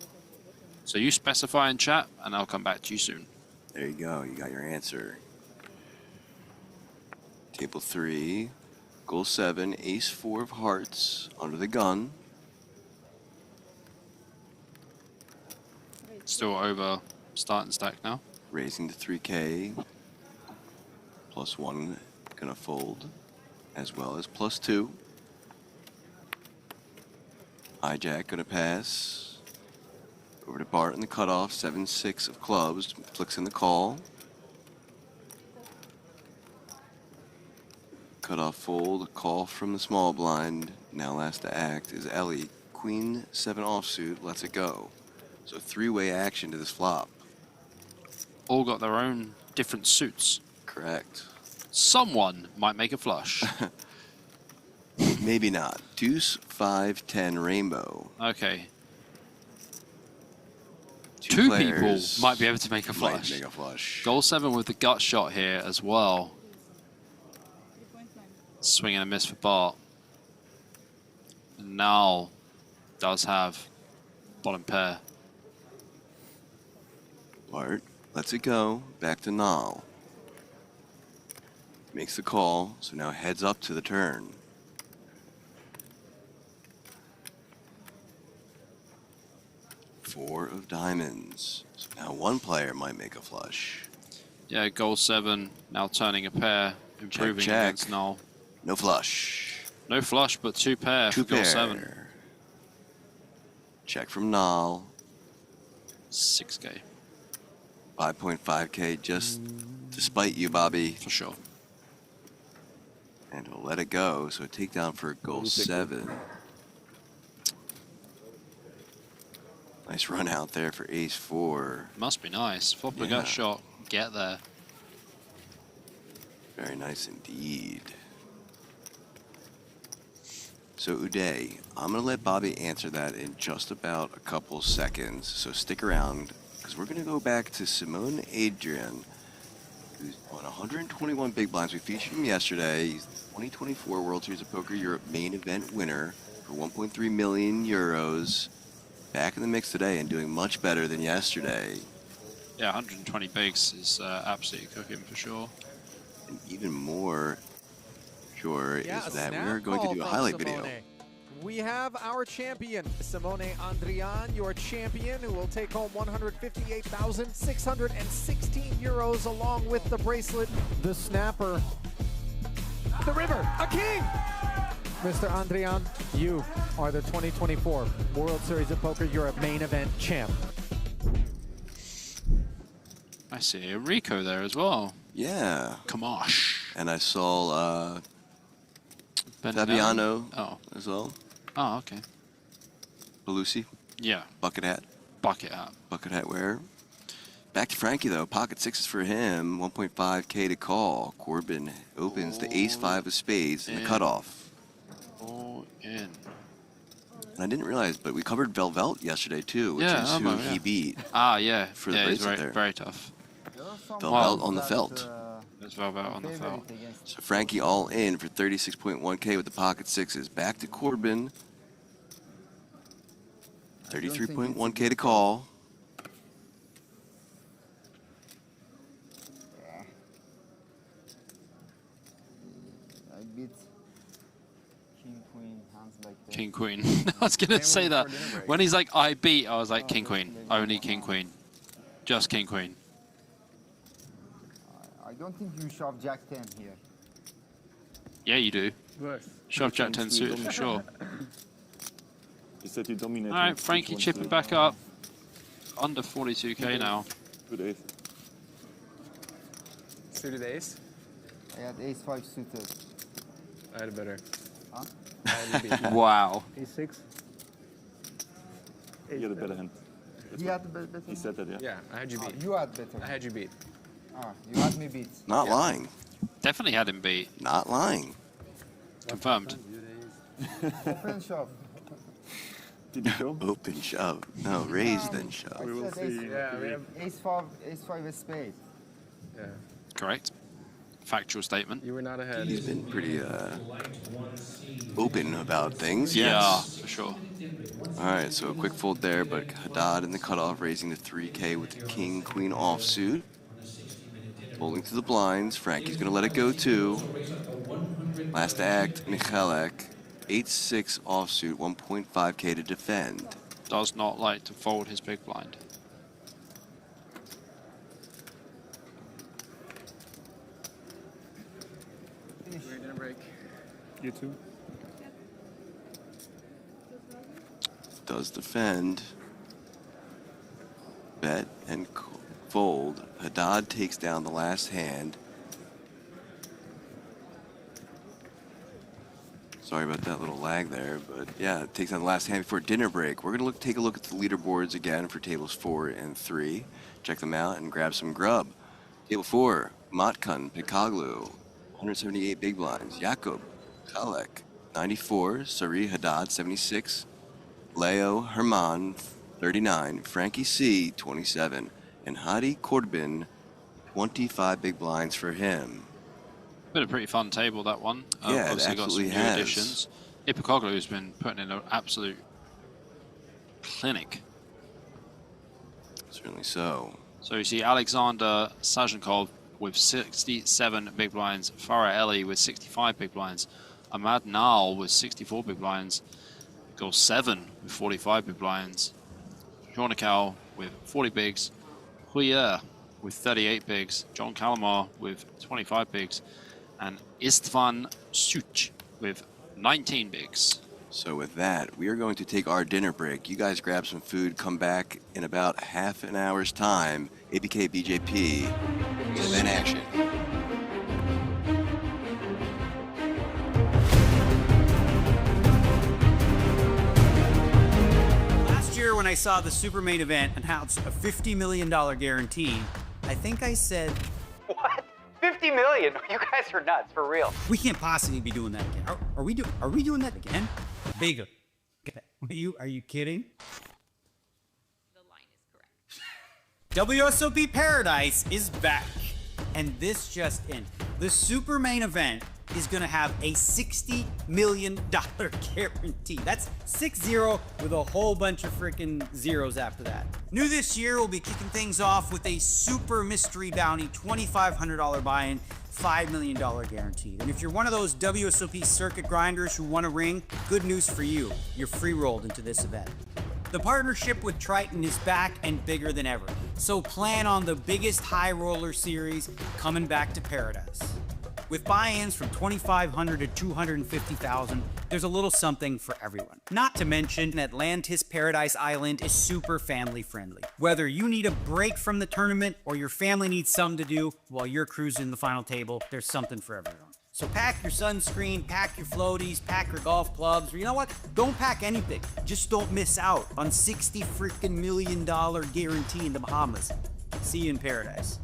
So you specify in chat, and I'll come back to you soon. There you go. You got your answer. Table 3, goal 7, ace 4 of hearts under the gun. Still over starting stack now. Raising to 3K. +1 gonna fold, as well as +2. Hijack gonna pass. Over to Bart in the cutoff, 7-6 of clubs, flicks in the call. Cutoff fold, call from the small blind. Now last to act is Ellie. Queen 7 offsuit, lets it go. So 3-way action to this flop. All got their own different suits. Correct. Someone might make a flush. Maybe not. Deuce, 5, 10, rainbow. Okay. Two people might be able to make a might flush. make a flush. Goal 7 with the gut shot here as well. Swing and a miss for Bart. Now does have bottom pair. Bart lets it go. Back to Nal. Makes the call, so now heads up to the turn. Four of diamonds. So now one player might make a flush. Yeah, goal 7, now turning a pair, improving check. against Null. No flush. No flush, but 2 pair Two for goal pair. 7. Check from Nal. 6k. 5.5k just to spite you, Bobby. For sure. And we'll let it go. So a takedown for goal 7. Nice run out there for ace 4. Must be nice. Flop a Yeah. gut shot, get there. Very nice indeed. So Uday, I'm going to let Bobby answer that in just about a couple seconds. So stick around, because we're going to go back to Simone Adrian, who's won 121 big blinds. We featured him yesterday. He's the 2024 World Series of Poker Europe main event winner for 1.3 million euros. Back in the mix today and doing much better than yesterday. Yeah, 120 bigs is absolutely cooking for sure. And even more sure Yeah, is that snap we're going to call do a from highlight Simone. video. We have our champion, Simone Andrian, your champion, who will take home 158,616 euros along with the bracelet, the snapper, the river, a king! Mr. Andrian, you are the 2024 World Series of Poker Europe main event champ. I see a Rico there as well. Yeah. Kamash. And I saw Bentinelli? Fabiano Oh. as well. Oh, okay. Belusi. Yeah. Bucket hat. Bucket hat. Bucket hat wearer. Back to Frankie though. Pocket 6s for him. 1.5k to call. Corbin opens the ace 5 of spades in the cutoff. All in. And I didn't realize, but we covered Velvelt yesterday too, which Yeah, is who yeah. he beat. Ah, yeah. For the yeah, he's bracelet very, there. very tough. Velvelt on the felt. There's Velvet on the felt. So Frankie all in for 36.1k with the pocket 6s. Back to Corbin. 33.1k to call. I beat King Queen hands like that. King Queen. I was gonna say that. When he's like, I beat, I was like, King Queen. Only King Queen. Just King Queen. I don't think you shove Jack 10 here. Yeah, you do. Worse. Shove Jack 10 suited for sure. You said you dominated. Alright, Frankie chipping back up. Under 42k now. Good ace. Suited ace? I had ace 5 suited. I had a better. Huh? I had you beat. Wow. A6. You had a better hand. He had the better. He said that, yeah. Yeah, I had you beat. You had better. I had you beat. You had me beat. Not lying. Definitely had him beat. Not lying. Confirmed. Open shove. Did you show? Open shove. No, raise then shove. We will see. Ace 5 is spade. Yeah. Correct. Factual statement. You were not ahead. He's been pretty open about things. Yeah, Yes. for sure. All right, so a quick fold there, but Haddad in the cutoff, raising to 3k with the king queen offsuit. Folding to the blinds. Frankie's gonna let it go too. Last act, Michalek, 8-6 offsuit, 1.5k to defend. Does not like to fold his big blind. We're gonna break. You too. Does defend. Bet and fold. Haddad takes down the last hand. Sorry about that little lag there, but yeah, it takes down the last hand before dinner break. We're gonna take a look at the leaderboards again for tables 4 and 3. Check them out and grab some grub. Table 4, Matkun, Pikaglu, 178 big blinds. Jakob, Kalek, 94. Sari Haddad, 76. Leo Herman, 39. Frankie C, 27. And Hadi Corbin, 25 big blinds for him. Been a pretty fun table, that one. Yeah, it obviously got some absolutely new has. additions. Ipokoglu has been putting in an absolute clinic. Certainly so. So you see Alexander Sajenkov with 67 big blinds, Farah Eli with 65 big blinds, Ahmad Nal with 64 big blinds, Goal 7 with 45 big blinds, Jornikau with 40 bigs, Huyer with 38 bigs, John Calamar with 25 bigs, and Istvan Such with 19 bigs. So with that, we are going to take our dinner break. You guys grab some food, come back in about half an hour's time. ABK BJP, event action. Last year when I saw the Super Main Event announce a $50 million guarantee, I think I said, What? 50 million? You guys are nuts, for real. we can't possibly be doing that again. Are we doing that again? Big. Are you kidding? The line is correct. WSOP Paradise is back, and this just in. The Super Main Event is gonna have a $60 million guarantee. That's 6-0 with a whole bunch of freaking zeros after that. New this year, we'll be kicking things off with a super mystery bounty, $2,500 buy-in, $5 million guaranteed. And if you're one of those WSOP circuit grinders who want a ring, good news for you. You're free-rolled into this event. The partnership with Triton is back and bigger than ever. So plan on the biggest high roller series coming back to Paradise. With buy-ins from $2,500 to $250,000, there's a little something for everyone. Not to mention, Atlantis Paradise Island is super family friendly. Whether you need a break from the tournament or your family needs something to do while you're cruising the final table, there's something for everyone. So pack your sunscreen, pack your floaties, pack your golf clubs, or you know what? Don't pack anything. Just don't miss out on $60 freaking million guarantee in the Bahamas. See you in Paradise.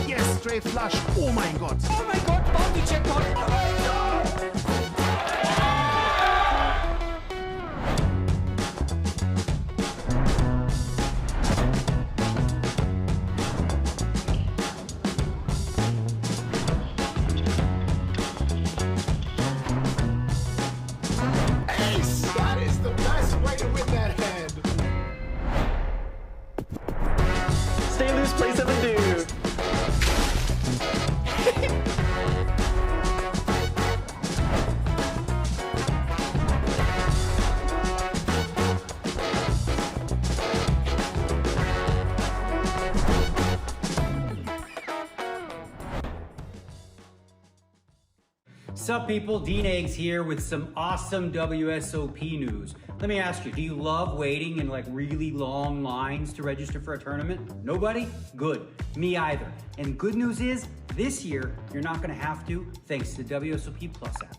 Yes, straight flush. Oh mein Gott. Oh mein Gott, Bounty Checkpoint. Oh mein Gott. Ace! That is the best way to win that hand. Stay loose, play 7 dude. Sup people, Dean Eggs here with some awesome WSOP news. Let me ask you, do you love waiting in like really long lines to register for a tournament? Nobody? Good. Me either. And good news is, this year, you're not gonna have to, thanks to the WSOP Plus app.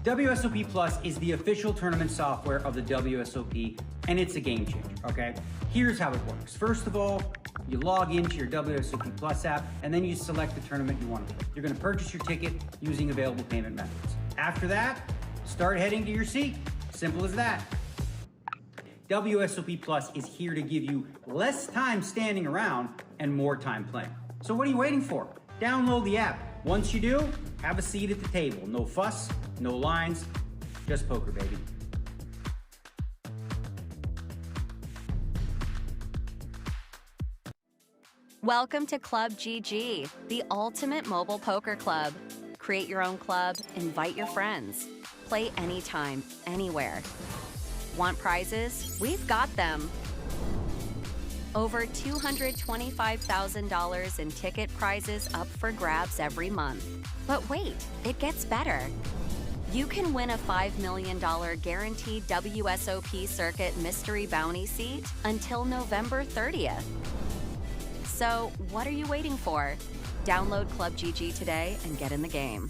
WSOP Plus is the official tournament software of the WSOP, and it's a game changer, okay? Here's how it works. First of all, you log into your WSOP Plus app, and then you select the tournament you want to play. You're gonna purchase your ticket using available payment methods. After that, start heading to your seat. Simple as that. WSOP Plus is here to give you less time standing around and more time playing. So what are you waiting for? Download the app. Once you do, have a seat at the table. No fuss, no lines, just poker, baby. Welcome to Club GG, the ultimate mobile poker club. Create your own club, invite your friends. Play anytime, anywhere. Want prizes? We've got them. Over $225,000 in ticket prizes up for grabs every month. But wait, it gets better. You can win a $5 million guaranteed WSOP Circuit Mystery Bounty seat until November 30th. So, what are you waiting for? Download Club GG today and get in the game.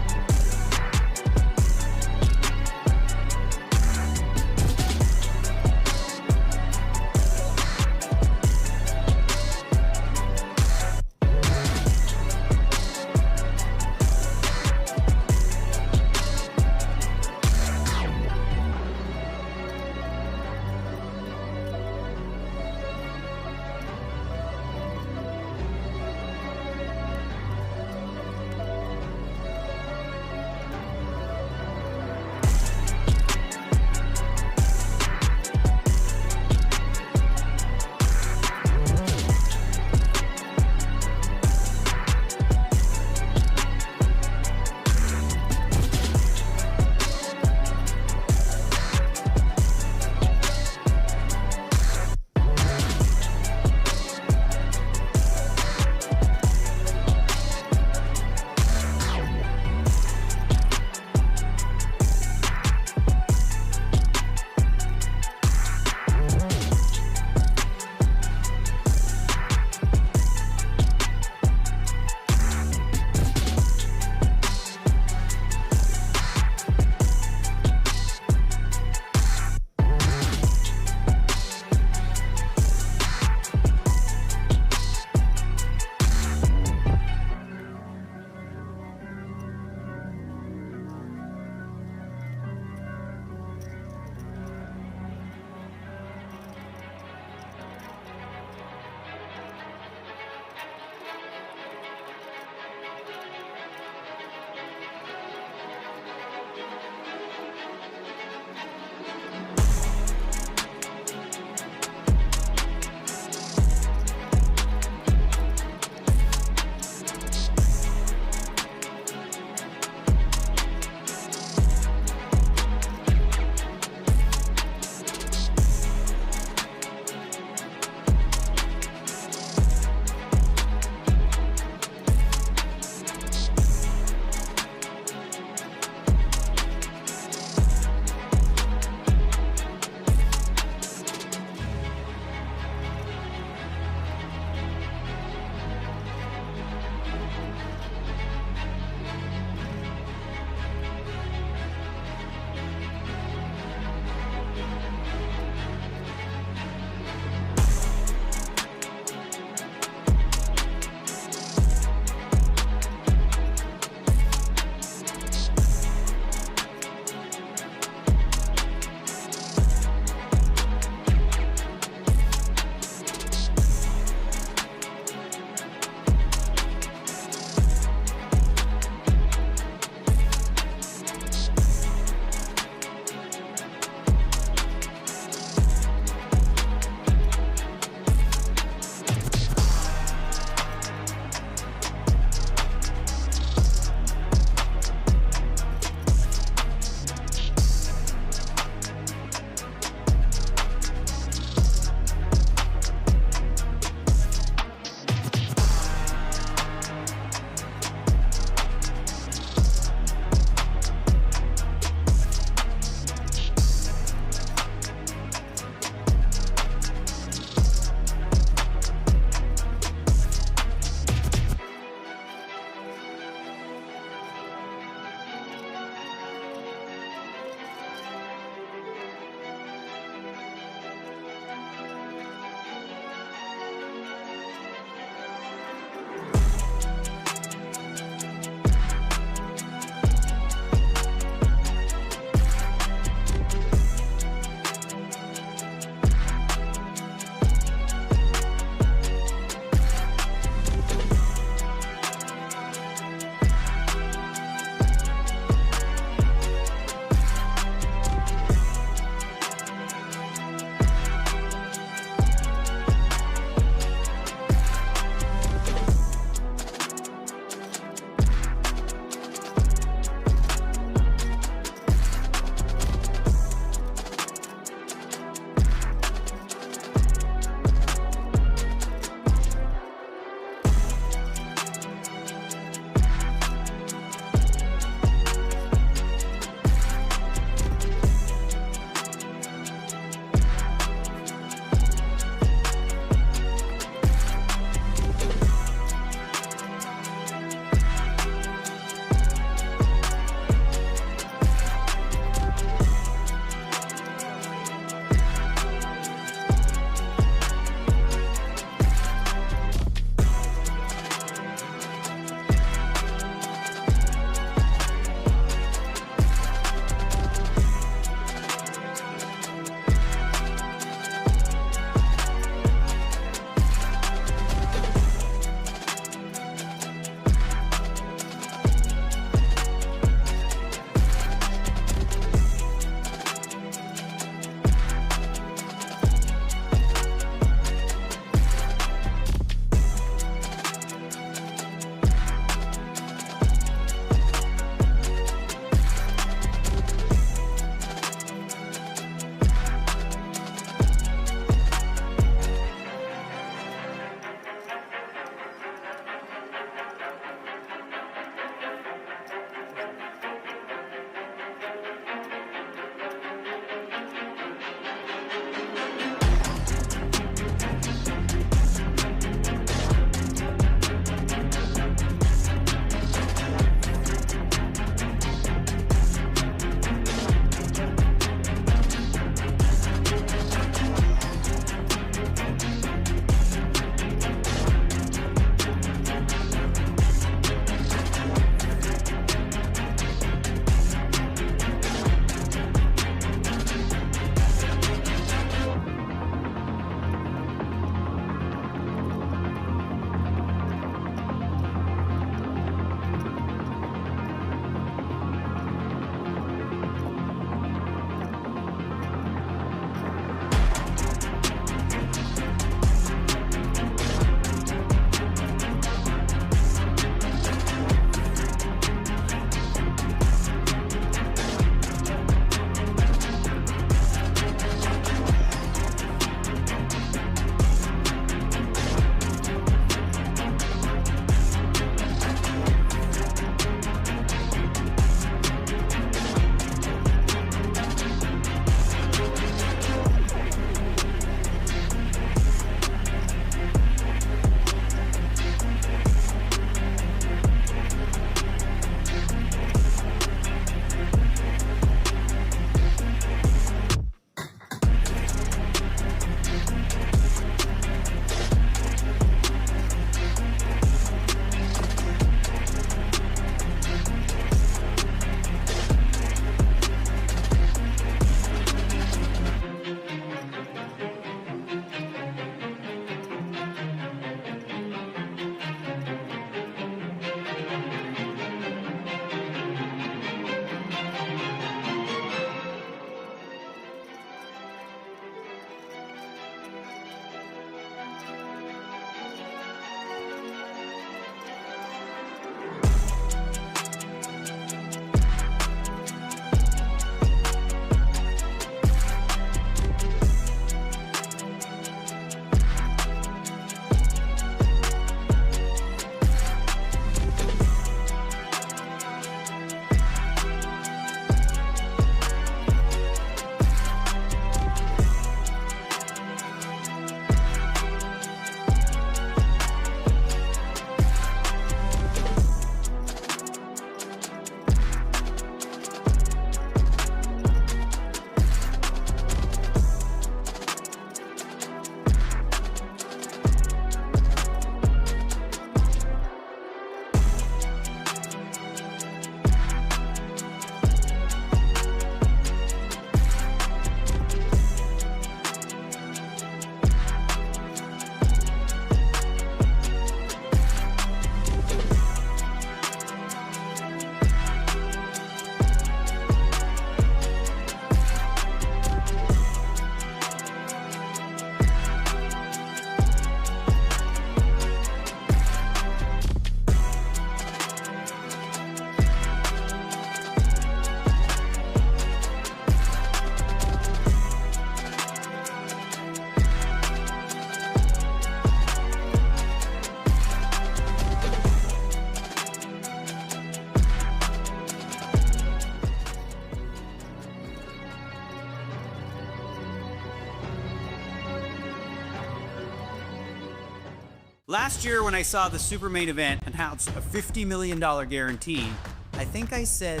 Last year when I saw the super main event announce a $50 million guarantee, I think I said,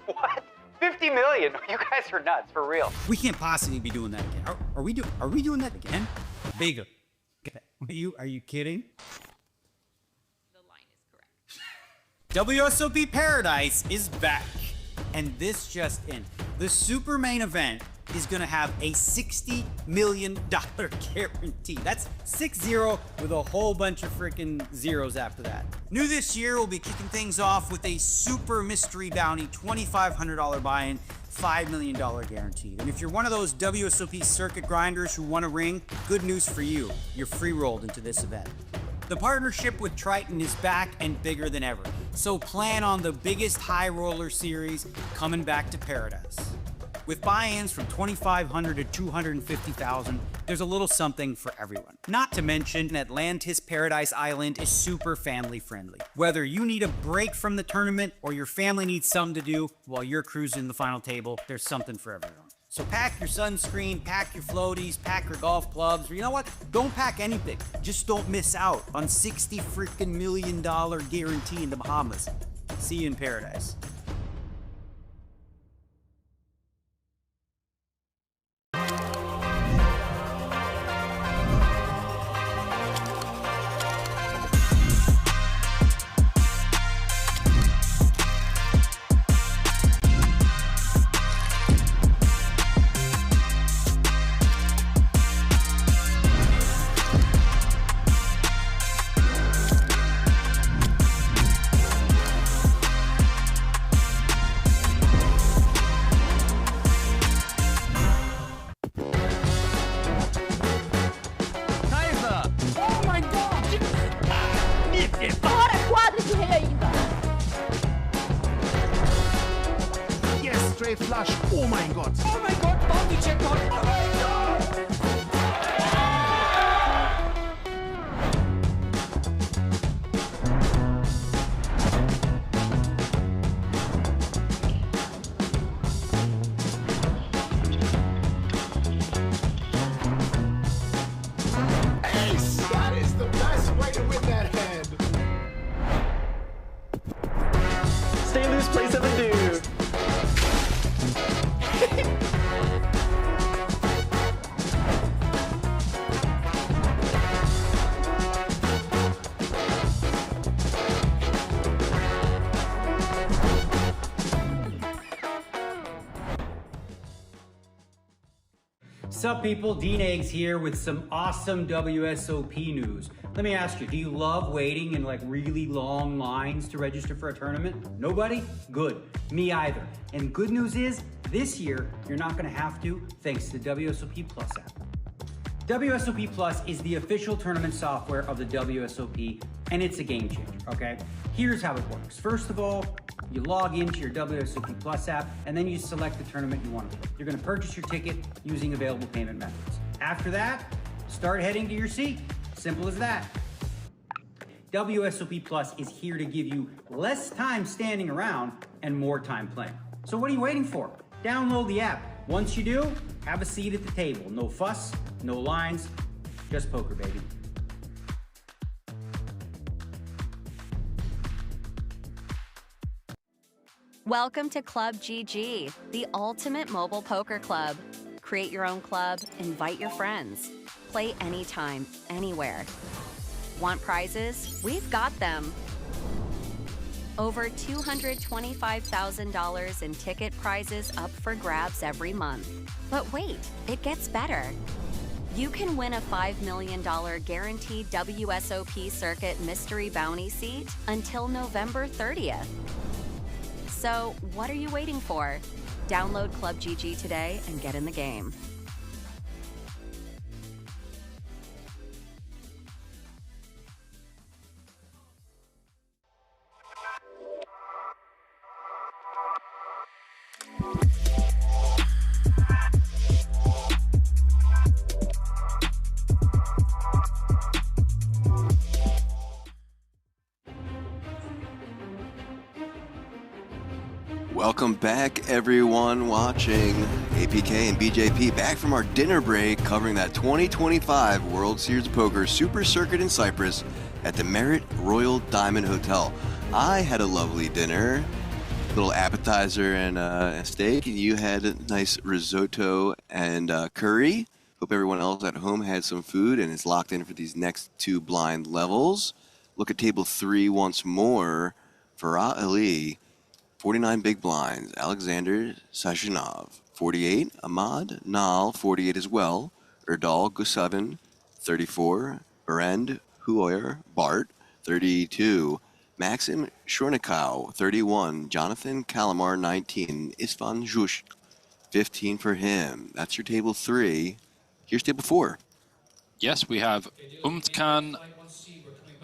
What? 50 million? You guys are nuts, for real. we can't possibly be doing that again. Are we doing that again? Bigger. Are you kidding? The line is correct. WSOP Paradise is back. And this just in. The super main event is gonna have a $60 million guarantee. That's 6-0 with a whole bunch of freaking zeros after that. New this year, we'll be kicking things off with a super mystery bounty, $2,500 buy-in, $5 million guaranteed. And if you're one of those WSOP circuit grinders who want a ring, good news for you. You're free-rolled into this event. The partnership with Triton is back and bigger than ever. So plan on the biggest high roller series coming back to Paradise. With buy-ins from $2,500 to $250,000, there's a little something for everyone. Not to mention, Atlantis Paradise Island is super family friendly. Whether you need a break from the tournament or your family needs something to do while you're cruising the final table, there's something for everyone. So pack your sunscreen, pack your floaties, pack your golf clubs, or you know what? Don't pack anything. Just don't miss out on $60 freaking million guarantee in the Bahamas. See you in Paradise. Straight flush. Oh mein Gott. Oh mein Gott, Bounty Checkpoint. Oh mein Gott. Ace! That is the best way to win that hand. Stay loose, play 7-2. Sup people, Dean Eggs here with some awesome WSOP news. Let me ask you, do you love waiting in like really long lines to register for a tournament? Nobody? Good. Me either. And good news is, this year, you're not gonna have to, thanks to the WSOP Plus app. WSOP Plus is the official tournament software of the WSOP, and it's a game changer, okay? Here's how it works. First of all, you log into your WSOP Plus app, and then you select the tournament you want to play. You're gonna purchase your ticket using available payment methods. After that, start heading to your seat. Simple as that. WSOP Plus is here to give you less time standing around and more time playing. So what are you waiting for? Download the app. Once you do, have a seat at the table. No fuss, no lines, just poker, baby. Welcome to Club GG, the ultimate mobile poker club. Create your own club, invite your friends. Play anytime, anywhere. Want prizes? We've got them. Over $225,000 in ticket prizes up for grabs every month. But wait, it gets better. You can win a $5 million guaranteed WSOP Circuit Mystery Bounty seat until November 30th. So, what are you waiting for? Download Club GG today and get in the game. Welcome back, everyone watching APK and BJP. Back from our dinner break, covering that 2025 World Series of Poker Super Circuit in Cyprus at the Merit Royal Diamond Hotel. I had a lovely dinner, little appetizer and a steak, and you had a nice risotto and curry. Hope everyone else at home had some food and is locked in for these next two blind levels. Look at table 3 once more. Farah Ali, 49 big blinds. Alexander Sashinov, 48. Ahmad Nal, 48 as well. Erdal Gusevin, 34. Berend Huoyer Bart, 32. Maxim Shornikow, 31. Jonathan Calamar, 19. Isfan Jush, 15 for him. That's your table 3. Here's table 4. Yes, we have Umtkan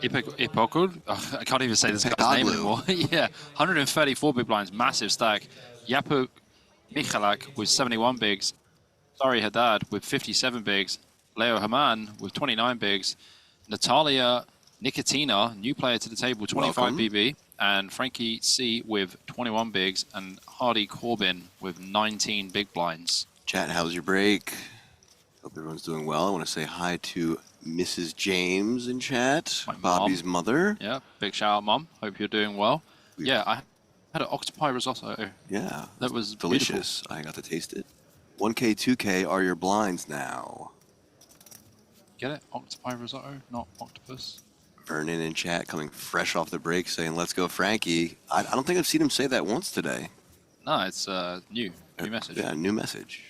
Ipokul. Oh, I can't even say this guy's name anymore. Yeah, 134 big blinds, massive stack. Yapo Michalak with 71 bigs. Sari Haddad with 57 bigs. Leo Haman with 29 bigs. Natalia Nicotina, new player to the table, 25 Welcome. BB. And Frankie C with 21 bigs. And Hardy Corbin with 19 big blinds. Chat, how was your break? Hope everyone's doing well. I want to say hi to Mrs. James in chat, Bobby's mother. Yeah, big shout out, Mom. Hope you're doing well. Yeah, I had an octopi risotto. Yeah, that was delicious. Beautiful. I got to taste it. 1K, 2K are your blinds now. Get it? Octopi risotto, not octopus. Vernon in chat coming fresh off the break saying, let's go, Frankie. I don't think I've seen him say that once today. No, it's new message. Yeah, new message.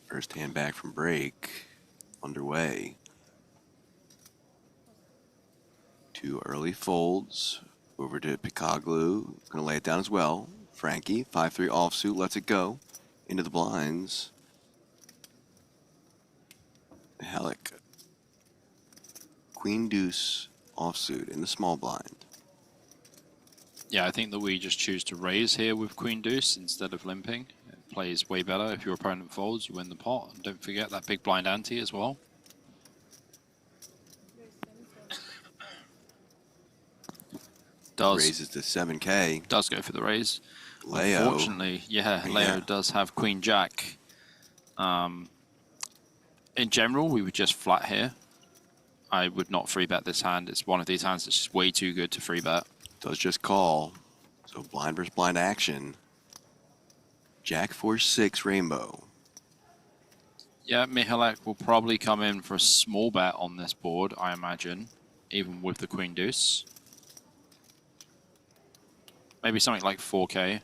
First hand back from break, underway. 2 early folds, over to Picaglu, gonna lay it down as well. Frankie, 5-3 offsuit, lets it go, into the blinds. Halleck, Queen Deuce offsuit in the small blind. Yeah, I think that we just choose to raise here with Queen Deuce instead of limping. It plays way better. If your opponent folds, you win the pot. And don't forget that big blind ante as well. Raises to 7K. Does go for the raise. Leo. Unfortunately, yeah, Leo does have Queen Jack. In general, we would just flat here. I would not free bet this hand. It's one of these hands that's just way too good to free bet. Does just call. So blind versus blind action. Jack 4-6 rainbow. Yeah, Michalak will probably come in for a small bet on this board, I imagine, even with the Queen Deuce. Maybe something like 4K.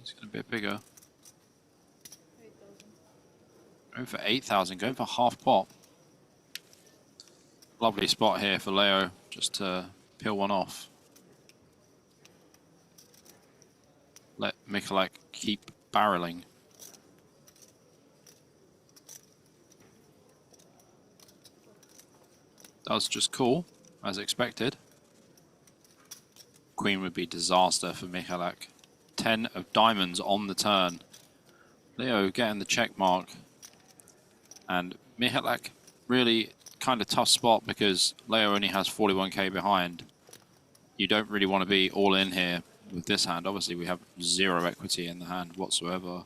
It's going to be a bit bigger. Going for 8,000, going for half pot. Lovely spot here for Leo, just to peel one off. Let Michalak keep barreling. That was just cool, as expected. Queen would be disaster for Michalak. 10 of diamonds on the turn. Leo getting the check mark. And Michalak really kind of tough spot because Leo only has 41k behind. You don't really want to be all in here with this hand. Obviously, we have 0 equity in the hand whatsoever.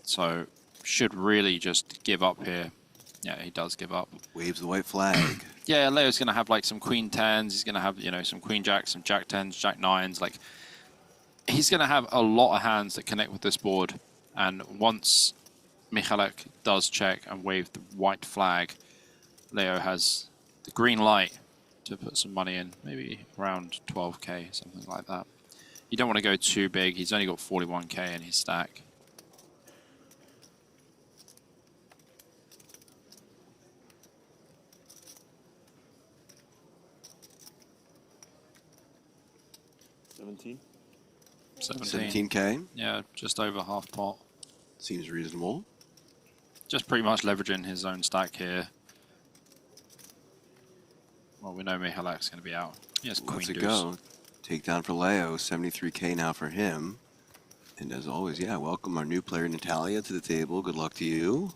So, should really just give up here. Yeah, he does give up. Waves the white flag. Yeah, Leo's going to have like some Queen 10s. He's going to have, you know, some Queen Jacks, some Jack 10s, Jack 9s. Like, he's going to have a lot of hands that connect with this board. And once Michalak does check and wave the white flag, Leo has the green light to put some money in, maybe around 12k, something like that. You don't want to go too big. He's only got 41k in his stack. $17. 17k? Yeah, just over half pot. Seems reasonable. Just pretty much leveraging his own stack here. Well, we know Michalak's going to be out. He has Queen Let's it Deuce. go. Takedown for Leo, 73k now for him. And as always, yeah, welcome our new player Natalia to the table. Good luck to you.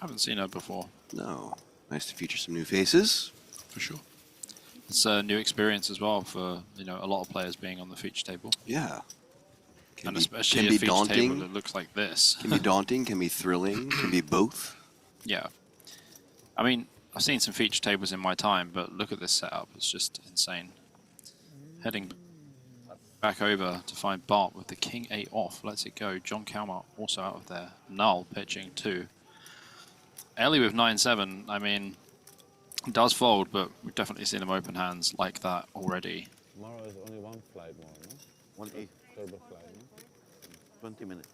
Haven't seen her before. No. Nice to feature some new faces. for sure. It's a new experience as well for a lot of players being on the feature table. Yeah. And especially a feature table that looks like this. Can be daunting, can be thrilling, can be both. Yeah. I mean, I've seen some feature tables in my time, but look at this setup. It's just insane. Heading back over to find Bart with the King 8 off. Lets it go. John Kalmar also out of there. Null pitching 2. Ellie with 9-7. I mean, does fold, but we've definitely seen him open hands like that already. Tomorrow is only one flight more, no? 1-8. Turbo flight, no? 20 minutes.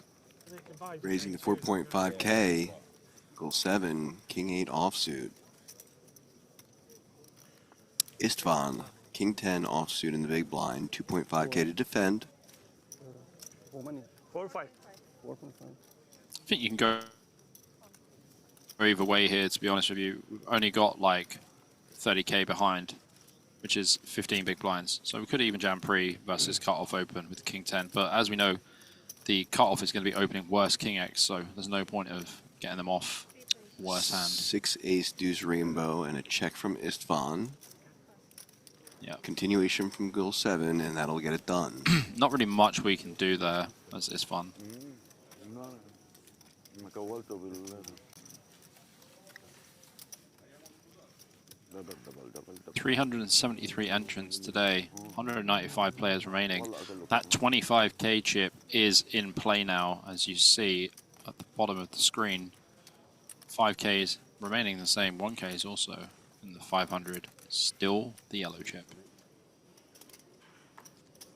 Raising to 4.5K. Goal 7. King 8 offsuit. Istvan. King 10 offsuit in the big blind. 2.5K to defend. 4-5. 4.5. I think you can go either way here, to be honest with you. We've only got like 30K behind, which is 15 big blinds. So we could even jam pre versus cut-off open with King 10. But as we know, the cut-off is going to be opening worse King X, so there's no point of getting them off worse hand. 6 ace deuce rainbow and a check from Istvan. Yeah. Continuation from goal 7, and that'll get it done. Not really much we can do there, as it's fun. 373 entrants today, 195 players remaining. That 25K chip is in play now, as you see at the bottom of the screen. 5K is remaining the same, 1K is also in the 500, still the yellow chip.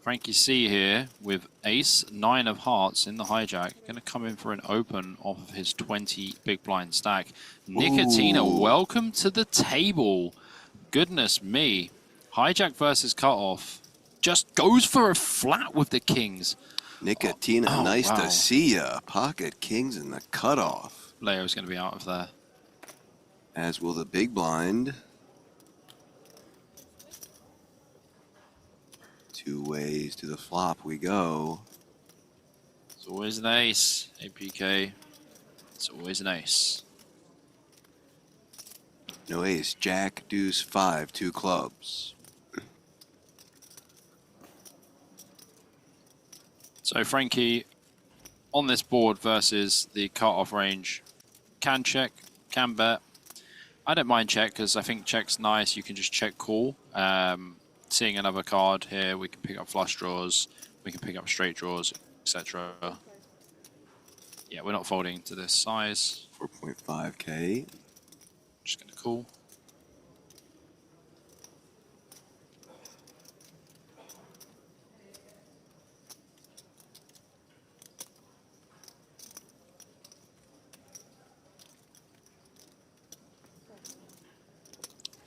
Frankie C here with ace, 9 of hearts in the hijack. Going to come in for an open off of his 20 big blind stack. Nicotina, welcome to the table. Goodness me. Hijack versus cutoff. Just goes for a flat with the kings. Nicotina, nice to see ya. Pocket kings in the cutoff. Leo's going to be out of there. As will the big blind. 2 ways to the flop we go. It's always an ace, APK. It's always an ace. No ace. Jack, deuce, 5, 2 clubs. So Frankie on this board versus the cut-off range. Can check, can bet. I don't mind check because I think check's nice. You can just check call. Seeing another card here, we can pick up flush draws, we can pick up straight draws, etc. Yeah, we're not folding to this size. 4.5K. Just gonna call.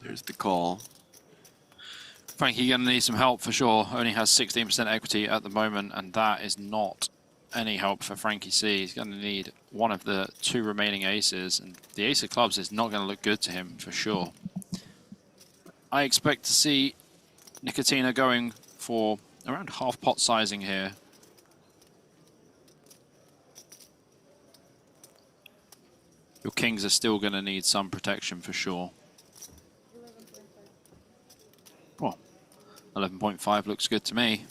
There's the call. Frankie gonna need some help for sure. Only has 16% equity at the moment, and that is not any help for Frankie C. He's gonna need one of the 2 remaining aces, and the ace of clubs is not gonna look good to him for sure. I expect to see Nicotina going for around half pot sizing here. Your kings are still gonna need some protection for sure. Well, 11.5 looks good to me.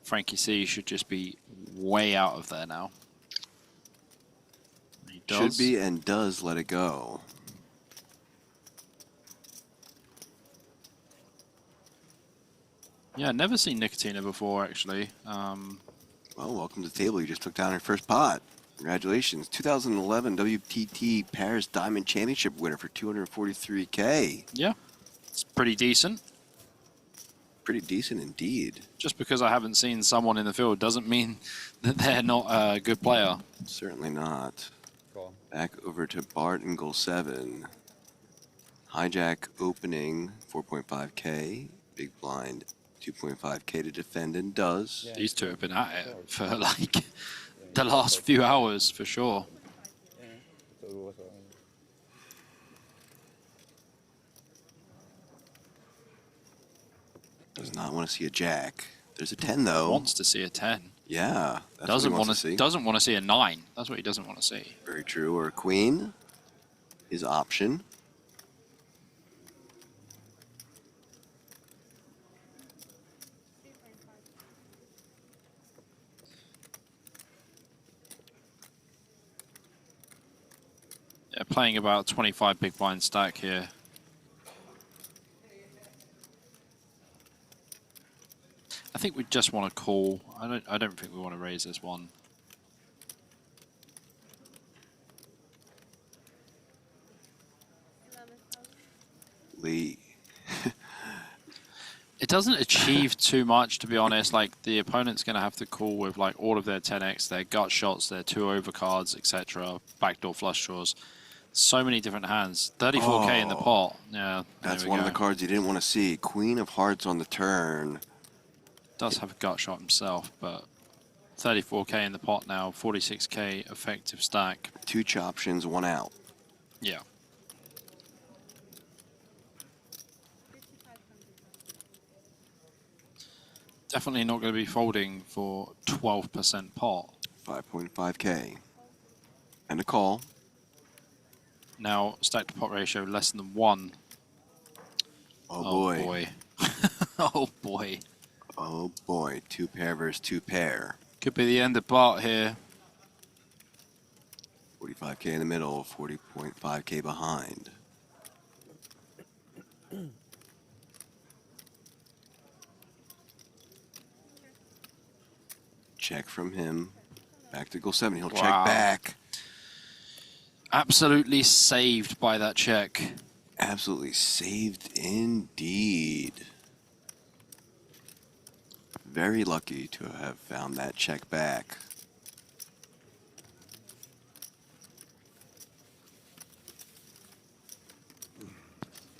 Frankie C should just be way out of there now. He does. Should be and does let it go. Yeah, never seen Nicotina before actually. Well, welcome to the table. You just took down your first pot. Congratulations. 2011 WTT Paris Diamond Championship winner for 243K. Yeah, it's pretty decent. Pretty decent indeed. Just because I haven't seen someone in the field doesn't mean that they're not a good player. Certainly not. Back over to Bart in goal 7. Hijack opening 4.5K. Big blind 2.5K to defend and does. Yeah. These two have been at it for like the last few hours for sure. Does not want to see a jack. There's a 10 though. Wants to see a 10. Yeah. That's Doesn't what he want to. Doesn't want to see a 9. That's what he doesn't want to see. Very true. Or a queen. His option. Yeah, playing about 25 big blind stack here. I think we just want to call. I don't think we want to raise this one. Lee. It doesn't achieve too much, to be honest. Like, the opponent's going to have to call with like all of their 10x, their gut shots, their 2 overcards, etc. Backdoor flush draws. So many different hands. 34k in the pot. Yeah, That's one of the cards you didn't want to see. Queen of Hearts on the turn. Does have a gut shot himself, but 34k in the pot now. 46k effective stack. 2 choptions, 1 out. Yeah. Definitely not going to be folding for 12% pot. 5.5k. And a call. Now, stack to pot ratio less than 1. Oh boy. Boy. Oh boy. Oh boy. 2 pair versus 2 pair. Could be the end of Bart here. 45k in the middle, 40.5k behind. Check from him. Back to goal 7. He'll check back. Absolutely saved by that check. Absolutely saved indeed. Very lucky to have found that check back.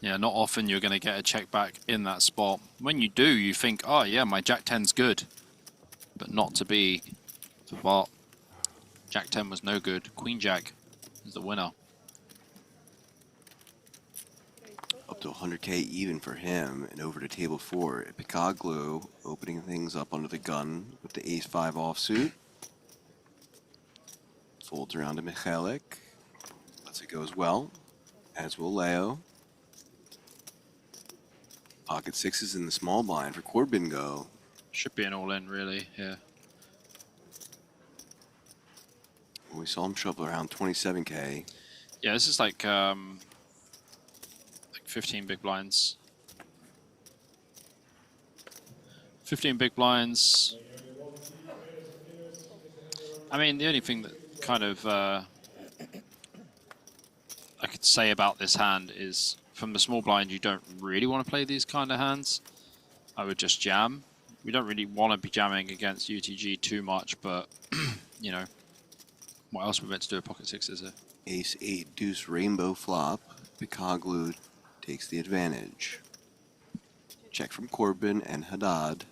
Yeah, not often you're going to get a check back in that spot. When you do, you think, oh yeah, my Jack 10's good. But not to be for Bart. Jack 10 was no good. Queen Jack is the winner. Up to 100k even for him, and over to table 4. Epicoglu opening things up under the gun with the ace-5 offsuit. Folds around to Michalik. Lets it go as well, as will Leo. Pocket 6s in the small blind for Corbin go. Should be an all-in, really, yeah. We saw him shovel around 27k. Yeah, this is like 15 big blinds. 15 big blinds. I mean, the only thing that kind of I could say about this hand is from the small blind, you don't really want to play these kind of hands. I would just jam. We don't really want to be jamming against UTG too much, but, you know, what else are we meant to do with pocket 6s here? Ace 8 deuce rainbow flop. Epicoglu takes the advantage. Check from Corbin and Haddad.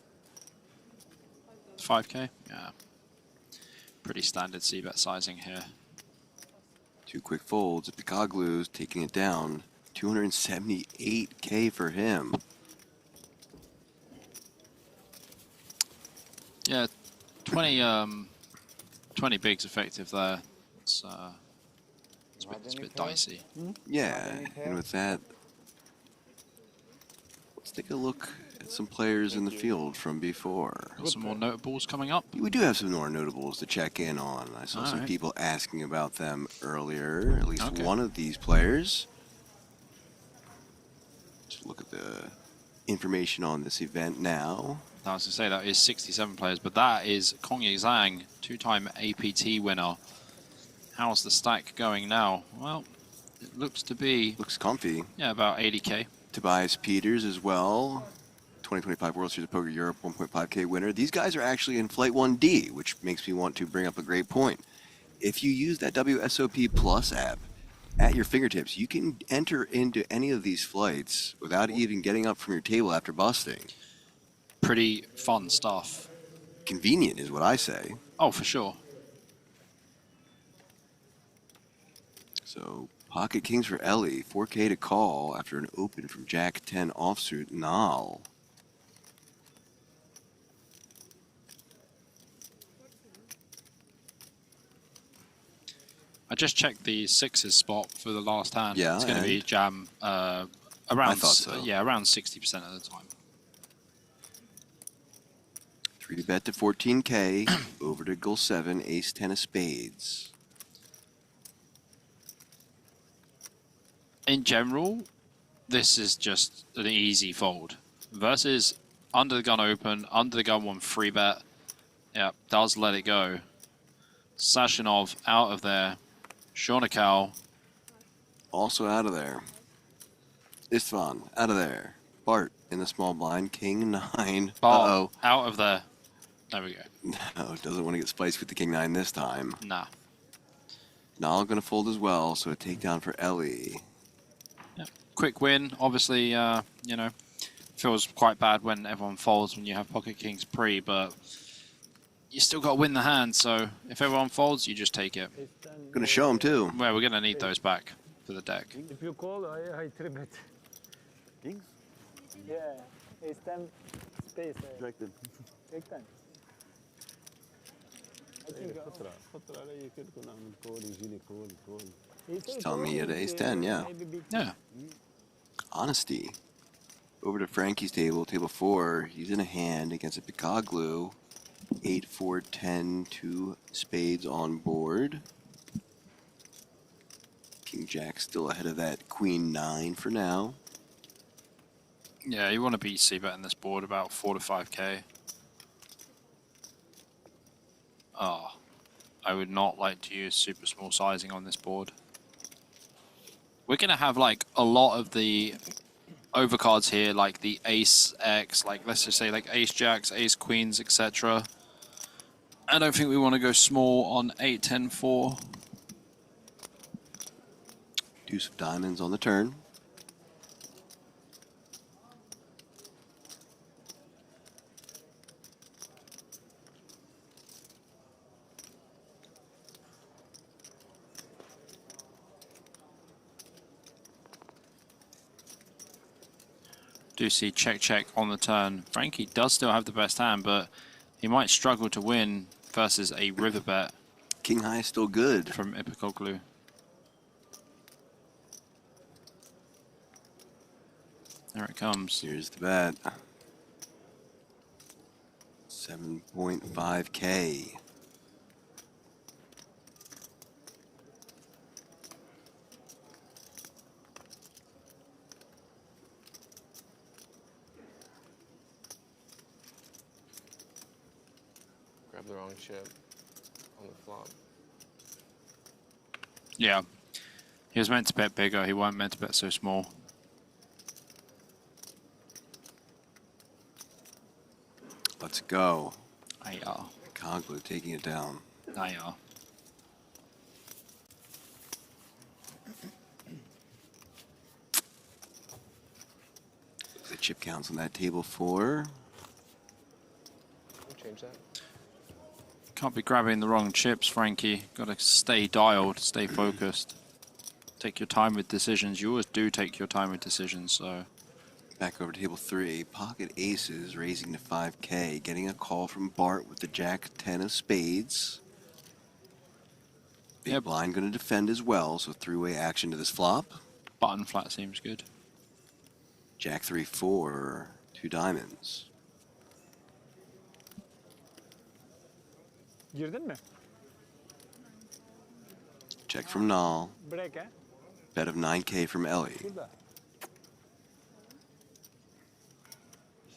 5k? Yeah. Pretty standard c-bet sizing here. 2 quick folds. Epicoglu's taking it down. 278k for him. Yeah, 20 bigs effective there. It's a bit dicey. Yeah, and with that, let's take a look at some players in the field from before. Got some more notables coming up. We do have some more notables to check in on. I saw some people asking about them earlier, at least one of these players. Just look at the information on this event now. I was going to say that is 67 players, but that is Kongye Zhang, 2-time APT winner. How's the stack going now? Well, it looks to be... Looks comfy. Yeah, about 80k. Tobias Peters as well. 2025 World Series of Poker Europe 1.5k winner. These guys are actually in Flight 1D, which makes me want to bring up a great point. If you use that WSOP Plus app at your fingertips, you can enter into any of these flights without even getting up from your table after busting. Pretty fun stuff. Convenient is what I say. Oh, for sure. So, pocket kings for Ellie. 4k to call after an open from Jack 10 offsuit Nal. I just checked the 6s spot for the last hand. Yeah, it's going to be jam around, I thought so. yeah, around 60% of the time. 3-bet to 14k, over to goal 7, ace 10 of spades. in general, this is just an easy fold. Versus under the gun open, under the gun 1 free bet. Yeah, does let it go. Sashinov out of there. Shornikau also out of there. Istvan out of there. Bart in the small blind. King 9. Bart out of there. There we go. No, doesn't want to get spicy with the King 9 this time. Nah. Nal going to fold as well, so a takedown for Ellie. Yeah. Quick win. Obviously, you know, feels quite bad when everyone folds when you have pocket kings pre, but you still got to win the hand, so if everyone folds, you just take it. Going to show him too. Well, we're going to need those back for the deck. If you call, I 3-bet. Kings? Yeah, ace 10 space. Directed. Take 10. I think He's telling me he had ace 10, yeah. Yeah. Honesty. Over to Frankie's table, table 4. He's in a hand against a Picaglu. 8, 4, 10, 2 spades on board. King Jack still ahead of that Queen 9 for now. Yeah, you want to be c-betting this board about 4 to 5k. Oh, I would not like to use super small sizing on this board. We're going to have like a lot of the overcards here, like the ace X, like let's just say like ace jacks, ace queens, etc. I don't think we want to go small on 8, 10, 4. Deuce of diamonds on the turn. Do see check check on the turn. Frankie does still have the best hand, but he might struggle to win versus a river bet. King high is still good from Ipicoglu. There it comes. Here's the bet. 7.5k. Grab the wrong chip on the flop. Yeah. He was meant to bet bigger. He weren't meant to bet so small. Let's go. Aye-ya. Coglu taking it down. Aye-ya. The chip counts on that table 4. Change that. Can't be grabbing the wrong chips, Frankie. Got to stay dialed, stay focused. Take your time with decisions. You always do take your time with decisions, so... Back over to table 3. Pocket aces raising to 5k. Getting a call from Bart with the Jack 10 of spades. Big blind going to defend as well, so three-way action to this flop. Button flat seems good. Jack 3, 4, 2 diamonds. Girdin mi? Check from Nal. Break, eh? Bet of 9k from Ellie. Şurada.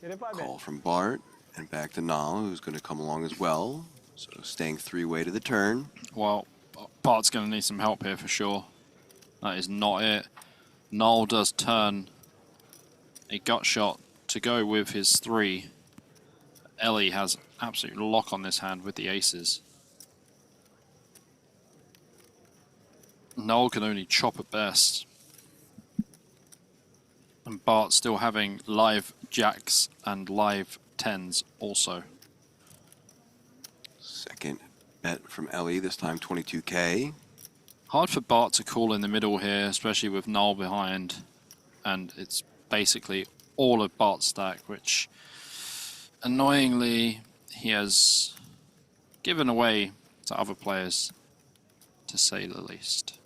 Şeref abi. Call from Bart, and back to Nal, who's going to come along as well. So staying three-way to the turn. Well, Bart's going to need some help here for sure. That is not it. Noel does turn a gut shot to go with his 3. Ellie has absolute lock on this hand with the aces. Noel can only chop at best. And Bart still having live jacks and live 10s also. Second bet from Ellie, this time 22k. Hard for Bart to call in the middle here, especially with Noel behind. And it's basically all of Bart's stack, which annoyingly he has given away to other players, to say the least.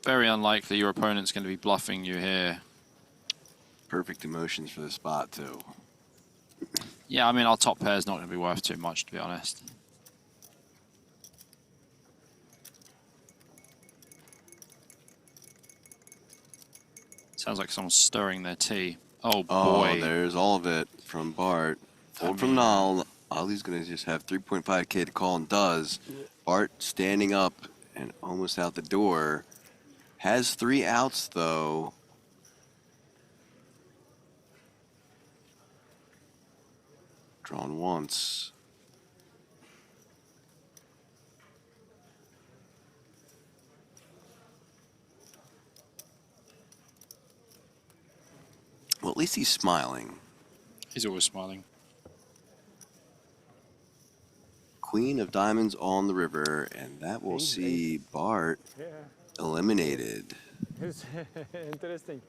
Very unlikely your opponent's going to be bluffing you here. Perfect emotions for the spot too. Yeah, I mean, our top pair is not going to be worth too much, to be honest. Sounds like someone's stirring their tea. Oh boy. Oh, there's all of it from Bart. Fold from Nal. Ali's going to just have 3.5K to call and does. Bart standing up and almost out the door. Has 3 outs, though. Drawn once. Well, at least he's smiling. He's always smiling. Queen of Diamonds on the river, and that will see Bart eliminated. It's interesting.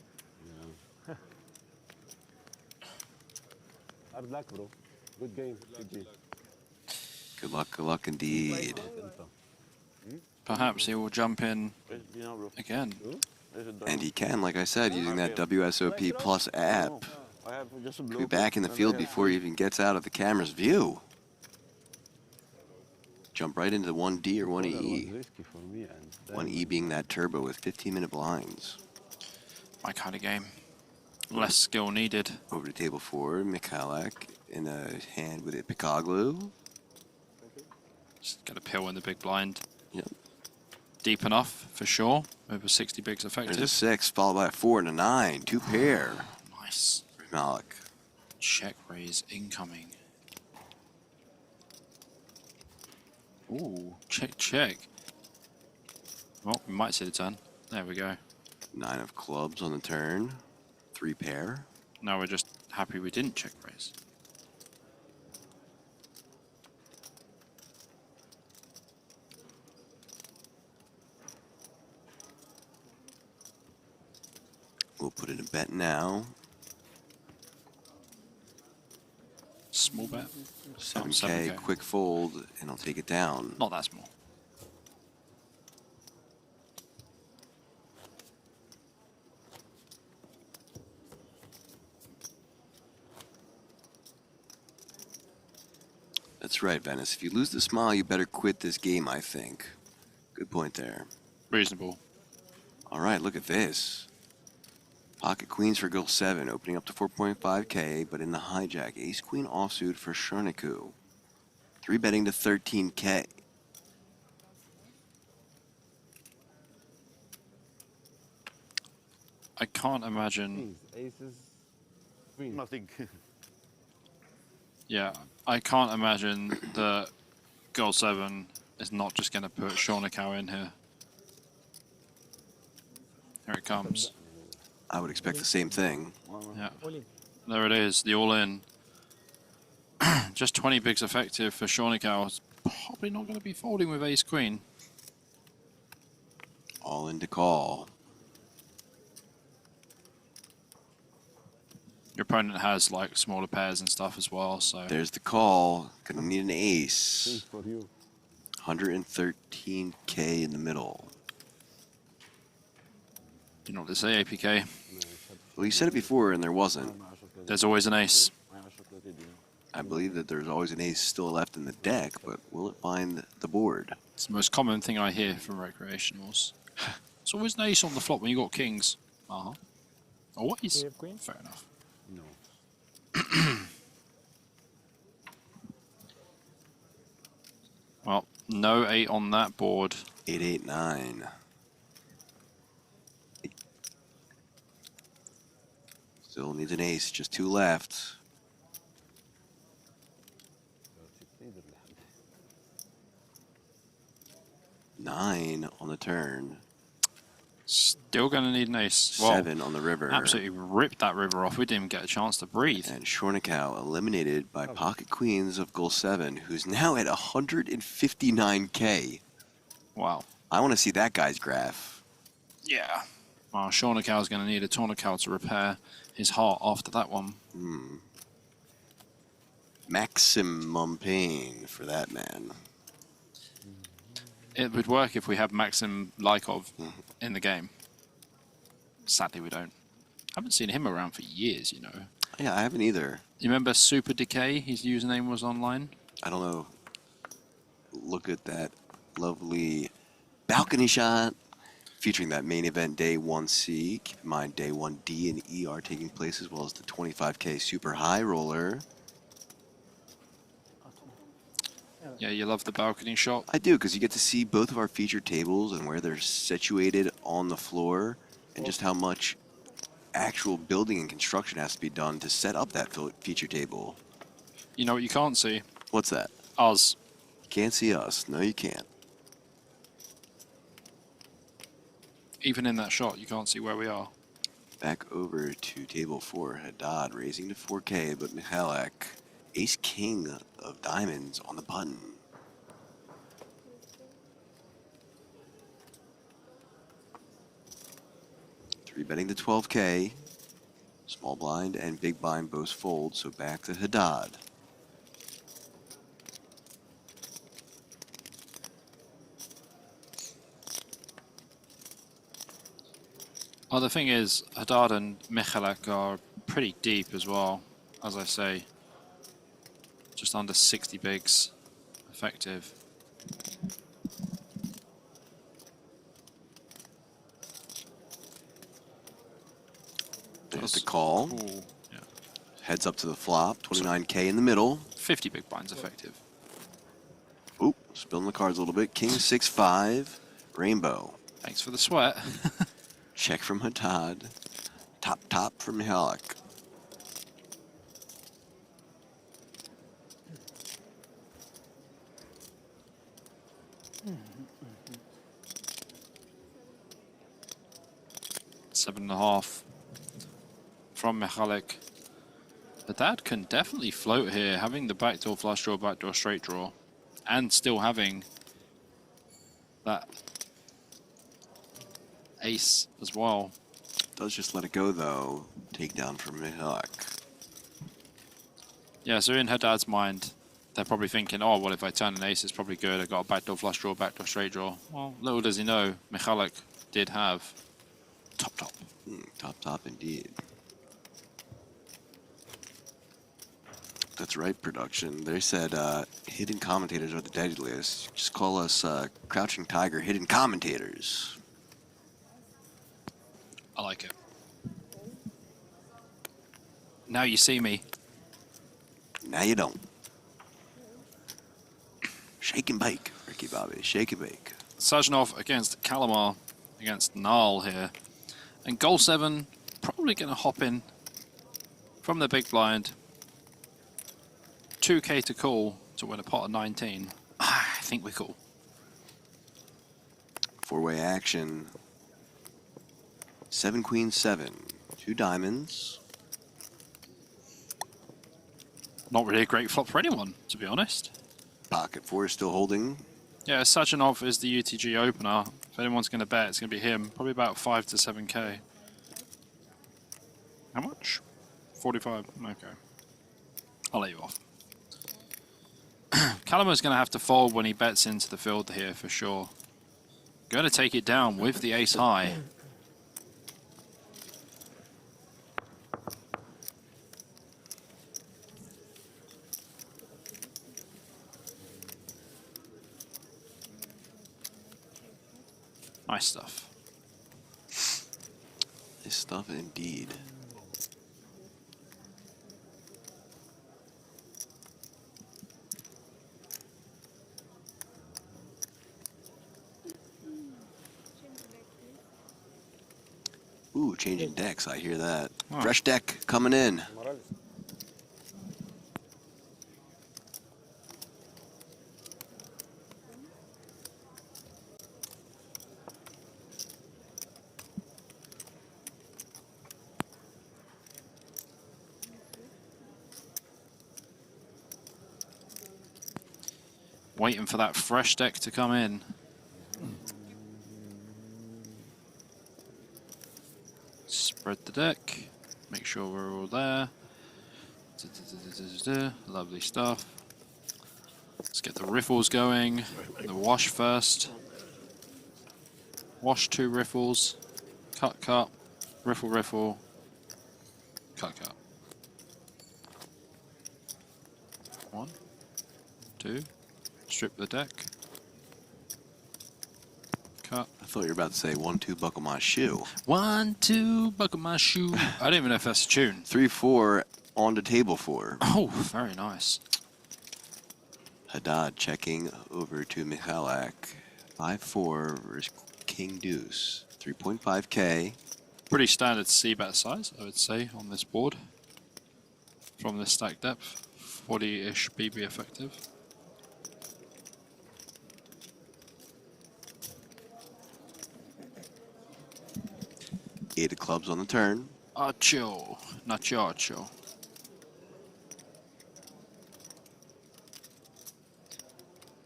Hard luck, bro. Good game. GG. Good luck indeed. Perhaps he will jump in again. And he can, like I said, using that WSOP Plus app. He'll be back in the field before he even gets out of the camera's view. Jump right into 1D or 1E. 1E being that turbo with 15-minute blinds. My kind of game. Less skill needed. Over to table 4, Mikhailak in a hand with a Pikoglu. Just get a pill in the big blind. Yep. Deep enough, for sure. Over 60 bigs effective. There's a 6, followed by a 4 and a 9. 2 pair. Nice. Malik. Check raise incoming. Ooh, check, check. Well, we might see the turn. There we go. 9 of clubs on the turn. 3 pair. Now we're just happy we didn't check raise. We'll put in a bet now. Small bet. 7K, quick fold, and I'll take it down. Not that small. That's right, Venice. If you lose the smile, you better quit this game, I think. Good point there. Reasonable. All right, look at this. Pocket queens for Gill 7, opening up to 4.5K, but in the hijack, ace queen offsuit for Sharniku. 3 betting to 13K. I can't imagine. Aces. Queen. Nothing. Yeah, I can't imagine that Goal 7 is not just going to put Sharniku in here. Here it comes. I would expect the same thing. Yeah. There it is, the all-in. Just 20 bigs effective for Sharniku. It's probably not going to be folding with ace-queen. All in to call. Your opponent has like smaller pairs and stuff as well, so. There's the call. Gonna need an ace. 113K in the middle. You know what they say, APK? Well, you said it before and there wasn't. There's always an ace. I believe that there's always an ace still left in the deck, but will it find the board? It's the most common thing I hear from recreationals. It's always an ace on the flop when you got kings. Uh-huh. Always. Fair enough. No. Well, no 8 on that board. 8, 8, 9. Still needs an ace, just 2 left. Nine on the turn. Still going to need an ace. Well, 7 on the river. Absolutely ripped that river off. We didn't even get a chance to breathe. And Sharniku eliminated by pocket queens of Goal 7, who's now at 159K. Wow. I want to see that guy's graph. Yeah. Well, Sharniku is going to need a tourniquet to repair his heart after that one. Maximum pain for that man. It would work if we had Maxim Lykov in the game. Sadly, we don't. Haven't seen him around for years, you know. Yeah, I haven't either. You remember Super Decay? His username was online. I don't know. Look at that lovely balcony shot. featuring that main event day 1C. Keep in mind day 1D and E are taking place, as well as the 25K super high roller. Yeah, you love the balcony shot. I do, because you get to see both of our feature tables and where they're situated on the floor, and just how much actual building and construction has to be done to set up that feature table. You know what you can't see? What's that? Us. You can't see us. No, you can't. Even in that shot, you can't see where we are. Back over to table 4. Haddad raising to 4K, but Michalek, ace king of diamonds on the button. Three betting to 12K. Small blind and big blind both fold, so back to Haddad. Well, the thing is, Haddad and Michalek are pretty deep as well, as I say. Just under 60 bigs effective. There's the call. Cool. Yeah. Heads up to the flop. 29K in the middle. 50 big blinds effective. Oop, spilling the cards a little bit. King 6-5. Rainbow. Thanks for the sweat. Check from Haddad. Top from Michalek. Seven and a half from Michalek. Haddad can definitely float here, having the backdoor flush draw, backdoor straight draw, and still having that ace as well. Does just let it go though. Takedown from Michalek. Yeah, so in Haddad's mind, they're probably thinking, oh, well, if I turn an ace, it's probably good. I got a backdoor flush draw, backdoor straight draw. Well, little does he know, Michalek did have top. Top indeed. That's right, production. They said hidden commentators are the dead list. Just call us Crouching Tiger hidden commentators. I like it. Now you see me. Now you don't. Shake and bake, Ricky Bobby. Shake and bake. Sajanov against Kalamar against Nal here. And goal 7 probably going to hop in from the big blind. 2K to call to win a pot of 19. I think we're cool. Four-way action. 7 queen 7. 2 diamonds. Not really a great flop for anyone, to be honest. Pocket 4 is still holding. Yeah, Sajanov is the UTG opener. If anyone's going to bet, it's going to be him. Probably about 5 to 7K. How much? 45. Okay. I'll let you off. Calamar's going to have to fold when he bets into the field here for sure. Going to take it down with the ace high. Nice stuff. Nice stuff indeed. Ooh, changing decks. I hear that. Oh. Fresh deck coming in. Waiting for that fresh deck to come in. Spread the deck. Make sure we're all there. Lovely stuff. Let's get the riffles going. The wash first. Wash 2 riffles. Cut. Riffle. Cut. 1, 2. Strip the deck. cut. I thought you were about to say 1-2 buckle my shoe. 1-2 buckle my shoe. I don't even know if that's a tune. 3-4 on to table 4. Oh, very nice. Haddad checking over to Michalak. 5-4 versus King Deuce. 3.5k. Pretty standard c-bet size, I would say, on this board. From this stack depth. 40-ish BB effective. Eight of clubs on the turn. Ocho. Nacho ocho.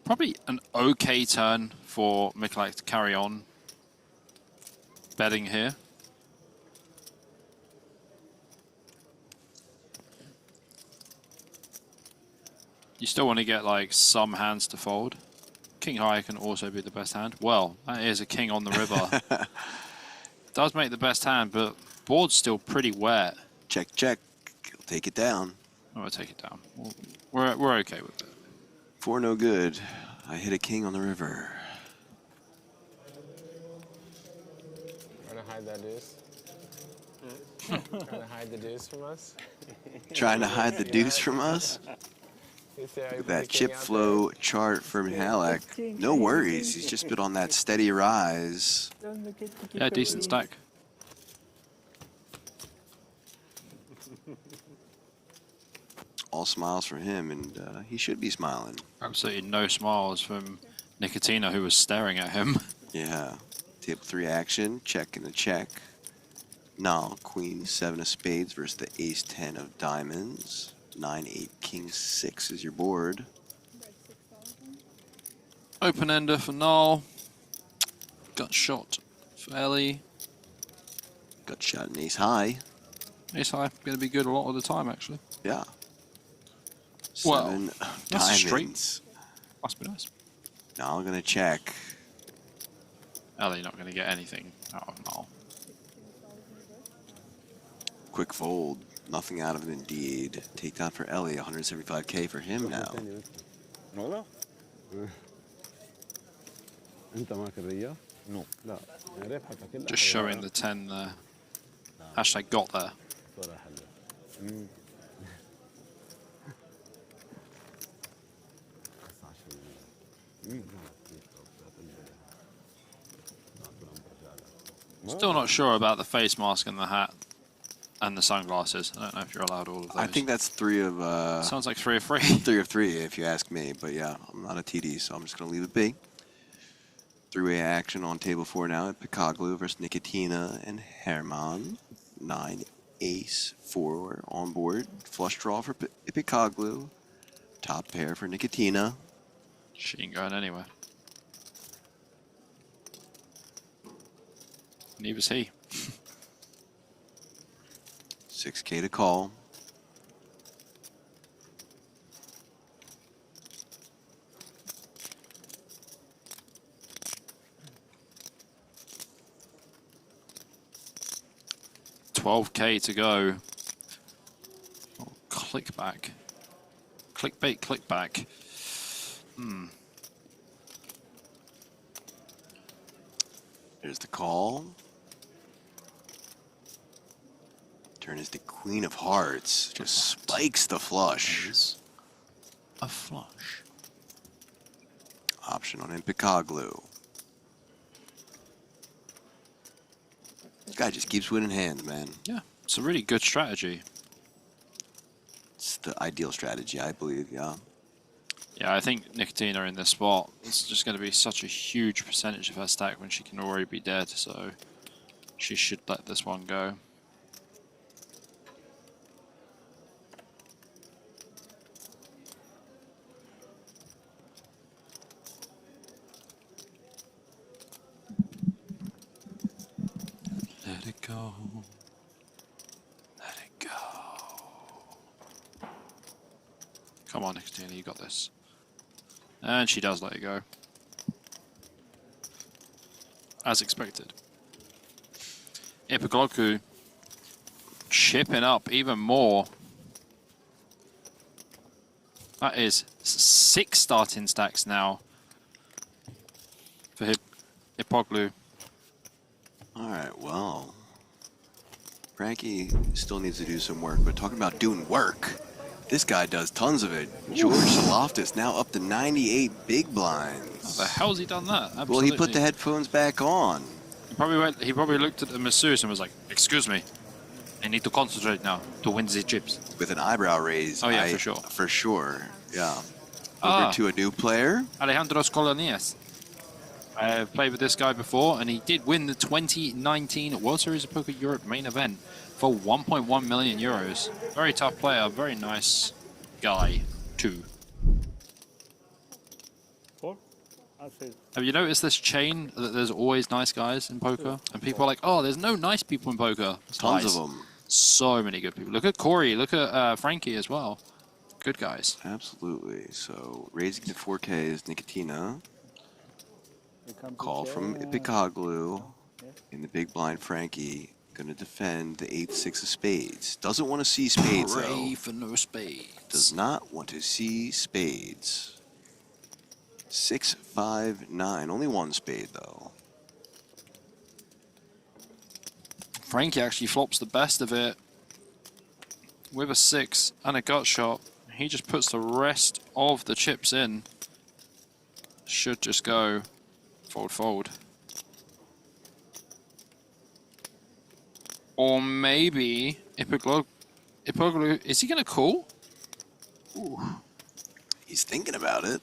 Probably an okay turn for Michalak to carry on betting here. You still want to get like some hands to fold. King high can also be the best hand. Well, that is a king on the river. Does make the best hand, but board's still pretty wet. Check, check. He'll take it down. Oh, I'll take it down. We're okay with it. 4 no good. I hit a king on the river. Trying to hide that deuce. Trying to hide the deuce from us. Trying to hide the deuce from us? That chip flow chart from Halleck. No worries. He's just been on that steady rise. Yeah, decent stack. All smiles for him, and he should be smiling. Absolutely no smiles from Nicotina, who was staring at him. Yeah. Table 3 action. Check and a check. Now, Queen 7 of spades versus the Ace 10 of diamonds. 9-8 King 6 is your board. Open ender for Null. Gut shot for Ellie. Gut shot and Ace high. Ace high going to be good a lot of the time, actually. Yeah. Well, 7 that's a diamonds. straight. Must be nice. Now I'm gonna check. Ellie not going to get anything out of Null. Quick fold. Nothing out of it indeed. Takedown for Ellie. 175k for him now. والله انت معك الرياح؟ نو لا ربحتك كلها Just showing the 10 there. Hashtag got there. Still not sure about the face mask and the hat and the sunglasses. I don't know if you're allowed all of those. I think that's 3 of... Sounds like 3 of 3. 3 of 3 if you ask me. But yeah, I'm not a TD, so I'm just going to leave it be. 3-way action on table 4 now at Picaglu versus Nicotina and Herman. 9 Ace 4 on board. Flush draw for Picaglu. Top pair for Nicotina. She ain't going anywhere. Neither's he. 6k to call. $12k to go. Oh, click back. Clickbait, click back. There's the call. Turn is the Queen of Hearts. Just spikes the flush. A flush. Option on Picaglu. This guy just keeps winning hands, man. Yeah, it's a really good strategy. It's the ideal strategy, I believe, yeah. Yeah, I think Nicotina in this spot, it's just going to be such a huge percentage of her stack when she can already be dead, so she should let this one go. Let it go. Let it go. Come on, Nicotina, you got this. And she does let it go. As expected. Ipagloku chipping up even more. That is 6 starting stacks now for Ipoglu. All right, well, Frankie still needs to do some work, but talking about doing work, this guy does tons of it. George Saloftis now up to 98 big blinds. How the hell's he done that? Absolutely. Well, he put the headphones back on. He probably looked at the masseuse and was like, "Excuse me, I need to concentrate now to win the chips." With an eyebrow raise. Oh yeah, for sure. For sure, yeah. Over to a new player. Alejandro Scolanies. I've played with this guy before, and he did win the 2019 World Series of Poker Europe main event for 1.1 million euros. Very tough player, very nice guy, too. Have you noticed this chain that there's always nice guys in poker? And people are like, oh, there's no nice people in poker. Tons of them. So many good people. Look at Corey, look at Frankie as well. Good guys. Absolutely. So raising to 4K is Nicotina. Call from Ipikoglu in the big blind. Frankie gonna defend the 8-6 of spades. Doesn't want to see spades though. Pray for no spades. Does not want to see spades. 6, 5, 9. Only one spade though. Frankie actually flops the best of it with a 6 and a gut shot. He just puts the rest of the chips in. Should just go fold, fold. Or maybe Ipoglu, is he going to call? Ooh. He's thinking about it.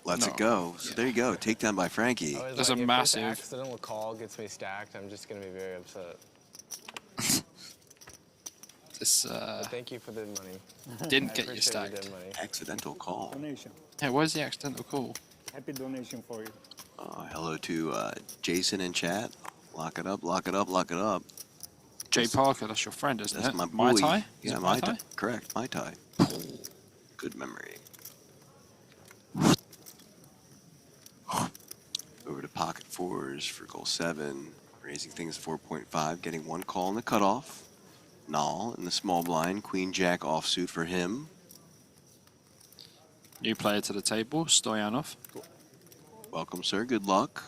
Lets it go. So there you go. Takedown by Frankie. That's a massive. If this accidental call gets me stacked, I'm just going to be very upset. This, But thank you for the money. Didn't I get you appreciate stacked. the money. Accidental call. Donation. Yeah, where's the accidental call? Happy donation for you. Hello to Jason in chat. Lock it up, lock it up, lock it up. Jay Parker, that's your friend, isn't That's it? my Mai boy. Tai? Is Yeah, it Mai Tai. Correct, Mai Tai. Good memory. Over to pocket fours for goal 7. Raising things 4.5, getting one call in the cutoff. Null in the small blind, queen jack offsuit for him. New player to the table, Stoyanov. Welcome, sir. Good luck.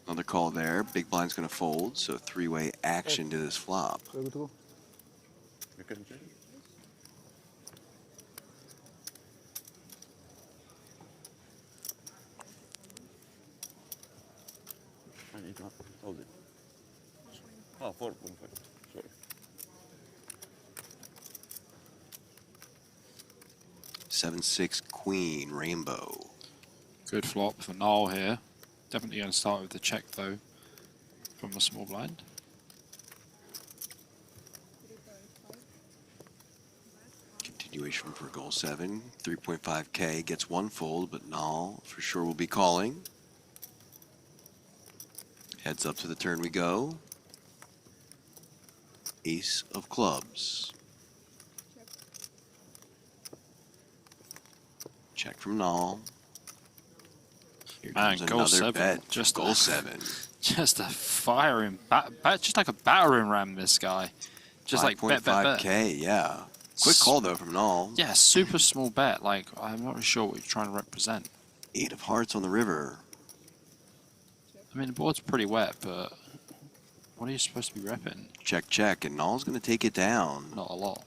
Another call there. Big blind's going to fold, so three-way action to this flop. Hold it. Oh, 4.5. Sorry. Seven, 6, queen, rainbow. Good flop for Null here. Definitely going to start with the check though, from the small blind. Continuation for goal 7. 3.5K gets one fold, but Null for sure will be calling. Heads up to the turn we go. Ace of clubs. Check from Null. Here Man, comes goal another 7. bet. Just Goal 7. Just a firing, just like a battering ram, this guy. Just like bet, bet, bet. 5.5K, yeah. Quick call though from Null. Yeah, super small bet. Like, I'm not really sure what you're trying to represent. 8 of hearts on the river. I mean, the board's pretty wet, but what are you supposed to be repping? Check, check, and Null's going to take it down. Not a lot.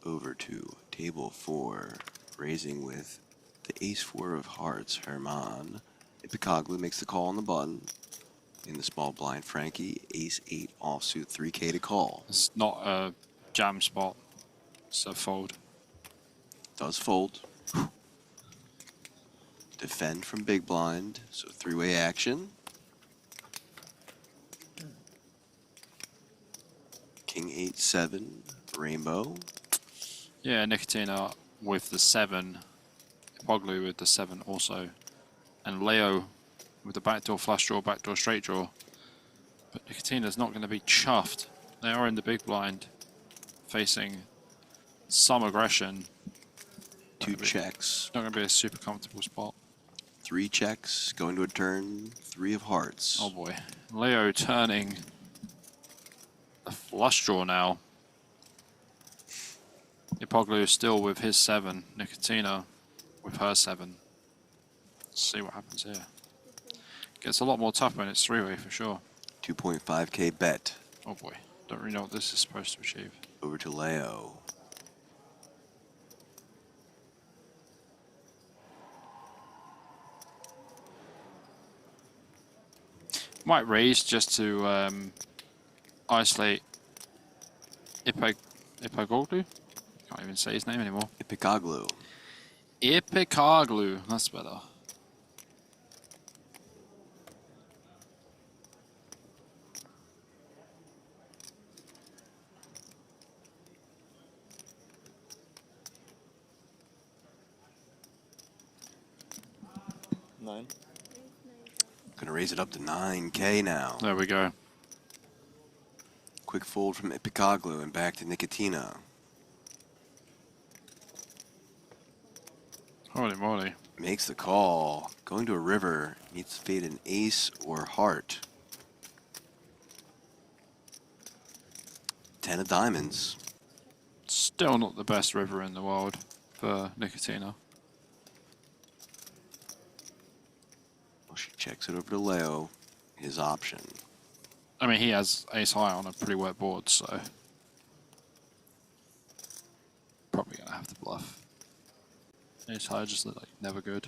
Over to table 4, raising with the ace-4 of hearts, Herman. Ipikoglu makes the call on the button. In the small blind, Frankie, ace-8 offsuit, 3K to call. It's not a jam spot, so fold. Does fold. Defend from big blind, so three-way action. King 8-7, rainbow. Yeah, Nicotina with the 7, Ipoglu with the 7 also, and Leo with the backdoor flush draw, backdoor straight draw. But Nicotina's not going to be chuffed. They are in the big blind, facing some aggression. Two checks. Not going to be a super comfortable spot. 3 checks, going to a turn, 3 of hearts. Oh boy. Leo turning a flush draw now. Ipoglu is still with his 7. Nicotina with her 7. Let's see what happens here. Gets a lot more tough when it's 3-way for sure. 2.5k bet. Oh boy. Don't really know what this is supposed to achieve. Over to Leo. Might raise just to isolate Ipoglu. Can't even say his name anymore. Ipoglu. Ipoglu. That's better. Gonna raise it up to 9k now. There we go. Quick fold from Ipoglu and back to Nicotina. Holy moly. Makes the call. Going to a river. Needs to fade an ace or heart. 10 of diamonds. Still not the best river in the world for Nicotina. Well, she checks it over to Leo. His option. I mean, he has ace high on a pretty wet board, so probably gonna have to bluff. Ace high just look like never good.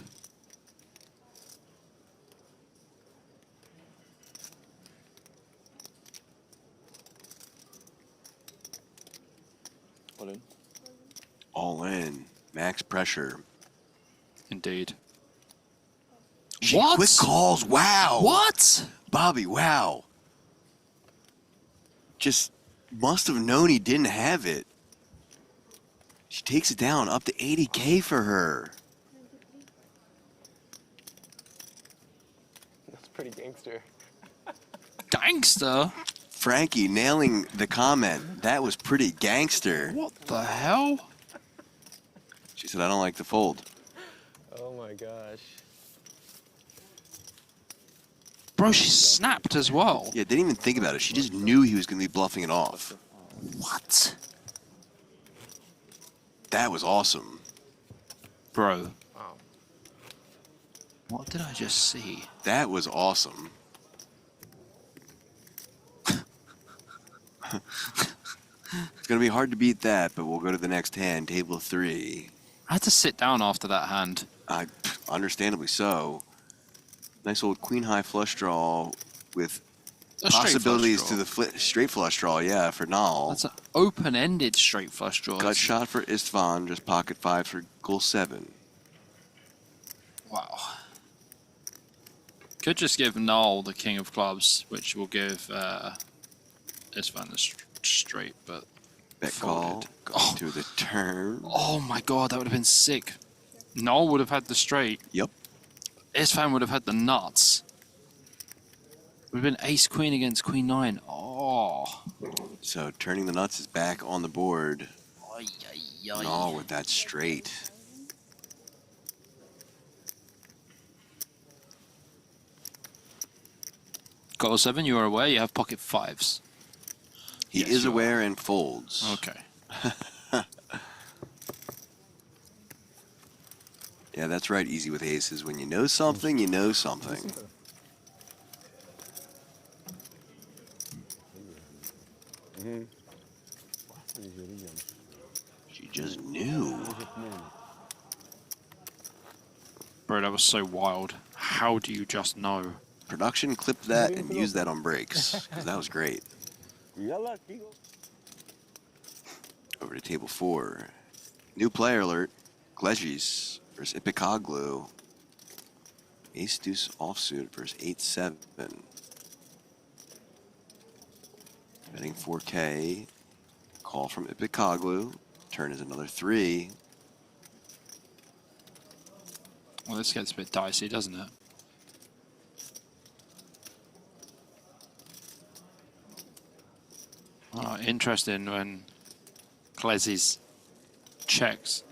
All in. All in. Max pressure. Indeed. She What? quick calls. Wow. What? Bobby, wow. Just must have known he didn't have it. She takes it down up to 80k for her. That's pretty gangster. Gangster? Frankie nailing the comment. That was pretty gangster. What the hell? She said, I don't like the fold. Oh my gosh. Bro, she snapped as well. Yeah, didn't even think about it. She just knew he was going to be bluffing it off. What? That was awesome. Bro. Wow. What did I just see? That was awesome. It's going to be hard to beat that, but we'll go to the next hand, table 3. I had to sit down after that hand. Understandably so. Nice old queen high flush draw with A straight possibilities flush to the straight flush draw, yeah, for Nal. That's an open-ended straight flush draw. Gut shot for Istvan, just pocket 5 for goal 7. Wow. Could just give Null the king of clubs, which will give Istvan the straight, but Bet call, going to the turn. Oh my god, that would have been sick. Null would have had the straight. Yep. Istvan would have had the nuts. Would have been ace queen against queen 9. Oh. So turning the nuts is back on the board. Ay, ay, ay. Null with that straight. Goal 7, you are aware you have pocket 5s. He Yes, is you aware and folds. Okay. Yeah, that's right, easy with aces. When you know something, you know something. She just knew. Bro, that was so wild. How do you just know? Production, clip that and use that on breaks, because that was great. Over to table 4. New player alert. Glezis versus Ipoglu. Ace deuce offsuit versus 8-7. Betting 4K. Call from Ipoglu. Turn is another 3. Well, this gets a bit dicey, doesn't it? Interesting when Klesi's checks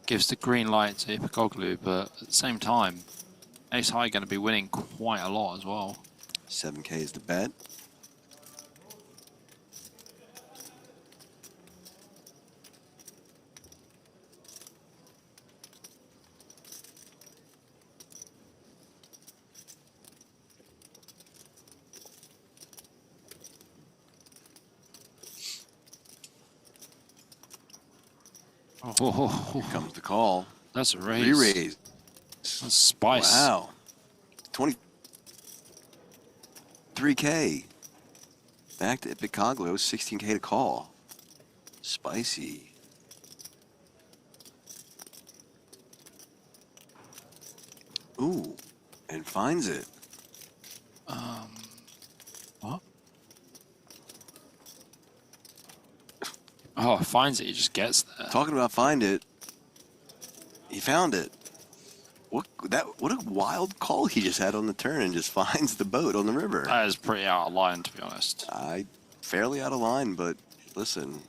gives the green light to Ipokoglu, but at the same time, Ace High going to be winning quite a lot as well. 7K is the bet. Oh, here comes the call. That's a raise. Re-raise. That's spice. Wow. 23K. Back to Ipokoglu, 16K to call. Spicy. Ooh, and finds it. What? Oh, finds it. He just gets there. Talking about find it. He found it. What a wild call he just had on the turn and just finds the boat on the river. That is pretty out of line, to be honest. Fairly out of line, but listen,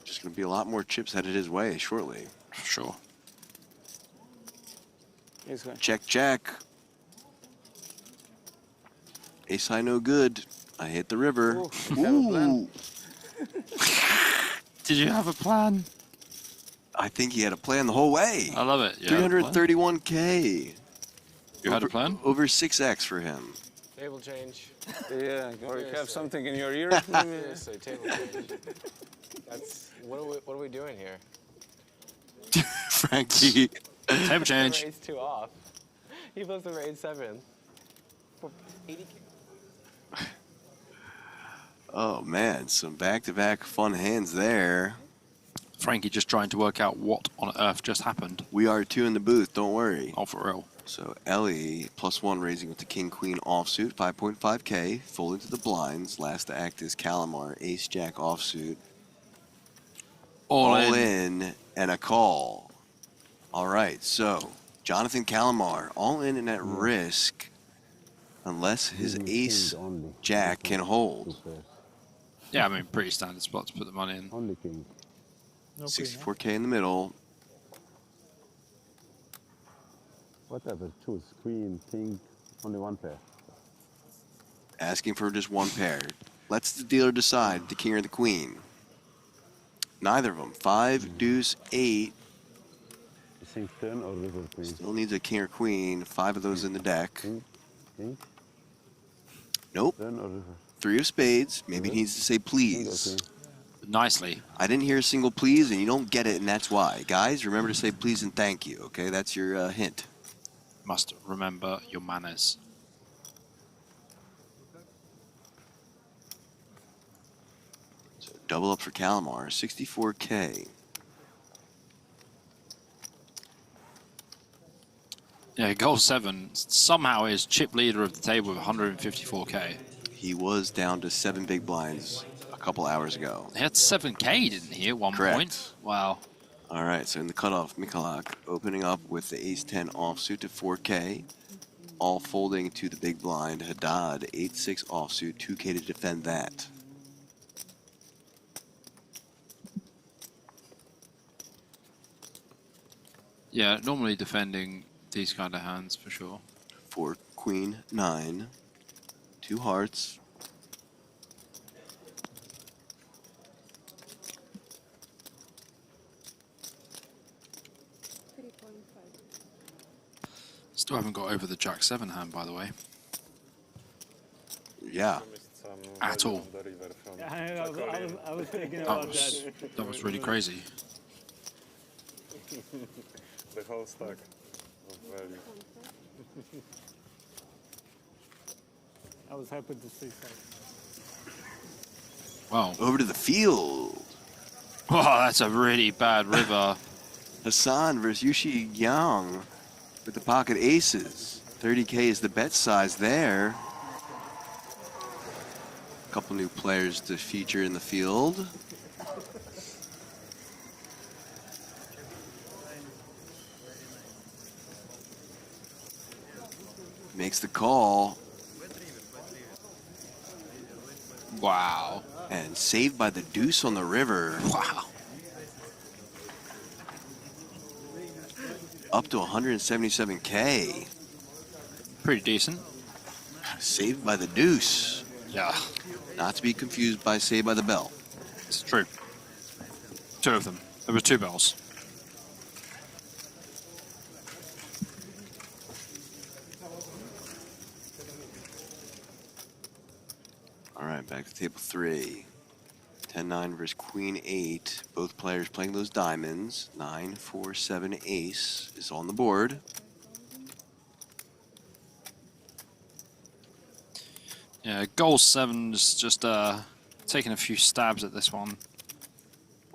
just going to be a lot more chips headed his way shortly. Sure. Check, check. Ace high, no good. I hit the river. Ooh. Did you have a plan? I think he had a plan the whole way. I love it. Yeah, 331K. You had a plan? Over 6x for him. Table change. Yeah, or you have something in your ear? Seriously, table change. That's what are we doing here? Frankie. Table change. Raise 2 off. He supposed to raise 7 for 80K. Oh man, some back-to-back fun hands there. Frankie just trying to work out what on earth just happened. We are 2 in the booth, don't worry. Oh, for real. So Ellie, +1 raising with the King-Queen offsuit, 5.5K, folding to the blinds. Last to act is Calamar, Ace-Jack offsuit. All in and a call. All right, so Jonathan Calamar, all in and at risk, unless his Ace-Jack can hold. Yeah, I mean, pretty standard spot to put the money in. Only king. 64K in the middle. Whatever, choose. Queen, king, only one pair. Asking for just one pair. Lets the dealer decide the king or the queen. Neither of them. 5, deuce, 8. You think turn or river queen? Still needs a king or queen. 5 of those in the deck. King? Nope. Turn or river? 3 of spades. Maybe he needs to say please. Nicely. I didn't hear a single please, and you don't get it, and that's why. Guys, remember to say please and thank you, okay? That's your hint. Must remember your manners. So double up for Calamar, 64K. Yeah, goal 7 somehow is chip leader of the table with 154K. He was down to 7 big blinds a couple hours ago. He had 7K, didn't he, at one point? Wow. All right, so in the cutoff, Mikulak opening up with the ace-10 offsuit to 4K. All folding to the big blind. Haddad, 8-6 offsuit, 2K to defend that. Yeah, normally defending these kind of hands for sure. 4 queen, 9. 2 hearts. Still haven't got over the Jack 7 hand, by the way. Yeah. At all. I was thinking about that. That was really crazy. The whole stack of value. I was happy to see that. Wow. Over to the field. Wow, that's a really bad river. Hassan versus Yushi Yang with the pocket aces. 30K is the bet size there. A couple new players to feature in the field. Makes the call. Wow. And saved by the deuce on the river. Wow. Up to 177K. Pretty decent. Saved by the deuce. Yeah. Not to be confused by Saved by the Bell. It's true. Two of them. There were two bells. All right, back to table 3. 10-9 versus Queen 8. Both players playing those diamonds. 9, 4, 7, ace is on the board. Yeah, goal 7's just taking a few stabs at this one.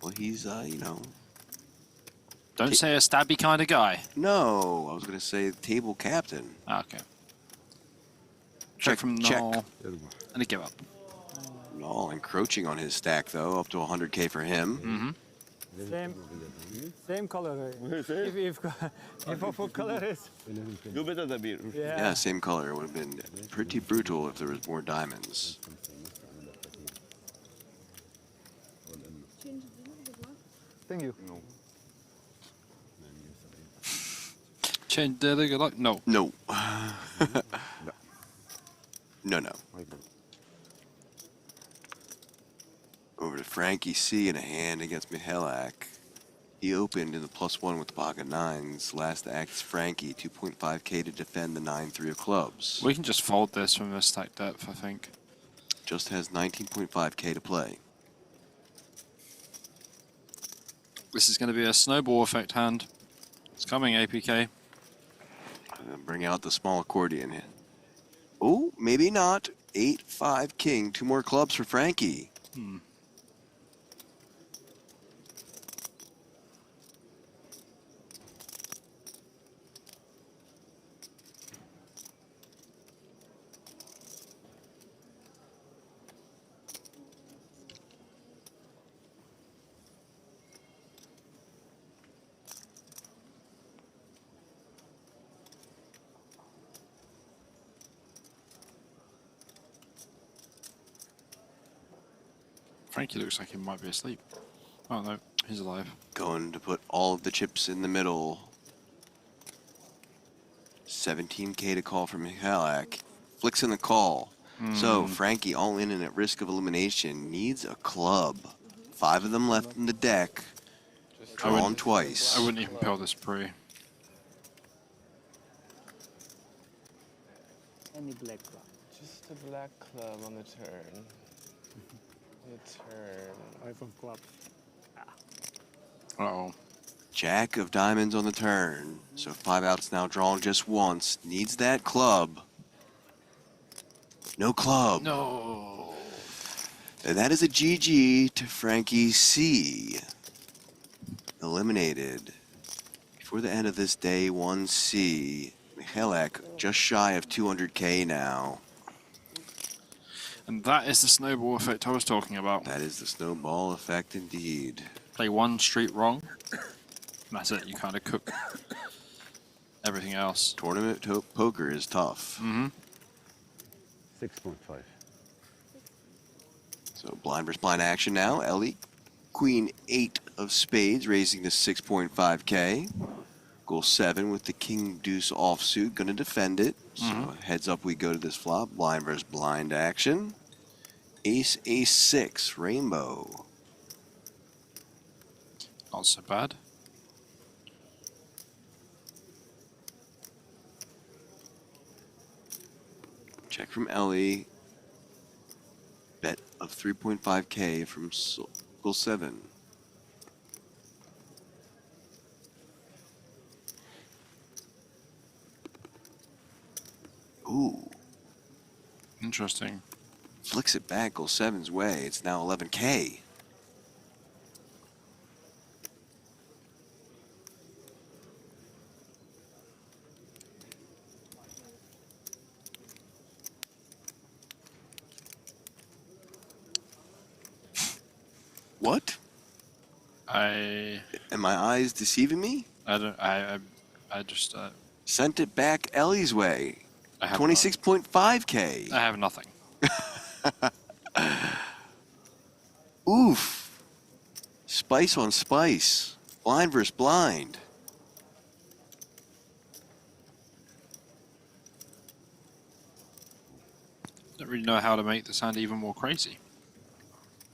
Well, he's, you know... Don't say a stabby kind of guy. No, I was going to say table captain. Okay. Check from Null. And a give up. Null encroaching on his stack, though, up to 100K for him. Same color. If what color is? Yeah, same color. It would have been pretty brutal if there was more diamonds. Thank you. Change the good luck? No. No. No. Over to Frankie C in a hand against Mihalak. He opened in the +1 with the pocket 9s. Last act is Frankie, 2.5K to defend the 9-3 of clubs. We can just fold this from this stack depth, I think. Just has 19.5K to play. This is going to be a snowball effect hand. It's coming, APK. Bring out the small accordion. Oh, maybe not. 8-5 king. 2 more clubs for Frankie. Frankie looks like he might be asleep. Oh no, he's alive. Going to put all of the chips in the middle. 17K to call from Mihalak. Flicks in the call. So Frankie, all in and at risk of elimination, needs a club. 5 of them left in the deck. Drawn twice. I wouldn't even pill this pre. Any black club. Just a black club on the turn. Five of clubs. Uh-oh. Jack of diamonds on the turn. So 5 outs now drawn just once. Needs that club. No club. No. And that is a GG to Frankie C. Eliminated. Before the end of this day, 1C. Mihalak just shy of 200K now. And that is the snowball effect I was talking about. That is the snowball effect indeed. Play one street wrong. That's it, you kind of cook everything else. Tournament poker is tough. 6.5. So blind versus blind action now. Ellie, Queen 8 of spades, raising to 6.5K. Goal 7 with the King Deuce offsuit, gonna defend it. So heads up we go to this flop. Blind versus blind action. Ace, Ace 6, rainbow. Not so bad. Check from Ellie. Bet of 3.5K from goal 7. Ooh. Interesting. Flicks it back, goal 7's way. It's now 11K. What? Am my eyes deceiving me? I don't. I just. Sent it back Ellie's way. I have 26.5K. I have nothing. Oof. Spice on spice. Blind versus blind. Don't really know how to make this hand even more crazy.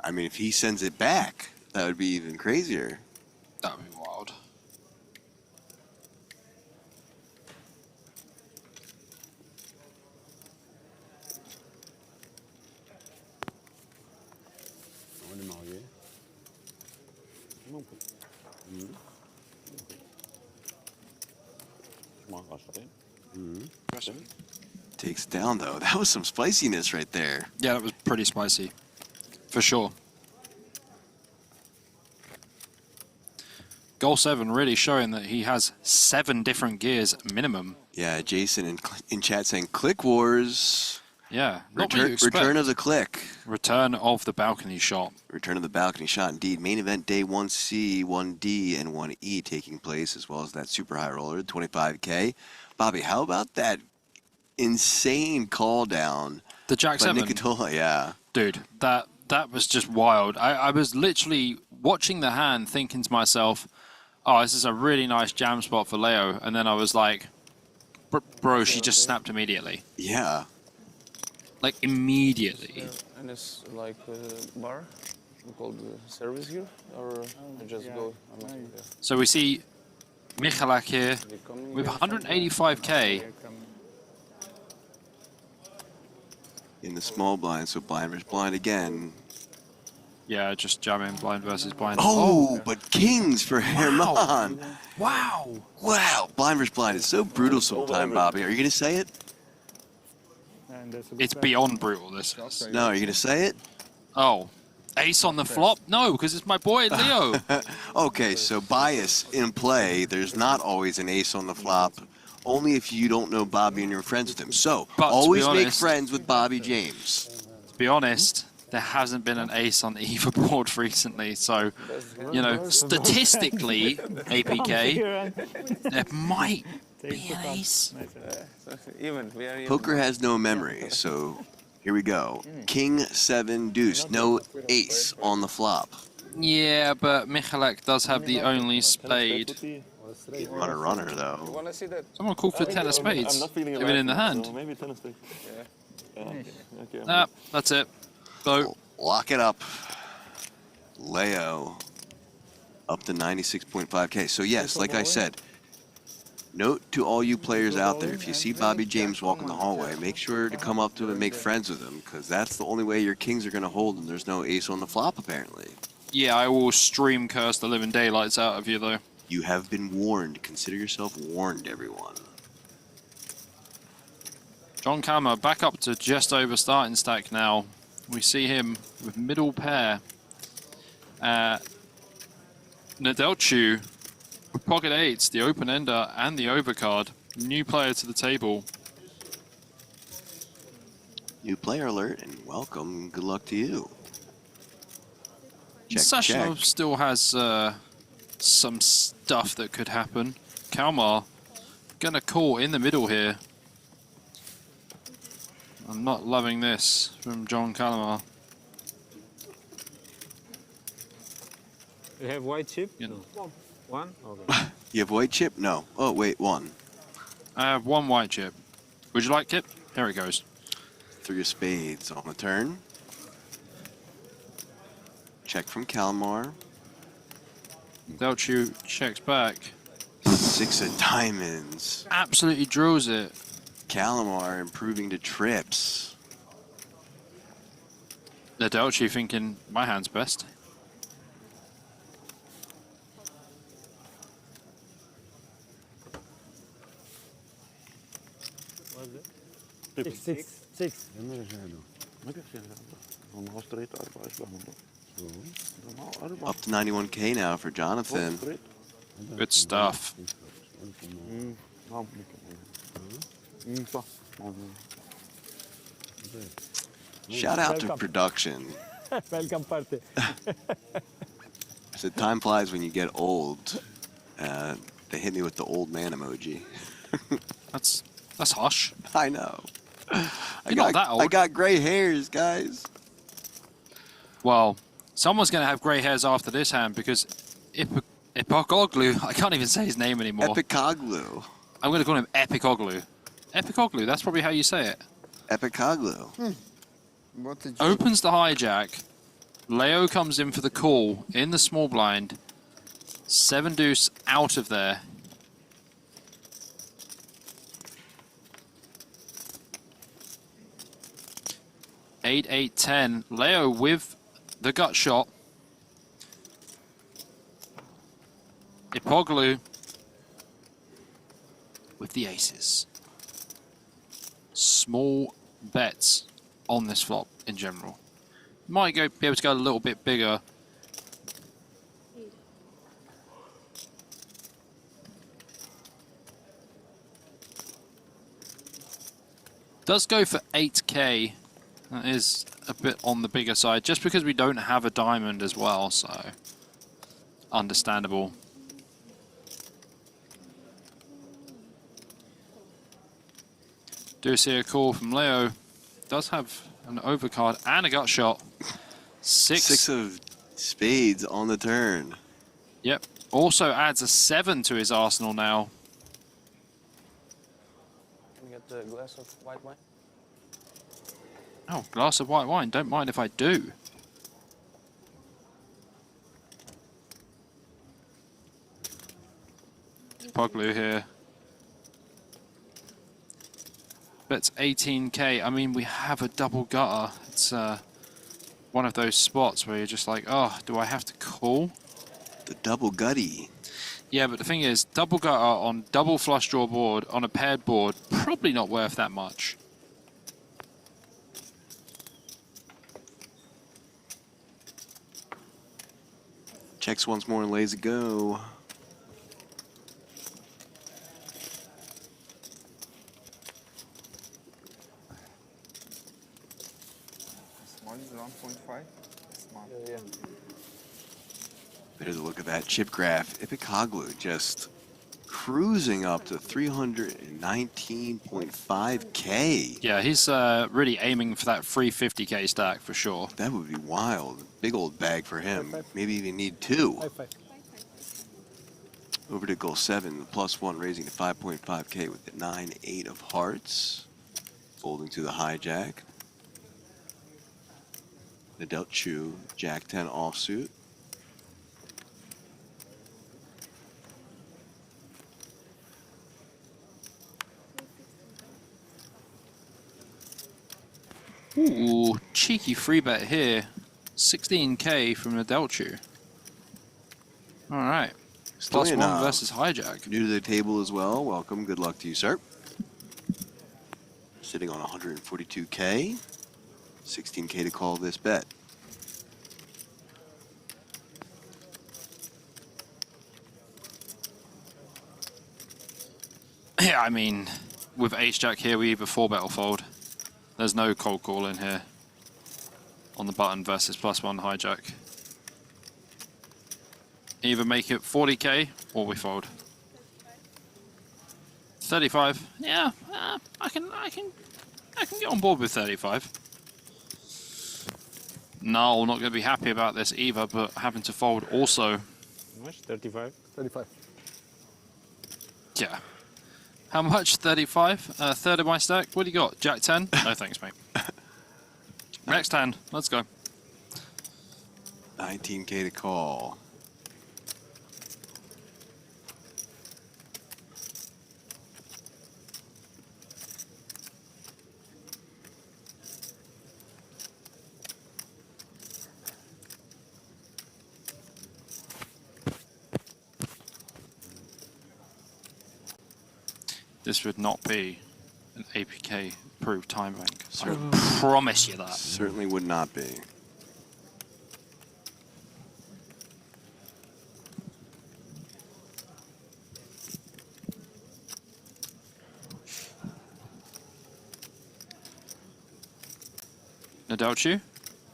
I mean, if he sends it back, that would be even crazier. That would be wild. Takes down, though. That was some spiciness right there. Yeah, that was pretty spicy. For sure. Goal 7 really showing that he has 7 different gears minimum. Yeah, Jason in chat saying, Click Wars. Yeah, not what you expect. Return of the click. Return of the balcony shot. Return of the balcony shot, indeed. Main event day 1C, 1D, and 1E taking place, as well as that super high roller, 25K. Bobby, how about that insane call down? The Jack 7. Nicotola, yeah. Dude, that was just wild. I was literally watching the hand thinking to myself, oh, this is a really nice jam spot for Leo. And then I was like, bro, she just snapped immediately. Yeah. Like, immediately. And it's like a bar called service here, or I just go. I'm not there. So we see Michalak here with 185K. In the small blind, so blind versus blind again. Yeah, just jamming blind versus blind. Oh, but kings for Herman. Wow. Wow. Blind versus blind is so brutal sometimes, Bobby. Are you going to say it? It's beyond brutal, this is. No, are you going to say it? Oh. Ace on the flop? No, because it's my boy Leo. Okay, so bias in play. There's not always an ace on the flop. Only if you don't know Bobby and you're friends with him. So, But always to be make honest, friends with Bobby James. To be honest, there hasn't been an ace on either board recently. So, you know, statistically, APK, there might be an ace. Poker has no memory, so here we go. King, 7, deuce. No ace on the flop. Yeah, but Michalak does have the only spade. Runner, though. Someone called for 10 of spades. Give it in the hand. Maybe 10 of spades. Nah, that's it. So, lock it up. Leo up to 96.5K. So yes, like I said, note to all you players out there, if you see Bobby James walking the hallway, make sure to come up to him and make friends with him, because that's the only way your kings are going to hold, and there's no ace on the flop, apparently. yeah, I will stream curse the living daylights out of you, though. You have been warned. Consider yourself warned, everyone. John Kammer back up to just over starting stack now. We see him with middle pair. Nadelchu with pocket eights, the open ender and the overcard. New player to the table. New player alert and welcome. Good luck to you. Check, Sashanov check. still has some stuff that could happen. Kalmar gonna call in the middle here. I'm not loving this from John Kalmar. You have white chip? Yeah. No. One? Okay. You have white chip? No. Oh, wait, one. I have one white chip. Would you like it? Here it goes. 3 of spades on the turn. Check from Kalmar. Delchu checks back. 6 of diamonds. Absolutely drills it. Kalmar improving to trips. Delchu thinking, my hand's best. Six. Up to 91K now for Jonathan. Good stuff. Shout out to production. Welcome party. I said time flies when you get old. They hit me with the old man emoji. That's harsh. I know. You're not that old. I got gray hairs, guys. Well, Someone's going to have grey hairs after this hand because Epikoglu, I can't even say his name anymore. Epikoglu. I'm going to call him Epikoglu. Epikoglu, that's probably how you say it. Epikoglu. Opens the hijack. Leo comes in for the call in the small blind. 7 deuce out of there. Eight, 8-10. Leo with the gut shot. Epikoglu with the aces. Small bets on this flop in general. Might be able to go a little bit bigger. Does go for 8k. That is a bit on the bigger side, just because we don't have a diamond as well, so understandable. Do see a call from Leo. Does have an overcard and a gut shot. Six of spades on the turn. Yep. Also adds a 7 to his arsenal now. Can we get the glass of white wine? Oh, glass of white wine. Don't mind if I do. Poglu here. Bets 18k. I mean, we have a double gutter. It's one of those spots where you're just like, oh, do I have to call? The double gutty. Yeah, but the thing is, double gutter on double flush draw board, on a paired board, probably not worth that much. Checks once more and lays a go. Small is 1.5. Small. Yeah. There's a look at that chip graph. Epikoglu just cruising up to 319.5k. Yeah, he's really aiming for that 350k stack for sure. That would be wild. Big old bag for him. Maybe even need 2. Over to goal 7, the +1 raising to 5.5k with the 9-8 of hearts. Folding to the hijack. The dealt chew, Jack 10 offsuit. Ooh, cheeky free bet here. 16k from the Delchu. Alright. +1 versus hijack. New to the table as well. Welcome. Good luck to you, sir. Sitting on 142k. 16k to call this bet. Yeah, I mean, with ace-jack here, we either 4-bet or fold. There's no cold call in here on the button versus +1 hijack. Either make it 40k or we fold. 35. Yeah, I can get on board with 35. No, not going to be happy about this either, but having to fold also. How much? 35? 35. Yeah. How much? 35? A third of my stack? What do you got? Jack 10? No thanks, mate. Next hand. Let's go. 19k to call. This would not be an APK approved time bank. I promise you that. Certainly would not be. Nadelchu,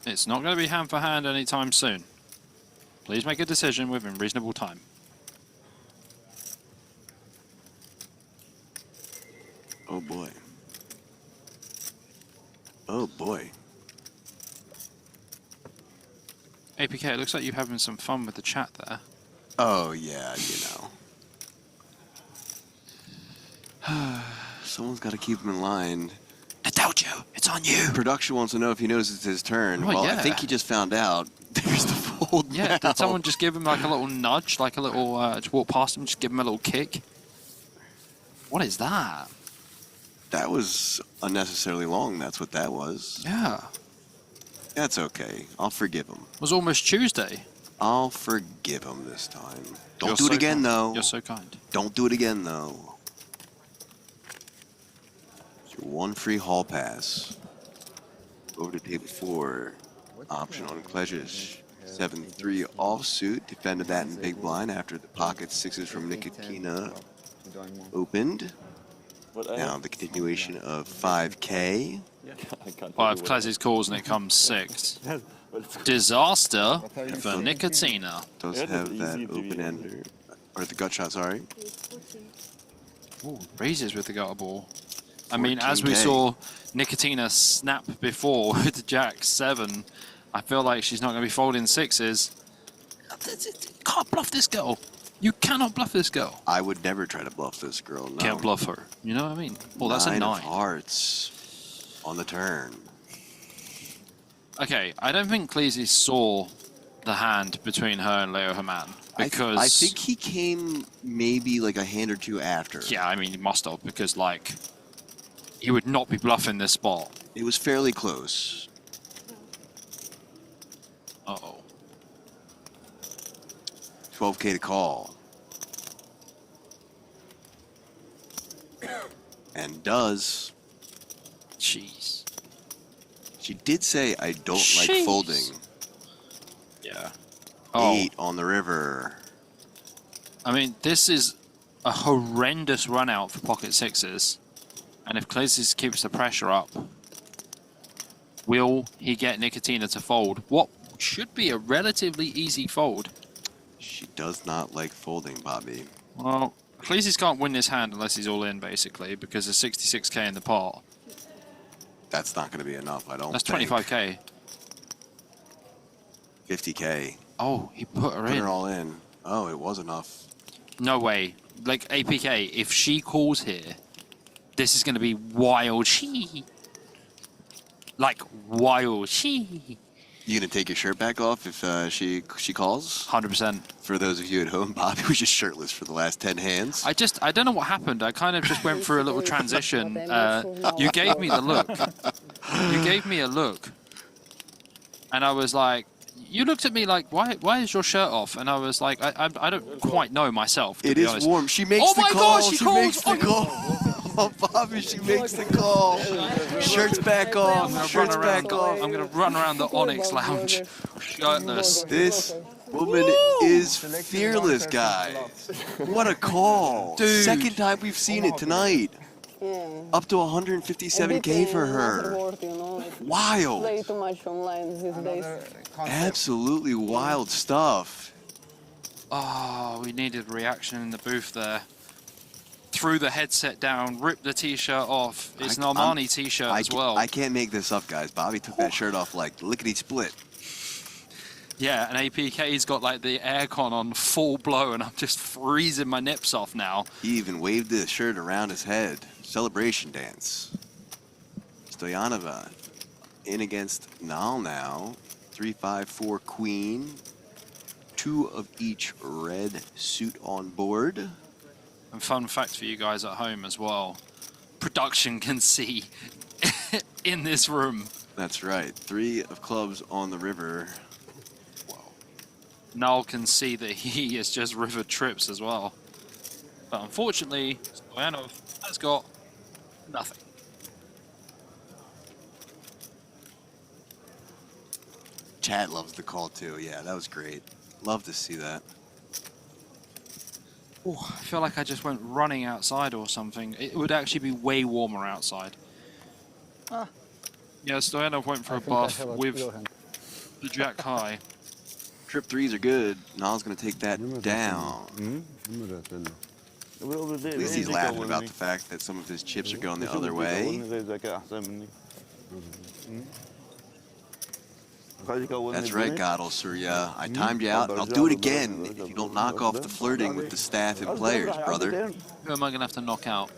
it's not going to be hand for hand anytime soon. Please make a decision within reasonable time. Oh boy. Oh boy. APK, it looks like you're having some fun with the chat there. Oh, yeah, you know. Someone's got to keep him in line. Adalgio, it's on you. Production wants to know if he knows it's his turn. Oh, well, yeah. I think he just found out. There's the fold. Yeah, now. did someone just give him like a little nudge, like a little, just walk past him, just give him a little kick? What is that? That was unnecessarily long. That's what that was. Yeah. That's okay. I'll forgive him. It was almost Tuesday. I'll forgive him this time. Don't You're do it so again, kind. though. You're so kind. Don't do it again, though. It's your one free hall pass. Over to table 4. Option on Klesic. 7-3 offsuit. Defended that in big blind after the pocket 6s from Nikitina opened. Now the continuation of 5K. Well, if Klesic calls and it comes 6. Disaster for Nikitina. Does have that open ender. Or the gut shot, sorry. Ooh, raises with the gutter ball. I mean, as we 14K. saw Nikitina snap before with Jack 7, I feel like she's not going to be folding 6s. Can't bluff this girl. You cannot bluff this girl. I would never try to bluff this girl. No. Can't bluff her. You know what I mean? Well, that's a 9. Of hearts on the turn. Okay, I don't think Klesic saw the hand between her and Leo Herman because I think he came maybe like a hand or two after. Yeah, I mean he must have because like he would not be bluffing this spot. It was fairly close. Uh-oh. 12K to call. And does. Jeez. She did say, I don't like Jeez. folding. Yeah. 8 on the river. I mean, this is a horrendous run out for pocket 6s. And if Klesic keeps the pressure up, will he get Nikitina to fold? What should be a relatively easy fold. She does not like folding, Bobby. Well, Klesic can't win this hand unless he's all in, basically, because there's 66K in the pot. That's not going to be enough, I don't That's think. 25K. 50K. Oh, he put her Put in. her all in. Oh, it was enough. No way. Like, APK, if she calls here, this is going to be wild. Like, wild. You gonna take your shirt back off if she calls? 100%. For those of you at home, Bobby was just shirtless for the last 10 hands. I don't know what happened. I kind of just went through a little transition. You gave me the look. You gave me a look. And I was like, you looked at me like, why is your shirt off? And I was like, I don't quite know myself, to It be is honest. warm. She makes Oh the my call. gosh, she She calls. makes the call. Oh, Bobby, she makes the call. Shirt's back off. Shirt's back off. I'm going to run around the Onyx Lounge shirtless. This woman is fearless, guys. What a call. Dude. Second time we've seen it tonight. Up to 157K for her. Wild. Play too much online these days. Absolutely wild stuff. Oh, we needed reaction in the booth there. Threw the headset down, ripped the t-shirt off. It's an Armani t-shirt as well. I can't make this up, guys. Bobby took that shirt off like lickety-split. Yeah, and APK's got like the aircon on full blow and I'm just freezing my nips off now. He even waved the shirt around his head. Celebration dance. Stoyanova in against Nal now. 3-5-4 queen. 2 of each red suit on board. And fun fact for you guys at home as well. Production can see in this room. That's right. 3 of clubs on the river. Null can see that he is just river trips as well. But unfortunately, Stoyanov has got nothing. Chad loves the call too. Yeah, that was great. Love to see that. Ooh, I feel like I just went running outside or something. It would actually be way warmer outside. Ah. Yeah, Stoyanov went for a bath with the Jack high. Trip 3s are good. Nal's going to take that down. At least he's laughing about the fact that some of his chips are going the other way. That's right, Godel, Surya. I timed you out, and I'll do it again if you don't knock off the flirting with the staff and players, brother. Who am I going to have to knock out?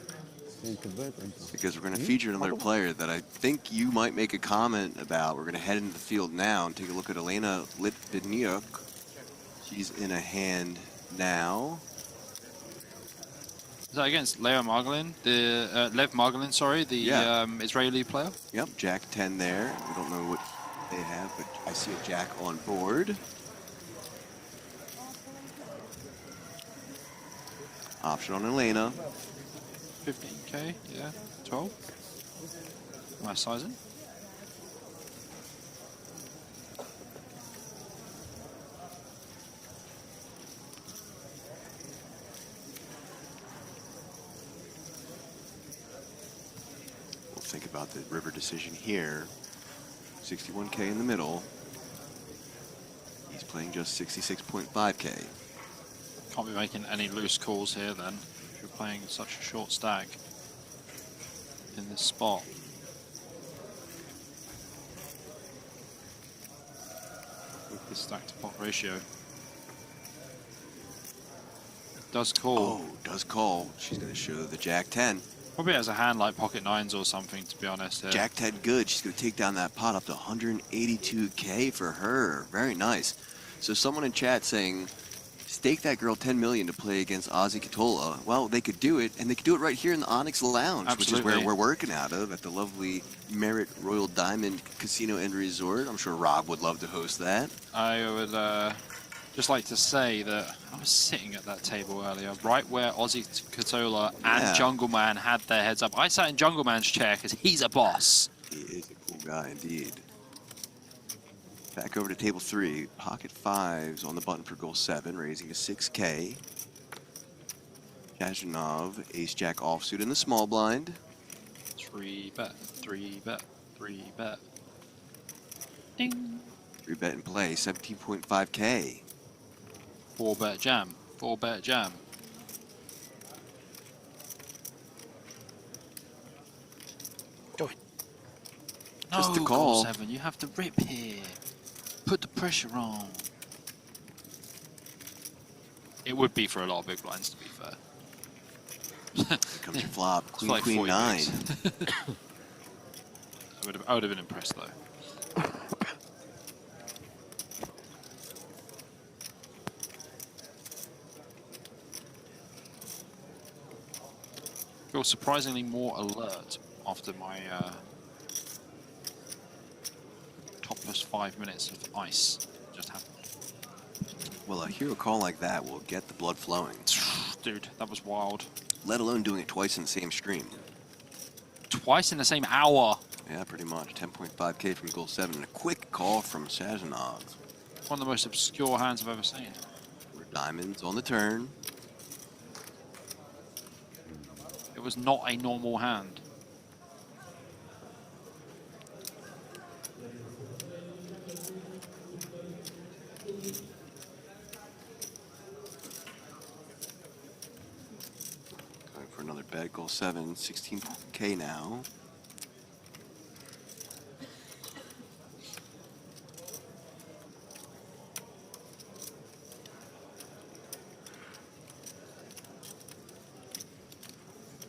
Because we're going to feature another player that I think you might make a comment about. We're going to head into the field now and take a look at Elena Litvinuk. She's in a hand now. Is that against Lev Margolin, sorry, the Israeli player? Yep, Jack 10 there. We don't know what they have, but I see a Jack on board. Option on Elena. 15k, yeah, 12. Am I sizing? We'll think about the river decision here. 61k in the middle. He's playing just 66.5k. Can't be making any loose calls here then. You're playing such a short stack in this spot. With this stack to pot ratio. Does call. Oh, does call. She's going to show the Jack 10. Probably has a hand like pocket nines or something, to be honest. Here. Jack 10 good. She's going to take down that pot up to 182k for her. Very nice. So someone in chat saying, stake that girl 10 million to play against Ozzy Katola. Well, they could do it, and they could do it right here in the Onyx Lounge, Absolutely. Which is where we're working out of at the lovely Merit Royal Diamond Casino and Resort. I'm sure Rob would love to host that. I would just like to say that I was sitting at that table earlier, right where Ozzy Katola and Jungle Man had their heads up. I sat in Jungle Man's chair because he's a boss. He is a cool guy indeed. Back over to table 3. Pocket 5s on the button for goal 7, raising to 6k. Kazanov, ace-jack offsuit in the small blind. 3 bet, 3 bet, 3 bet. Ding. 3 bet in play, 17.5k. 4 bet jam, 4 bet jam. Just no, a call. 7, you have to rip here. Put the pressure on. It would be for a lot of big blinds, to be fair. Here comes your flop. Queen, like queen 9. I would have been impressed, though. Feel surprisingly more alert after my topless 5 minutes of ice just happened. Well, a hero call like that will get the blood flowing. Dude, that was wild. Let alone doing it twice in the same stream. Twice in the same hour? Yeah, pretty much. 10.5k from goal 7. And a quick call from Sazonov. One of the most obscure hands I've ever seen. We're diamonds on the turn. It was not a normal hand. Going for another bet. Goal 7. 16k now.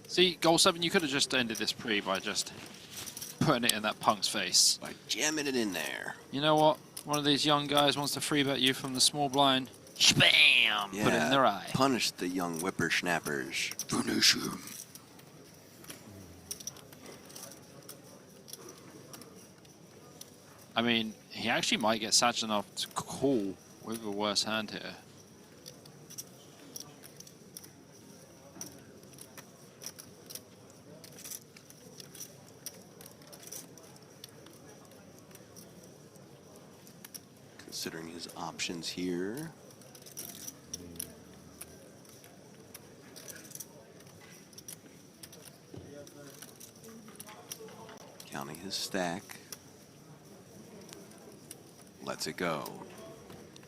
See, goal 7, you could have just ended this pre by just putting it in that punk's face. By jamming it in there. You know what? One of these young guys wants to free bet you from the small blind. Spam! Yeah, Put it in their eye. Punish the young whippersnappers. Finish him. I mean, he actually might get Sachinov to call with a worse hand here. Considering his options here. Counting his stack. Lets it go.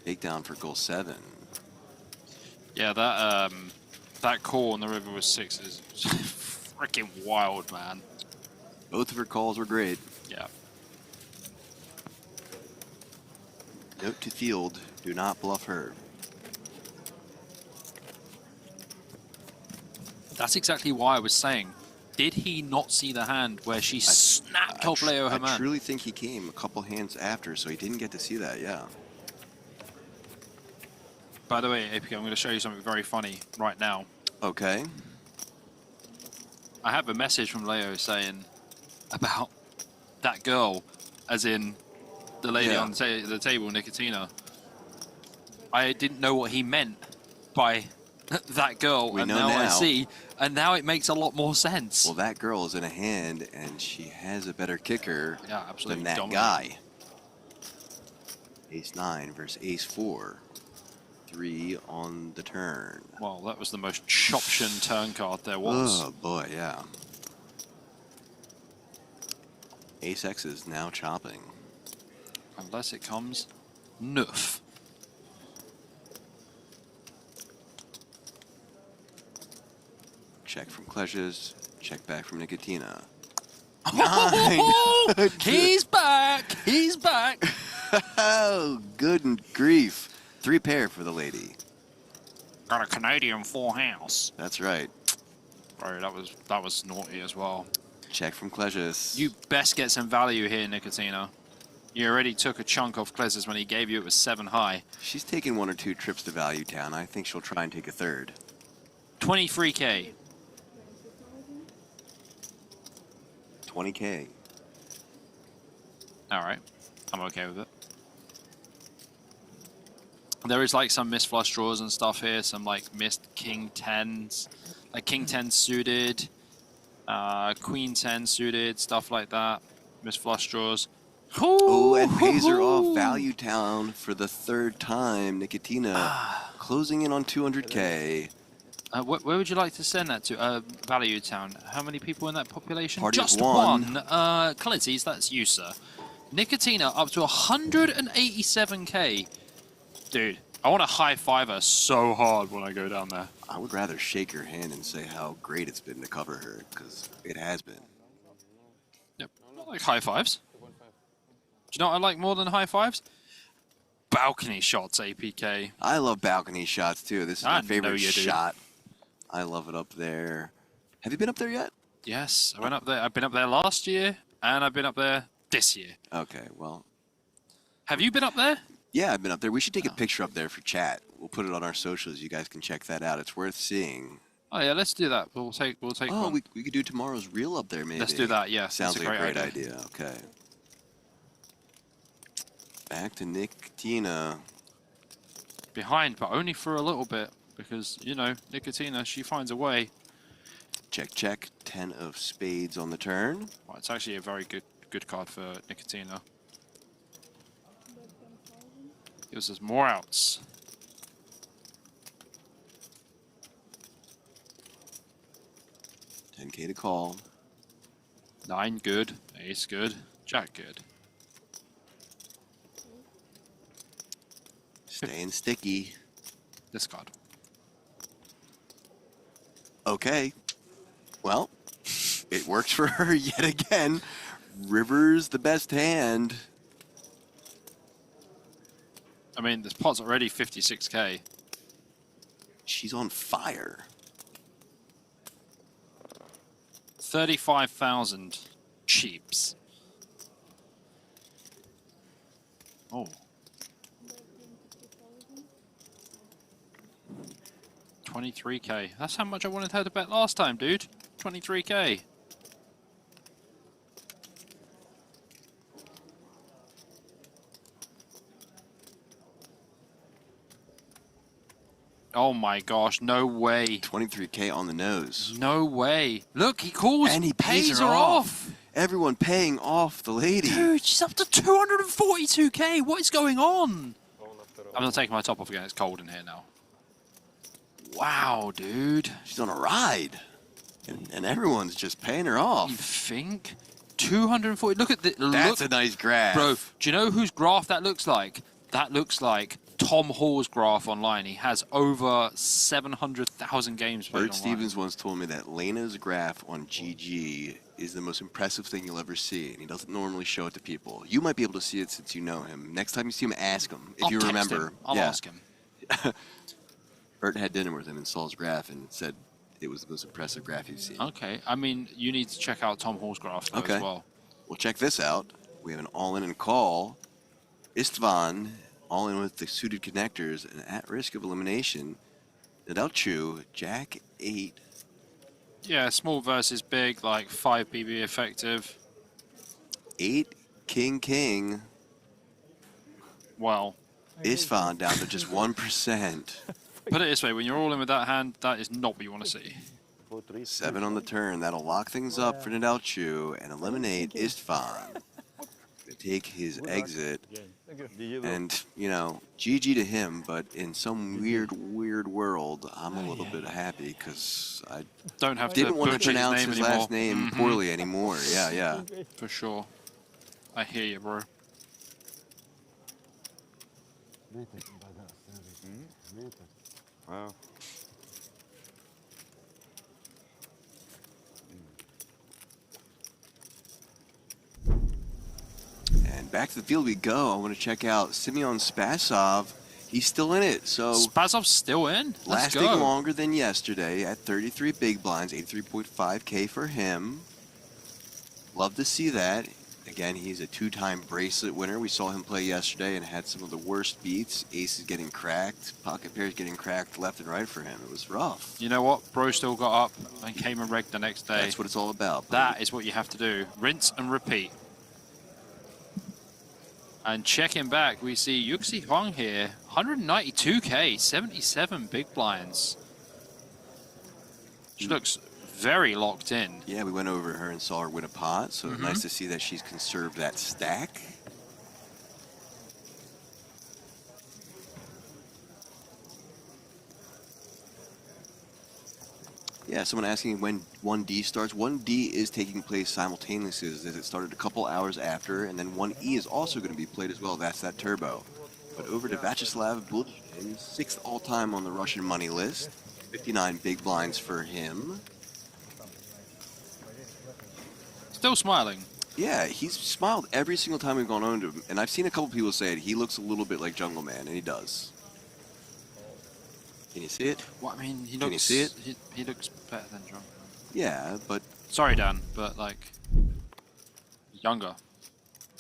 Takedown for goal 7. Yeah, that call on the river with 6 is freaking wild, man. Both of her calls were great. Yeah. Note to field, do not bluff her. That's exactly why I was saying, did he not see the hand where she snapped off Leo Herman? I truly think he came a couple hands after, so he didn't get to see that, yeah. By the way, APK, I'm going to show you something very funny right now. Okay. I have a message from Leo saying about that girl, as in the lady on the table, Nicotina. I didn't know what he meant by that girl, We and know now I now. see, and now it makes a lot more sense. Well, that girl is in a hand, and she has a better kicker than that dominating. guy. Ace-9 versus Ace-4. 3 on the turn. Well, that was the most choption turn card there was. Oh, boy, yeah. Ace-X is now chopping. Unless it comes Noof. Check from Kleshes, check back from Nicotina. He's back! He's back! Oh, good grief. 3 pair for the lady. Got a Canadian full house. That's right. Sorry, that was naughty as well. Check from Kleshes. You best get some value here, Nicotina. You already took a chunk off Kleshes when he gave you it was 7 high. She's taken 1 or 2 trips to Value Town. I think she'll try and take a third. 23K. 20K. All right, I'm okay with it. There is like some missed flush draws and stuff here, some like missed king 10s, like king 10 suited, queen 10 suited, stuff like that. Missed flush draws. Oh, and pays her off Value Town for the 3rd time. Nicotina closing in on 200K. Where would you like to send that to? Value Town. How many people in that population? Party of Just 1. Clinties, that's you, sir. Nicotina up to 187K. Dude, I want to high-five her so hard when I go down there. I would rather shake her hand and say how great it's been to cover her, because it has been. Yep, I like high-fives. Do you know what I like more than high-fives? Balcony shots, APK. I love balcony shots, too. This is my favorite you do. shot. I love it up there. Have you been up there yet? Yes, I went up there. I've been up there last year, and I've been up there this year. Okay, well. Have you been up there? Yeah, I've been up there. We should take a picture up there for chat. We'll put it on our socials. You guys can check that out. It's worth seeing. Oh yeah, let's do that. We'll take Oh, one. we could do tomorrow's reel up there, maybe. Let's do that, yeah. Sounds That's like a a great great idea. Okay. Back to Nicotina. Behind, but only for a little bit, because, you know, Nicotina, she finds a way. Check, check. 10 of spades on the turn. Well, it's actually a very good card for Nicotina. Gives us more outs. $10K to call. 9 good, ace good, jack good. Staying sticky. Discard. Okay. Well, it works for her yet again. River's the best hand. I mean, this pot's already 56K. She's on fire. 35,000 cheaps. Oh. 23K. That's how much I wanted her to bet last time, dude. 23K. Oh my gosh, no way. 23K on the nose. No way. Look, he calls and he pays her off. Everyone paying off the lady. Dude, she's up to 242K. What is going on? I'm not taking my top off again. It's cold in here now. Wow, dude. She's on a ride. And everyone's just paying her off. You think? 240. Look at the. That's a nice graph. Bro, do you know whose graph that looks like? That looks like Tom Hall's graph online. He has over 700,000 games played Bert online. Stevens once told me that Lena's graph on GG is the most impressive thing you'll ever see, and he doesn't normally show it to people. You might be able to see it since you know him. Next time you see him, ask him if I'll you text remember. him. I'll ask him. Bert had dinner with him and saw his graph and said it was the most impressive graph you've seen. Okay, I mean, you need to check out Tom Hall's graph though, Okay. as well. Well, check this out. We have an all-in and call. Istvan, all in with the suited connectors and at risk of elimination. Nadelchu, Jack 8. Yeah, small versus big, like 5 BB effective. 8, King. Well, Istvan down to just 1%. put it this way, when you're all in with that hand, that is not what you want to see. 7 on the turn. That'll lock things up for Nadelchu and eliminate Istvan. Take his exit. And, you know, GG to him, but in some weird world, I'm a little bit happy because I Don't have didn't to want to butcher pronounce name his anymore. last name poorly anymore. Yeah. For sure. I hear you, bro. Wow. And back to the field we go. I want to check out Simeon Spasov. He's still in it. So Spasov's still in? Let's lasting go. longer than yesterday at 33 big blinds, 83.5K for him. Love to see that. Again, he's a 2-time bracelet winner. We saw him play yesterday and had some of the worst beats. Aces getting cracked, pocket pairs getting cracked left and right for him. It was rough. You know what? Bro still got up and came and regged the next day. That's what it's all about. That is what you have to do. Rinse and repeat. And checking back, we see Yuxi Huang here. 192K, 77 big blinds. She looks very locked in. Yeah, we went over her and saw her win a pot, so nice to see that she's conserved that stack. Yeah, someone asking when 1D starts. 1D is taking place simultaneously as it started a couple hours after, and then 1E is also going to be played as well. That's that turbo. But over to Vyacheslav Bulgin, 6th all-time on the Russian money list. 59 big blinds for him. Still smiling. Yeah, he's smiled every single time we've gone on to him, and I've seen a couple people say it. He looks a little bit like Jungle Man, and he does. Can you see it? Well, I mean, he Can looks, you see it? He looks better than John. Yeah, but... Sorry, Dan, but, like, younger.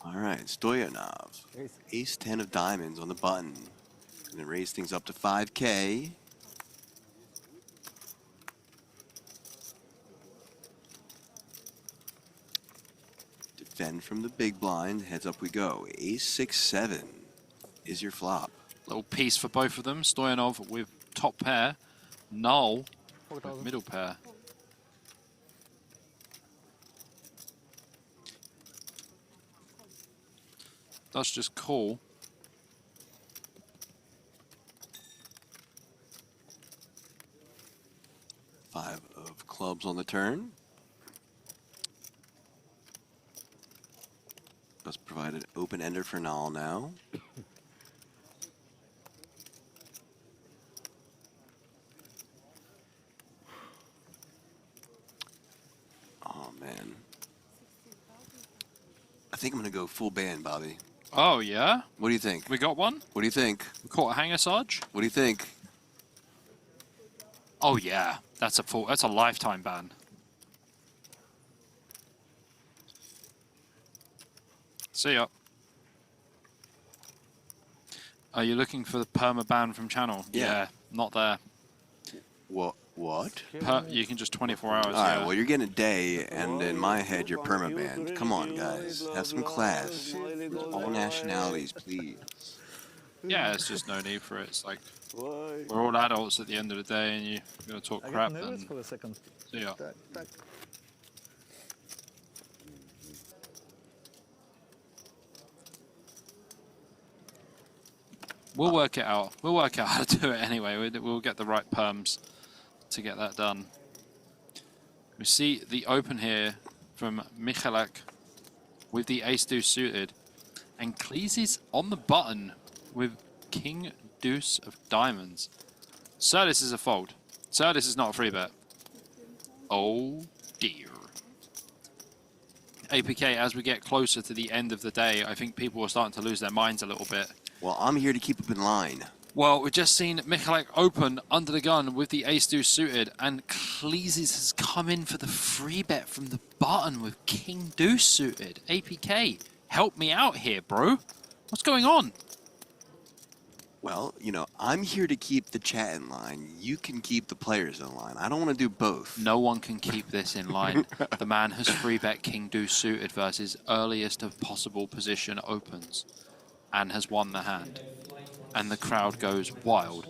All right, Stoyanov. Ace-10 of diamonds on the button. Gonna raise things up to 5K. Defend from the big blind. Heads up we go. Ace-6-7 is your flop. Little piece for both of them. Stoyanov with top pair. Null with middle pair. That's just cool. Five of clubs on the turn. Let's provide an open ender for Null now. Oh man. I think I'm gonna go full band, Bobby. Oh, yeah? What do you think? We got one? What do you think? We caught a hanger Sarge? What do you think? Oh, yeah. That's a lifetime ban. See ya. Are you looking for the perma ban from channel? Yeah. Not there. What? You can just 24 hours. All right, well, you're getting a day, and in my head, you're permabanned. Come on, guys. Have some class. All nationalities, please. Yeah, it's just no need for it. It's like, we're all adults at the end of the day, and you're going to talk crap. And for a second. see ya. We'll work it out. We'll work out how to do it anyway. We'll get the right perms to get that done. We see the open here from Michalak with the ace-deuce suited. And Cleese is on the button with King deuce of diamonds. Sir, this is a fold. Sir, this is not a free bet. Oh dear. APK, as we get closer to the end of the day, I think people are starting to lose their minds a little bit. Well, I'm here to keep up in line. Well, we've just seen Michalek open under the gun with the ace-deuce suited, and Cleeses has come in for the free bet from the button with king-deuce suited. APK, help me out here, bro. What's going on? Well, you know, I'm here to keep the chat in line. You can keep the players in line. I don't want to do both. No one can keep this in line. The man has free bet king-deuce suited versus earliest of possible position opens and has won the hand. And the crowd goes wild.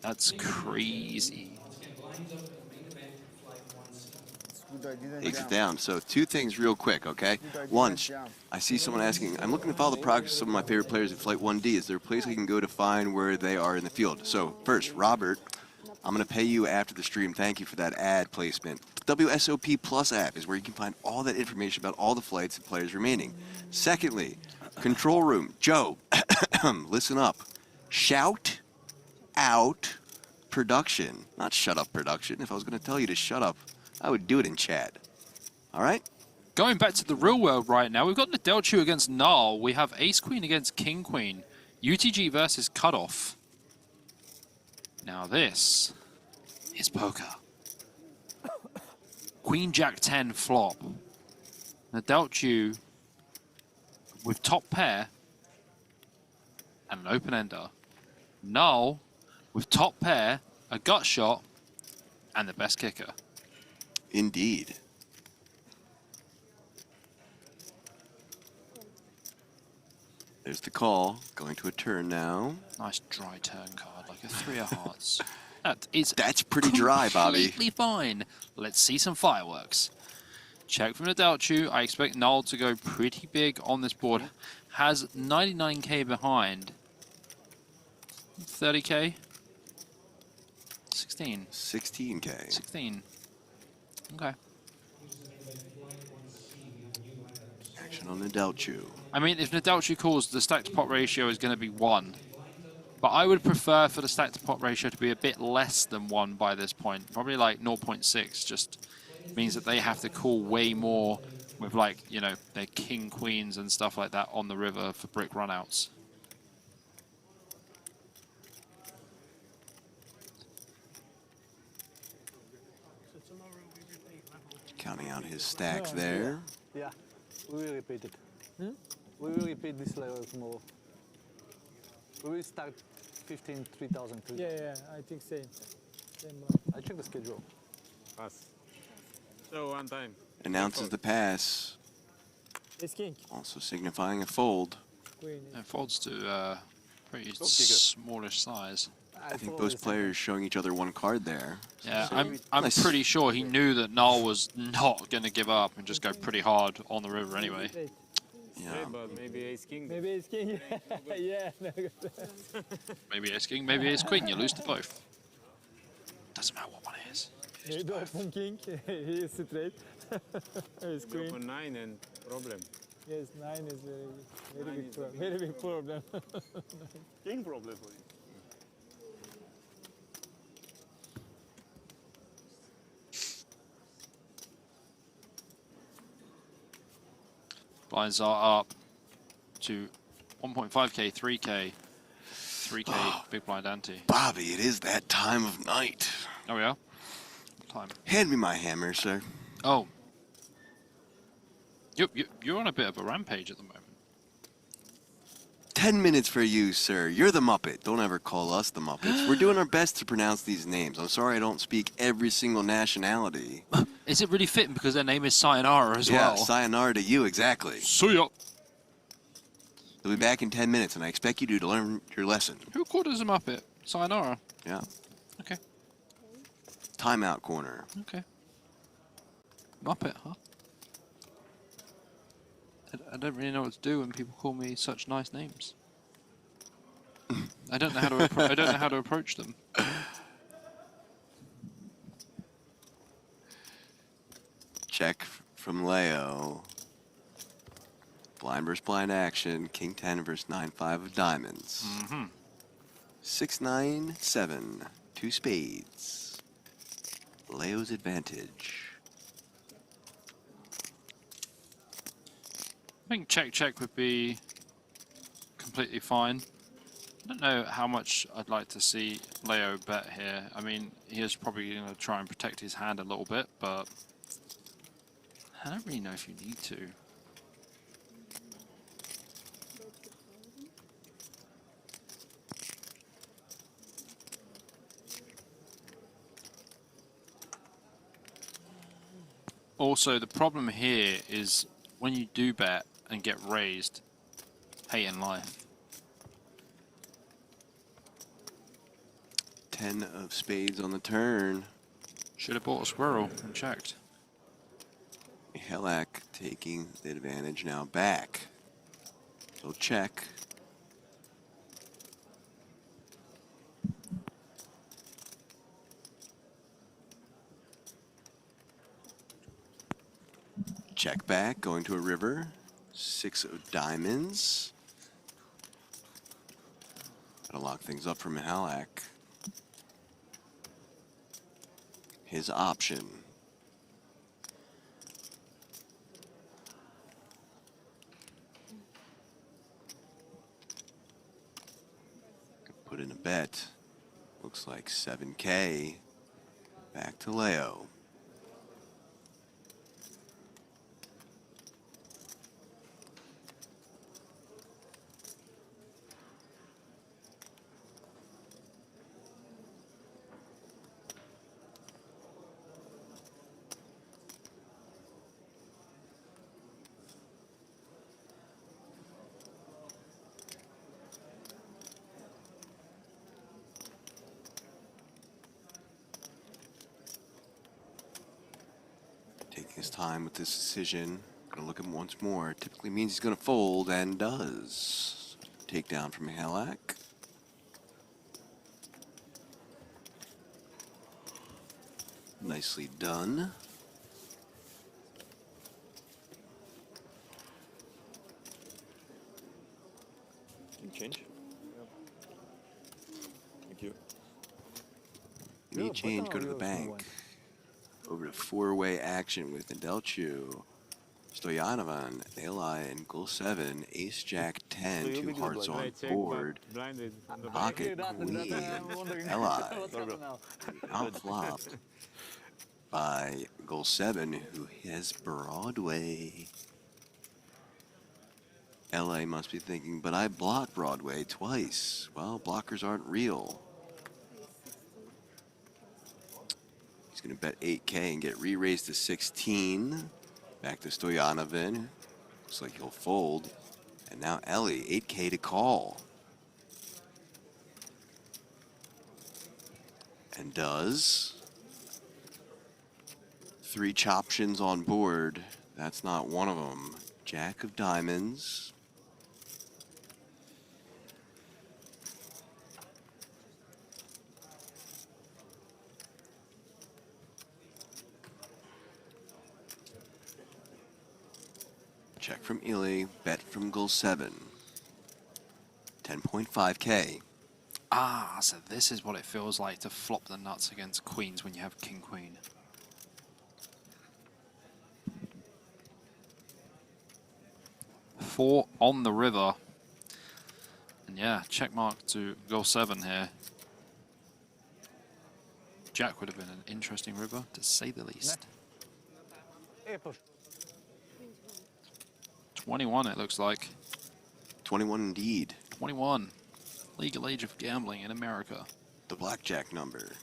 That's crazy. Takes it down. So 2 things real quick, okay? One, I see someone asking, I'm looking to follow the progress of some of my favorite players in Flight 1D. Is there a place I can go to find where they are in the field? So first, Robert, I'm going to pay you after the stream. Thank you for that ad placement. The WSOP Plus app is where you can find all that information about all the flights and players remaining. Secondly, Control Room. Joe, listen up. Shout out production. Not shut up production. If I was going to tell you to shut up, I would do it in chat. All right? Going back to the real world right now, we've got Nadelchu against Null. We have Ace-Queen against King-Queen. UTG versus Cutoff. Now this is poker. Queen-Jack-10 flop. Nadelchu with top pair and an open-ender. Null with top pair, a gut shot, and the best kicker. Indeed. There's the call. Going to a turn now. Nice dry turn card, like a 3 of hearts. That's pretty dry, Bobby. Completely fine. Let's see some fireworks. Check from Nadelchu. I expect Null to go pretty big on this board. Has 99k behind. 30k? 16. 16k. 16. Okay. Action on Nadelchu. I mean, if Nadelchu calls, the stack to pot ratio is going to be 1. But I would prefer for the stack to pot ratio to be a bit less than 1 by this point. Probably like 0.6. Just means that they have to call way more with, like, you know, their king queens and stuff like that on the river for brick runouts. Counting out his stacks there. Yeah, we will repeat it. We will repeat this level tomorrow. We will start 3,003. Yeah, I think same. I check the schedule. Pass. So 1 time. Announces the pass. Ace king. Also signifying a fold. Queen. It folds to pretty smallish size. I think both players showing each other 1 card there. Yeah, So I'm nice. pretty sure he knew that Null was not going to give up and just go pretty hard on the river anyway. Yeah. Okay, but maybe ace king. Maybe ace king. Yeah. Maybe ace king, maybe ace queen. You lose to both. Doesn't matter what one it is. Maybe open king. He is straight. Ace queen. Open 9 and problem. Yes, 9 is very big problem. King problem for you. Blinds are up to 1.5k, 3k, 3k, big blind ante. Bobby, it is that time of night. Oh yeah? What time? Hand me my hammer, sir. Oh. You're on a bit of a rampage at the moment. 10 minutes for you, sir. You're the Muppet. Don't ever call us the Muppets. We're doing our best to pronounce these names. I'm sorry I don't speak every single nationality. Is it really fitting because their name is Sayonara as well? Yeah, sayonara to you, exactly. See ya. We'll be back in 10 minutes, and I expect you to learn your lesson. Who called us a Muppet? Sayonara? Yeah. Okay. Timeout corner. Okay. Muppet, huh? I don't really know what to do when people call me such nice names. I don't know how to I don't know how to approach them. Check from Leo. Blind versus blind action. King 10 versus 9-5 of diamonds. 6-9-7. 2 spades. Leo's advantage. I think check would be completely fine. I don't know how much I'd like to see Leo bet here. I mean, he is probably going to try and protect his hand a little bit, but I don't really know if you need to. Also, the problem here is when you do bet and get raised, hate in life. 10 of spades on the turn. Should have bought a squirrel and checked. Helak taking the advantage now back. He'll check. Check back, going to a river. 6 of diamonds. Gotta lock things up for Mihalak. His option. Put in a bet. Looks like 7K. Back to Leo. Taking his time with this decision. Gonna look at him once more. Typically means he's gonna fold, and does. Takedown from Halak. Nicely done. Can change? Thank you. Need change, go to the bank. Over to four-way action with Nedelcu, Stoyanovan, Eli, and Goal 7, Ace, Jack, 10, 2 hearts on board, Pocket Queen, Eli, not flopped by Goal 7, who has Broadway. LA must be thinking, but I blocked Broadway twice. Well, blockers aren't real. He's going to bet 8K and get re-raised to 16. Back to Stoyanovin. Looks like he'll fold. And now Ellie, 8K to call. And does. 3 choptions on board. That's not one of them. Jack of diamonds. Check from Ely, bet from Goal 7. 10.5K. Ah, so this is what it feels like to flop the nuts against queens when you have king queen. Four on the river. And yeah, check mark to Goal 7 here. Jack would have been an interesting river, to say the least. 21 it looks like. 21 indeed. 21. Legal age of gambling in America. The blackjack number.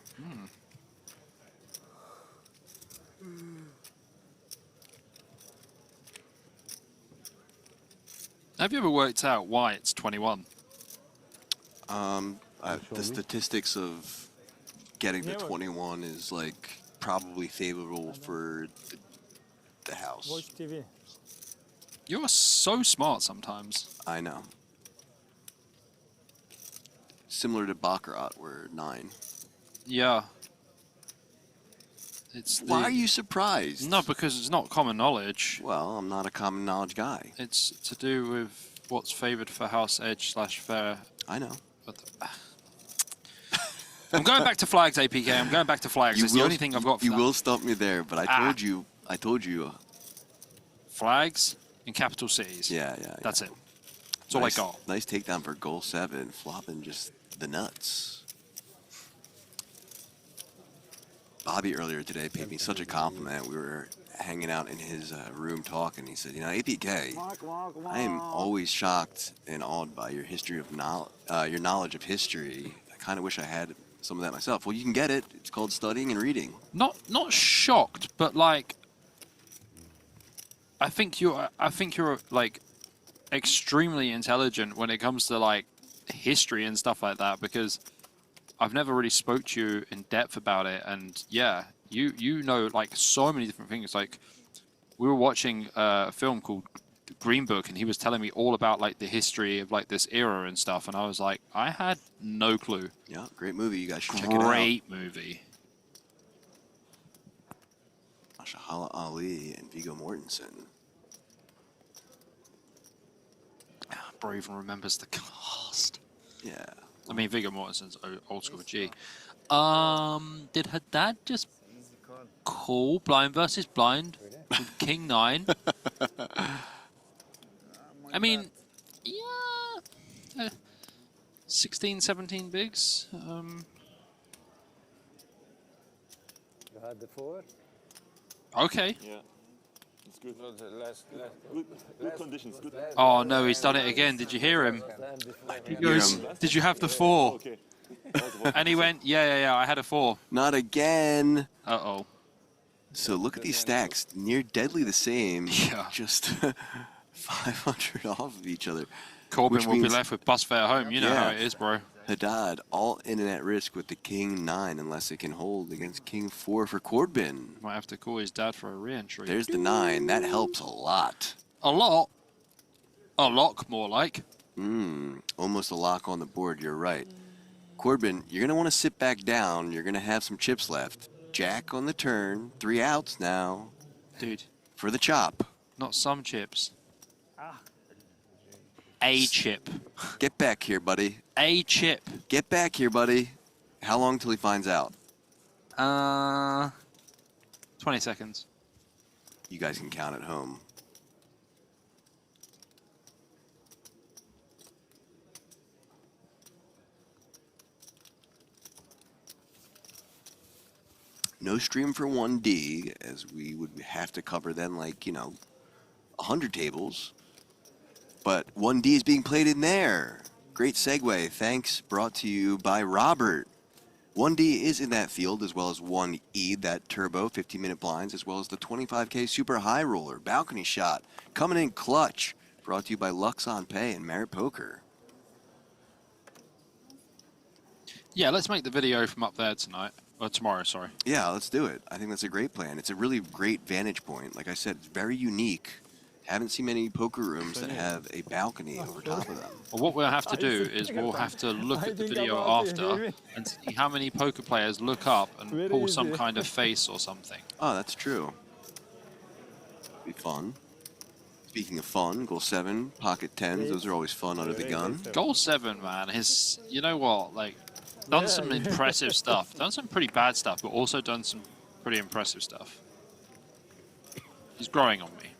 Have you ever worked out why it's 21? The statistics of getting to 21 is like probably favorable for the house. Watch TV. You are so smart sometimes. I know. Similar to Baccarat, where 9. Yeah. Why are you surprised? No, because it's not common knowledge. Well, I'm not a common knowledge guy. It's to do with what's favoured for House Edge / Fair. I know. I'm going back to flags, APK. I'm going back to flags. It's the only thing I've got for You that. will stump me there, but I told you. Flags in capital cities. Yeah. That's it. That's all I got. Nice takedown for goal 7, flopping just the nuts. Bobby earlier today paid me such a compliment. We were hanging out in his room talking. He said, APK, I am always shocked and awed by your history of your knowledge of history. I kind of wish I had some of that myself. Well, you can get it. It's called studying and reading. Not shocked, but like, I think you're like extremely intelligent when it comes to like history and stuff like that, because I've never really spoke to you in depth about it. And yeah, you know like so many different things. Like, we were watching a film called Green Book, and he was telling me all about like the history of like this era and stuff, and I was like, I had no clue. Yeah, great movie. You guys should check it out. Great movie. Mahershala Ali and Viggo Mortensen. Bro even remembers the cast. Yeah. I mean, Viggo Mortensen's old school G. Did her dad just call Blind versus Blind with King 9? I mean, yeah, 16, 17 bigs. You had the 4? Okay. Yeah. It's good. Good conditions. Good. Oh no, he's done it again. Did you hear him? He goes, "Did you have the 4?" Okay. And he went, yeah, I had a 4. Not again. Uh-oh. So look at these stacks. Near deadly the same. Yeah. Just 500 off of each other. Corbin will be left with bus fare home. You know how it is, bro. Haddad all in and at risk with the King 9 unless it can hold against King 4 for Corbin. Might have to call his dad for a re-entry. There's the 9. That helps a lot. A lot? A lock, more like. Almost a lock on the board. You're right. Corbin, you're going to want to sit back down. You're going to have some chips left. Jack on the turn. 3 outs now. Dude. For the chop. Not some chips. A chip. Get back here, buddy. A chip. Get back here, buddy. How long till he finds out? 20 seconds. You guys can count at home. No stream for 1D, as we would have to cover then, like, 100 tables. But 1D is being played in there. Great segue. Thanks, brought to you by Robert. 1D is in that field, as well as 1E, that turbo, 15-minute blinds, as well as the 25K super high roller, balcony shot, coming in clutch. Brought to you by Lux on Pay and Merit Poker. Yeah, let's make the video from up there tonight. Or tomorrow, sorry. Yeah, let's do it. I think that's a great plan. It's a really great vantage point. Like I said, it's very unique. Haven't seen many poker rooms that have a balcony over top of them. Well, what we'll have to do is we'll have to look at the video after and see how many poker players look up and pull some kind of face or something. Oh, that's true. Be fun. Speaking of fun, goal 7, pocket 10s, those are always fun under the gun. Goal 7, man, you know what, like, done some impressive stuff. Done some pretty bad stuff, but also done some pretty impressive stuff. He's growing on me.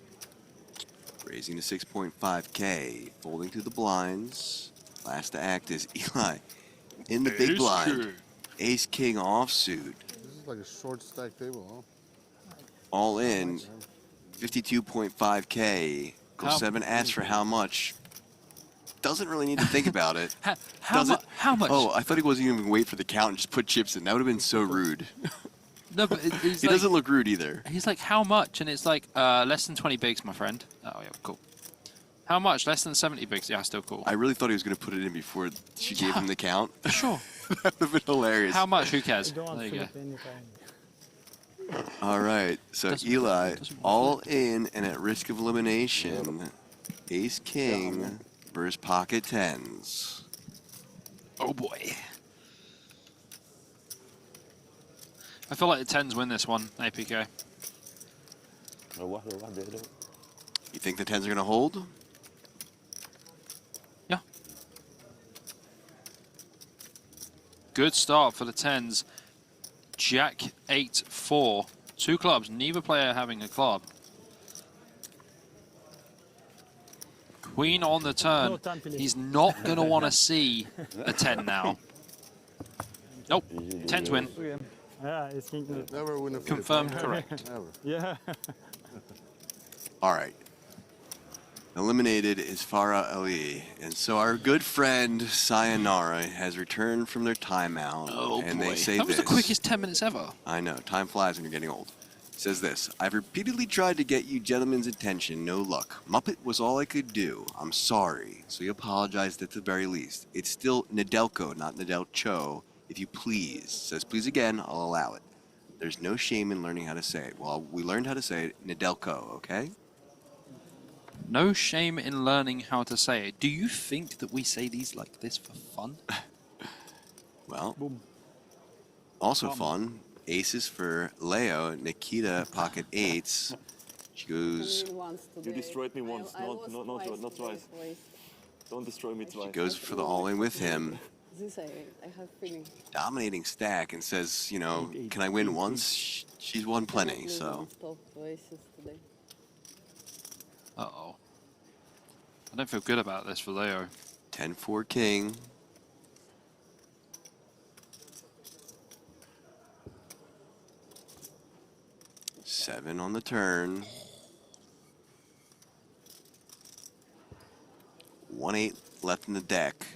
Raising to 6.5K, folding to the blinds. Last to act is Eli in the big blind. Ace King offsuit. This is like a short stack table, huh? All in, 52.5K. Goal 7 asks for how much. Doesn't really need to think about it. How much? Oh, I thought he wasn't even going to wait for the count and just put chips in. That would have been so rude. No, but he doesn't look rude either. He's like, how much? And it's like, less than 20 bigs, my friend. Oh, yeah, cool. How much? Less than 70 bigs. Yeah, still cool. I really thought he was going to put it in before she gave him the count. For sure. That would have been hilarious. How much? Who cares? There you go. All right. So Eli, all in and at risk of elimination. Ace King versus pocket 10s. Oh, boy. I feel like the 10s win this one, APK. You think the 10s are going to hold? Yeah. Good start for the 10s. Jack 8-4. 2 clubs, neither player having a club. Queen on the turn. He's not going to want to see a 10 now. Nope. 10s win. Yeah, it's never win a Confirmed correct. Never. Yeah. All right. Eliminated is Farah Ali. And so our good friend Sayonara has returned from their timeout. Oh, and boy. they say That was this. the quickest 10 minutes ever. I know. Time flies when you're getting old. Says this. I've repeatedly tried to get you gentlemen's attention. No luck. Muppet was all I could do. I'm sorry. So he apologized at the very least. It's still Nedelko, not Nedelcho. If you please. Says please again. I'll allow it. There's no shame in learning how to say it. Well, we learned how to say it. Nedelko, okay? No shame in learning how to say it. Do you think that we say these like this for fun? Well, also fun. Aces for Leo. Nikita, pocket 8s. She goes... You destroyed me once, not twice. Don't destroy me twice. She goes for the all-in with him. This I have feeling. Dominating stack and says, you know, can I win once? She's won plenty, so... Uh-oh. I don't feel good about this for Leo. 10-4 king. Seven on the turn. 1-8 left in the deck,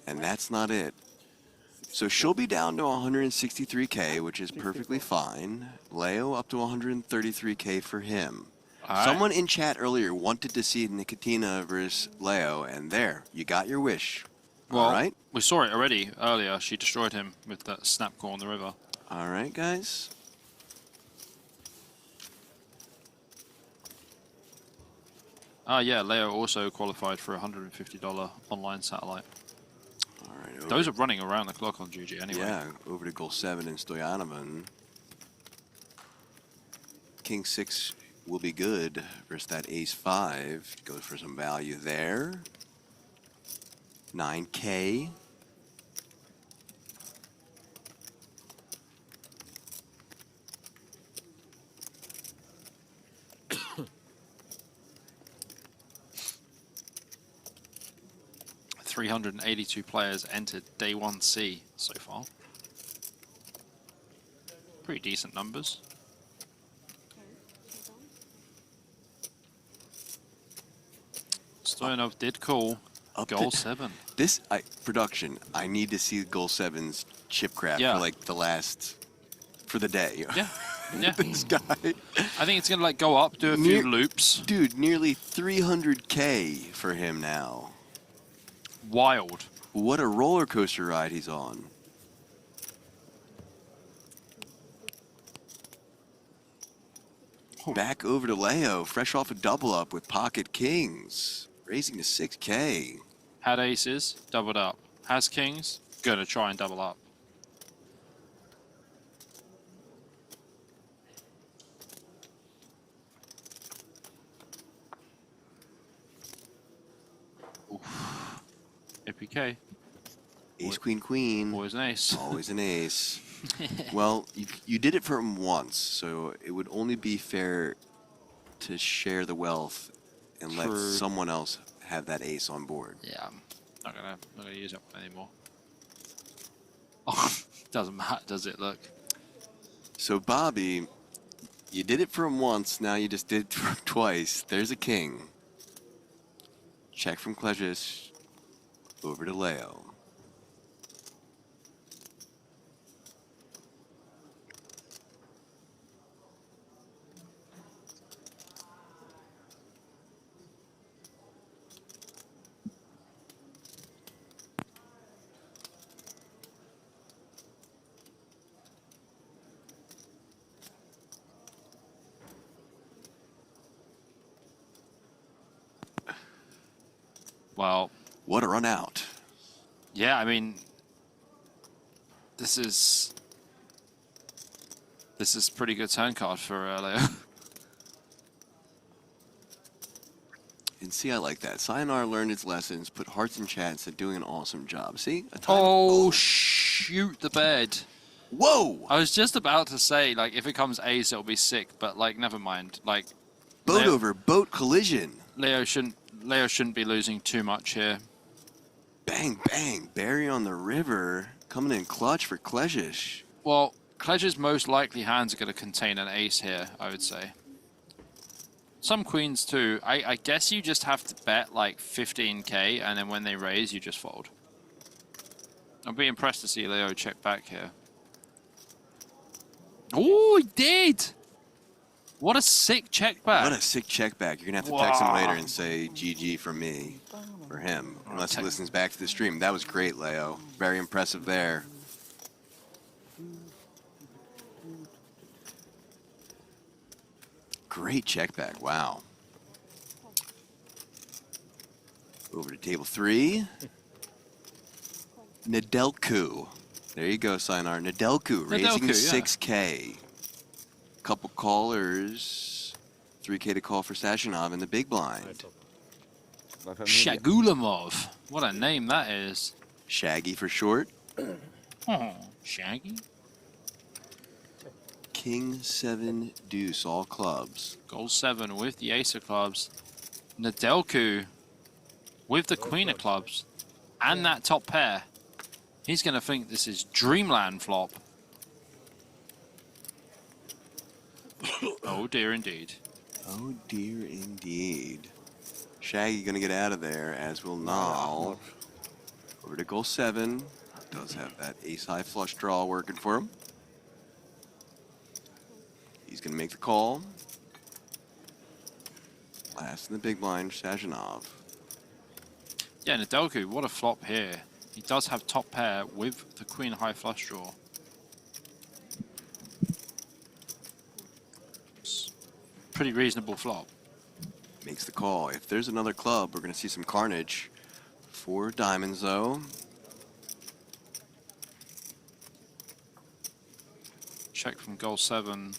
and that's not it. So she'll be down to 163K, which is perfectly fine. Leo up to 133K for him. Right. Someone in chat earlier wanted to see Nicotina versus Leo, and there, you got your wish. Well, all right? We saw it already earlier. She destroyed him with that snap core on the river. All right, guys. Yeah, Leo also qualified for a $150 online satellite. All right. Those are running around the clock on GG anyway. Yeah, over to goal 7 in Stoyanova. King 6 will be good versus that ace 5. Goes for some value there. 9K. $382 players entered day 1C so far. Pretty decent numbers. Stoyanov did call goal 7. This production, I need to see goal 7's chip craft Yeah. for like the last, for the day. Yeah. Yeah. This guy. I think it's going to like go up, do a few loops. Dude, nearly 300K for him now. Wild. What a roller coaster ride he's on. Back over to Leo, fresh off a double up with pocket kings, raising to 6K. Had aces, doubled up. Has kings, gonna try and double up. Oof. APK. Ace, queen, queen. Always an ace. Always an ace. Well, you did it for him once, so it would only be fair to share the wealth and let True. someone else have that ace on board. Yeah, I'm not gonna use it anymore. Oh, doesn't matter, does it? Look. So Bobby, you did it for him once, now you just did it for him twice. There's a king. Check from Klejus over to Leo. Well, what a run out. Yeah, I mean, this is This is a pretty good turn card for Leo. And see, I like that. Sayonara learned its lessons, put hearts in chat, and said doing an awesome job. See? Oh, shoot the bed. Whoa! I was just about to say, like, if it comes ace, it'll be sick, but, like, never mind. Like, Boat over boat collision. Leo shouldn't be losing too much here. Bang, bang. Barry on the river. Coming in clutch for Klejish. Well, Klej's most likely hands are going to contain an ace here, I would say. Some queens too. I guess you just have to bet like 15k, and then when they raise, you just fold. I'd be impressed to see Leo check back here. Oh, he did! What a sick check back. What a sick check back. You're going to have to text him later and say GG from me, for him, unless he listens back to the stream. That was great, Leo. Very impressive there. Great check back. Wow. Over to table 3. Nedelku. There you go, Sayonara. Nedelku raising 6k. Couple callers. 3k to call for Sashinov in the big blind. Shagulamov. What a name that is. Shaggy for short. Oh, Shaggy. King 7 deuce, all clubs. Gold 7 with the ace of clubs. Nedelku with the queen of clubs. And that top pair. He's going to think this is dreamland flop. Oh dear indeed. Oh dear indeed. Shaggy going to get out of there, as will Nal. Over to goal 7. Does have that ace high flush draw working for him. He's going to make the call. Last in the big blind, Sazhinov. Yeah, Nedelku, what a flop here. He does have top pair with the queen high flush draw. Pretty reasonable flop. Makes the call. If there's another club, we're going to see some carnage. 4 diamonds, though. Check from goal 7.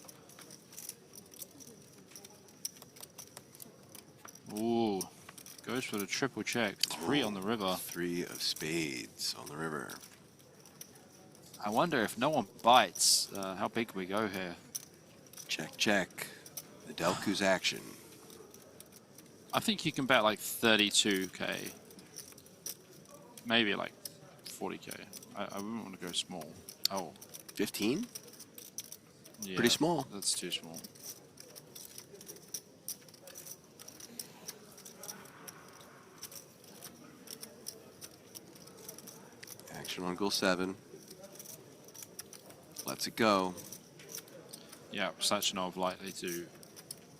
Ooh, goes for the triple check. 3 on the river. 3 of spades on the river. I wonder if no one bites, how big can we go here? Check, check. Nedelku's action. I think you can bet like 32k. Maybe like 40k. I wouldn't want to go small. Oh. 15? Yeah, pretty small. That's too small. Action on goal 7. Let's it go. Yeah, Sachinov likely to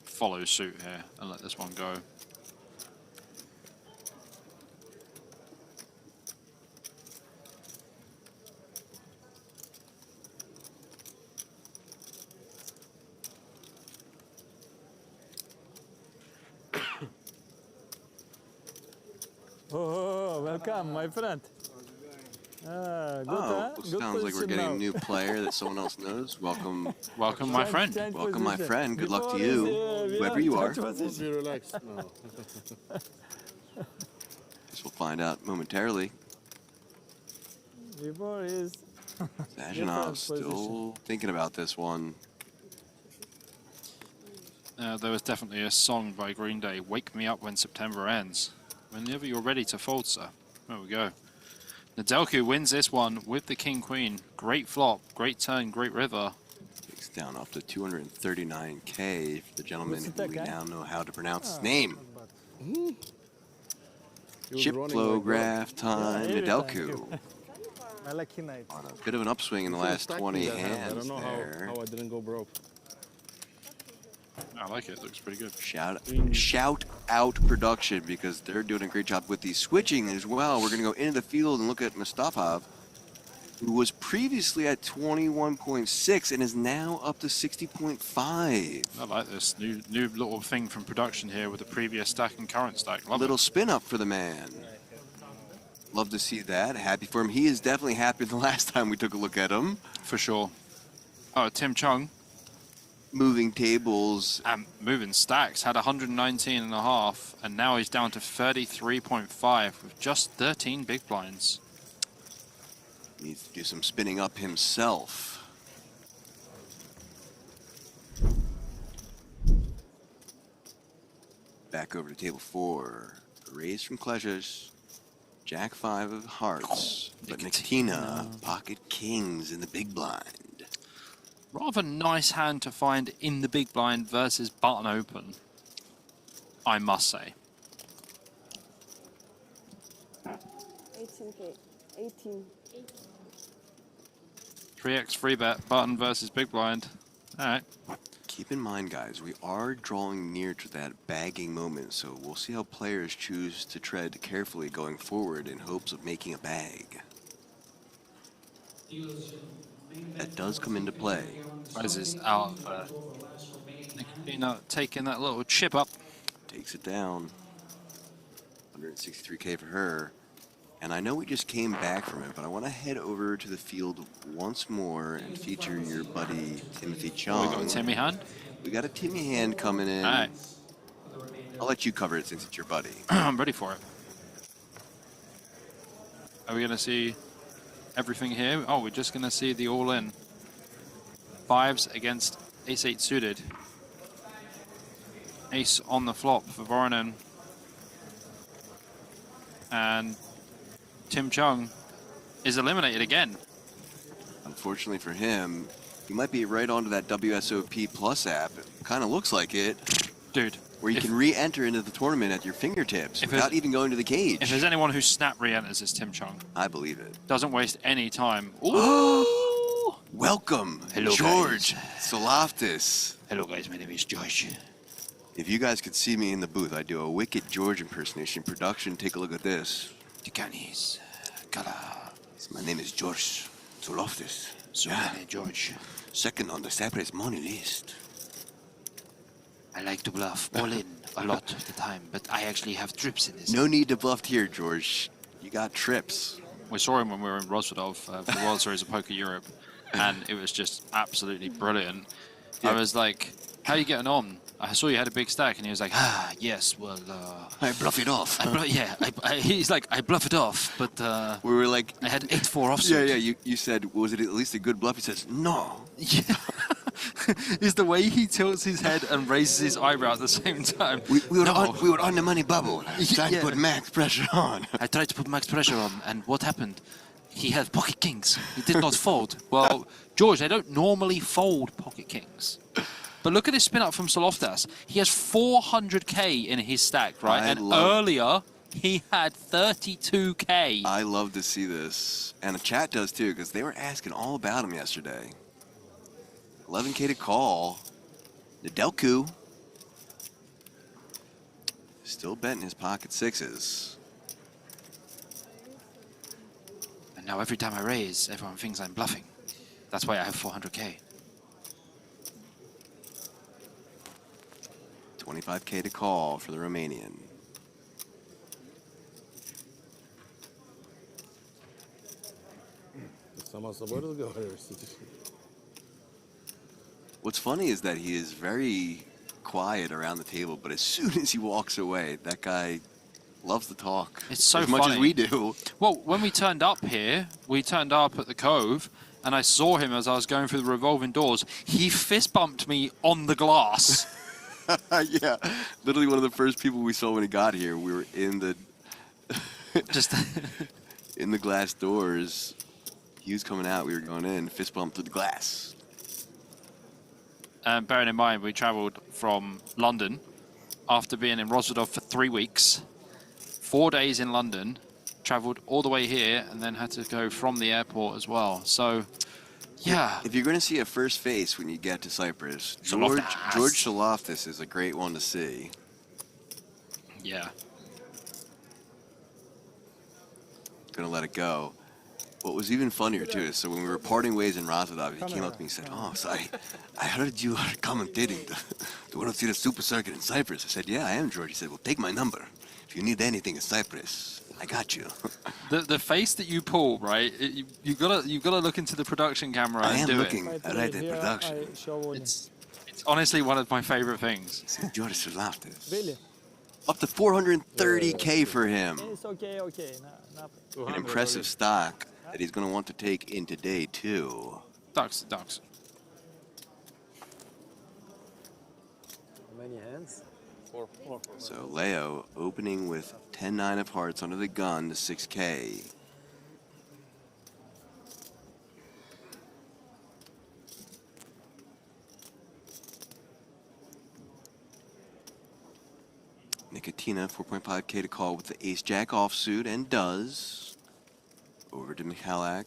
follow suit here and let this one go. Oh, welcome, my friend. Good, Oh, sounds like we're getting a new player that someone else knows. Welcome. Welcome, my friend. Welcome, my friend. Good luck to you, whoever you are. Be relaxed. No. Guess we'll find out momentarily. Before is Sazhinov still thinking about this one. There was definitely a song by Green Day, Wake Me Up When September Ends. Whenever you're ready to fold, sir. There we go. Nedelku wins this one with the king-queen. Great flop, great turn, great river. It's down up to 239k for the gentleman who we now know how to pronounce his name. Chip flow graph time, Nedelku. My lucky night. On a bit of an upswing in the last 20 hands I don't know there. how I didn't go broke. I like it, looks pretty good. Shout out production, because they're doing a great job with the switching as well. We're going to go into the field and look at Mustafov, who was previously at 21.6 and is now up to 60.5. I like this new little thing from production here with the previous stack and current stack. Love Little it. spin up for the man. Love to see that. Happy for him. He is definitely happier than the last time we took a look at him. For sure. Oh, Tim Chung. moving tables. And moving stacks. Had 119.5, and now he's down to 33.5 with just 13 big blinds. Needs to do some spinning up himself. Back over to table 4. Raise from Pleasures. Jack 5 of hearts. But Nicotina, pocket kings in the big blind. Rather nice hand to find in the big blind versus button open, I must say. 18K. 18. 3x free bet, button versus big blind. All right. Keep in mind, guys, we are drawing near to that bagging moment, so we'll see how players choose to tread carefully going forward in hopes of making a bag. That does come into play. Rises out of Nicotina taking that little chip up. Takes it down. 163K for her. And I know we just came back from it, but I want to head over to the field once more and feature your buddy Timothy Chung. We got a Timmy hand? We got a Timmy hand coming in. All right. I'll let you cover it since it's your buddy. I'm ready for it. Are we going to see everything here? Oh, we're just going to see the all-in. 5s against ace-8 suited. Ace on the flop for Voronin. And Tim Chung is eliminated again. Unfortunately for him, he might be right onto that WSOP Plus app. It kind of looks like it. Dude. Where you can re-enter into the tournament at your fingertips without even going to the cage. If there's anyone who snap re-enters, it's Tim Chung. I believe it. Doesn't waste any time. Ooh! Welcome, Hello, George guys. Soloftis. Hello, guys. My name is George. If you guys could see me in the booth, I'd do a wicked George impersonation. Production, take a look at this. Tikanis. My name is George Soloftis. George. Second on the Cyprus money list. I like to bluff all in a lot of the time, but I actually have trips in this. No need to bluff here, George. You got trips. We saw him when we were in Rosvedov for the World Series of Poker Europe, and it was just absolutely brilliant. Yeah. I was like, how are you getting on? I saw you had a big stack, and he was like, yes, well... I bluff it off. He's like, I bluff it off, but... we were like... I had 8-4 offsuit. Yeah, you said, was it at least a good bluff? He says, no. Yeah. Is the way he tilts his head and raises his eyebrow at the same time. We were on the money bubble. Trying to put max pressure on. I tried to put max pressure on, and what happened? He had pocket kings. He did not fold. Well, George, I don't normally fold pocket kings. But look at his spin up from Soloftas. He has 400k in his stack, right? Earlier, he had 32k. I love to see this. And the chat does too, because they were asking all about him yesterday. 11k to call. Nedelku. Still betting his pocket sixes. And now every time I raise, everyone thinks I'm bluffing. That's why I have 400k. 25k to call for the Romanian. What's funny is that he is very quiet around the table, but as soon as he walks away, that guy loves to talk. It's so as much funny. as we do. Well, when we turned up here, we turned up at the Cove, and I saw him as I was going through the revolving doors. He fist bumped me on the glass. Yeah, literally one of the first people we saw when he got here. We were in the just in the glass doors. He was coming out. We were going in. Fist bump through the glass. Bearing in mind, we travelled from London after being in Rosvedov for 3 weeks, 4 days in London, travelled all the way here, and then had to go from the airport as well. So, yeah. If you're going to see a first face when you get to Cyprus, George Soloftis is a great one to see. Yeah. Gonna let it go. What was even funnier too is, so when we were parting ways in Rosvedov, he came up to me and said, "Oh, so I heard you are commentating the World Series Super Circuit in Cyprus." I said, "Yeah, I am, George." He said, "Well, take my number. If you need anything in Cyprus, I got you." The face that you pull, right? You gotta look into the production camera. I and am do looking it. right at production. It's It's honestly one of my favorite things. George Loftus. Really? Up to 430K for him. It's okay, okay. An impressive stock that he's going to want to take into day 2. Ducks. How many hands? Four. So Leo opening with 10-9 of hearts under the gun to 6K. Nicotina, 4.5K to call with the ace-jack offsuit, and does. Over to Michalak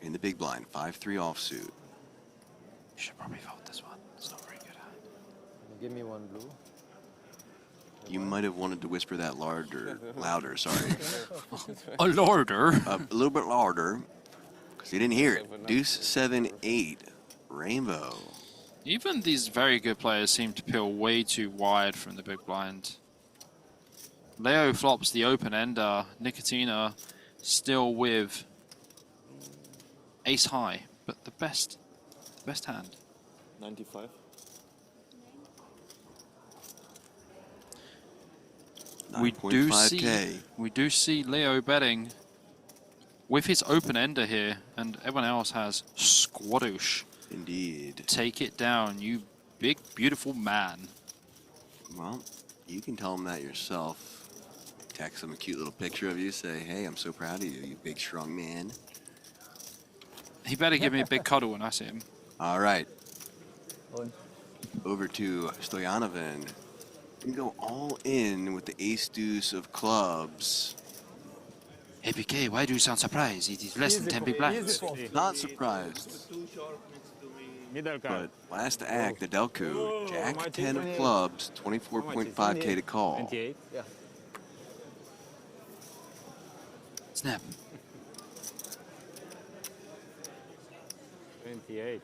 in the big blind, 5-3 offsuit. You should probably vote this one. It's not very good. Give me one blue. You might have wanted to whisper that louder, sorry. A larder? A little bit louder, because you didn't hear it. Deuce, 7-8, rainbow. Even these very good players seem to peel way too wide from the big blind. Leo flops the open ender. Nicotina still with ace high, but the best hand. 95. We do see Leo betting with his open ender here, and everyone else has squadoosh. Indeed. Take it down, you big, beautiful man. Well, you can tell him that yourself. Text him a cute little picture of you. Say, hey, I'm so proud of you, you big, strong man. He better give me a big cuddle when I see him. All right. Over to Stoyanovin. We go all in with the ace-deuce of clubs. Hey, PK, why do you sound surprised? It is less than 10 big blinds. Not surprised. But last act, the Delco, Jack 10 of clubs, 24.5K to call. 28? Yeah. Snap. 28.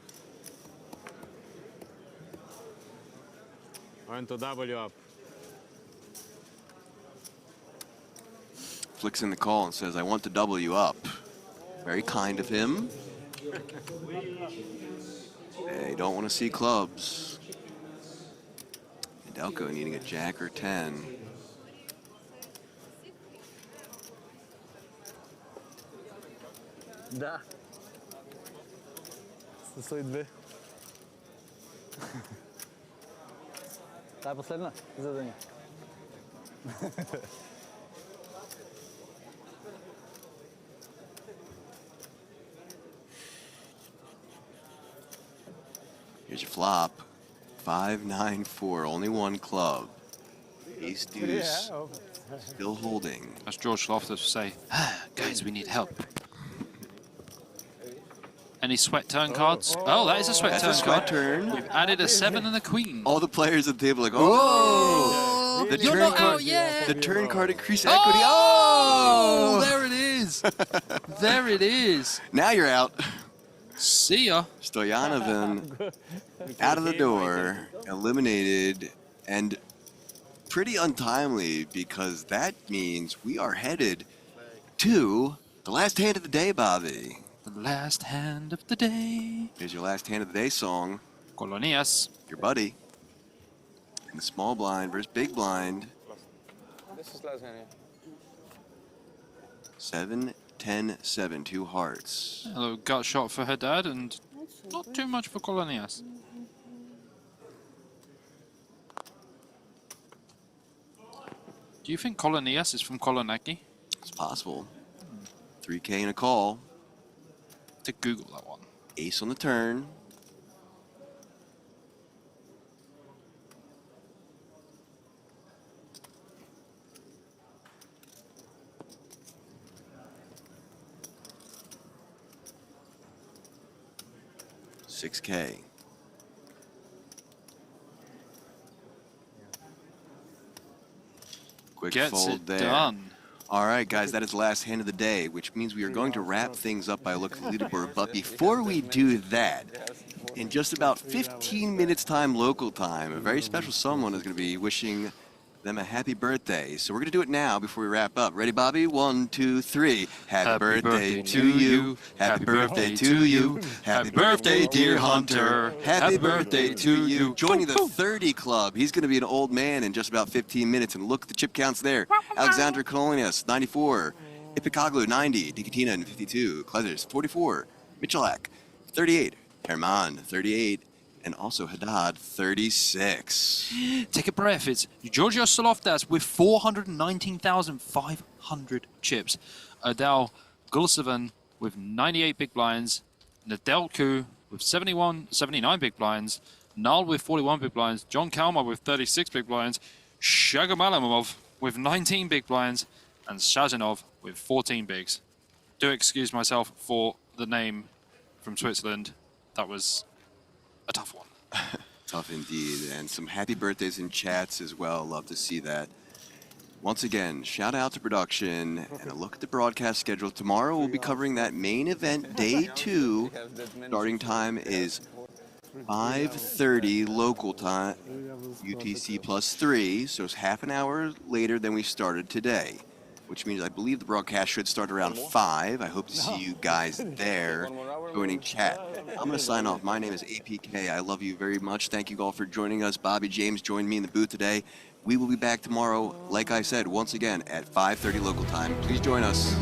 Went to W up. Flicks in the call and says, I want to double you up. Very kind of him. They don't want to see clubs. Delco needing a jack or 10. Да. Стоит 2. Това е последна задание. Here's your flop. 5-9-4, only one club. Ace deuce, still holding. As George Loftus would say, guys, we need help. Any sweat turn cards? Oh, that is a sweat turn card. Turn. We've added a 7 and a queen. All the players at the table are like, oh! The You're turn not card, out yet. The turn card increase equity. Oh! There it is. There it is. Now you're out. See ya. Stoyanovin out of the door, eliminated, and pretty untimely because that means we are headed to the last hand of the day, Bobby. The last hand of the day. Here's your last hand of the day song. Colonias. Your buddy. In the small blind versus big blind. This is last hand, yeah. 7, 10, 7, 2 hearts. A little gut shot for her dad and not too much for Colonias. Do you think Colonias is from Kolonaki? It's possible. 3K and a call. To Google that one. Ace on the turn. $6K. Quick Gets fold it there. done. All right, guys, that is the last hand of the day, which means we are going to wrap things up by looking at the leaderboard. But before we do that, in just about 15 minutes time, local time, a very special someone is going to be wishing them a happy birthday. So we're going to do it now before we wrap up. Ready, Bobby? 1, 2, 3. Happy birthday to you. Happy birthday to you. Happy birthday, dear Hunter. Happy birthday to you. Joining the 30 club. He's going to be an old man in just about 15 minutes. And look at the chip counts there. Alexander Kolonius, 94. Ipikoglu, 90. Dikatina, 52. Klezers, 44. Michalak, 38. Herman, 38. And also Haddad, 36. Take a breath. It's Georgios Soloftas with 419,500 chips. Adel Gulsevan with 98 big blinds. Nedelku with 79 big blinds. Nal with 41 big blinds. John Kalmar with 36 big blinds. Shagamalamov with 19 big blinds. And Shazanov with 14 bigs. Do excuse myself for the name from Switzerland. That was a tough one. Tough indeed. And some happy birthdays in chats as well. Love to see that. Once again, shout out to production and a look at the broadcast schedule. Tomorrow we'll be covering that main event, day 2. Starting time is 5:30 local time, UTC +3. So it's half an hour later than we started today, which means I believe the broadcast should start around 5. I hope to see you guys there joining chat. I'm going to sign off. My name is APK. I love you very much. Thank you all for joining us. Bobby James joined me in the booth today. We will be back tomorrow, like I said, once again at 5:30 local time. Please join us.